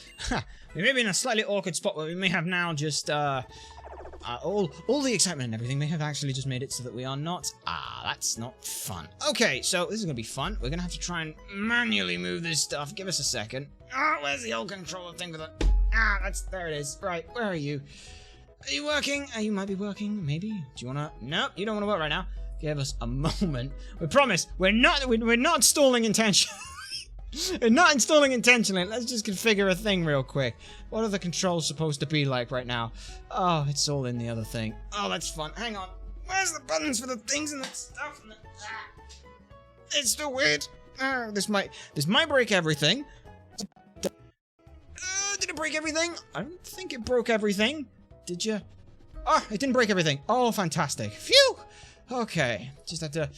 A: we may be in a slightly awkward spot where we may have now just, all the excitement and everything may have actually just made it so that we are not, that's not fun. Okay, so this is gonna be fun. We're gonna have to try and manually move this stuff. Give us a second. Where's the old controller thing with it? There it is. Right, where are you? Are you working? You might be working, maybe. Do you wanna, nope, you don't wanna work right now. Give us a moment. We promise, we're not stalling intentionally. We're not installing intentionally. Let's just configure a thing real quick. What are the controls supposed to be like right now? Oh, it's all in the other thing. Oh, that's fun. Hang on. Where's the buttons for the things and the stuff? It's still weird. This might break everything. Did it break everything? I don't think it broke everything. Did you? It didn't break everything. Oh, fantastic. Phew. Okay. Just have to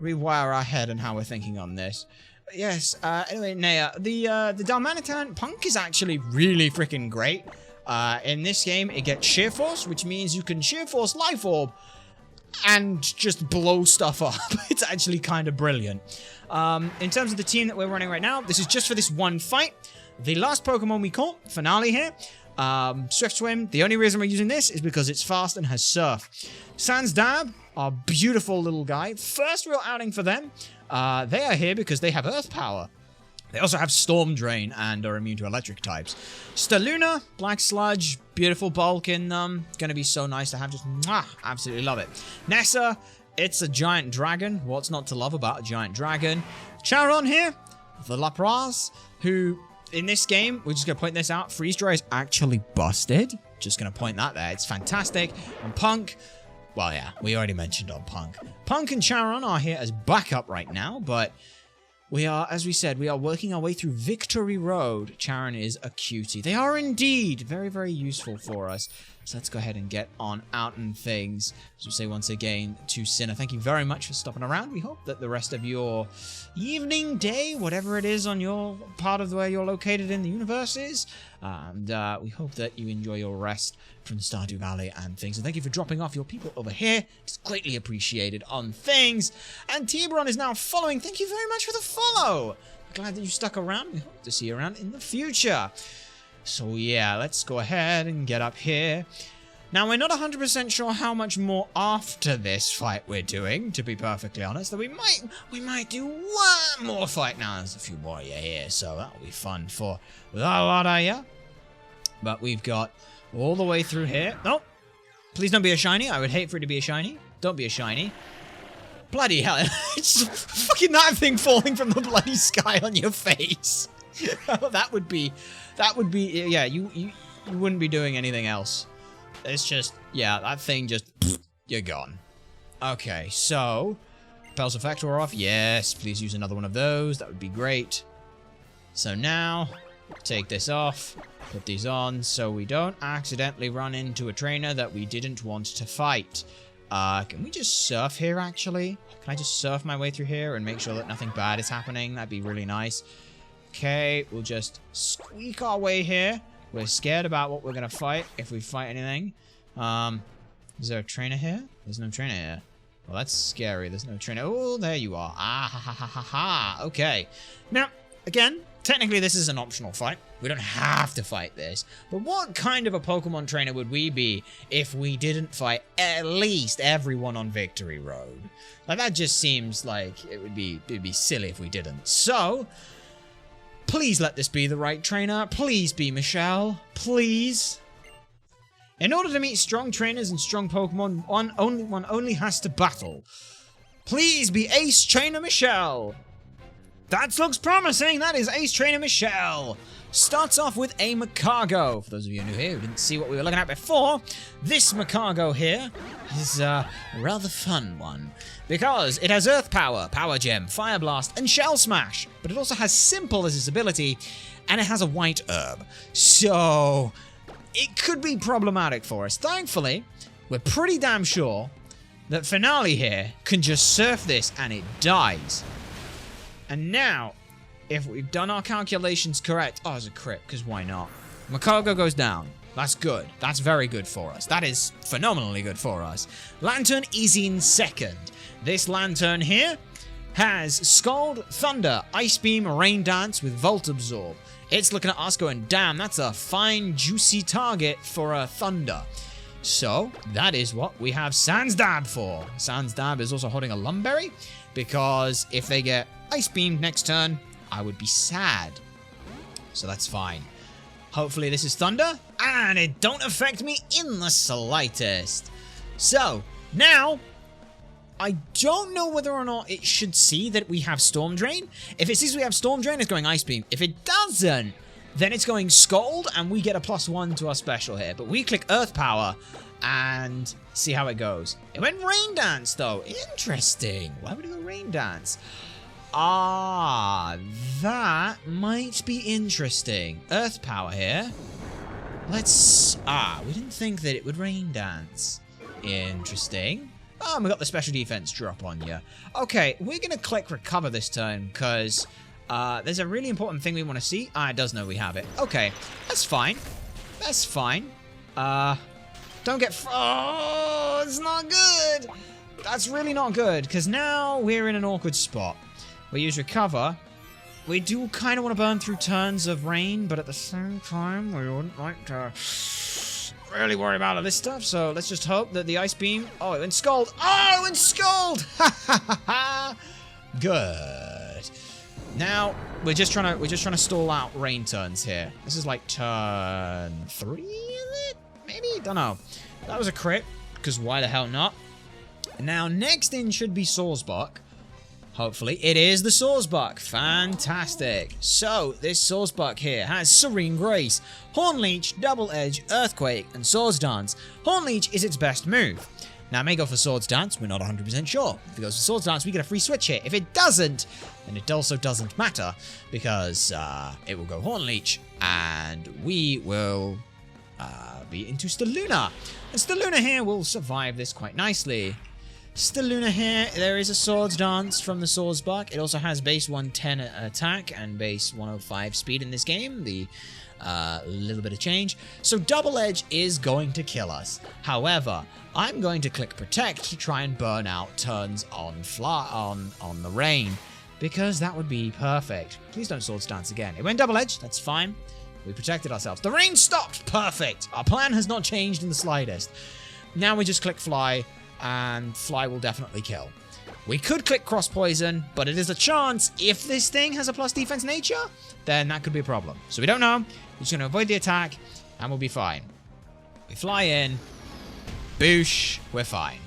A: rewire our head and how we're thinking on this. Yes, anyway, Naya, the Dalmanitan Punk is actually really freaking great. In this game, it gets Sheer Force, which means you can Sheer Force Life Orb and just blow stuff up. It's actually kind of brilliant. In terms of the team that we're running right now, this is just for this one fight. The last Pokemon we caught, Finale here, Swift Swim. The only reason we're using this is because it's fast and has Surf. Sans Dab, our beautiful little guy. First real outing for them. They are here because they have Earth Power. They also have Storm Drain and are immune to electric types. Staluna, Black Sludge, beautiful bulk in them. Gonna be so nice to have. Just absolutely love it. Nessa, it's a giant dragon. What's not to love about a giant dragon? Charon here, the Lapras, who in this game, we're just gonna point this out. Freeze Dry is actually busted. Just gonna point that there. It's fantastic. And Punk, well, yeah, we already mentioned on Punk. Punk and Charon are here as backup right now, but we are, as we said, we are working our way through Victory Road. Charon is a cutie. They are indeed very, very useful for us. So let's go ahead and get on out and things. As we say once again to Sinner, thank you very much for stopping around. We hope that the rest of your evening, day, whatever it is on your part of where you're located in the universe is. And we hope that you enjoy your rest from Stardew Valley and things. And thank you for dropping off your people over here. It's greatly appreciated on things. And Tiburon is now following. Thank you very much for the follow. Glad that you stuck around. We hope to see you around in the future. So yeah, let's go ahead and get up here. Now, we're not 100% sure how much more after this fight we're doing, to be perfectly honest. That we might do one more fight. Now, there's a few more here, so that'll be fun for a lot of you. But we've got all the way through here. No, please don't be a shiny. I would hate for it to be a shiny. Don't be a shiny. Bloody hell. It's fucking that thing falling from the bloody sky on your face. that would be, yeah, you wouldn't be doing anything else. It's just, yeah, that thing just, you're gone. Okay, so, Repels Effector off. Yes, please use another one of those. That would be great. So now, take this off, put these on, so we don't accidentally run into a trainer that we didn't want to fight. Can we just surf here, actually? Can I just surf my way through here and make sure that nothing bad is happening? That'd be really nice. Okay, we'll just squeak our way here. We're scared about what we're going to fight, if we fight anything. Is there a trainer here? There's no trainer here. Well, that's scary. There's no trainer. Oh, there you are. Ah, ha, ha, ha, ha, ha. Okay. Now, again, technically this is an optional fight. We don't have to fight this. But what kind of a Pokemon trainer would we be if we didn't fight at least everyone on Victory Road? Like, that just seems like it'd be silly if we didn't. So, please let this be the right trainer. Please be Michelle. Please. In order to meet strong trainers and strong Pokemon, one only has to battle. Please be Ace Trainer Michelle. That looks promising. That is Ace Trainer Michelle. Starts off with a Macargo. For those of you new here who didn't see what we were looking at before, this Macargo here is a rather fun one. Because it has Earth Power, Power Gem, Fire Blast, and Shell Smash. But it also has Simple as its ability, and it has a White Herb. So, it could be problematic for us. Thankfully, we're pretty damn sure that Finale here can just surf this and it dies. And now, if we've done our calculations correct... Oh, it's a crit, because why not? Macargo goes down. That's good. That's very good for us. That is phenomenally good for us. Lantern is in second. This Lantern here has Scald, Thunder, Ice Beam, Rain Dance with Volt Absorb. It's looking at us going, damn, that's a fine, juicy target for a Thunder. So, that is what we have Sans Dab for. Sans Dab is also holding a Lumberry, because if they get Ice Beam next turn, I would be sad. So that's fine. Hopefully this is Thunder, and it don't affect me in the slightest. So, now, I don't know whether or not it should see that we have Storm Drain. If it sees we have Storm Drain, it's going Ice Beam. If it doesn't, then it's going Scald, and we get a +1 to our special here. But we click Earth Power, and see how it goes. It went Rain Dance, though. Interesting. Why would it go Rain Dance? Ah, that might be interesting. Earth Power here. Let's... Ah, we didn't think that it would Rain Dance. Interesting. Oh, we got the special defense drop on you. Okay, we're going to click Recover this turn, because there's a really important thing we want to see. Ah, it does know we have it. Okay, that's fine. That's fine. Don't get... Oh, it's not good. That's really not good, because now we're in an awkward spot. We use Recover. We do kind of want to burn through turns of rain, but at the same time, we wouldn't like to really worry about all this stuff, so let's just hope that the Ice Beam... Oh, it went Scald! Oh, it went Scald! Ha ha ha ha! Good. Now, we're just trying to stall out rain turns here. This is like turn 3, is it? Maybe? Don't know. That was a crit, because why the hell not? Now, next in should be Sawsbuck. Hopefully, it is the Sawsbuck. Fantastic. So, this Sawsbuck here has Serene Grace, Horn Leech, Double Edge, Earthquake, and Swords Dance. Horn Leech is its best move. Now, it may go for Swords Dance, we're not 100% sure. If it goes for Swords Dance, we get a free switch here. If it doesn't, then it also doesn't matter, because it will go Horn Leech, and we will be into Staluna. And Staluna here will survive this quite nicely. Staluna here, there is a Swords Dance from the Sawsbuck. It also has base 110 attack and base 105 speed in this game. The little bit of change. So Double Edge is going to kill us. However, I'm going to click Protect to try and burn out turns on the rain, because that would be perfect. Please don't Swords Dance again. It went Double Edge, that's fine. We protected ourselves. The rain stopped! Perfect! Our plan has not changed in the slightest. Now we just click Fly, and Fly will definitely kill. We could click Cross Poison, but it is a chance. If this thing has a plus defense nature, then that could be a problem. So we don't know. We're just going to avoid the attack, and we'll be fine. We fly in. Boosh. We're fine.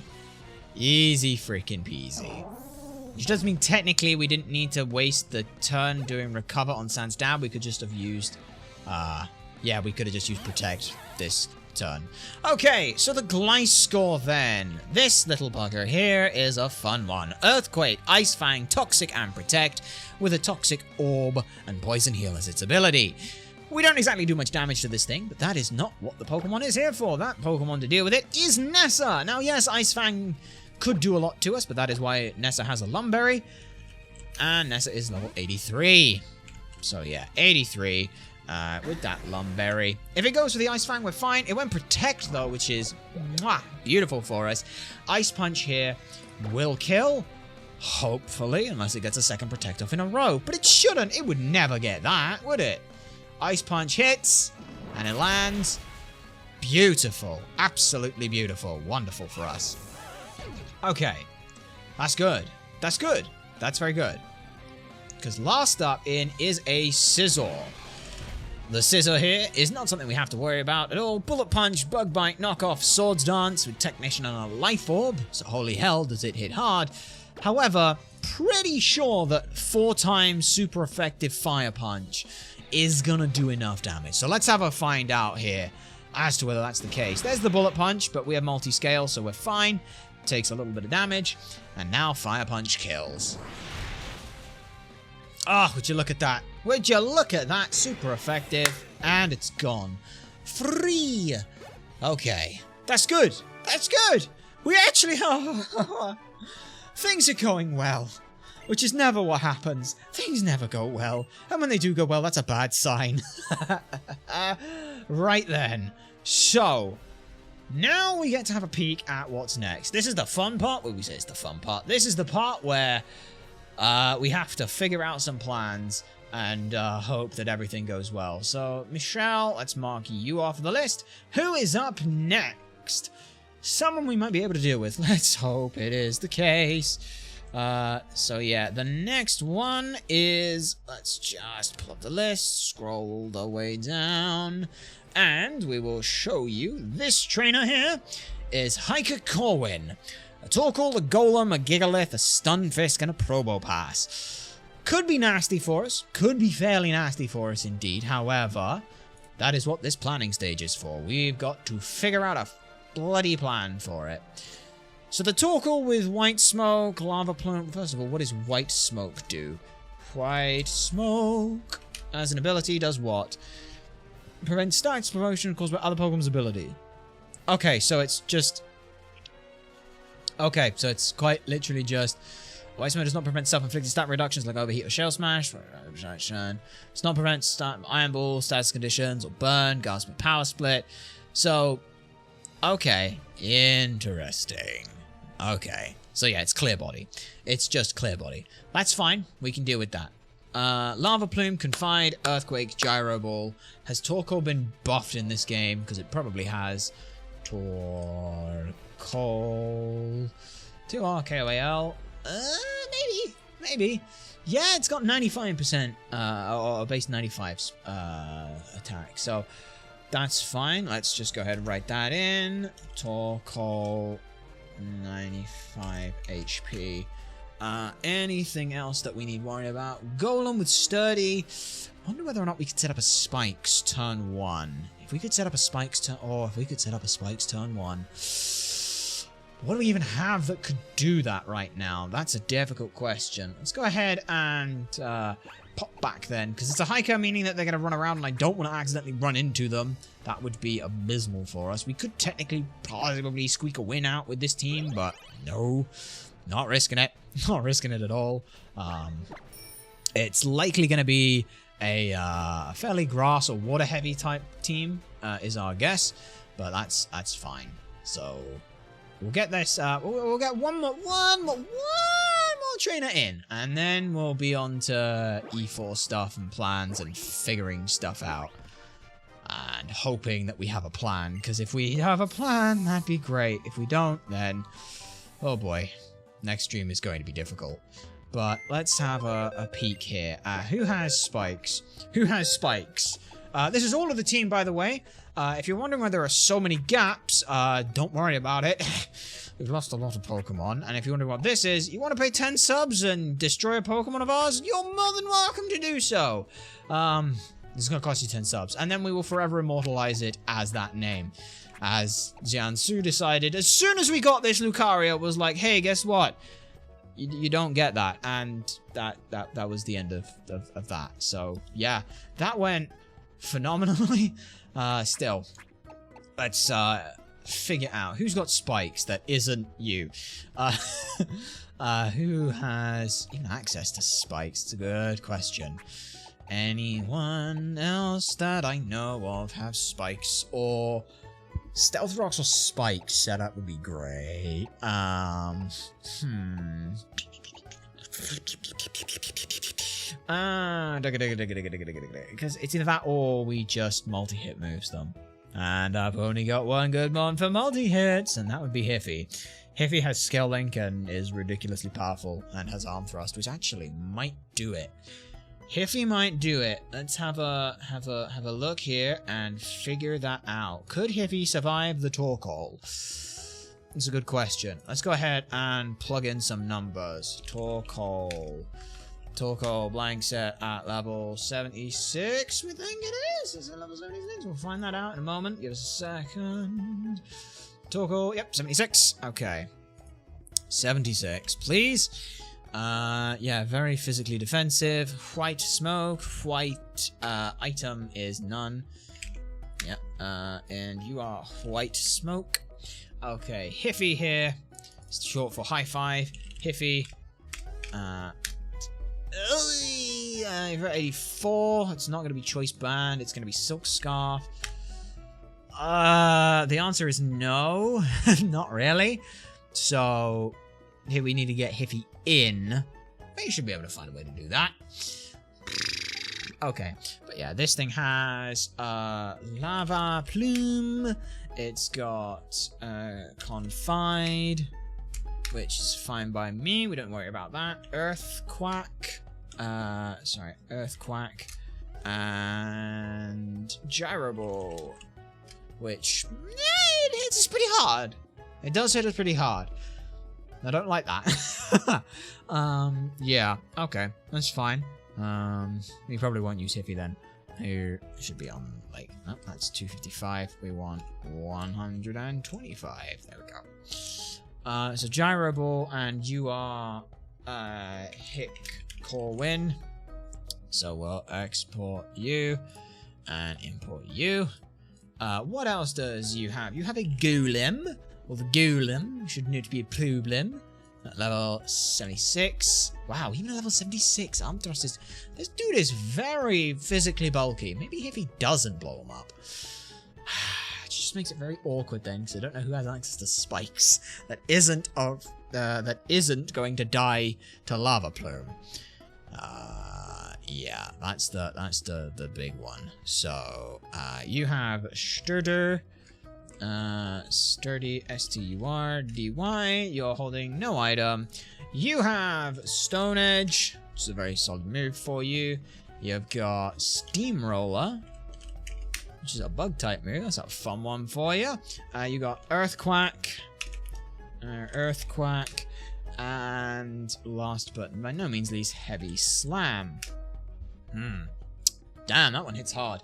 A: Easy freaking peasy. Which does mean technically we didn't need to waste the turn doing Recover on Sans Dab. We could just have used... yeah, we could have just used Protect this turn. Okay, so the Gliscor then. This little bugger here is a fun one. Earthquake, Ice Fang, Toxic, and Protect, with a Toxic Orb and Poison Heal as its ability. We don't exactly do much damage to this thing, but that is not what the Pokemon is here for. That Pokemon to deal with it is Nessa. Now, yes, Ice Fang could do a lot to us, but that is why Nessa has a Lumberry, and Nessa is level 83. So yeah, 83. With that Lumberry. If it goes for the Ice Fang, we're fine. It went Protect, though, which is beautiful for us. Ice Punch here will kill, hopefully, unless it gets a second Protect off in a row. But it shouldn't. It would never get that, would it? Ice Punch hits, and it lands. Beautiful. Absolutely beautiful. Wonderful for us. Okay. That's good. That's good. That's very good. Because last up in is a Scizor. The Scissor here is not something we have to worry about at all. Bullet Punch, Bug Bite, Knockoff, Swords Dance with Technician and a Life Orb, so holy hell does it hit hard. However, pretty sure that 4 times super effective Fire Punch is gonna do enough damage. So let's have a find out here as to whether that's the case. There's the Bullet Punch, but we have multi-scale, so we're fine. Takes a little bit of damage, and now Fire Punch kills. Oh, would you look at that? Would you look at that? Super effective. And it's gone. Free. Okay. That's good. That's good. We actually... things are going well. Which is never what happens. Things never go well. And when they do go well, that's a bad sign. Right then. So... now we get to have a peek at what's next. This is the fun part. Well, we say it's the fun part. This is the part where... we have to figure out some plans and hope that everything goes well. So, Michelle, let's mark you off the list. Who is up next? Someone we might be able to deal with. Let's hope it is the case. So yeah, the next one is... let's just pull up the list, scroll the way down, and we will show you this trainer here is Hiker Corwin. A Torkoal, a Golem, a Gigalith, a Stunfisk, and a Probopass. Could be nasty for us. Could be fairly nasty for us indeed. However, that is what this planning stage is for. We've got to figure out a bloody plan for it. So the Torkoal with White Smoke, Lava Plume... first of all, what does White Smoke do? White Smoke, as an ability, does what? Prevents stat explosion caused by other Pokemon's ability. Okay, so it's just... okay, so it's quite literally just... White Smoke does not prevent self-inflicted stat reductions like Overheat or Shell Smash. Does not prevent Iron Ball, status conditions, or Burn, Gasp and Power Split. So, okay, interesting. Okay, so yeah, it's Clear Body. It's just Clear Body. That's fine, we can deal with that. Lava Plume, Confide, Earthquake, Gyro Ball. Has Torkoal been buffed in this game? Because it probably has. Torkoal... T-O-R-K-O-A-L. Maybe. Yeah, it's got 95%, or base 95's attack. So that's fine. Let's just go ahead and write that in. Torkoal, 95 HP. Anything else that we need worry about? Golem with sturdy. I wonder whether or not we could set up a spikes turn 1. If we could set up a spikes turn, turn 1. What do we even have that could do that right now? That's a difficult question. Let's go ahead and pop back then, because it's a hiker, meaning that they're going to run around and I don't want to accidentally run into them. That would be abysmal for us. We could technically probably squeak a win out with this team, but no, not risking it. Not risking it at all. It's likely going to be a fairly grass or water heavy type team, is our guess, but that's fine. So we'll get this. We'll get one more trainer in, and then we'll be on to E4 stuff and plans and figuring stuff out, and hoping that we have a plan. Because if we have a plan, that'd be great. If we don't, then oh boy, next stream is going to be difficult. But let's have a peek here. Who has spikes? Who has spikes? This is all of the team, by the way. If you're wondering why there are so many gaps, don't worry about it. We've lost a lot of Pokemon. And if you're wondering what this is, you want to pay 10 subs and destroy a Pokemon of ours? You're more than welcome to do so. This is going to cost you 10 subs. And then we will forever immortalize it as that name. As Jiangsu decided, as soon as we got this, Lucario was like, hey, guess what? You don't get that. And that was the end of that. So, yeah, that went phenomenally. Still, let's figure out who's got spikes that isn't you. Who has even access to spikes? It's a good question. Anyone else that I know of have spikes or stealth rocks or spikes set up would be great. Because it's either that or we just multi-hit moves them. And I've only got one good mon for multi-hits, and that would be Hiffy. Hiffy has Skill Link and is ridiculously powerful and has Arm Thrust, which actually might do it. Hiffy might do it. Let's have a look here and figure that out. Could Hiffy survive the Torkoal? It's a good question. Let's go ahead and plug in some numbers. Torkoal blank set at level 76, we think it is. Is it level 76? We'll find that out in a moment. Give us a second. Torkoal, yep, 76. Okay. 76, please. Yeah, very physically defensive. White smoke. White item is none. Yep. And you are white smoke. Okay, Hiffy here. It's short for high five. Hiffy. You're at 84. It's not going to be choice band. It's going to be silk scarf. The answer is no. Not really. So here we need to get Hiffy in. We should be able to find a way to do that. Okay, but yeah, this thing has lava plume. It's got confide, which is fine by me. We don't worry about that. Earthquack. Earthquack. And Gyro Ball, which it hits us pretty hard. It does hit us pretty hard. I don't like that. Yeah, okay, that's fine. We probably won't use Hiffy then. Who should be on, like, no, that's 255. We want 125. There we go. So Gyro Ball, and you are Hick Corwin. So we'll export you and import you. What else does you have? You have a Golem, or the Golem should need to be a Problem. At level 76. Wow, even at level 76, Arm Thrust is... This dude is very physically bulky. Maybe if he doesn't blow him up. It just makes it very awkward then, because I don't know who has access to spikes that isn't going to die to lava plume. Yeah, that's the big one. So, you have Sturder. Sturdy, S-T-U-R-D-Y. You're holding no item. You have Stone Edge. which is a very solid move for you. You've got Steamroller, which is a bug type move. That's a fun one for you. You got Earthquack, and last but by no means least, Heavy Slam. Damn, that one hits hard.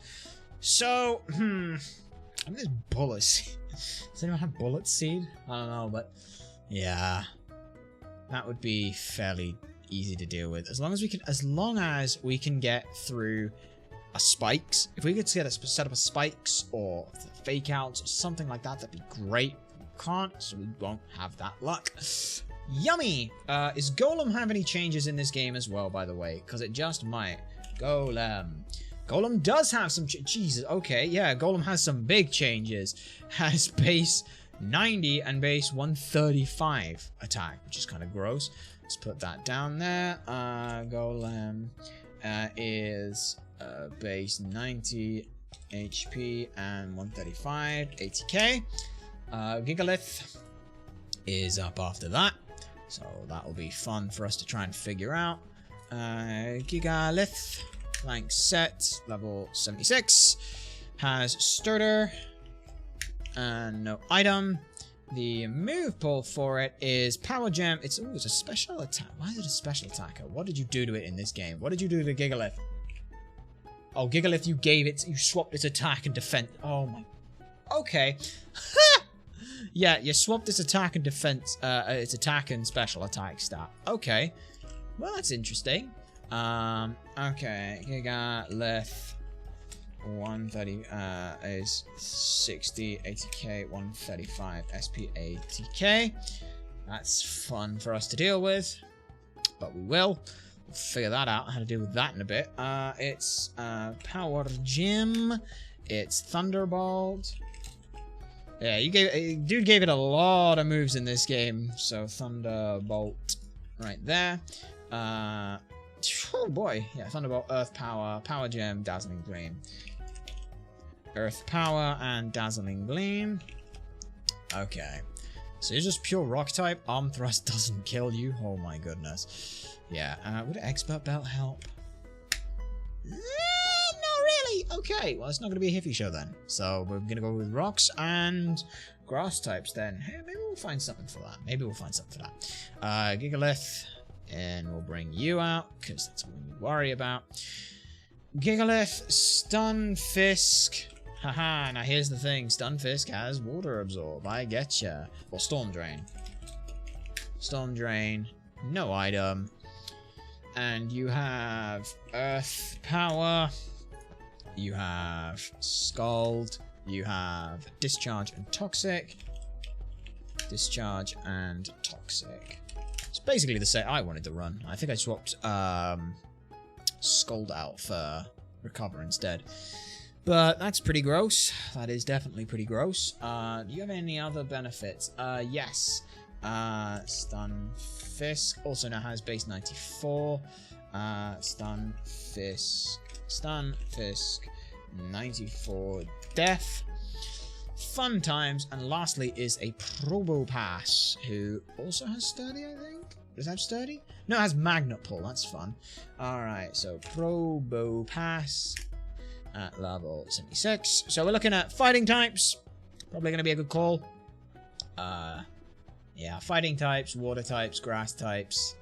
A: So, I mean, there's Bullet Seed. Does anyone have Bullet Seed? I don't know, but yeah, that would be fairly easy to deal with as long as we can get through a spikes. If we could set up a spikes or fake outs or something like that, that'd be great. We can't, so we won't have that luck. Yummy. Is Golem have any changes in this game as well, by the way? Because it just might. Golem does have some Jesus, okay, yeah, Golem has some big changes. Has base 90 and base 135 attack, which is kind of gross. Let's put that down there. Golem is base 90 HP and 135 80k. Gigalith is up after that, so that will be fun for us to try and figure out. Gigalith, blank set, level 76, has Sturder and no item. The move pull for it is Power Gem. It's a special attack. Why is it a special attacker? What did you do to it in this game? What did you do to Gigalith? Oh, Gigalith, you swapped its attack and defense. Oh my. Okay. Yeah, you swapped its attack and defense, its attack and special attack stat. Okay. Well, that's interesting. Okay, Gigalith 130 is 60, 80k, 135 SP 80k. That's fun for us to deal with, but we'll figure that out, how to deal with that in a bit. It's Power Gem, it's Thunderbolt. Yeah, dude gave it a lot of moves in this game, so Thunderbolt right there. Oh boy, yeah, Thunderbolt, Earth Power, Power Gem, Dazzling Gleam. Earth Power and Dazzling Gleam. Okay, so you're just pure rock type. Arm Thrust doesn't kill you. Oh my goodness. Yeah, would Expert Belt help? Not really. Okay, well, it's not going to be a Hiffy show then. So we're going to go with rocks and grass types then. Hey, maybe we'll find something for that. Gigalith. And we'll bring you out, because that's what we worry about. Gigalith, Stunfisk. Haha, now here's the thing. Stunfisk has Water Absorb. I getcha. Or Storm Drain. Storm Drain. No item. And you have Earth Power. You have Scald. You have Discharge and Toxic. Discharge and Toxic. It's basically the set I wanted to run. I think I swapped Scald out for Recover instead. But that's pretty gross. That is definitely pretty gross. Do you have any other benefits? Yes. Stunfisk also now has base 94. Stunfisk 94 death. Fun times. And lastly is a Probopass, who also has Sturdy, I think? Does it have Sturdy? No, it has Magnet Pull. That's fun. Alright, so Probopass at level 76. So we're looking at fighting types. Probably going to be a good call. Yeah, fighting types, water types, grass types.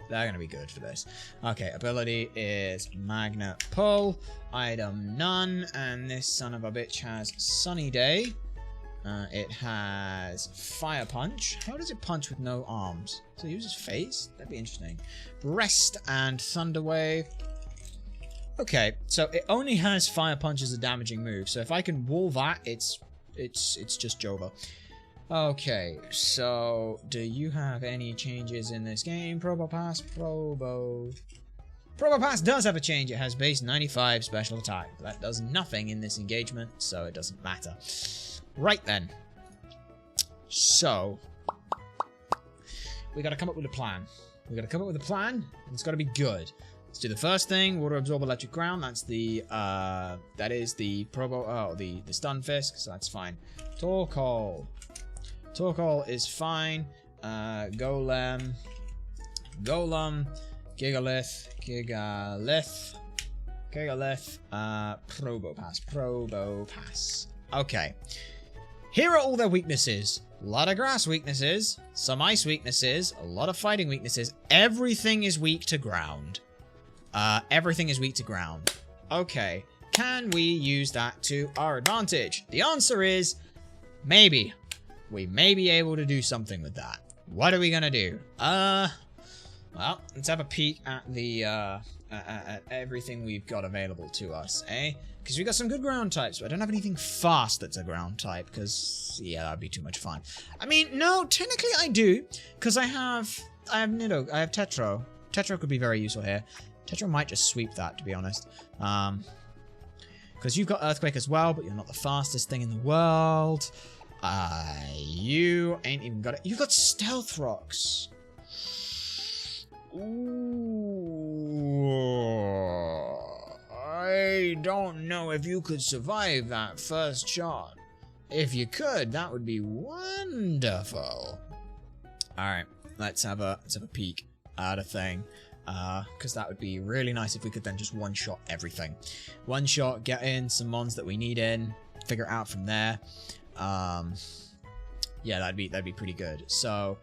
A: They're going to be good for this. Okay, ability is Magnet Pull. Item none. And this son of a bitch has Sunny Day. It has Fire Punch. How does it punch with no arms? So it uses face? That'd be interesting. Breast and Thunder Wave. Okay, so it only has Fire Punch as a damaging move. So if I can wall that, it's just Jova. Okay, so do you have any changes in this game? Probopass, Probopass does have a change. It has base 95 special attack. That does nothing in this engagement, so it doesn't matter. Right then. So we gotta come up with a plan. And it's gotta be good. Let's do the first thing. Water Absorb Electric Ground. That's the that is the the Stunfisk, so that's fine. Torkoal is fine. Golem Gigalith. Probopass. Okay. Here are all their weaknesses. A lot of grass weaknesses, some ice weaknesses, a lot of fighting weaknesses. Everything is weak to ground. Okay. Can we use that to our advantage? The answer is maybe. We may be able to do something with that. What are we gonna do? Well, let's have a peek at the, at everything we've got available to us, eh? Because we've got some good ground types, but I don't have anything fast that's a ground type, because, yeah, that'd be too much fun. I mean, no, technically I do, because I have Nido, I have Tetro. Tetro could be very useful here. Tetro might just sweep that, to be honest. Because you've got Earthquake as well, but you're not the fastest thing in the world. You ain't even got it. You've got Stealth Rocks. Ooh. I don't know if you could survive that first shot. If you could, that would be wonderful. Alright, let's have a peek at a thing. Because that would be really nice if we could then just one-shot everything. One shot, get in some mons that we need in, figure it out from there. Yeah, that'd be pretty good. So,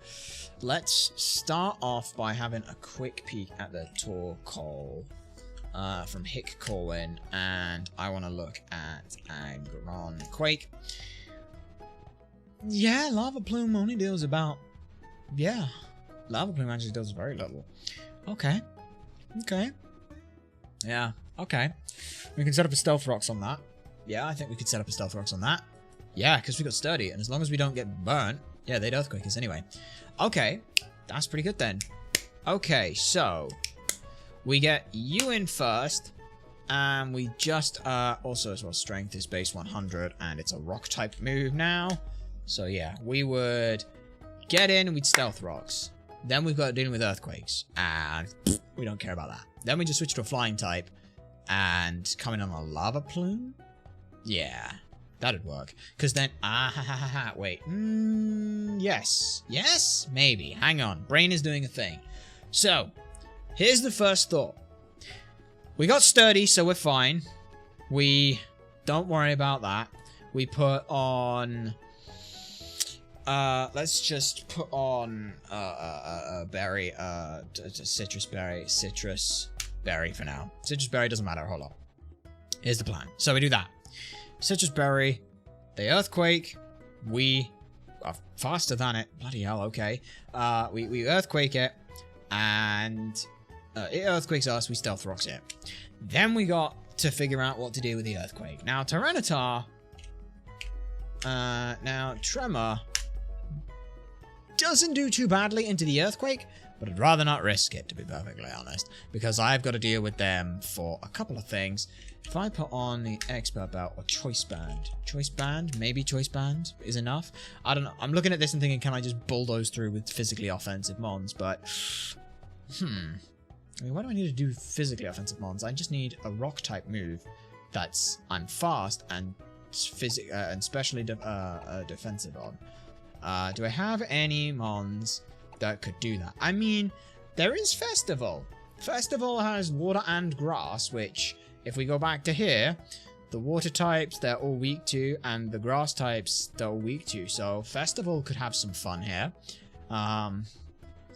A: let's start off by having a quick peek at the Torkoal from Hick Corwin, and I want to look at Aggron Quake. Yeah, Lava Plume only deals about... Yeah, Lava Plume actually does very little. Okay. Yeah, okay. We can set up a Stealth Rocks on that. Yeah, I think we could set up a Stealth Rocks on that. Yeah, because we got Sturdy, and as long as we don't get burnt... Yeah, they'd Earthquake us anyway. Okay, that's pretty good then. Okay, so... We get you in first, and we just... also as well, Strength is base 100, and it's a Rock-type move now. So yeah, we would get in, and we'd Stealth Rocks. Then we've got dealing with Earthquakes, and we don't care about that. Then we just switch to a Flying type, and come in on a Lava Plume? Yeah, that'd work. Because then, wait. Yes. Yes? Maybe. Hang on. Brain is doing a thing. So, here's the first thought. We got Sturdy, so we're fine. We don't worry about that. We put on... let's just put on berry, citrus berry for now. Citrus berry doesn't matter a whole lot. Here's the plan. So we do that. Citrus berry, they Earthquake, we are faster than it. Bloody hell, okay. We Earthquake it, and it Earthquakes us, we Stealth Rocks it. Then we got to figure out what to do with the Earthquake. Now, Tyranitar, now Tremor doesn't do too badly into the Earthquake, but I'd rather not risk it, to be perfectly honest, because I've got to deal with them for a couple of things. If I put on the Expert Belt or Choice Band, maybe Choice Band is enough. I don't know. I'm looking at this and thinking, can I just bulldoze through with physically offensive mons? But, I mean, what do I need to do physically offensive mons? I just need a Rock-type move that's I'm fast and specially defensive on. Do I have any mons that could do that? I mean, there is Festival. Festival has water and grass, which, if we go back to here, the water types, they're all weak to, and the grass types, they're all weak to. So, Festival could have some fun here.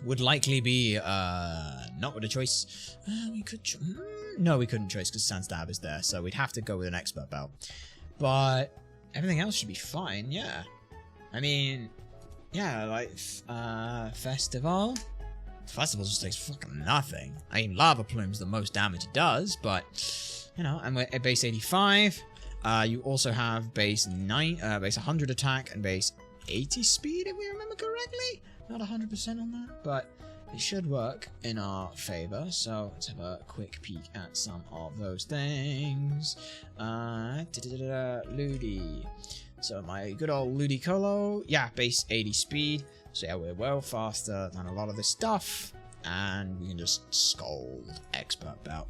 A: Would likely be, not with a choice. We could, no, we couldn't choice because Sandstab is there, so we'd have to go with an Expert Belt. But, everything else should be fine, yeah. I mean, yeah, like, Festival just takes fucking nothing. I mean, Lava Plume's the most damage it does, but, you know, and we're at base 85. You also have base 100 attack and base 80 speed, if we remember correctly. Not 100% on that, but it should work in our favor. So let's have a quick peek at some of those things. Ludi. So my good old Ludicolo, yeah, base 80 speed. So yeah, we're well faster than a lot of this stuff. And we can just scold Expert Belt.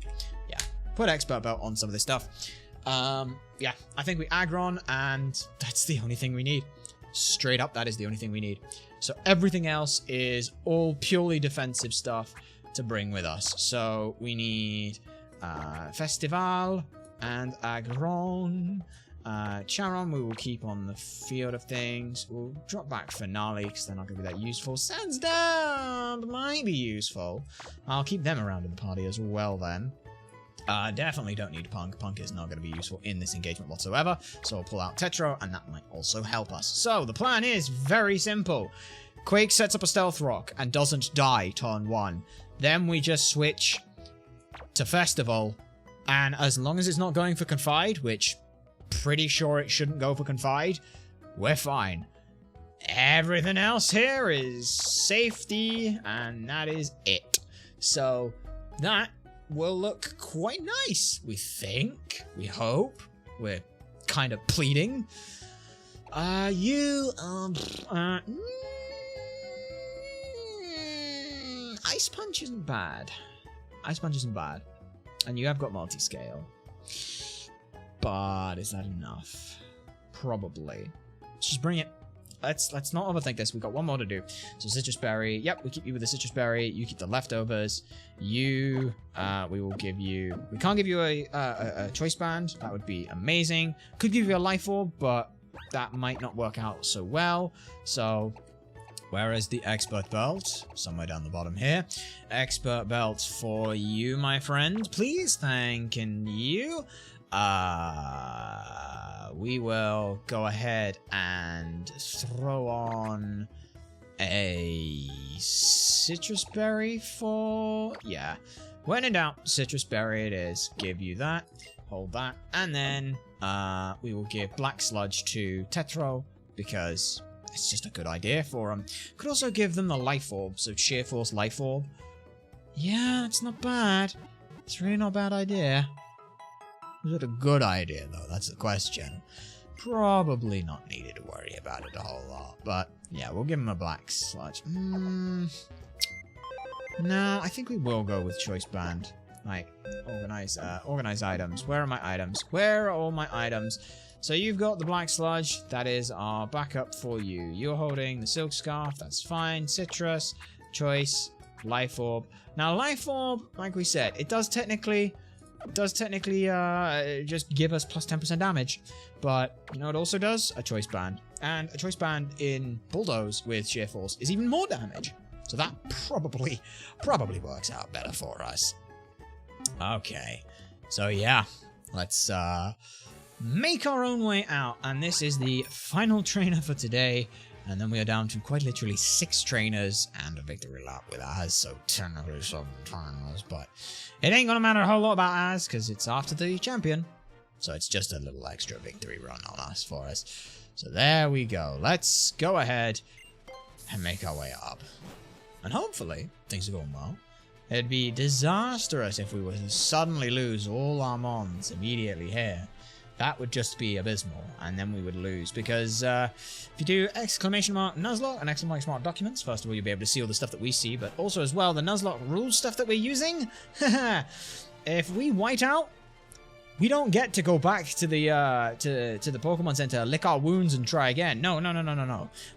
A: Yeah, put Expert Belt on some of this stuff. Yeah, I think we Aggron, and that's the only thing we need. Straight up, that is the only thing we need. So everything else is all purely defensive stuff. to bring with us. So we need Festival and Agron. Charon we will keep on the field of things. We'll drop back Finale because they're not going to be that useful. Sands Down might be useful. I'll keep them around in the party as well then. Definitely don't need Punk. Punk is not going to be useful in this engagement whatsoever. So we'll pull out Tetro, and that might also help us. So the plan is very simple. Quake sets up a Stealth Rock and doesn't die turn 1. Then we just switch to Festival. And as long as it's not going for Confide, which pretty sure it shouldn't go for Confide, we're fine. Everything else here is safety, and that is it. So that will look quite nice, we think. We hope. We're kind of pleading. Ice Punch isn't bad. Ice Punch isn't bad. And you have got multi-scale. But is that enough? Probably. Let's just bring it. Let's not overthink this. We've got one more to do. So Citrus Berry. Yep, we keep you with the Citrus Berry. You keep the leftovers. You, we will give you... We can't give you a Choice Band. That would be amazing. Could give you a Life Orb, but that might not work out so well. So, where is the Expert Belt? Somewhere down the bottom here. Expert Belt for you, my friend. Please, thanking you. We will go ahead and throw on a Citrus Berry for... Yeah. When in doubt, Citrus Berry it is. Give you that. Hold that. And then we will give Black Sludge to Tetro because it's just a good idea for them. Could also give them the Life Orb, so Sheer Force Life Orb. Yeah, it's not bad. It's really not a bad idea. Is it a good idea, though? That's the question. Probably not needed to worry about it a whole lot. But, yeah, we'll give him a Black Sludge. No, I think we will go with Choice Band. Like, organize items. Where are my items? Where are all my items? So you've got the Black Sludge. That is our backup for you. You're holding the Silk Scarf. That's fine. Citrus, Choice, Life Orb. Now, Life Orb, like we said, it does technically just give us plus 10% damage. But, you know what it also does? A Choice Band. And a Choice Band in Bulldoze with Sheer Force is even more damage. So that probably works out better for us. Okay. So yeah, let's make our own way out. And this is the final trainer for today. And then we are down to quite literally 6 trainers and a victory lap with Az, so technically 7 trainers, but it ain't gonna matter a whole lot about Az, because it's after the champion. So it's just a little extra victory run on us for us. So there we go. Let's go ahead and make our way up. And hopefully, things are going well. It'd be disastrous if we were to suddenly lose all our mons immediately here. That would just be abysmal, and then we would lose, because if you do exclamation mark Nuzlocke and exclamation mark documents, first of all, you'll be able to see all the stuff that we see, but also as well, the Nuzlocke rules stuff that we're using. If we white out, we don't get to go back to the the Pokemon Center, lick our wounds, and try again. No.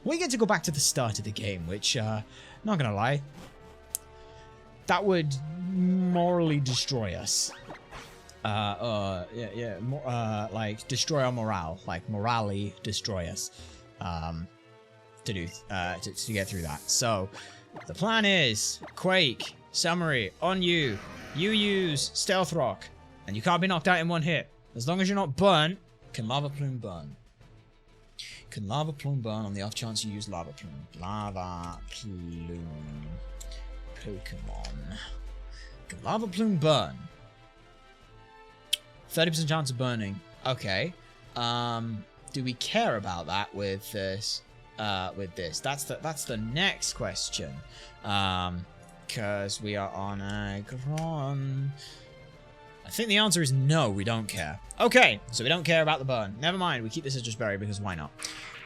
A: We get to go back to the start of the game, which, not gonna lie, that would morally destroy us. Like destroy our morale, like morally destroy us, to get through that. So the plan is Quake summary on you. You use Stealth Rock, and you can't be knocked out in one hit as long as you're not burnt. Can Lava Plume burn? Can Lava Plume burn on the off chance you use Lava Plume? Lava Plume Pokemon. Can Lava Plume burn? 30% chance of burning. Okay. Do we care about that with this? That's the next question. Because we are on Agron. I think the answer is no, we don't care. Okay, so we don't care about the burn. Never mind, we keep the Citrus Berry because why not?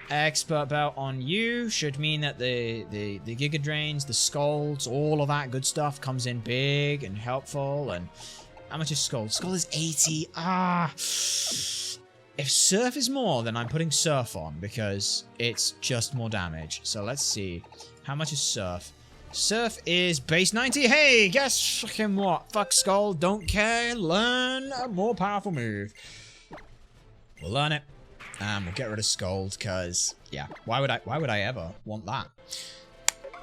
A: Expert Belt on you should mean that the Giga Drains, the Scalds, all of that good stuff comes in big and helpful. And how much is Scald? Scald is 80. If Surf is more, then I'm putting Surf on because it's just more damage. So let's see. How much is Surf? Surf is base 90. Hey, guess fucking what? Fuck Skull, don't care. Learn a more powerful move. We'll learn it. And we'll get rid of Scold, because, yeah, why would I ever want that?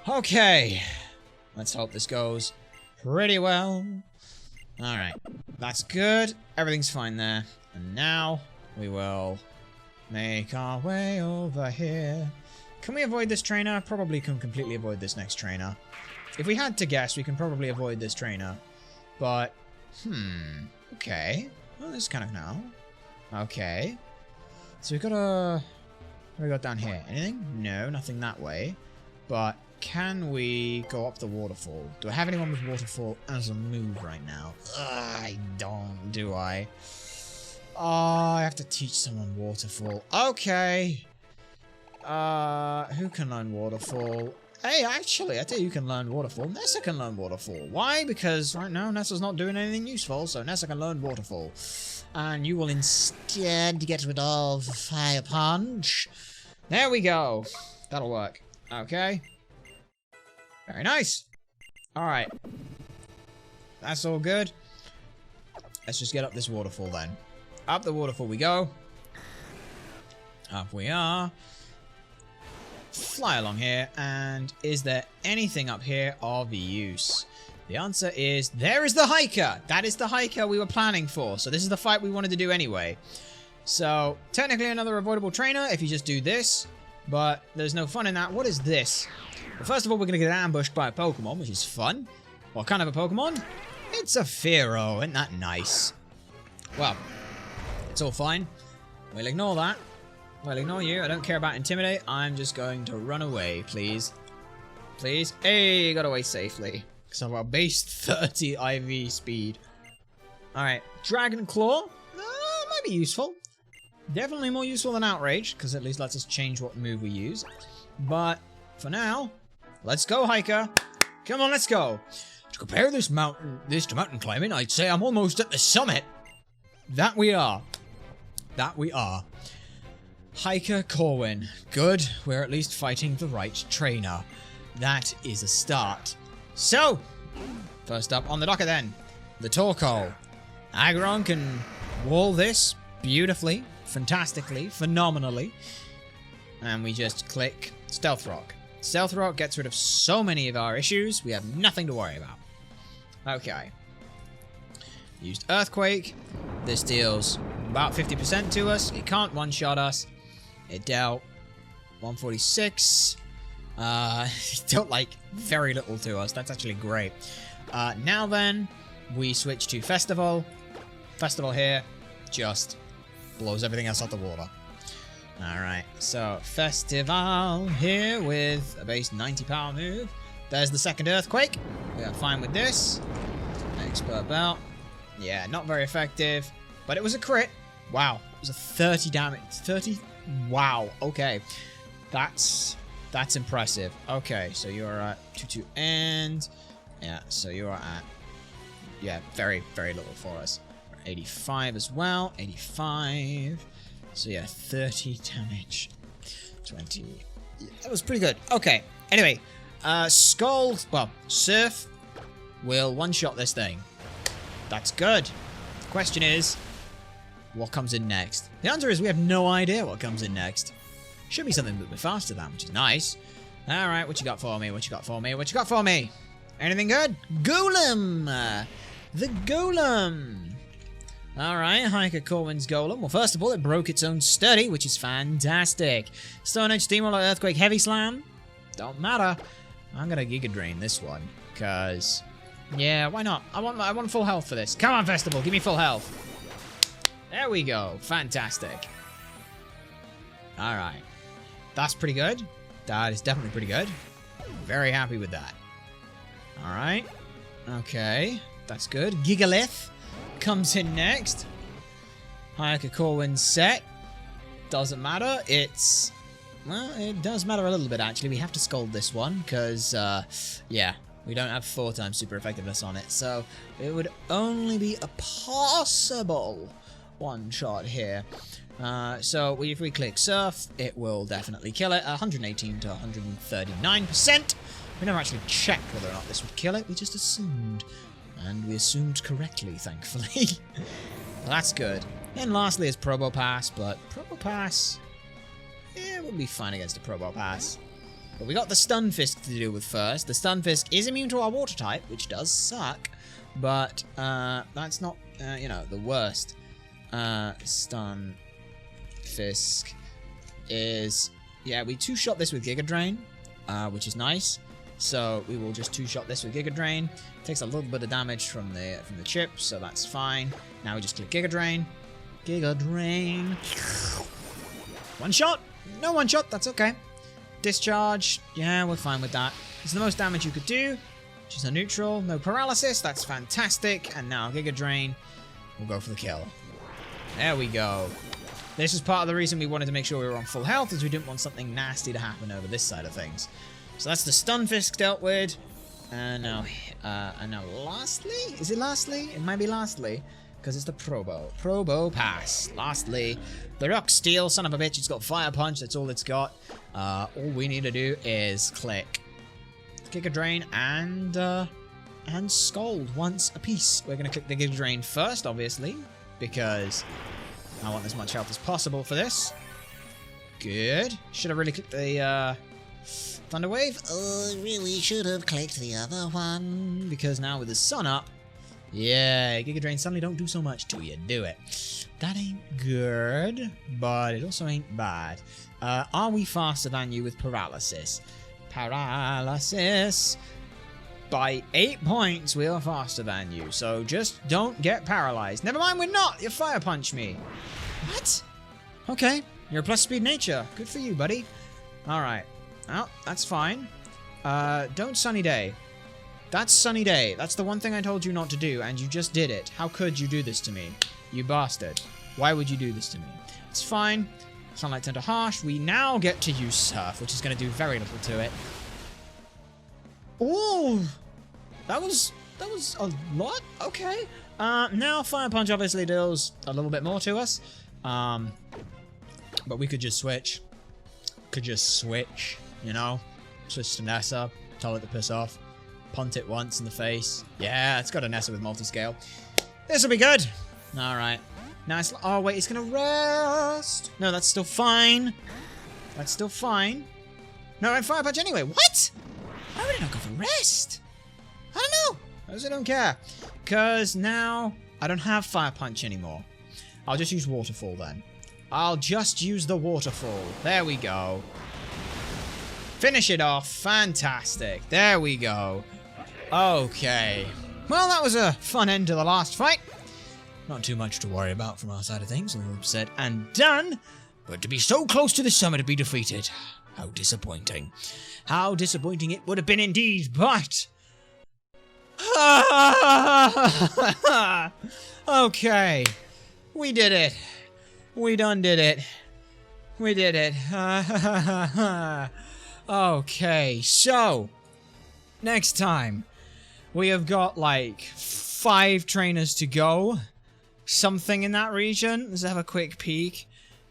A: Okay. Let's hope this goes pretty well. Alright. That's good. Everything's fine there. And now we will make our way over here. Can we avoid this trainer? Probably can completely avoid this next trainer. If we had to guess, we can probably avoid this trainer. But, okay. Well, this is kind of now. Okay. So we've got a... What do we got down here? Anything? No, nothing that way. But can we go up the waterfall? Do I have anyone with waterfall as a move right now? I don't, do I? Oh, I have to teach someone waterfall. Okay. Who can learn waterfall? Hey, actually, I tell you can learn waterfall. Nessa can learn waterfall. Why? Because right now Nessa's not doing anything useful, so Nessa can learn waterfall. And you will instead get rid of Fire Punch. There we go. That'll work. Okay. Very nice. Alright. That's all good. Let's just get up this waterfall then. Up the waterfall we go. Up we are. Fly along here. And is there anything up here of use? The answer is, there is the hiker! That is the hiker we were planning for. So this is the fight we wanted to do anyway. So, technically another avoidable trainer if you just do this. But there's no fun in that. What is this? Well, first of all, we're going to get ambushed by a Pokemon, which is fun. What kind of a Pokemon? It's a Fearow. Isn't that nice? Well, it's all fine. We'll ignore that. We'll ignore you. I don't care about Intimidate. I'm just going to run away, please. Please. Hey, got away safely. So our base 30 IV speed. Alright, Dragon Claw. Might be useful. Definitely more useful than Outrage, because at least lets us change what move we use. But for now, let's go, hiker. Come on, let's go. To compare this to mountain climbing, I'd say I'm almost at the summit. That we are. That we are. Hiker Corwin. Good, we're at least fighting the right trainer. That is a start. So, first up on the docket then, the Torkoal. Aggron can wall this beautifully, fantastically, phenomenally. And we just click Stealth Rock. Stealth Rock gets rid of so many of our issues, we have nothing to worry about. Okay. Used Earthquake. This deals about 50% to us. It can't one-shot us. It dealt 146. It dealt like very little to us. That's actually great. Now then, we switch to Festival. Festival here just blows everything else out the water. Alright, so Festival here with a base 90 power move. There's the second Earthquake. We are fine with this. Expert Belt. Yeah, not very effective, but it was a crit. Wow, it was a 30 damage. 30? Wow, okay. That's impressive. Okay, so you're at 2-2 and... Yeah, so you are at... Yeah, very, very little for us. 85 as well. 85. So yeah, 30 damage. 20. Yeah, that was pretty good. Okay, anyway. Scald... Well, Surf will one-shot this thing. That's good. The question is, what comes in next? The answer is we have no idea what comes in next. Should be something a little bit faster than, which is nice. Alright, what you got for me? What you got for me? What you got for me? Anything good? Golem! The Golem! Alright, Hiker Corwin's Golem. Well, first of all, it broke its own study, which is fantastic. Stone Edge, Steamroller, Earthquake, Heavy Slam. Don't matter. I'm gonna Giga Drain this one, because... Yeah, why not? I want full health for this. Come on, Festival, give me full health. There we go. Fantastic. Alright. That's pretty good. That is definitely pretty good. Very happy with that. Alright. Okay. That's good. Gigalith comes in next. Hiker Corwin's set. Doesn't matter. It's... Well, it does matter a little bit, actually. We have to scold this one, because, yeah. We don't have 4 times super effectiveness on it, so it would only be a possible one-shot here. So if we click Surf, it will definitely kill it. 118 to 139%. We never actually checked whether or not this would kill it. We just assumed. And we assumed correctly, thankfully. Well, that's good. And lastly is Probopass, but Probopass... yeah, we'll be fine against a Probopass. But we got the Stunfisk to deal with first. The Stunfisk is immune to our water type, which does suck. But that's not, you know, the worst. Stunfisk is... yeah, we two-shot this with Giga Drain, which is nice. So we will just two-shot this with Giga Drain. Takes a little bit of damage from the chip, so that's fine. Now we just click Giga Drain. Giga Drain. One shot? No one shot, that's okay. Discharge, yeah, we're fine with that. It's the most damage you could do, which is a neutral. No paralysis, that's fantastic. And now Giga Drain will go for the kill. There we go. This is part of the reason we wanted to make sure we were on full health, is we didn't want something nasty to happen over this side of things. So that's the Stunfisk dealt with. And now lastly? Is it lastly? It might be lastly. Because it's the Probopass. Lastly, the Rock Steel, son of a bitch. It's got Fire Punch. That's all it's got. All we need to do is click Giga Drain and Scald once a piece. We're going to click the Giga Drain first, obviously, because I want as much health as possible for this. Good. Should have really clicked the Thunder Wave. Oh, really should have clicked the other one, because now with the sun up, yeah, Giga Drain suddenly don't do so much to you, do it? That ain't good, but it also ain't bad. Are we faster than you with Paralysis? Paralysis. By 8 points, we are faster than you, so just don't get paralyzed. Never mind, we're not! You Fire Punch me. What? Okay, you're a plus speed nature. Good for you, buddy. Alright. Oh, that's fine. Don't Sunny Day. That's Sunny Day. That's the one thing I told you not to do, and you just did it. How could you do this to me? You bastard. Why would you do this to me? It's fine. Sunlight turned to Harsh. We now get to use Surf, which is going to do very little to it. Oh! That was a lot? Okay. Now Fire Punch obviously deals a little bit more to us. But we could just switch. You know? Switch to Nessa. Tell it to piss off. Punt it once in the face. Yeah, it's got a Nessa with multi-scale. This will be good. Alright. Nice. Oh, wait, it's going to rest. No, that's still fine. That's still fine. No, I'm Fire Punch anyway. What? Why would I not go for rest? I don't know. I also don't care. Because now I don't have Fire Punch anymore. I'll just use Waterfall then. I'll just use the Waterfall. There we go. Finish it off. Fantastic. There we go. Okay. Well, that was a fun end to the last fight. Not too much to worry about from our side of things. All said and done. But to be so close to the summit to be defeated. How disappointing. How disappointing it would have been indeed, but... okay. We did it. We done did it. We did it. Okay, so... next time, we have got like 5 trainers to go. Something in that region. Let's have a quick peek.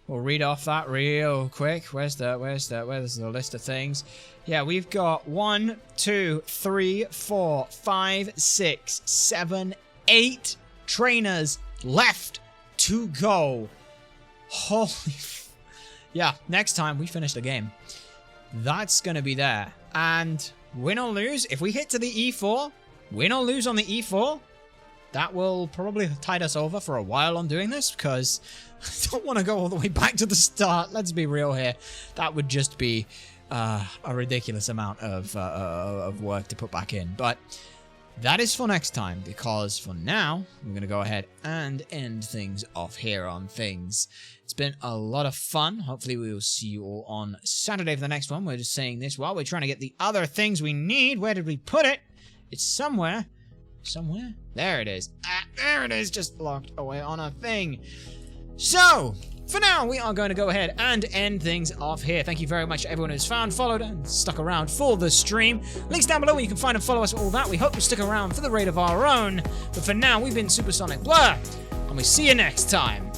A: We'll read off that real quick. Where's the list of things? Yeah, we've got 1, 2, 3, 4, 5, 6, 7, 8 trainers left to go. Holy yeah, next time we finish the game. That's gonna be there. And win or lose, if we hit to the E4, win or lose on the E4, that will probably tide us over for a while on doing this, because I don't want to go all the way back to the start. Let's be real here. That would just be a ridiculous amount of work to put back in. But that is for next time, because for now, we're going to go ahead and end things off here on things. It's been a lot of fun. Hopefully we will see you all on Saturday for the next one. We're just saying this while we're trying to get the other things we need. Where did we put it? It's somewhere. Somewhere? There it is. There it is, just locked away on a thing. So, for now, we are going to go ahead and end things off here. Thank you very much to everyone who's found, followed, and stuck around for the stream. Links down below where you can find and follow us for all that. We hope you stick around for the raid of our own. But for now, we've been Supersonic Blur, and we see you next time.